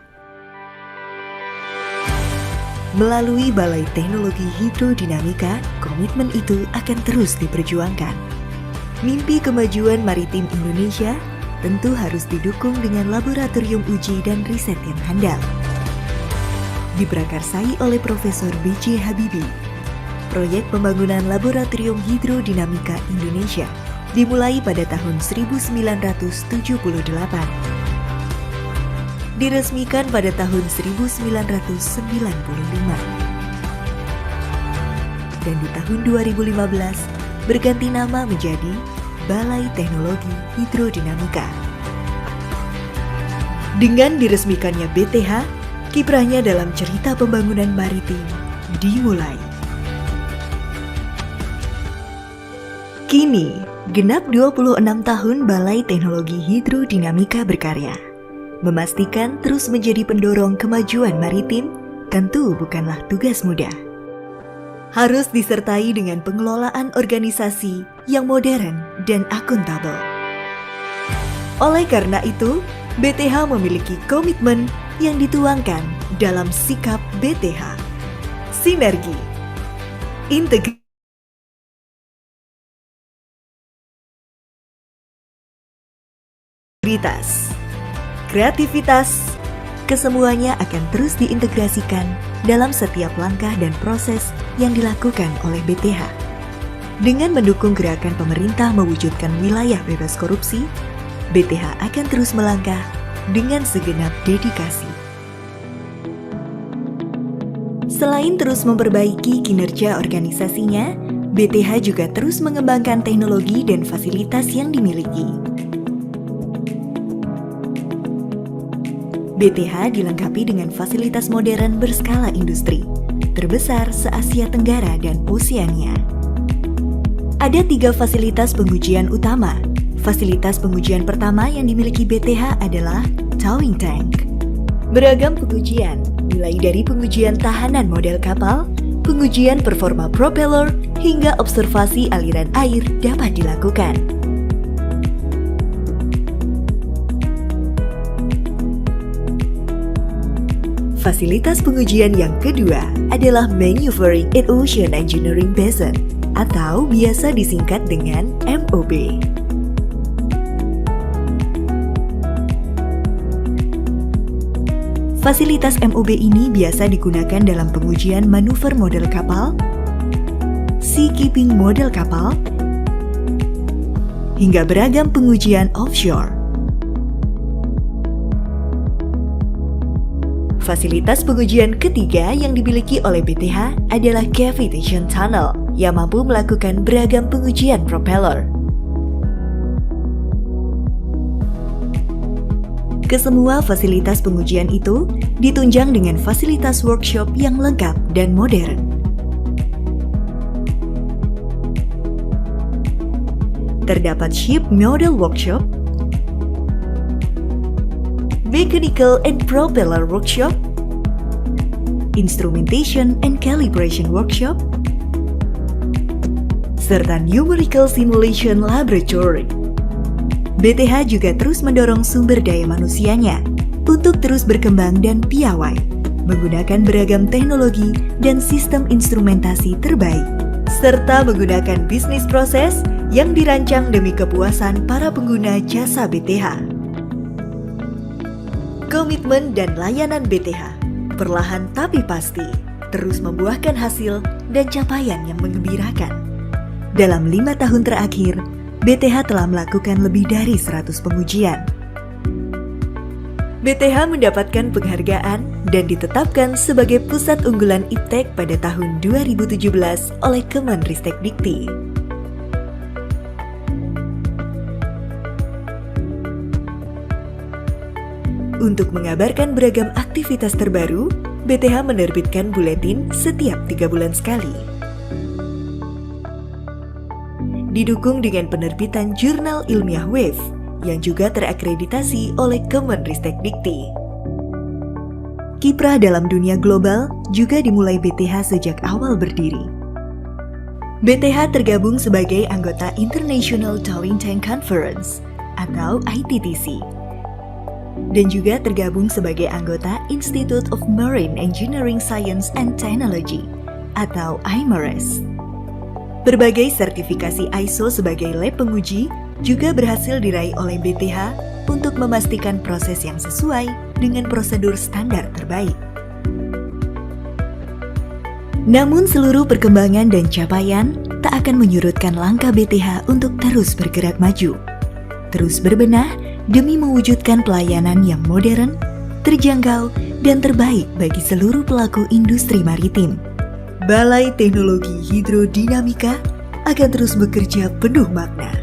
Melalui Balai Teknologi Hidrodinamika, komitmen itu akan terus diperjuangkan. Mimpi kemajuan maritim Indonesia tentu harus didukung dengan laboratorium uji dan riset yang handal. diprakarsai oleh Profesor B.J. Habibie. Proyek pembangunan Laboratorium Hidrodinamika Indonesia dimulai pada tahun 1978. Diresmikan pada tahun 1995. Dan di tahun 2015 berganti nama menjadi Balai Teknologi Hidrodinamika. Dengan diresmikannya BTH, kiprahnya dalam cerita pembangunan maritim dimulai. Kini, genap 26 tahun Balai Teknologi Hidrodinamika berkarya. Memastikan terus menjadi pendorong kemajuan maritim tentu bukanlah tugas mudah. Harus disertai dengan pengelolaan organisasi yang modern dan akuntabel. Oleh karena itu, BTH memiliki komitmen yang dituangkan dalam sikap BTH. Sinergi, integritas, kreativitas, kesemuanya akan terus diintegrasikan dalam setiap langkah dan proses yang dilakukan oleh BTH. Dengan mendukung gerakan pemerintah mewujudkan wilayah bebas korupsi, BTH akan terus melangkah dengan segenap dedikasi. Selain terus memperbaiki kinerja organisasinya, BTH juga terus mengembangkan teknologi dan fasilitas yang dimiliki. BTH dilengkapi dengan fasilitas modern berskala industri, terbesar se-Asia Tenggara dan Oseania. Ada 3 fasilitas pengujian utama. Fasilitas pengujian pertama yang dimiliki BTH adalah towing tank. Beragam pengujian, mulai dari pengujian tahanan model kapal, pengujian performa propeller, hingga observasi aliran air dapat dilakukan. Fasilitas pengujian yang kedua adalah Maneuvering in Ocean Engineering Basin atau biasa disingkat dengan MOB. Fasilitas MOB ini biasa digunakan dalam pengujian manuver model kapal, seakeeping model kapal, hingga beragam pengujian offshore. Fasilitas pengujian ketiga yang dimiliki oleh BTH adalah Cavitation Tunnel yang mampu melakukan beragam pengujian propeller. Kesemua fasilitas pengujian itu ditunjang dengan fasilitas workshop yang lengkap dan modern. Terdapat ship model workshop, mechanical and propeller workshop, instrumentation and calibration workshop, serta numerical simulation laboratory. BTH juga terus mendorong sumber daya manusianya untuk terus berkembang dan piawai, menggunakan beragam teknologi dan sistem instrumentasi terbaik, serta menggunakan bisnis proses yang dirancang demi kepuasan para pengguna jasa BTH. Komitmen dan layanan BTH perlahan tapi pasti terus membuahkan hasil dan capaian yang menggembirakan. Dalam 5 tahun terakhir, BTH telah melakukan lebih dari 100 pengujian. BTH mendapatkan penghargaan dan ditetapkan sebagai pusat unggulan IPTEK pada tahun 2017 oleh Kemenristekdikti. Untuk mengabarkan beragam aktivitas terbaru, BTH menerbitkan buletin setiap 3 bulan sekali. Didukung dengan penerbitan jurnal ilmiah WAVE yang juga terakreditasi oleh Kemenristekdikti. Kiprah dalam dunia global juga dimulai BTH sejak awal berdiri. BTH tergabung sebagai anggota International Towing Tank Conference atau ITTC dan juga tergabung sebagai anggota Institute of Marine Engineering Science and Technology atau IMARES. Berbagai sertifikasi ISO sebagai lab penguji juga berhasil diraih oleh BTH untuk memastikan proses yang sesuai dengan prosedur standar terbaik. Namun seluruh perkembangan dan capaian tak akan menyurutkan langkah BTH untuk terus bergerak maju, terus berbenah demi mewujudkan pelayanan yang modern, terjangkau, dan terbaik bagi seluruh pelaku industri maritim. Balai Teknologi Hidrodinamika akan terus bekerja penuh makna,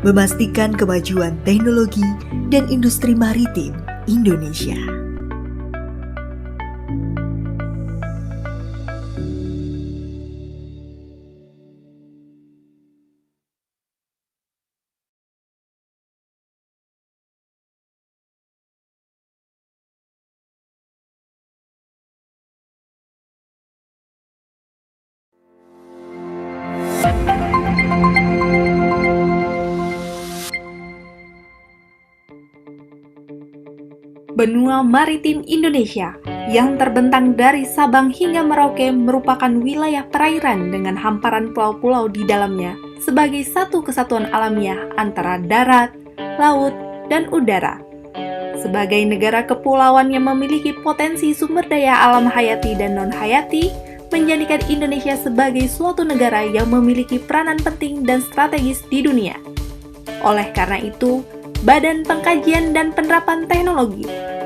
memastikan kemajuan teknologi dan industri maritim Indonesia. Benua maritim Indonesia yang terbentang dari Sabang hingga Merauke merupakan wilayah perairan dengan hamparan pulau-pulau di dalamnya sebagai satu kesatuan alamiah antara darat, laut, dan udara. Sebagai negara kepulauan yang memiliki potensi sumber daya alam hayati dan non-hayati, menjadikan Indonesia sebagai suatu negara yang memiliki peranan penting dan strategis di dunia. Oleh karena itu, Badan Pengkajian dan Penerapan Teknologi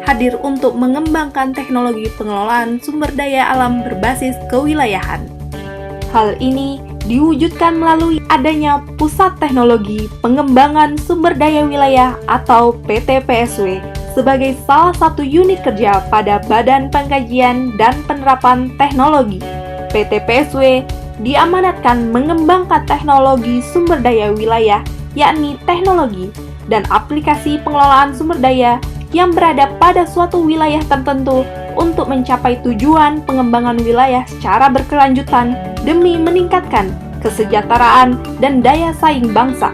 hadir untuk mengembangkan teknologi pengelolaan sumber daya alam berbasis kewilayahan. Hal ini diwujudkan melalui adanya Pusat Teknologi Pengembangan Sumber Daya Wilayah atau PTPSW sebagai salah satu unit kerja pada Badan Pengkajian dan Penerapan Teknologi. PTPSW diamanatkan mengembangkan teknologi sumber daya wilayah, yakni teknologi dan aplikasi pengelolaan sumber daya yang berada pada suatu wilayah tertentu untuk mencapai tujuan pengembangan wilayah secara berkelanjutan demi meningkatkan kesejahteraan dan daya saing bangsa.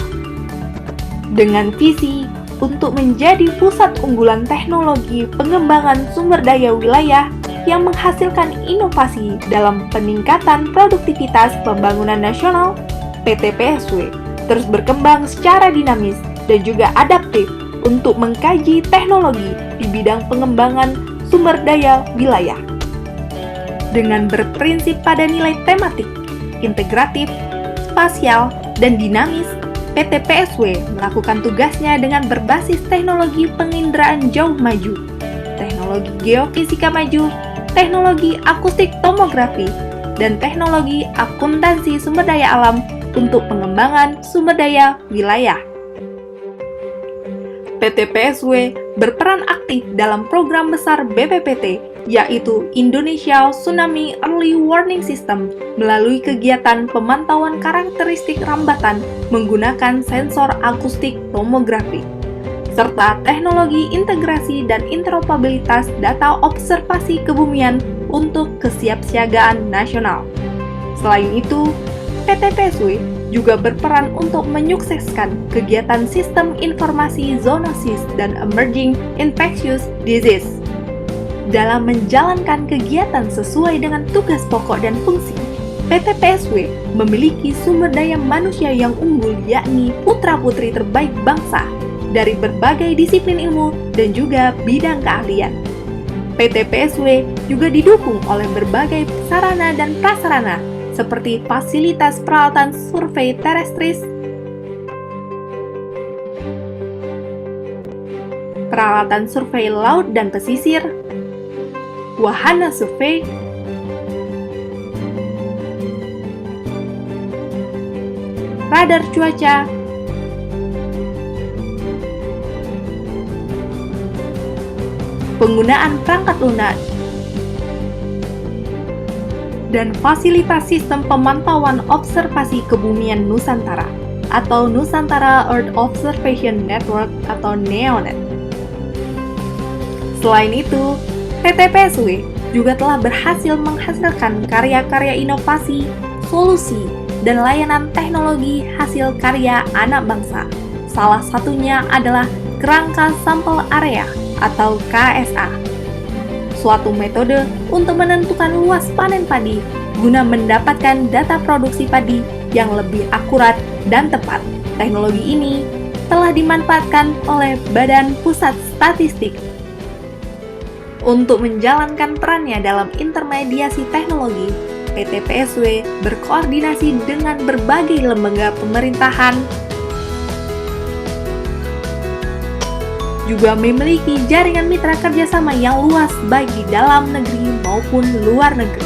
Dengan visi untuk menjadi pusat unggulan teknologi pengembangan sumber daya wilayah yang menghasilkan inovasi dalam peningkatan produktivitas pembangunan nasional, PTPSW terus berkembang secara dinamis dan juga adaptif untuk mengkaji teknologi di bidang pengembangan sumber daya wilayah. Dengan berprinsip pada nilai tematik, integratif, spasial, dan dinamis, PTPSW melakukan tugasnya dengan berbasis teknologi penginderaan jauh maju, teknologi geofisika maju, teknologi akustik tomografi, dan teknologi akuntansi sumber daya alam untuk pengembangan sumber daya wilayah. PTPSW berperan aktif dalam program besar BPPT, yaitu Indonesia Tsunami Early Warning System, melalui kegiatan pemantauan karakteristik rambatan menggunakan sensor akustik tomografi, serta teknologi integrasi dan interoperabilitas data observasi kebumian untuk kesiapsiagaan nasional. Selain itu, PTPSW juga berperan untuk menyukseskan kegiatan sistem informasi zoonosis dan emerging infectious disease. Dalam menjalankan kegiatan sesuai dengan tugas pokok dan fungsi, PTPSW memiliki sumber daya manusia yang unggul, yakni putra-putri terbaik bangsa dari berbagai disiplin ilmu dan juga bidang keahlian. PTPSW juga didukung oleh berbagai sarana dan prasarana seperti fasilitas peralatan survei terestris, peralatan survei laut dan pesisir, wahana survei, radar cuaca, penggunaan perangkat lunak, dan fasilitas sistem pemantauan observasi kebumian Nusantara atau Nusantara Earth Observation Network atau NEONET. Selain itu, PTPSW juga telah berhasil menghasilkan karya-karya inovasi, solusi, dan layanan teknologi hasil karya anak bangsa. Salah satunya adalah kerangka sampel area atau KSA, suatu metode untuk menentukan luas panen padi guna mendapatkan data produksi padi yang lebih akurat dan tepat. Teknologi ini telah dimanfaatkan oleh Badan Pusat Statistik. Untuk menjalankan perannya dalam intermediasi teknologi, PT PSW berkoordinasi dengan berbagai lembaga pemerintahan, juga memiliki jaringan mitra kerjasama yang luas baik di dalam negeri maupun luar negeri.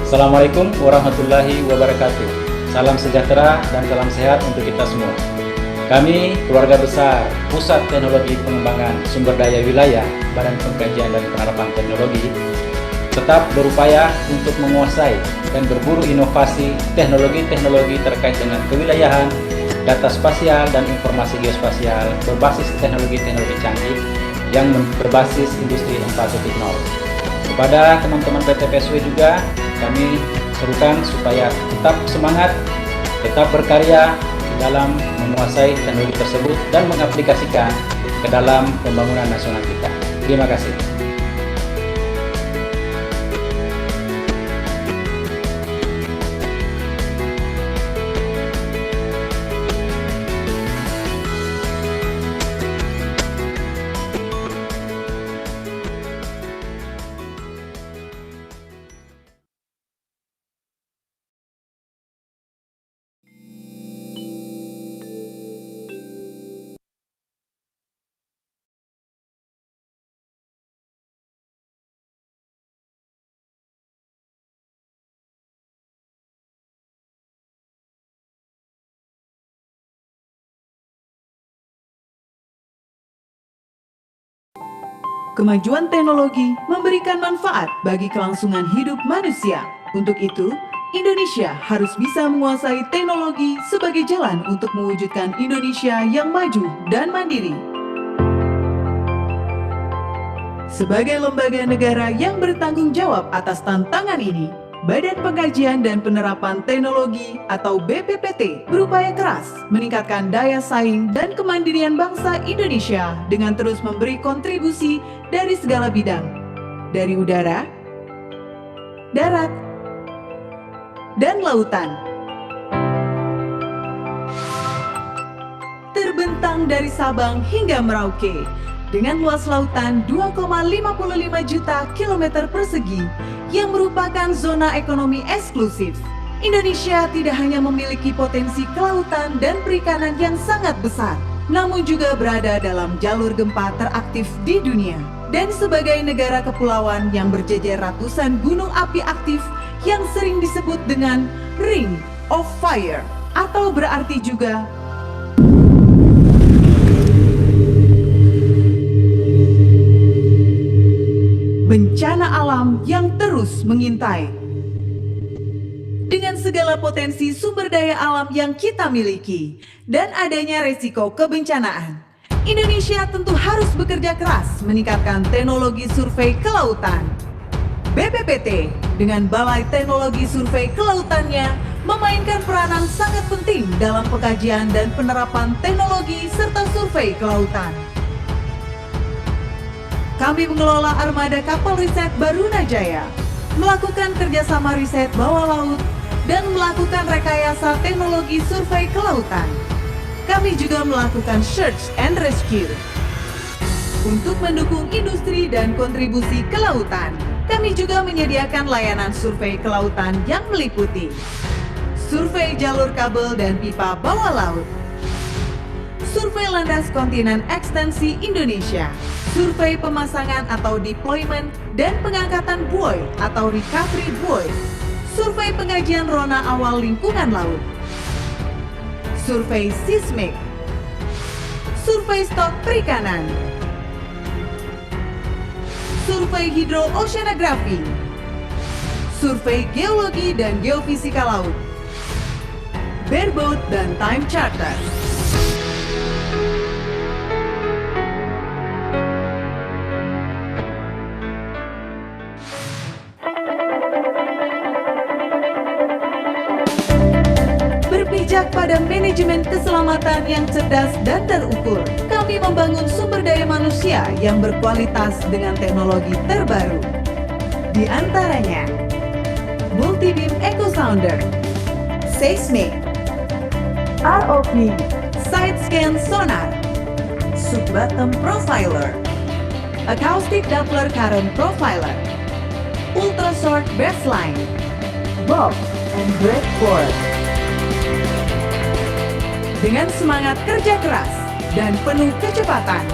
Assalamualaikum warahmatullahi wabarakatuh. Salam sejahtera dan salam sehat untuk kita semua. Kami, keluarga besar Pusat Teknologi Pengembangan Sumber Daya Wilayah Badan Pengkajian dan Penerapan Teknologi, tetap berupaya untuk menguasai dan berburu inovasi teknologi-teknologi terkait dengan kewilayahan, data spasial dan informasi geospasial berbasis teknologi-teknologi canggih yang berbasis industri 4.0. Kepada teman-teman PT PSW juga, kami serukan supaya tetap semangat, tetap berkarya dalam menguasai teknologi tersebut dan mengaplikasikan ke dalam pembangunan nasional kita. Terima kasih. Kemajuan teknologi memberikan manfaat bagi kelangsungan hidup manusia. Untuk itu, Indonesia harus bisa menguasai teknologi sebagai jalan untuk mewujudkan Indonesia yang maju dan mandiri. Sebagai lembaga negara yang bertanggung jawab atas tantangan ini, Badan Pengkajian dan Penerapan Teknologi atau BPPT berupaya keras meningkatkan daya saing dan kemandirian bangsa Indonesia dengan terus memberi kontribusi dari segala bidang, dari udara, darat, dan lautan. Terbentang dari Sabang hingga Merauke, dengan luas lautan 2,55 juta kilometer persegi yang merupakan zona ekonomi eksklusif. Indonesia tidak hanya memiliki potensi kelautan dan perikanan yang sangat besar, namun juga berada dalam jalur gempa teraktif di dunia. Dan sebagai negara kepulauan yang berjejer ratusan gunung api aktif yang sering disebut dengan Ring of Fire, atau berarti juga bencana alam yang terus mengintai. Dengan segala potensi sumber daya alam yang kita miliki dan adanya resiko kebencanaan, Indonesia tentu harus bekerja keras meningkatkan teknologi survei kelautan. BPPT dengan Balai Teknologi Survei Kelautannya memainkan peranan sangat penting dalam pengkajian dan penerapan teknologi serta survei kelautan. Kami mengelola armada kapal riset Barunajaya, melakukan kerjasama riset bawah laut, dan melakukan rekayasa teknologi survei kelautan. Kami juga melakukan search and rescue. Untuk mendukung industri dan kontribusi kelautan, kami juga menyediakan layanan survei kelautan yang meliputi survei jalur kabel dan pipa bawah laut, survei landas kontinen ekstensi Indonesia, survei pemasangan atau deployment dan pengangkatan buoy atau recovery buoy, survei pengajian rona awal lingkungan laut, survei seismik, survei stok perikanan, survei hidrooceanografi, survei geologi dan geofisika laut, bareboat dan time charter. Berpijak pada manajemen keselamatan yang cerdas dan terukur, kami membangun sumber daya manusia yang berkualitas dengan teknologi terbaru. Di antaranya, multi-beam echo sounder, seismic, ROV, side scan sonar, sub-bottom profiler, acoustic Doppler current profiler, ultra short baseline, box, and breakboard. Dengan semangat kerja keras dan penuh kecepatan,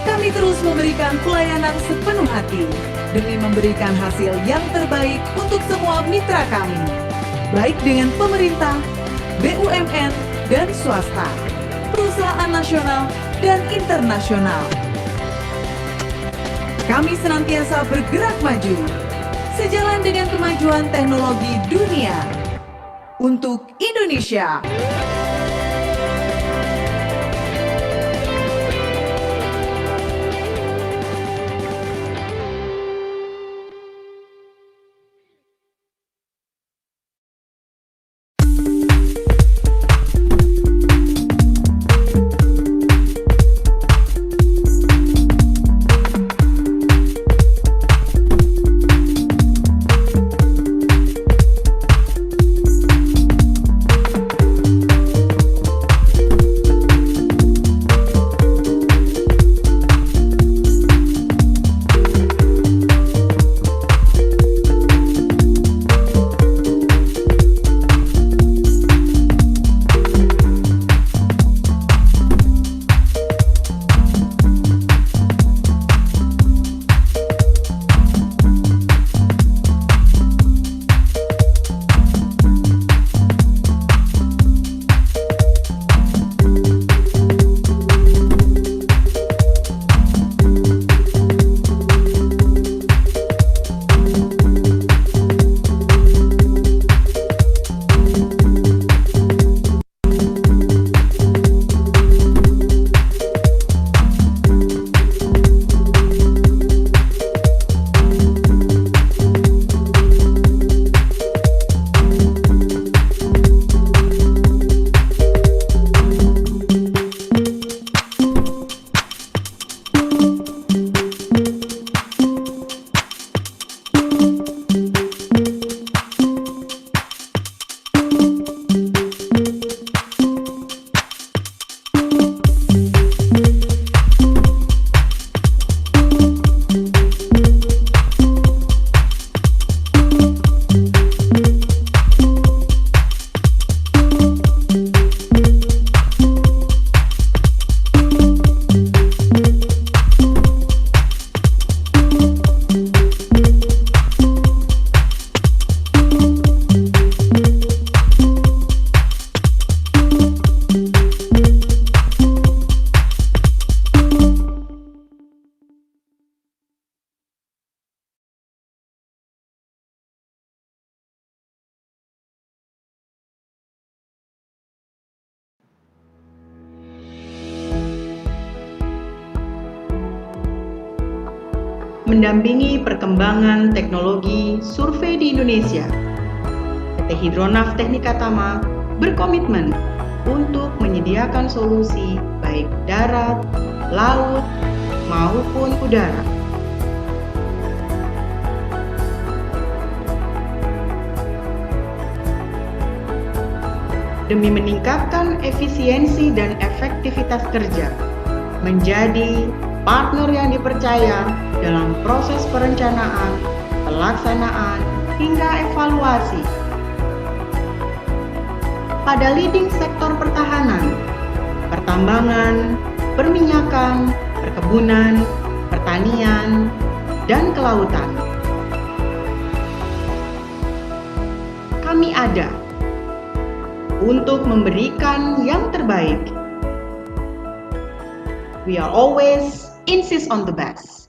kami terus memberikan pelayanan sepenuh hati demi memberikan hasil yang terbaik untuk semua mitra kami, baik dengan pemerintah, BUMN, dan swasta, perusahaan nasional dan internasional. Kami senantiasa bergerak maju, sejalan dengan kemajuan teknologi dunia untuk Indonesia. Mendampingi perkembangan teknologi survei di Indonesia, PT Hidronav Teknika Tama berkomitmen untuk menyediakan solusi baik darat, laut, maupun udara. Demi meningkatkan efisiensi dan efektivitas kerja, menjadi partner yang dipercaya dalam proses perencanaan, pelaksanaan, hingga evaluasi. Pada leading sektor pertahanan, pertambangan, perminyakan, perkebunan, pertanian, dan kelautan. Kami ada untuk memberikan yang terbaik. We are always insist on the best.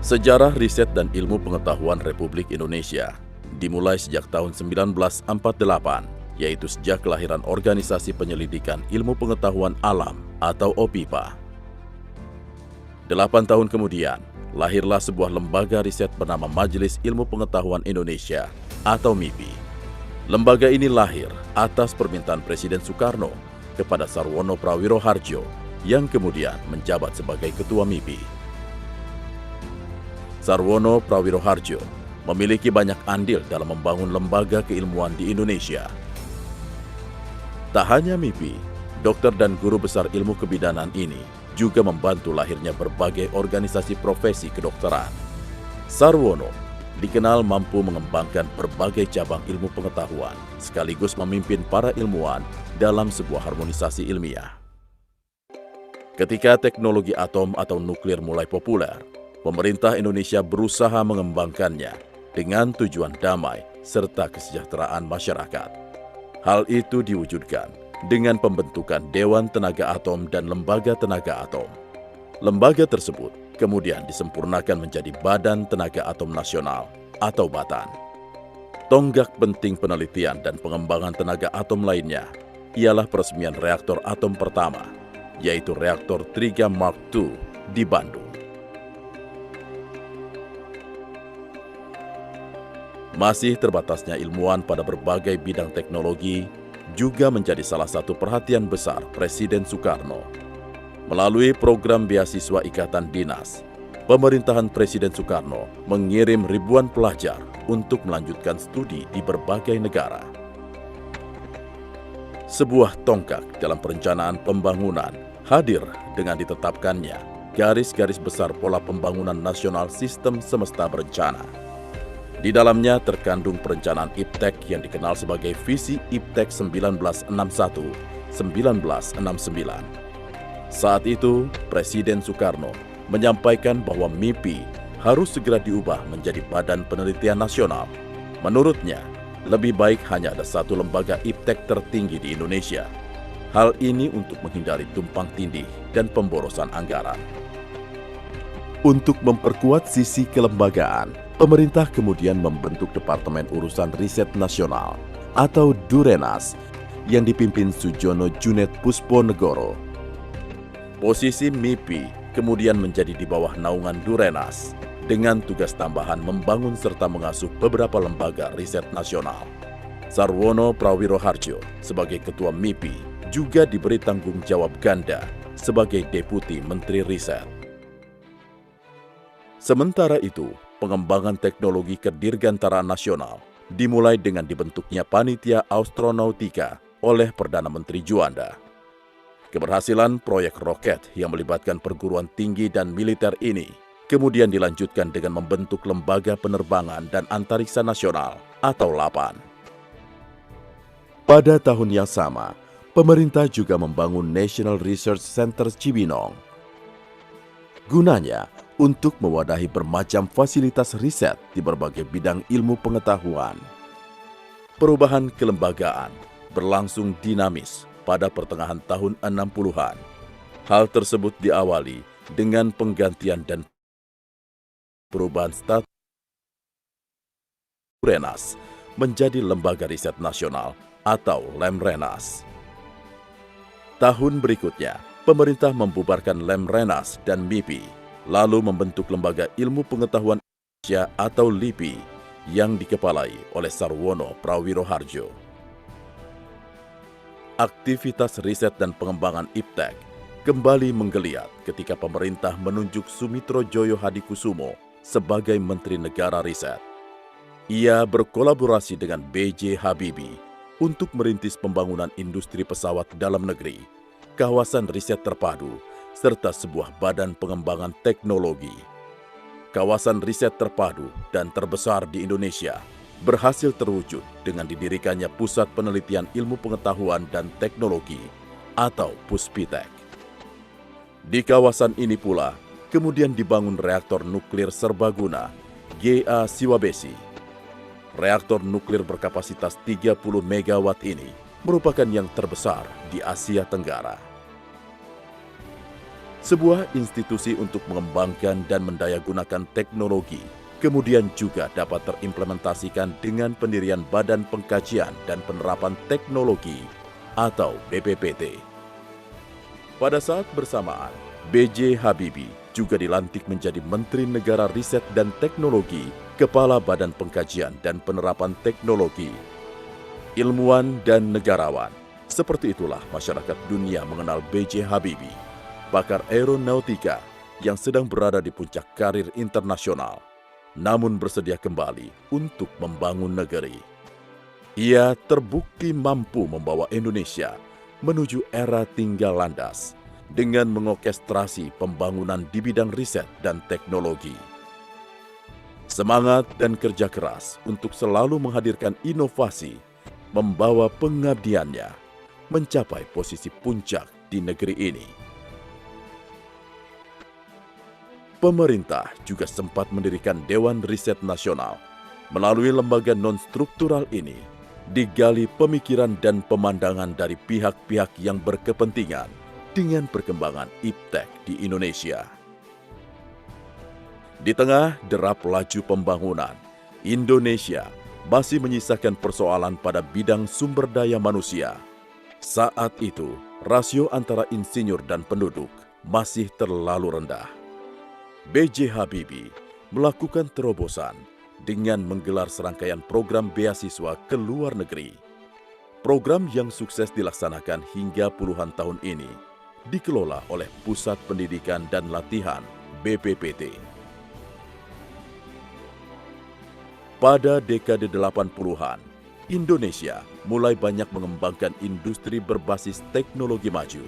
Sejarah riset dan ilmu pengetahuan Republik Indonesia dimulai sejak tahun 1948, yaitu sejak kelahiran Organisasi Penyelidikan Ilmu Pengetahuan Alam atau OPIPA. 8 tahun kemudian, lahirlah sebuah lembaga riset bernama Majelis Ilmu Pengetahuan Indonesia atau MIPI. Lembaga ini lahir atas permintaan Presiden Soekarno kepada Sarwono Prawiro Harjo yang kemudian menjabat sebagai Ketua MIPI. Sarwono Prawiro Harjo memiliki banyak andil dalam membangun lembaga keilmuan di Indonesia. Tak hanya MIPI, dokter dan guru besar ilmu kebidanan ini juga membantu lahirnya berbagai organisasi profesi kedokteran. Sarwono dikenal mampu mengembangkan berbagai cabang ilmu pengetahuan, sekaligus memimpin para ilmuwan dalam sebuah harmonisasi ilmiah. Ketika teknologi atom atau nuklir mulai populer, pemerintah Indonesia berusaha mengembangkannya dengan tujuan damai serta kesejahteraan masyarakat. Hal itu diwujudkan dengan pembentukan Dewan Tenaga Atom dan Lembaga Tenaga Atom. Lembaga tersebut kemudian disempurnakan menjadi Badan Tenaga Atom Nasional atau BATAN. Tonggak penting penelitian dan pengembangan tenaga atom lainnya ialah peresmian reaktor atom pertama, yaitu reaktor Triga Mark II di Bandung. Masih terbatasnya ilmuwan pada berbagai bidang teknologi juga menjadi salah satu perhatian besar Presiden Soekarno. Melalui program beasiswa Ikatan Dinas, pemerintahan Presiden Soekarno mengirim ribuan pelajar untuk melanjutkan studi di berbagai negara. Sebuah tonggak dalam perencanaan pembangunan hadir dengan ditetapkannya garis-garis besar pola pembangunan nasional sistem semesta berencana. Di dalamnya terkandung perencanaan IPTEK yang dikenal sebagai Visi IPTEK 1961-1969. Saat itu, Presiden Soekarno menyampaikan bahwa MIPI harus segera diubah menjadi Badan Penelitian Nasional. Menurutnya, lebih baik hanya ada satu lembaga IPTEK tertinggi di Indonesia. Hal ini untuk menghindari tumpang tindih dan pemborosan anggaran. Untuk memperkuat sisi kelembagaan, pemerintah kemudian membentuk Departemen Urusan Riset Nasional atau Durenas yang dipimpin Sujono Junet Pusponegoro. Posisi MIPI kemudian menjadi di bawah naungan Durenas dengan tugas tambahan membangun serta mengasuh beberapa lembaga riset nasional. Sarwono Prawiro Harjo sebagai Ketua MIPI juga diberi tanggung jawab ganda sebagai Deputi Menteri Riset. Sementara itu, pengembangan teknologi kedirgantaraan nasional dimulai dengan dibentuknya Panitia Astronautika oleh Perdana Menteri Juanda. Keberhasilan proyek roket yang melibatkan perguruan tinggi dan militer ini kemudian dilanjutkan dengan membentuk Lembaga Penerbangan dan Antariksa Nasional atau LAPAN. Pada tahun yang sama, pemerintah juga membangun National Research Center Cibinong. Gunanya untuk mewadahi bermacam fasilitas riset di berbagai bidang ilmu pengetahuan. Perubahan kelembagaan berlangsung dinamis pada pertengahan tahun 60-an. Hal tersebut diawali dengan penggantian dan perubahan status Renas menjadi Lembaga Riset Nasional atau Lemrenas. Tahun berikutnya, pemerintah membubarkan Lemrenas dan MIPI, lalu membentuk Lembaga Ilmu Pengetahuan Indonesia atau LIPI yang dikepalai oleh Sarwono Prawiro Harjo. Aktivitas riset dan pengembangan IPTEK kembali menggeliat ketika pemerintah menunjuk Sumitro Joyo Hadikusumo sebagai Menteri Negara Riset. Ia berkolaborasi dengan B.J. Habibie untuk merintis pembangunan industri pesawat dalam negeri, kawasan riset terpadu, serta sebuah badan pengembangan teknologi. Kawasan riset terpadu dan terbesar di Indonesia berhasil terwujud dengan didirikannya Pusat Penelitian Ilmu Pengetahuan dan Teknologi atau Puspitek. Di kawasan ini pula kemudian dibangun reaktor nuklir serbaguna GA Siwabesi. Reaktor nuklir berkapasitas 30 MW ini merupakan yang terbesar di Asia Tenggara. sebuah institusi untuk mengembangkan dan mendayagunakan teknologi, kemudian juga dapat terimplementasikan dengan pendirian Badan Pengkajian dan Penerapan Teknologi atau BPPT. Pada saat bersamaan, B.J. Habibie juga dilantik menjadi Menteri Negara Riset dan Teknologi, Kepala Badan Pengkajian dan Penerapan Teknologi. Ilmuwan dan negarawan, seperti itulah masyarakat dunia mengenal B.J. Habibie, pakar aeronautika yang sedang berada di puncak karir internasional, namun bersedia kembali untuk membangun negeri. Ia terbukti mampu membawa Indonesia menuju era tinggal landas dengan mengorkestrasi pembangunan di bidang riset dan teknologi. Semangat dan kerja keras untuk selalu menghadirkan inovasi membawa pengabdiannya mencapai posisi puncak di negeri ini. Pemerintah juga sempat mendirikan Dewan Riset Nasional. Melalui lembaga non-struktural ini, digali pemikiran dan pemandangan dari pihak-pihak yang berkepentingan dengan perkembangan iptek di Indonesia. Di tengah derap laju pembangunan, Indonesia masih menyisakan persoalan pada bidang sumber daya manusia. Saat itu, rasio antara insinyur dan penduduk masih terlalu rendah. B.J. Habibie melakukan terobosan dengan menggelar serangkaian program beasiswa ke luar negeri. Program yang sukses dilaksanakan hingga puluhan tahun ini dikelola oleh Pusat Pendidikan dan Latihan BPPT. Pada dekade 80-an, Indonesia mulai banyak mengembangkan industri berbasis teknologi maju.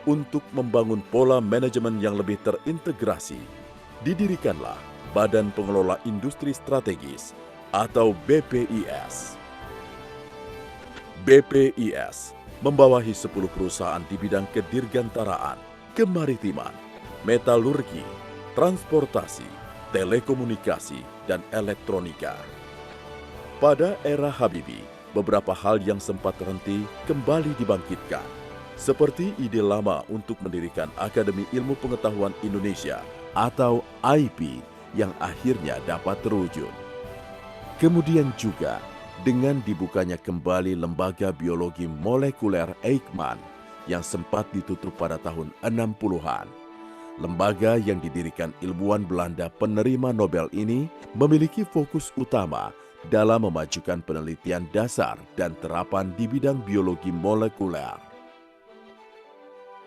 Untuk membangun pola manajemen yang lebih terintegrasi, didirikanlah Badan Pengelola Industri Strategis atau BPIS. BPIS membawahi 10 perusahaan di bidang kedirgantaraan, kemaritiman, metalurgi, transportasi, telekomunikasi, dan elektronika. Pada era Habibie, beberapa hal yang sempat terhenti kembali dibangkitkan, seperti ide lama untuk mendirikan Akademi Ilmu Pengetahuan Indonesia atau IP yang akhirnya dapat terwujud. Kemudian juga dengan dibukanya kembali Lembaga Biologi Molekuler Eijkman yang sempat ditutup pada tahun 60-an. Lembaga yang didirikan ilmuwan Belanda penerima Nobel ini memiliki fokus utama dalam memajukan penelitian dasar dan terapan di bidang biologi molekuler.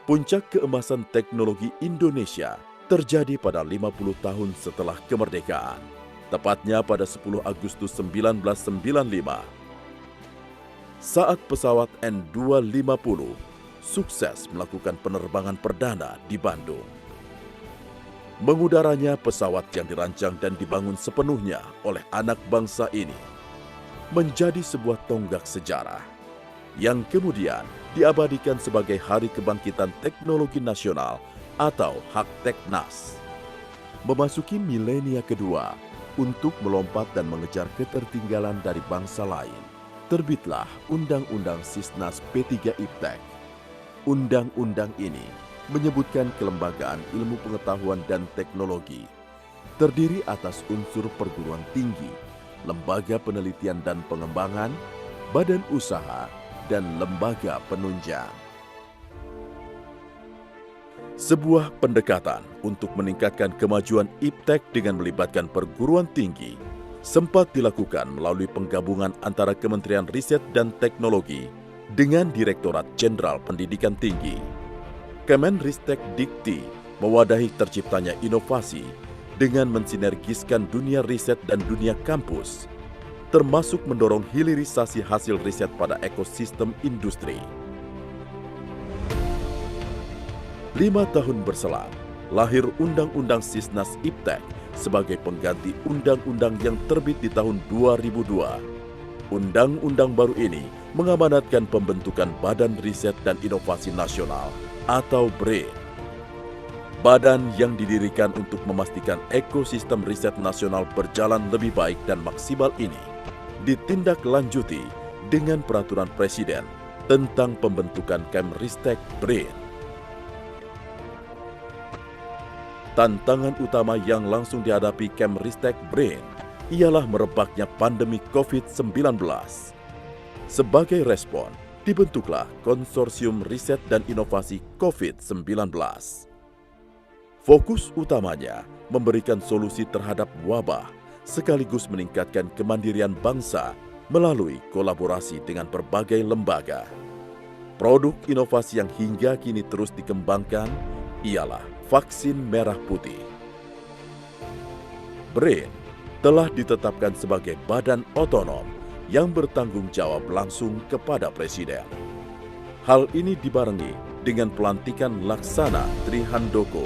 Puncak keemasan teknologi Indonesia terjadi pada 50 tahun setelah kemerdekaan, tepatnya pada 10 Agustus 1995. Saat pesawat N250 sukses melakukan penerbangan perdana di Bandung. Mengudaranya pesawat yang dirancang dan dibangun sepenuhnya oleh anak bangsa ini menjadi sebuah tonggak sejarah yang kemudian diabadikan sebagai Hari Kebangkitan Teknologi Nasional atau Hakteknas. Memasuki milenia kedua, untuk melompat dan mengejar ketertinggalan dari bangsa lain, terbitlah Undang-Undang Sisnas P3 Iptek. Undang-undang ini menyebutkan kelembagaan ilmu pengetahuan dan teknologi, terdiri atas unsur perguruan tinggi, lembaga penelitian dan pengembangan, badan usaha, dan lembaga penunjang. Sebuah pendekatan untuk meningkatkan kemajuan iptek dengan melibatkan perguruan tinggi sempat dilakukan melalui penggabungan antara Kementerian Riset dan Teknologi dengan Direktorat Jenderal Pendidikan Tinggi. Kemenristek Dikti mewadahi terciptanya inovasi dengan mensinergiskan dunia riset dan dunia kampus, termasuk mendorong hilirisasi hasil riset pada ekosistem industri. 5 tahun berselang, lahir Undang-Undang Sisnas Iptek sebagai pengganti undang-undang yang terbit di tahun 2002. Undang-undang baru ini mengamanatkan pembentukan Badan Riset dan Inovasi Nasional atau BRIN. Badan yang didirikan untuk memastikan ekosistem riset nasional berjalan lebih baik dan maksimal ini ditindaklanjuti dengan peraturan Presiden tentang pembentukan Kemristek BRIN. tantangan utama yang langsung dihadapi Kemristek BRAIN ialah merebaknya pandemi COVID-19. Sebagai respon, dibentuklah Konsorsium Riset dan Inovasi COVID-19. Fokus utamanya memberikan solusi terhadap wabah, sekaligus meningkatkan kemandirian bangsa melalui kolaborasi dengan berbagai lembaga. Produk inovasi yang hingga kini terus dikembangkan ialah vaksin merah putih. BRAIN telah ditetapkan sebagai badan otonom yang bertanggung jawab langsung kepada Presiden. Hal ini dibarengi dengan pelantikan Laksana Tri Handoko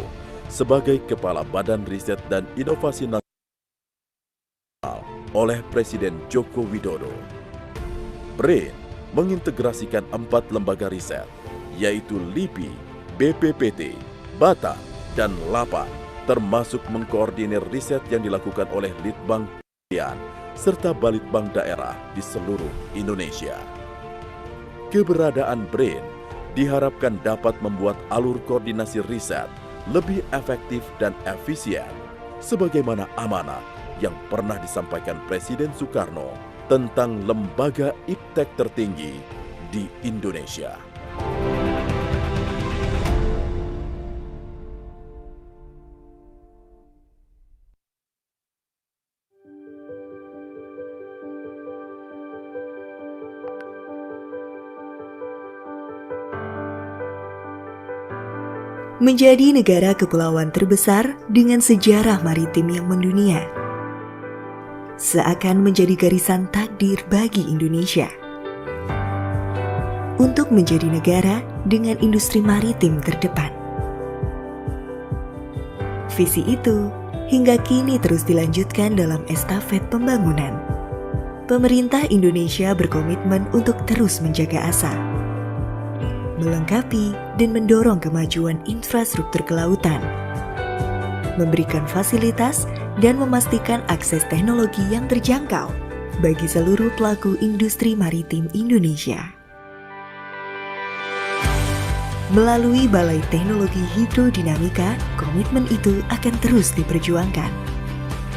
sebagai Kepala Badan Riset dan Inovasi Nasional oleh Presiden Joko Widodo. BRAIN mengintegrasikan 4 lembaga riset, yaitu LIPI, BPPT, BATA, dan LAPAN, termasuk mengkoordinir riset yang dilakukan oleh Litbang Kementerian serta Balitbang daerah di seluruh Indonesia. Keberadaan BRAIN diharapkan dapat membuat alur koordinasi riset lebih efektif dan efisien, sebagaimana amanat yang pernah disampaikan Presiden Soekarno tentang lembaga iptek tertinggi di Indonesia. Menjadi negara kepulauan terbesar dengan sejarah maritim yang mendunia, seakan menjadi garisan takdir bagi Indonesia. Untuk menjadi negara dengan industri maritim terdepan. Visi itu hingga kini terus dilanjutkan dalam estafet pembangunan. Pemerintah Indonesia berkomitmen untuk terus menjaga asa, melengkapi dan mendorong kemajuan infrastruktur kelautan, memberikan fasilitas dan memastikan akses teknologi yang terjangkau bagi seluruh pelaku industri maritim Indonesia. Melalui Balai Teknologi Hidrodinamika, komitmen itu akan terus diperjuangkan.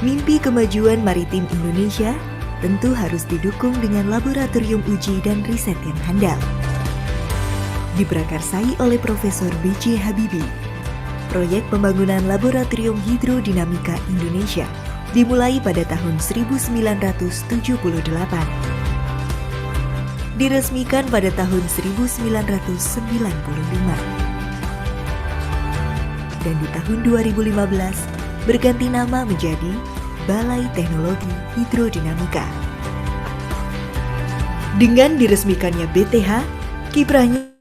Mimpi kemajuan maritim Indonesia tentu harus didukung dengan laboratorium uji dan riset yang handal. Diprakarsai oleh Profesor B.J. Habibie, proyek pembangunan Laboratorium Hidrodinamika Indonesia dimulai pada tahun 1978. Diresmikan pada tahun 1995. Dan di tahun 2015 berganti nama menjadi Balai Teknologi Hidrodinamika. Dengan diresmikannya BTH, kiprahnya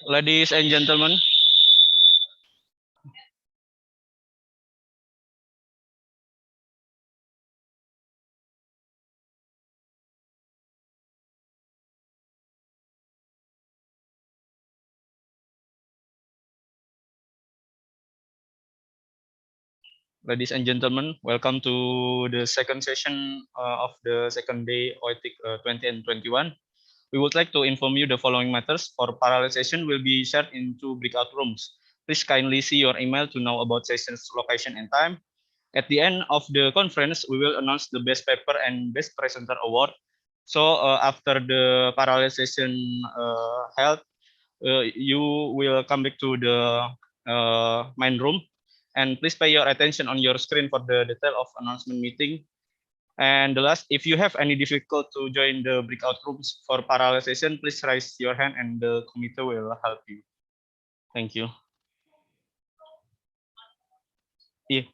Ladies and gentlemen, Ladies and gentlemen, welcome to the second session of the second day OETIC 20 and 21. We would like to inform you the following matters. For parallel session will be shared into breakout rooms. Please kindly see your email to know about sessions location and time. At the end of the conference, we will announce the best paper and best presenter award. So after the parallel session held, you will come back to the main room, and please pay your attention on your screen for the detail of announcement meeting. And the last, if you have any difficult to join the breakout rooms for parallel session, please raise your hand and the committee will help you. Thank you. Yeah.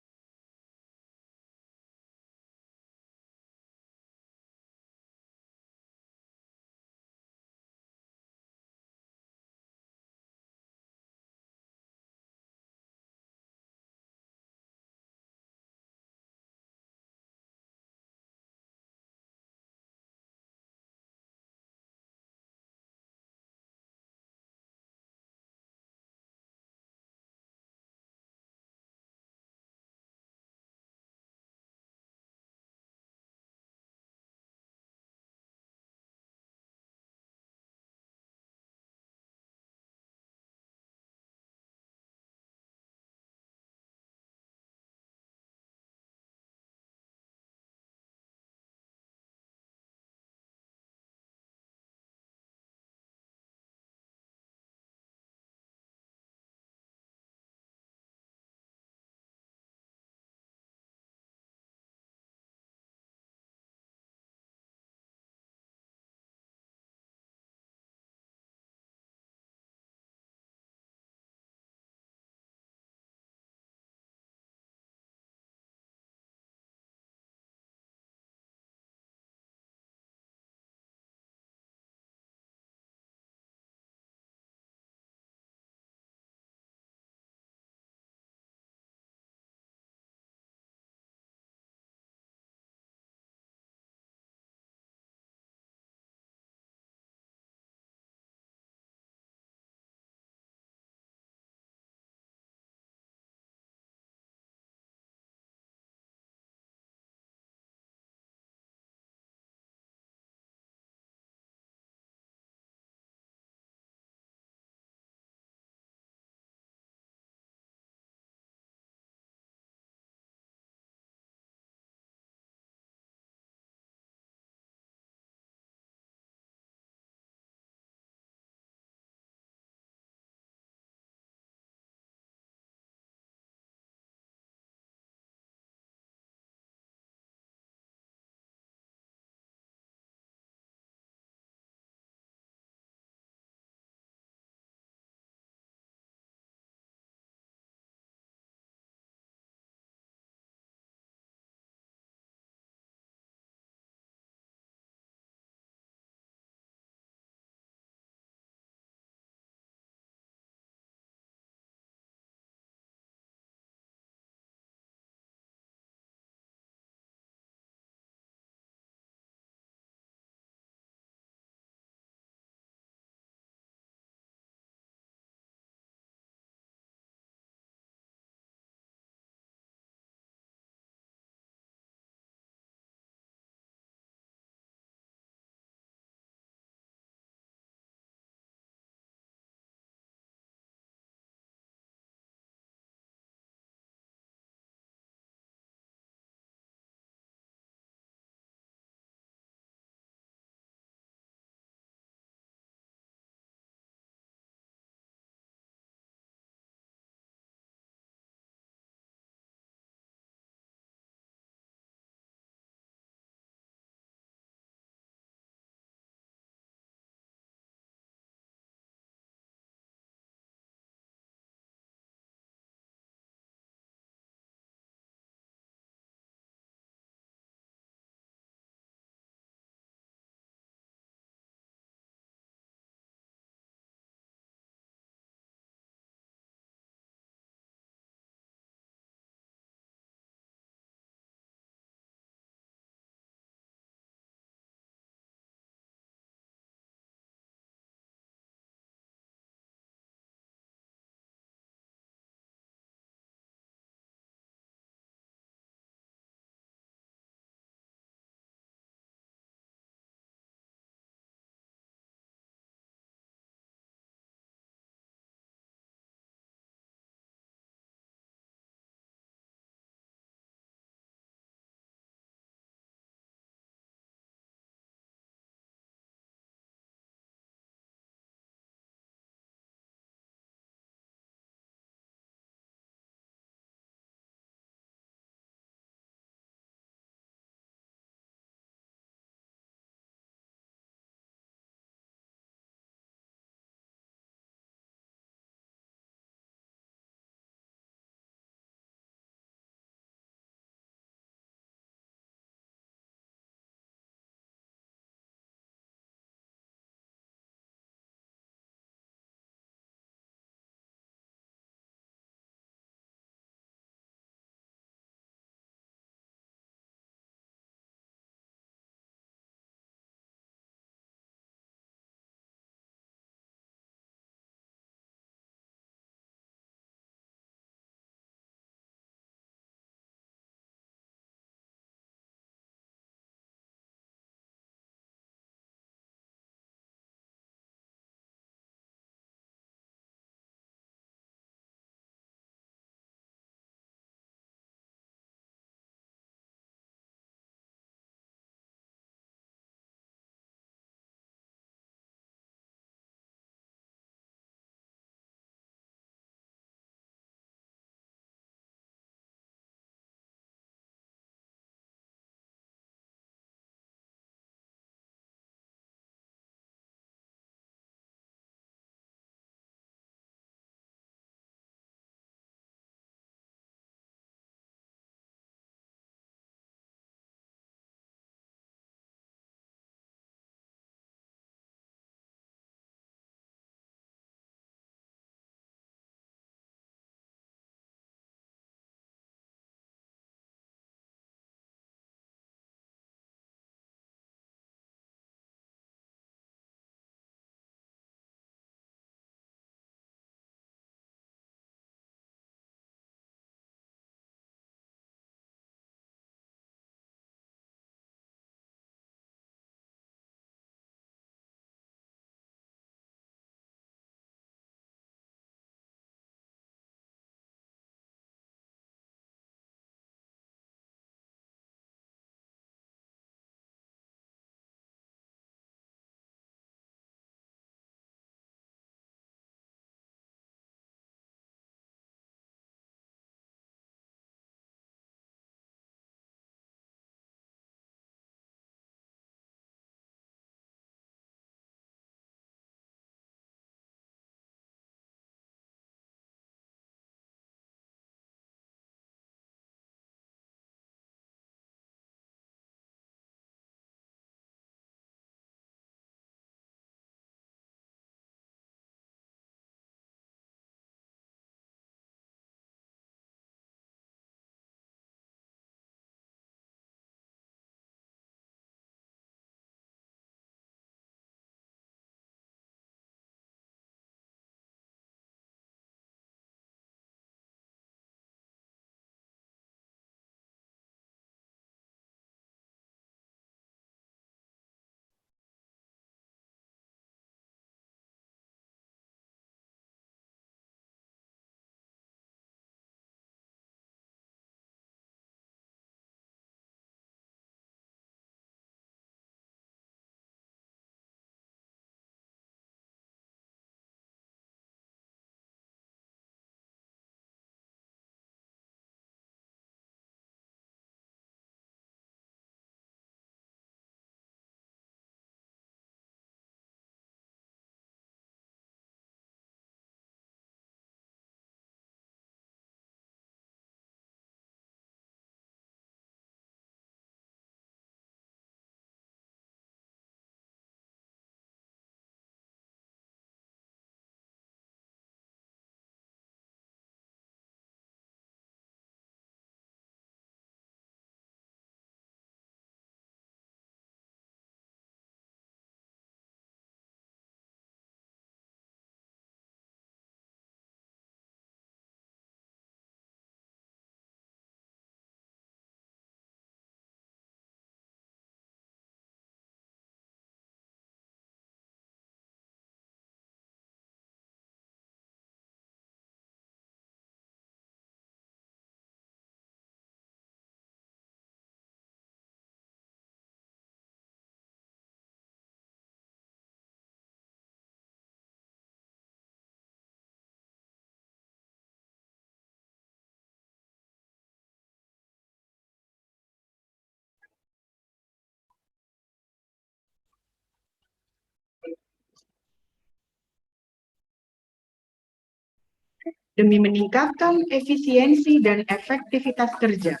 demi meningkatkan efisiensi dan efektivitas kerja,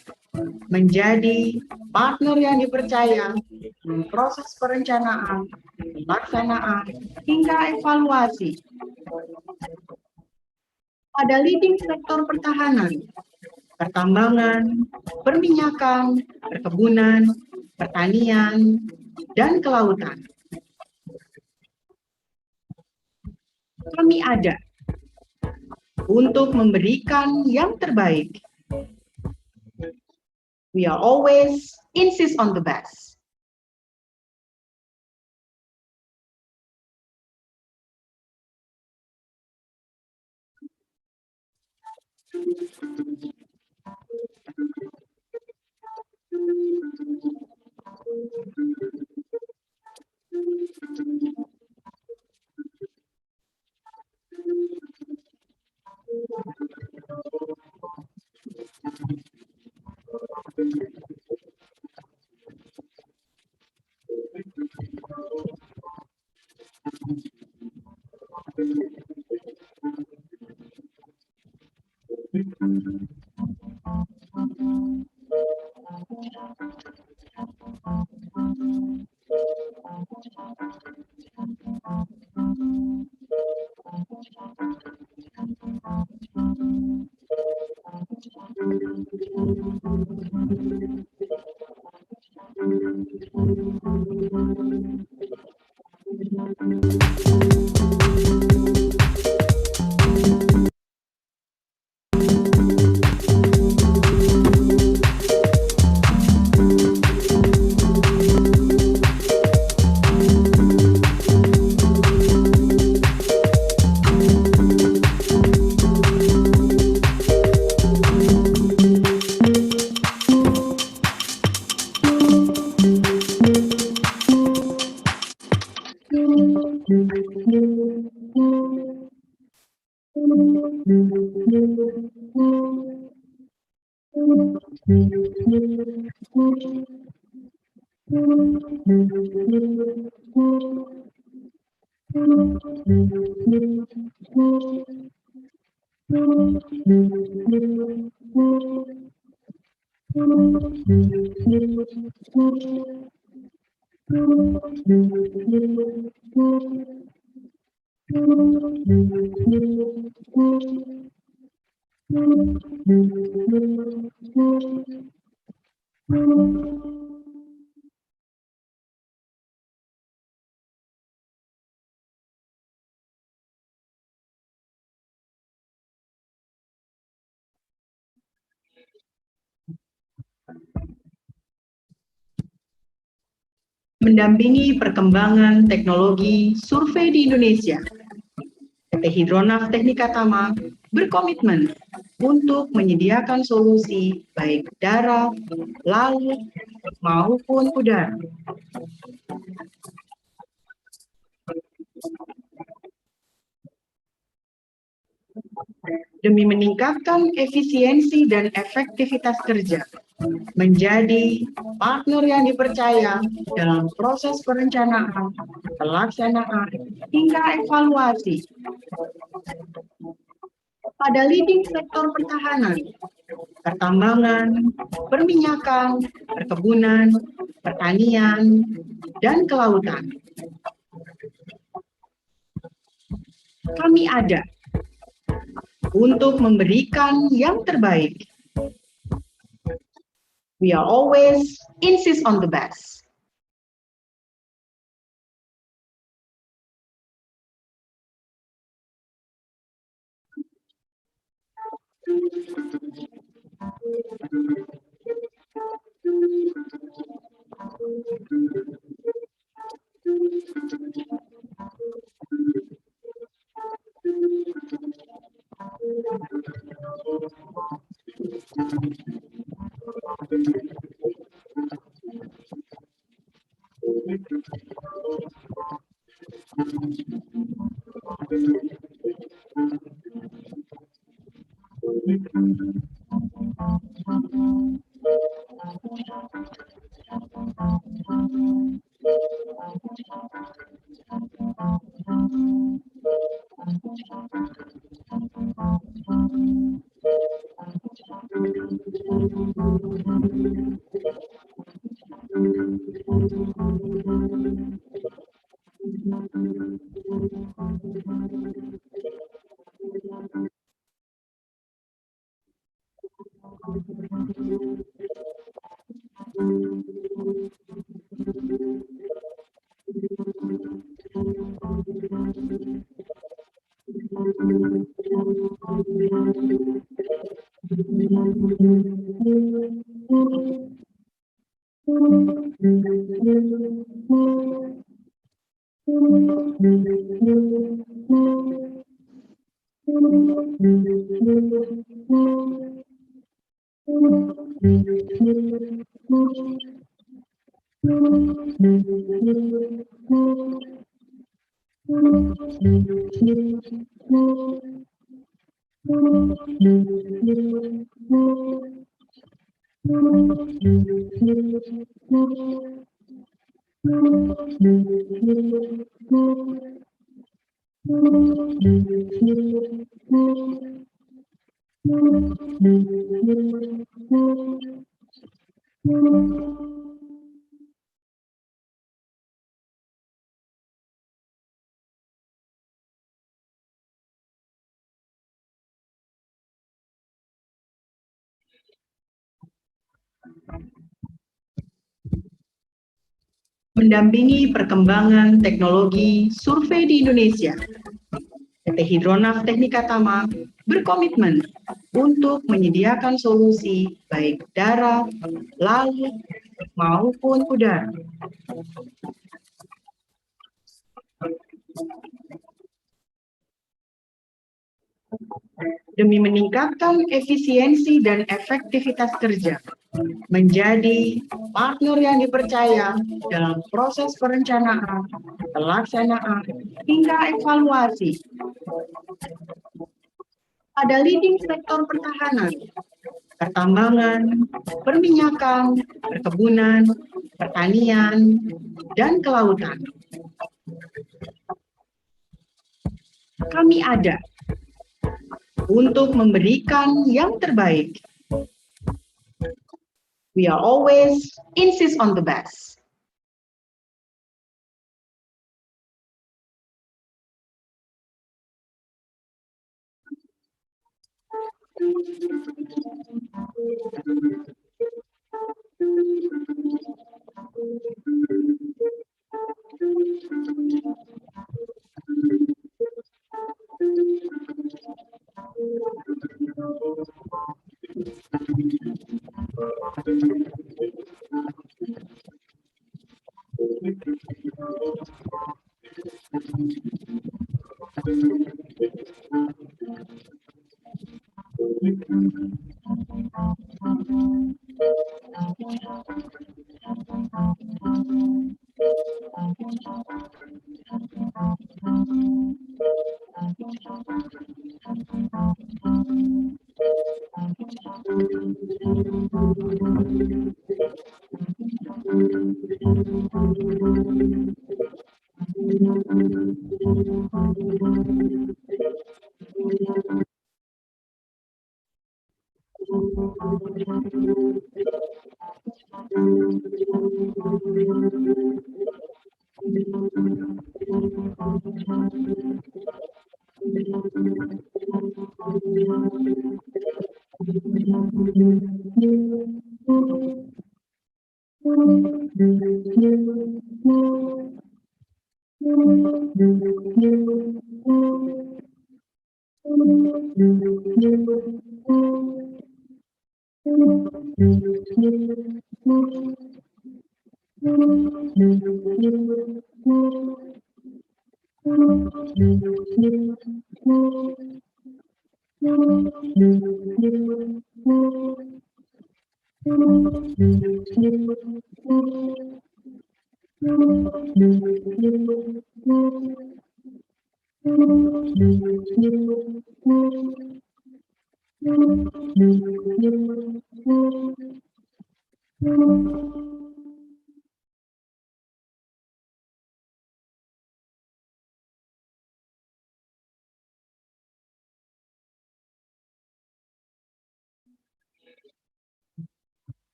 menjadi partner yang dipercaya dalam proses perencanaan, pelaksanaan, hingga evaluasi. Pada leading sektor pertahanan, pertambangan, perminyakan, perkebunan, pertanian, dan kelautan. Kami ada untuk memberikan yang terbaik. We are always insist on the best. Mendampingi perkembangan teknologi survei di Indonesia, PT Hidronav Teknika Tama berkomitmen untuk menyediakan solusi baik darat, laut, maupun udara. Demi meningkatkan efisiensi dan efektivitas kerja, menjadi partner yang dipercaya dalam proses perencanaan, pelaksanaan, hingga evaluasi. Pada leading sektor pertahanan, pertambangan, perminyakan, perkebunan, pertanian, dan kelautan. Kami ada untuk memberikan yang terbaik. We are always insist on the best. Mendampingi perkembangan teknologi survei di Indonesia, PT Hidronav Teknika Tama berkomitmen untuk menyediakan solusi baik darat, laut, maupun udara. Demi meningkatkan efisiensi dan efektivitas kerja, menjadi partner yang dipercaya dalam proses perencanaan, pelaksanaan, hingga evaluasi. Pada leading sektor pertahanan, pertambangan, perminyakan, perkebunan, pertanian, dan kelautan. Kami ada untuk memberikan yang terbaik. We are always insist on the best.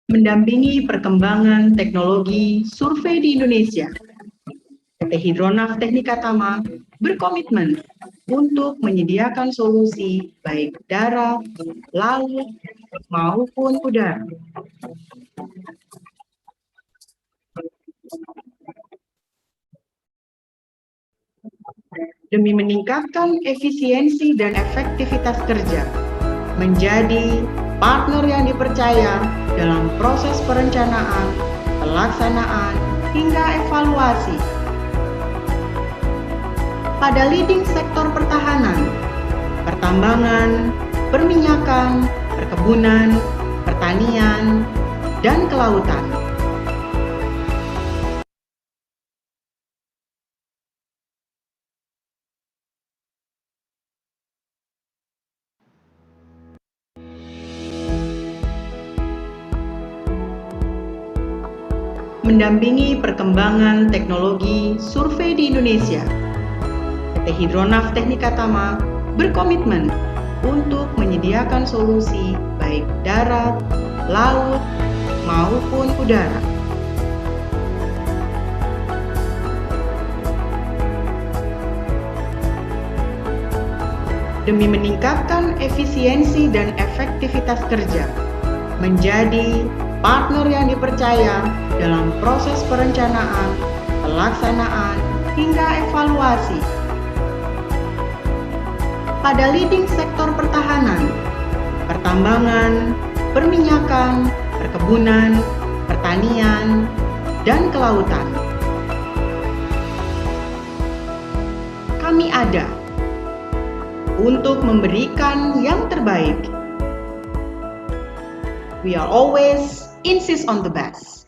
Mendampingi perkembangan teknologi survei di Indonesia, PT Hidronav Teknika Tama berkomitmen untuk menyediakan solusi baik darat, laut, maupun udara. Demi meningkatkan efisiensi dan efektivitas kerja, menjadi partner yang dipercaya dalam proses perencanaan, pelaksanaan, hingga evaluasi. Pada leading sektor pertahanan, pertambangan, perminyakan, perkebunan, pertanian, dan kelautan. Mendampingi perkembangan teknologi survei di Indonesia, PT Hidronav Teknika Tama berkomitmen untuk menyediakan solusi baik darat, laut, maupun udara. Demi meningkatkan efisiensi dan efektivitas kerja, menjadi partner yang dipercaya dalam proses perencanaan, pelaksanaan, hingga evaluasi. Pada leading sektor pertahanan, pertambangan, perminyakan, perkebunan, pertanian, dan kelautan. Kami ada untuk memberikan yang terbaik. We are always insist on the best.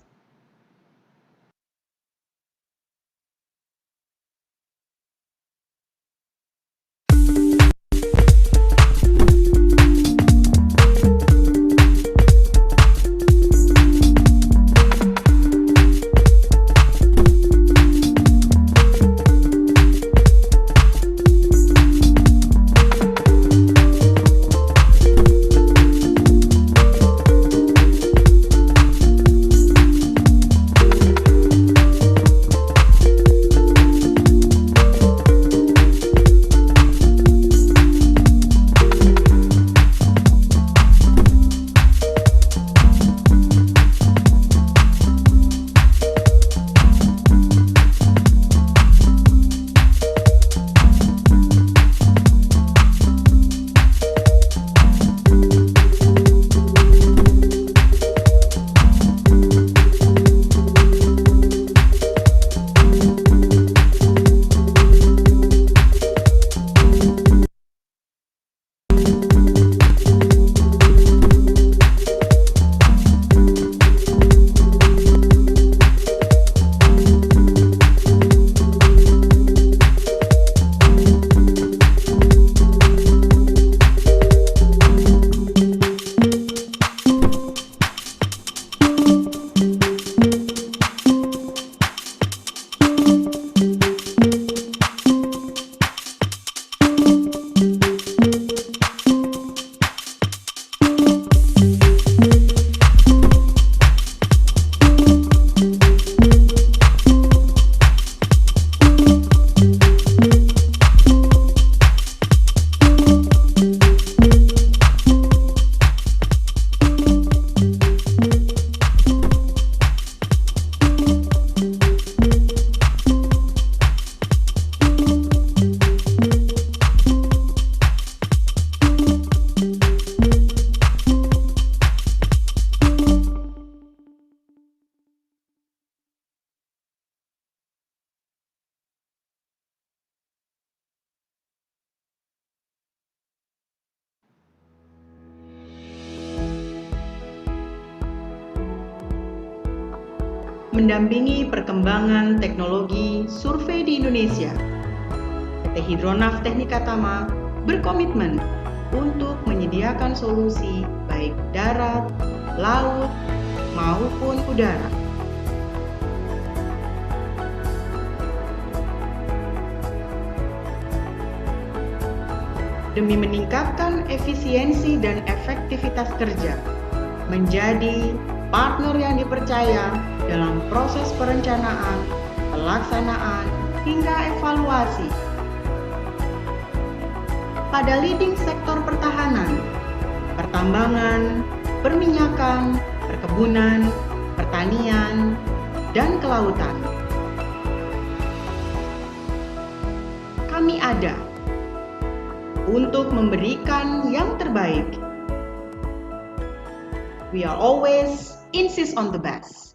Mendampingi perkembangan teknologi survei di Indonesia, PT Hidronav Teknika Tama berkomitmen untuk menyediakan solusi baik darat, laut, maupun udara. Demi meningkatkan efisiensi dan efektivitas kerja, menjadi partner yang dipercaya dalam proses perencanaan, pelaksanaan, hingga evaluasi. Pada leading sektor pertahanan, pertambangan, perminyakan, perkebunan, pertanian, dan kelautan. Kami ada untuk memberikan yang terbaik. We are always insist on the best.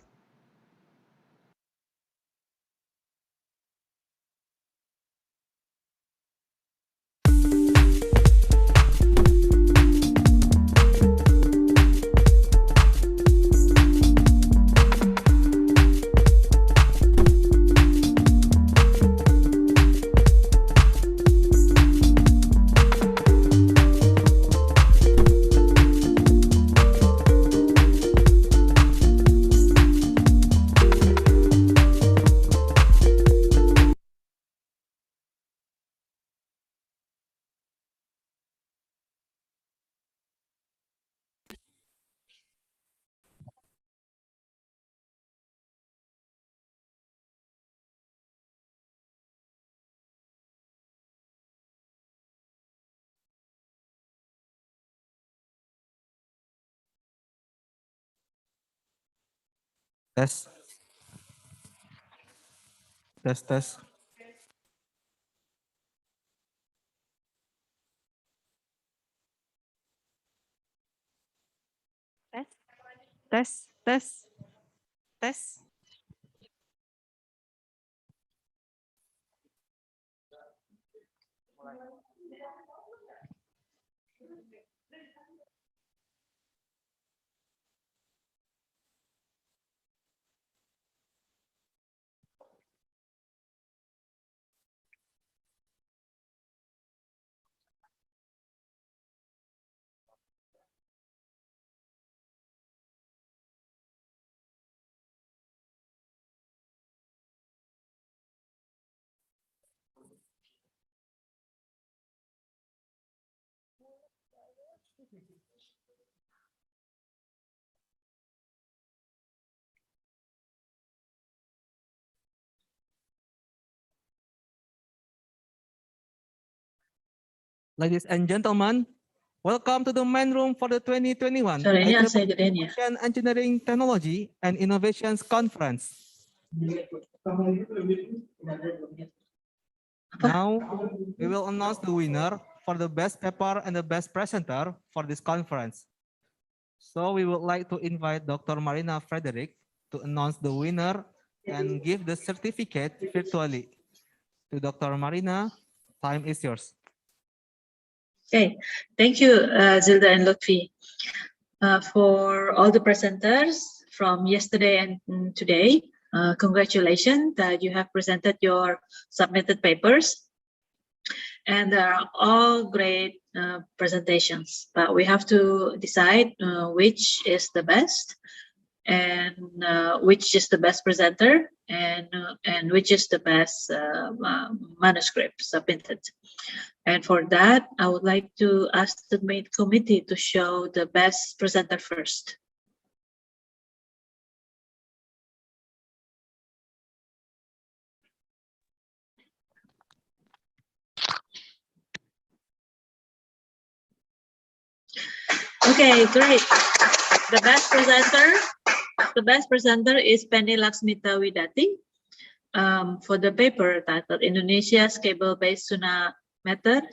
Tes. Tes, tes. Tes, tes, tes. Ladies and gentlemen, welcome to the main room for the 2021 Suaranya saya gedein ya. Engineering Technology and Innovations Conference. Now, we will announce the winner for the best paper and the best presenter for this conference. So we would like to invite Dr. Marina Frederick to announce the winner and give the certificate virtually. To Dr. Marina, time is yours. Okay, thank you, Zilda and Lutfi, for all the presenters from yesterday and today. Congratulations that you have presented your submitted papers. And they are all great presentations, but we have to decide which is the best and which is the best presenter and which is the best manuscript submitted. And for that, I would like to ask the main committee to show the best presenter first. Okay, great. The best presenter is Penny Laksmita Widati for the paper titled Indonesia's Cable-Based Tsunami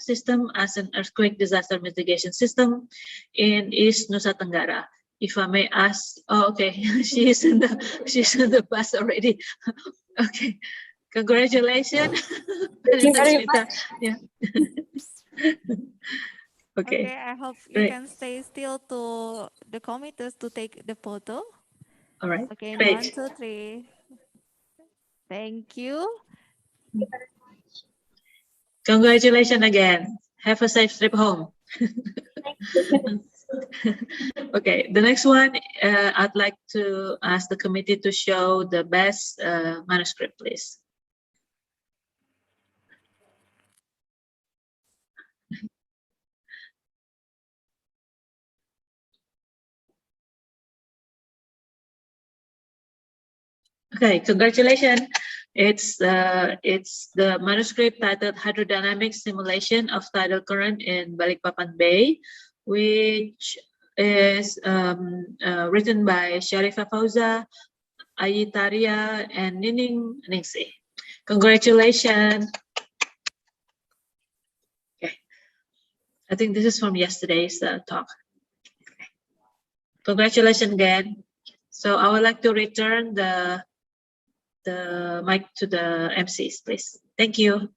System as an Earthquake Disaster Mitigation System in East Nusa Tenggara. If I may ask, oh, okay, she's in the bus already. Okay, congratulations. Thank you very much. Yeah. Okay. Okay, I hope you Great. can stay still to the committees to take the photo. All right. Okay, Great. 1, 2, 3. Thank you. Congratulations again. Have a safe trip home. Okay, the next one, I'd like to ask the committee to show the best manuscript, please. Okay, congratulations. It's the manuscript titled Hydrodynamic Simulation of Tidal Current in Balikpapan Bay, which is written by Sharifah Fauza, Ayitaria, and Nining Ningsih. Congratulations. Okay. I think this is from yesterday's talk. Congratulations again. So I would like to return the mic to the MCs, please. Thank you.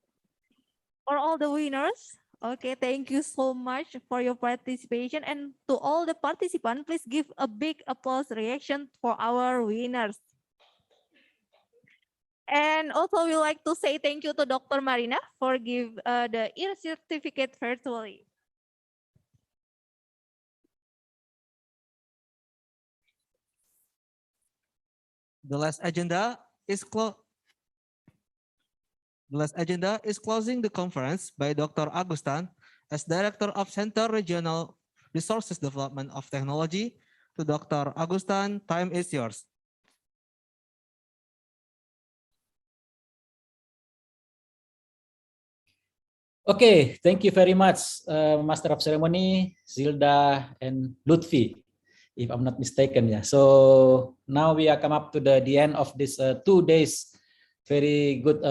For all the winners, okay, thank you so much for your participation. And to all the participants, please give a big applause reaction for our winners. And also, we like to say thank you to Dr. Marina for give the ear certificate virtually. The last agenda is closing the conference by Dr. Agustan as Director of Center Regional Resources Development of Technology. To Dr. Agustan, time is yours. Okay, thank you very much, Master of Ceremony, Zilda, and Lutfi, if I'm not mistaken. Yeah. So now we are come up to the end of this 2 days very good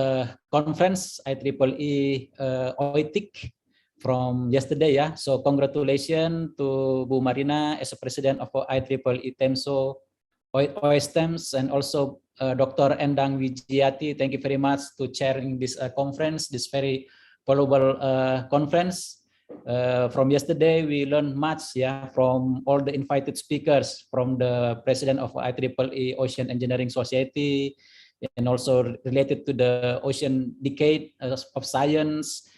conference, IEEE OETIC from yesterday. Yeah. So congratulations to Bu Marina as a president of IEEE TEMSO OESTEMS, and also Dr. Endang Wijiati. Thank you very much to chairing this conference, this very valuable conference. From yesterday, we learned much, yeah, from all the invited speakers, from the president of IEEE Ocean Engineering Society, and also related to the Ocean Decade of Science,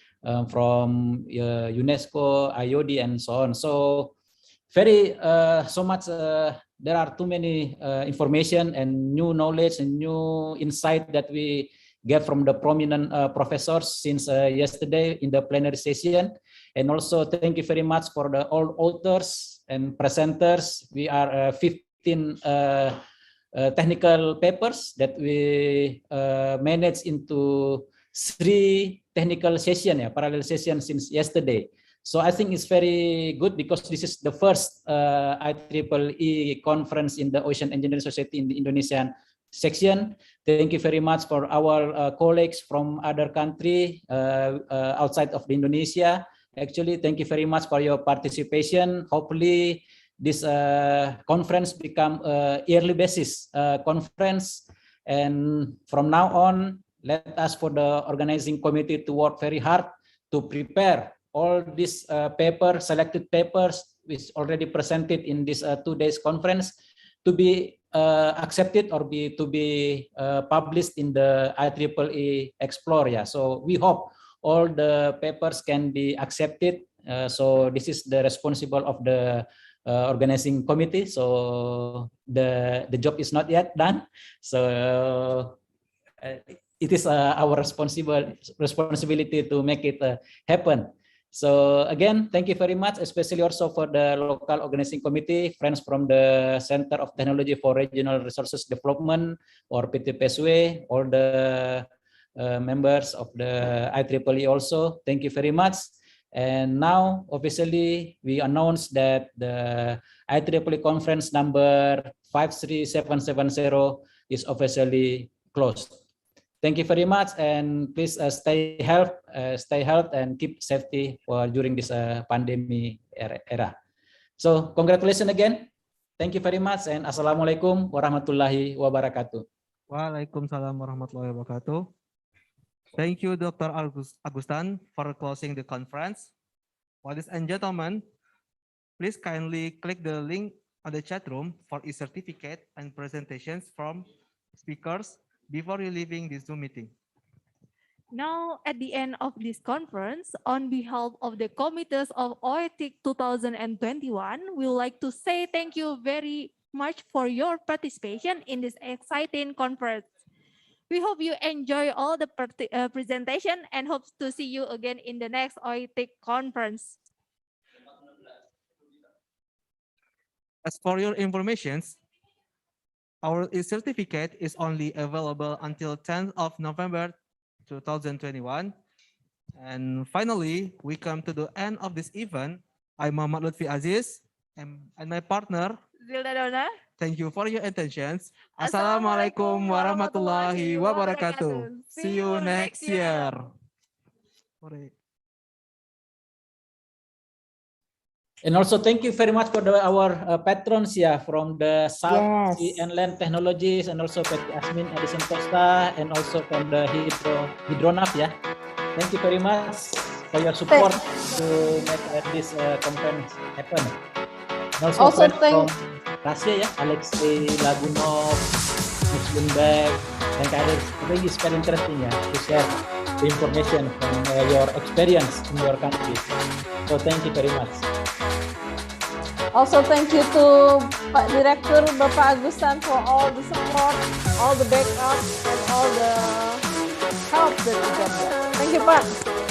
from UNESCO, IOD, and so on. So very so much. There are too many information and new knowledge and new insight that we get from the prominent professors since yesterday in the plenary session. And also thank you very much for the all authors and presenters. We are 15 technical papers that we managed into 3 technical session, parallel session since yesterday. So I think it's very good because this is the first IEEE conference in the Ocean Engineering Society in the Indonesian section. Thank you very much for our colleagues from other country outside of the Indonesia. Actually, thank you very much for your participation. Hopefully, this conference become a yearly basis conference, and from now on, let us for the organizing committee to work very hard to prepare all these selected papers which already presented in this 2 days conference to be accepted or to be published in the IEEE Explore. Yeah. So we hope all the papers can be accepted. So this is the responsible of the organizing committee. So the job is not yet done. So it is our responsibility to make it happen. So again, thank you very much, especially also for the local organizing committee, friends from the Center of Technology for Regional Resources Development, or PTPSW, all the members of the IEEE also. Thank you very much. And now, officially, we announce that the IEEE conference number 53770 is officially closed. Thank you very much, and please stay healthy, and keep safety during this pandemic era. So congratulations again. Thank you very much, and Assalamualaikum warahmatullahi wabarakatuh. Waalaikumsalam warahmatullahi wabarakatuh. Thank you, Dr. Agustan, for closing the conference. Ladies and gentlemen, please kindly click the link on the chat room for e-certificate and presentations from speakers before you leaving this Zoom meeting. Now, at the end of this conference, on behalf of the committees of OETIC 2021, we would like to say thank you very much for your participation in this exciting conference. We hope you enjoy all the presentation and hope to see you again in the next OETIC conference. As for your information, our certificate is only available until 10th of November 2021. And finally, we come to the end of this event. I'm Muhammad Lutfi Aziz and my partner, Zilda Dona. thank you for your attentions. Assalamualaikum warahmatullahi wabarakatuh. See you next year. And also thank you very much for our patrons from the South Yes. Sea and Land Technologies, and also Petty Asmin Edison Costa, and also from the Hydronaf Thank you very much for your support to make this conference happen. And also from Russia Alexei Lagunov, Muslim Bag, and others. I think it's very interesting to share the information from your experience in your countries. So thank you very much. Also, thank you to Pak Direktur, Bapak Agustan, for all the support, all the backup, and all the help that you get. Thank you, Pak.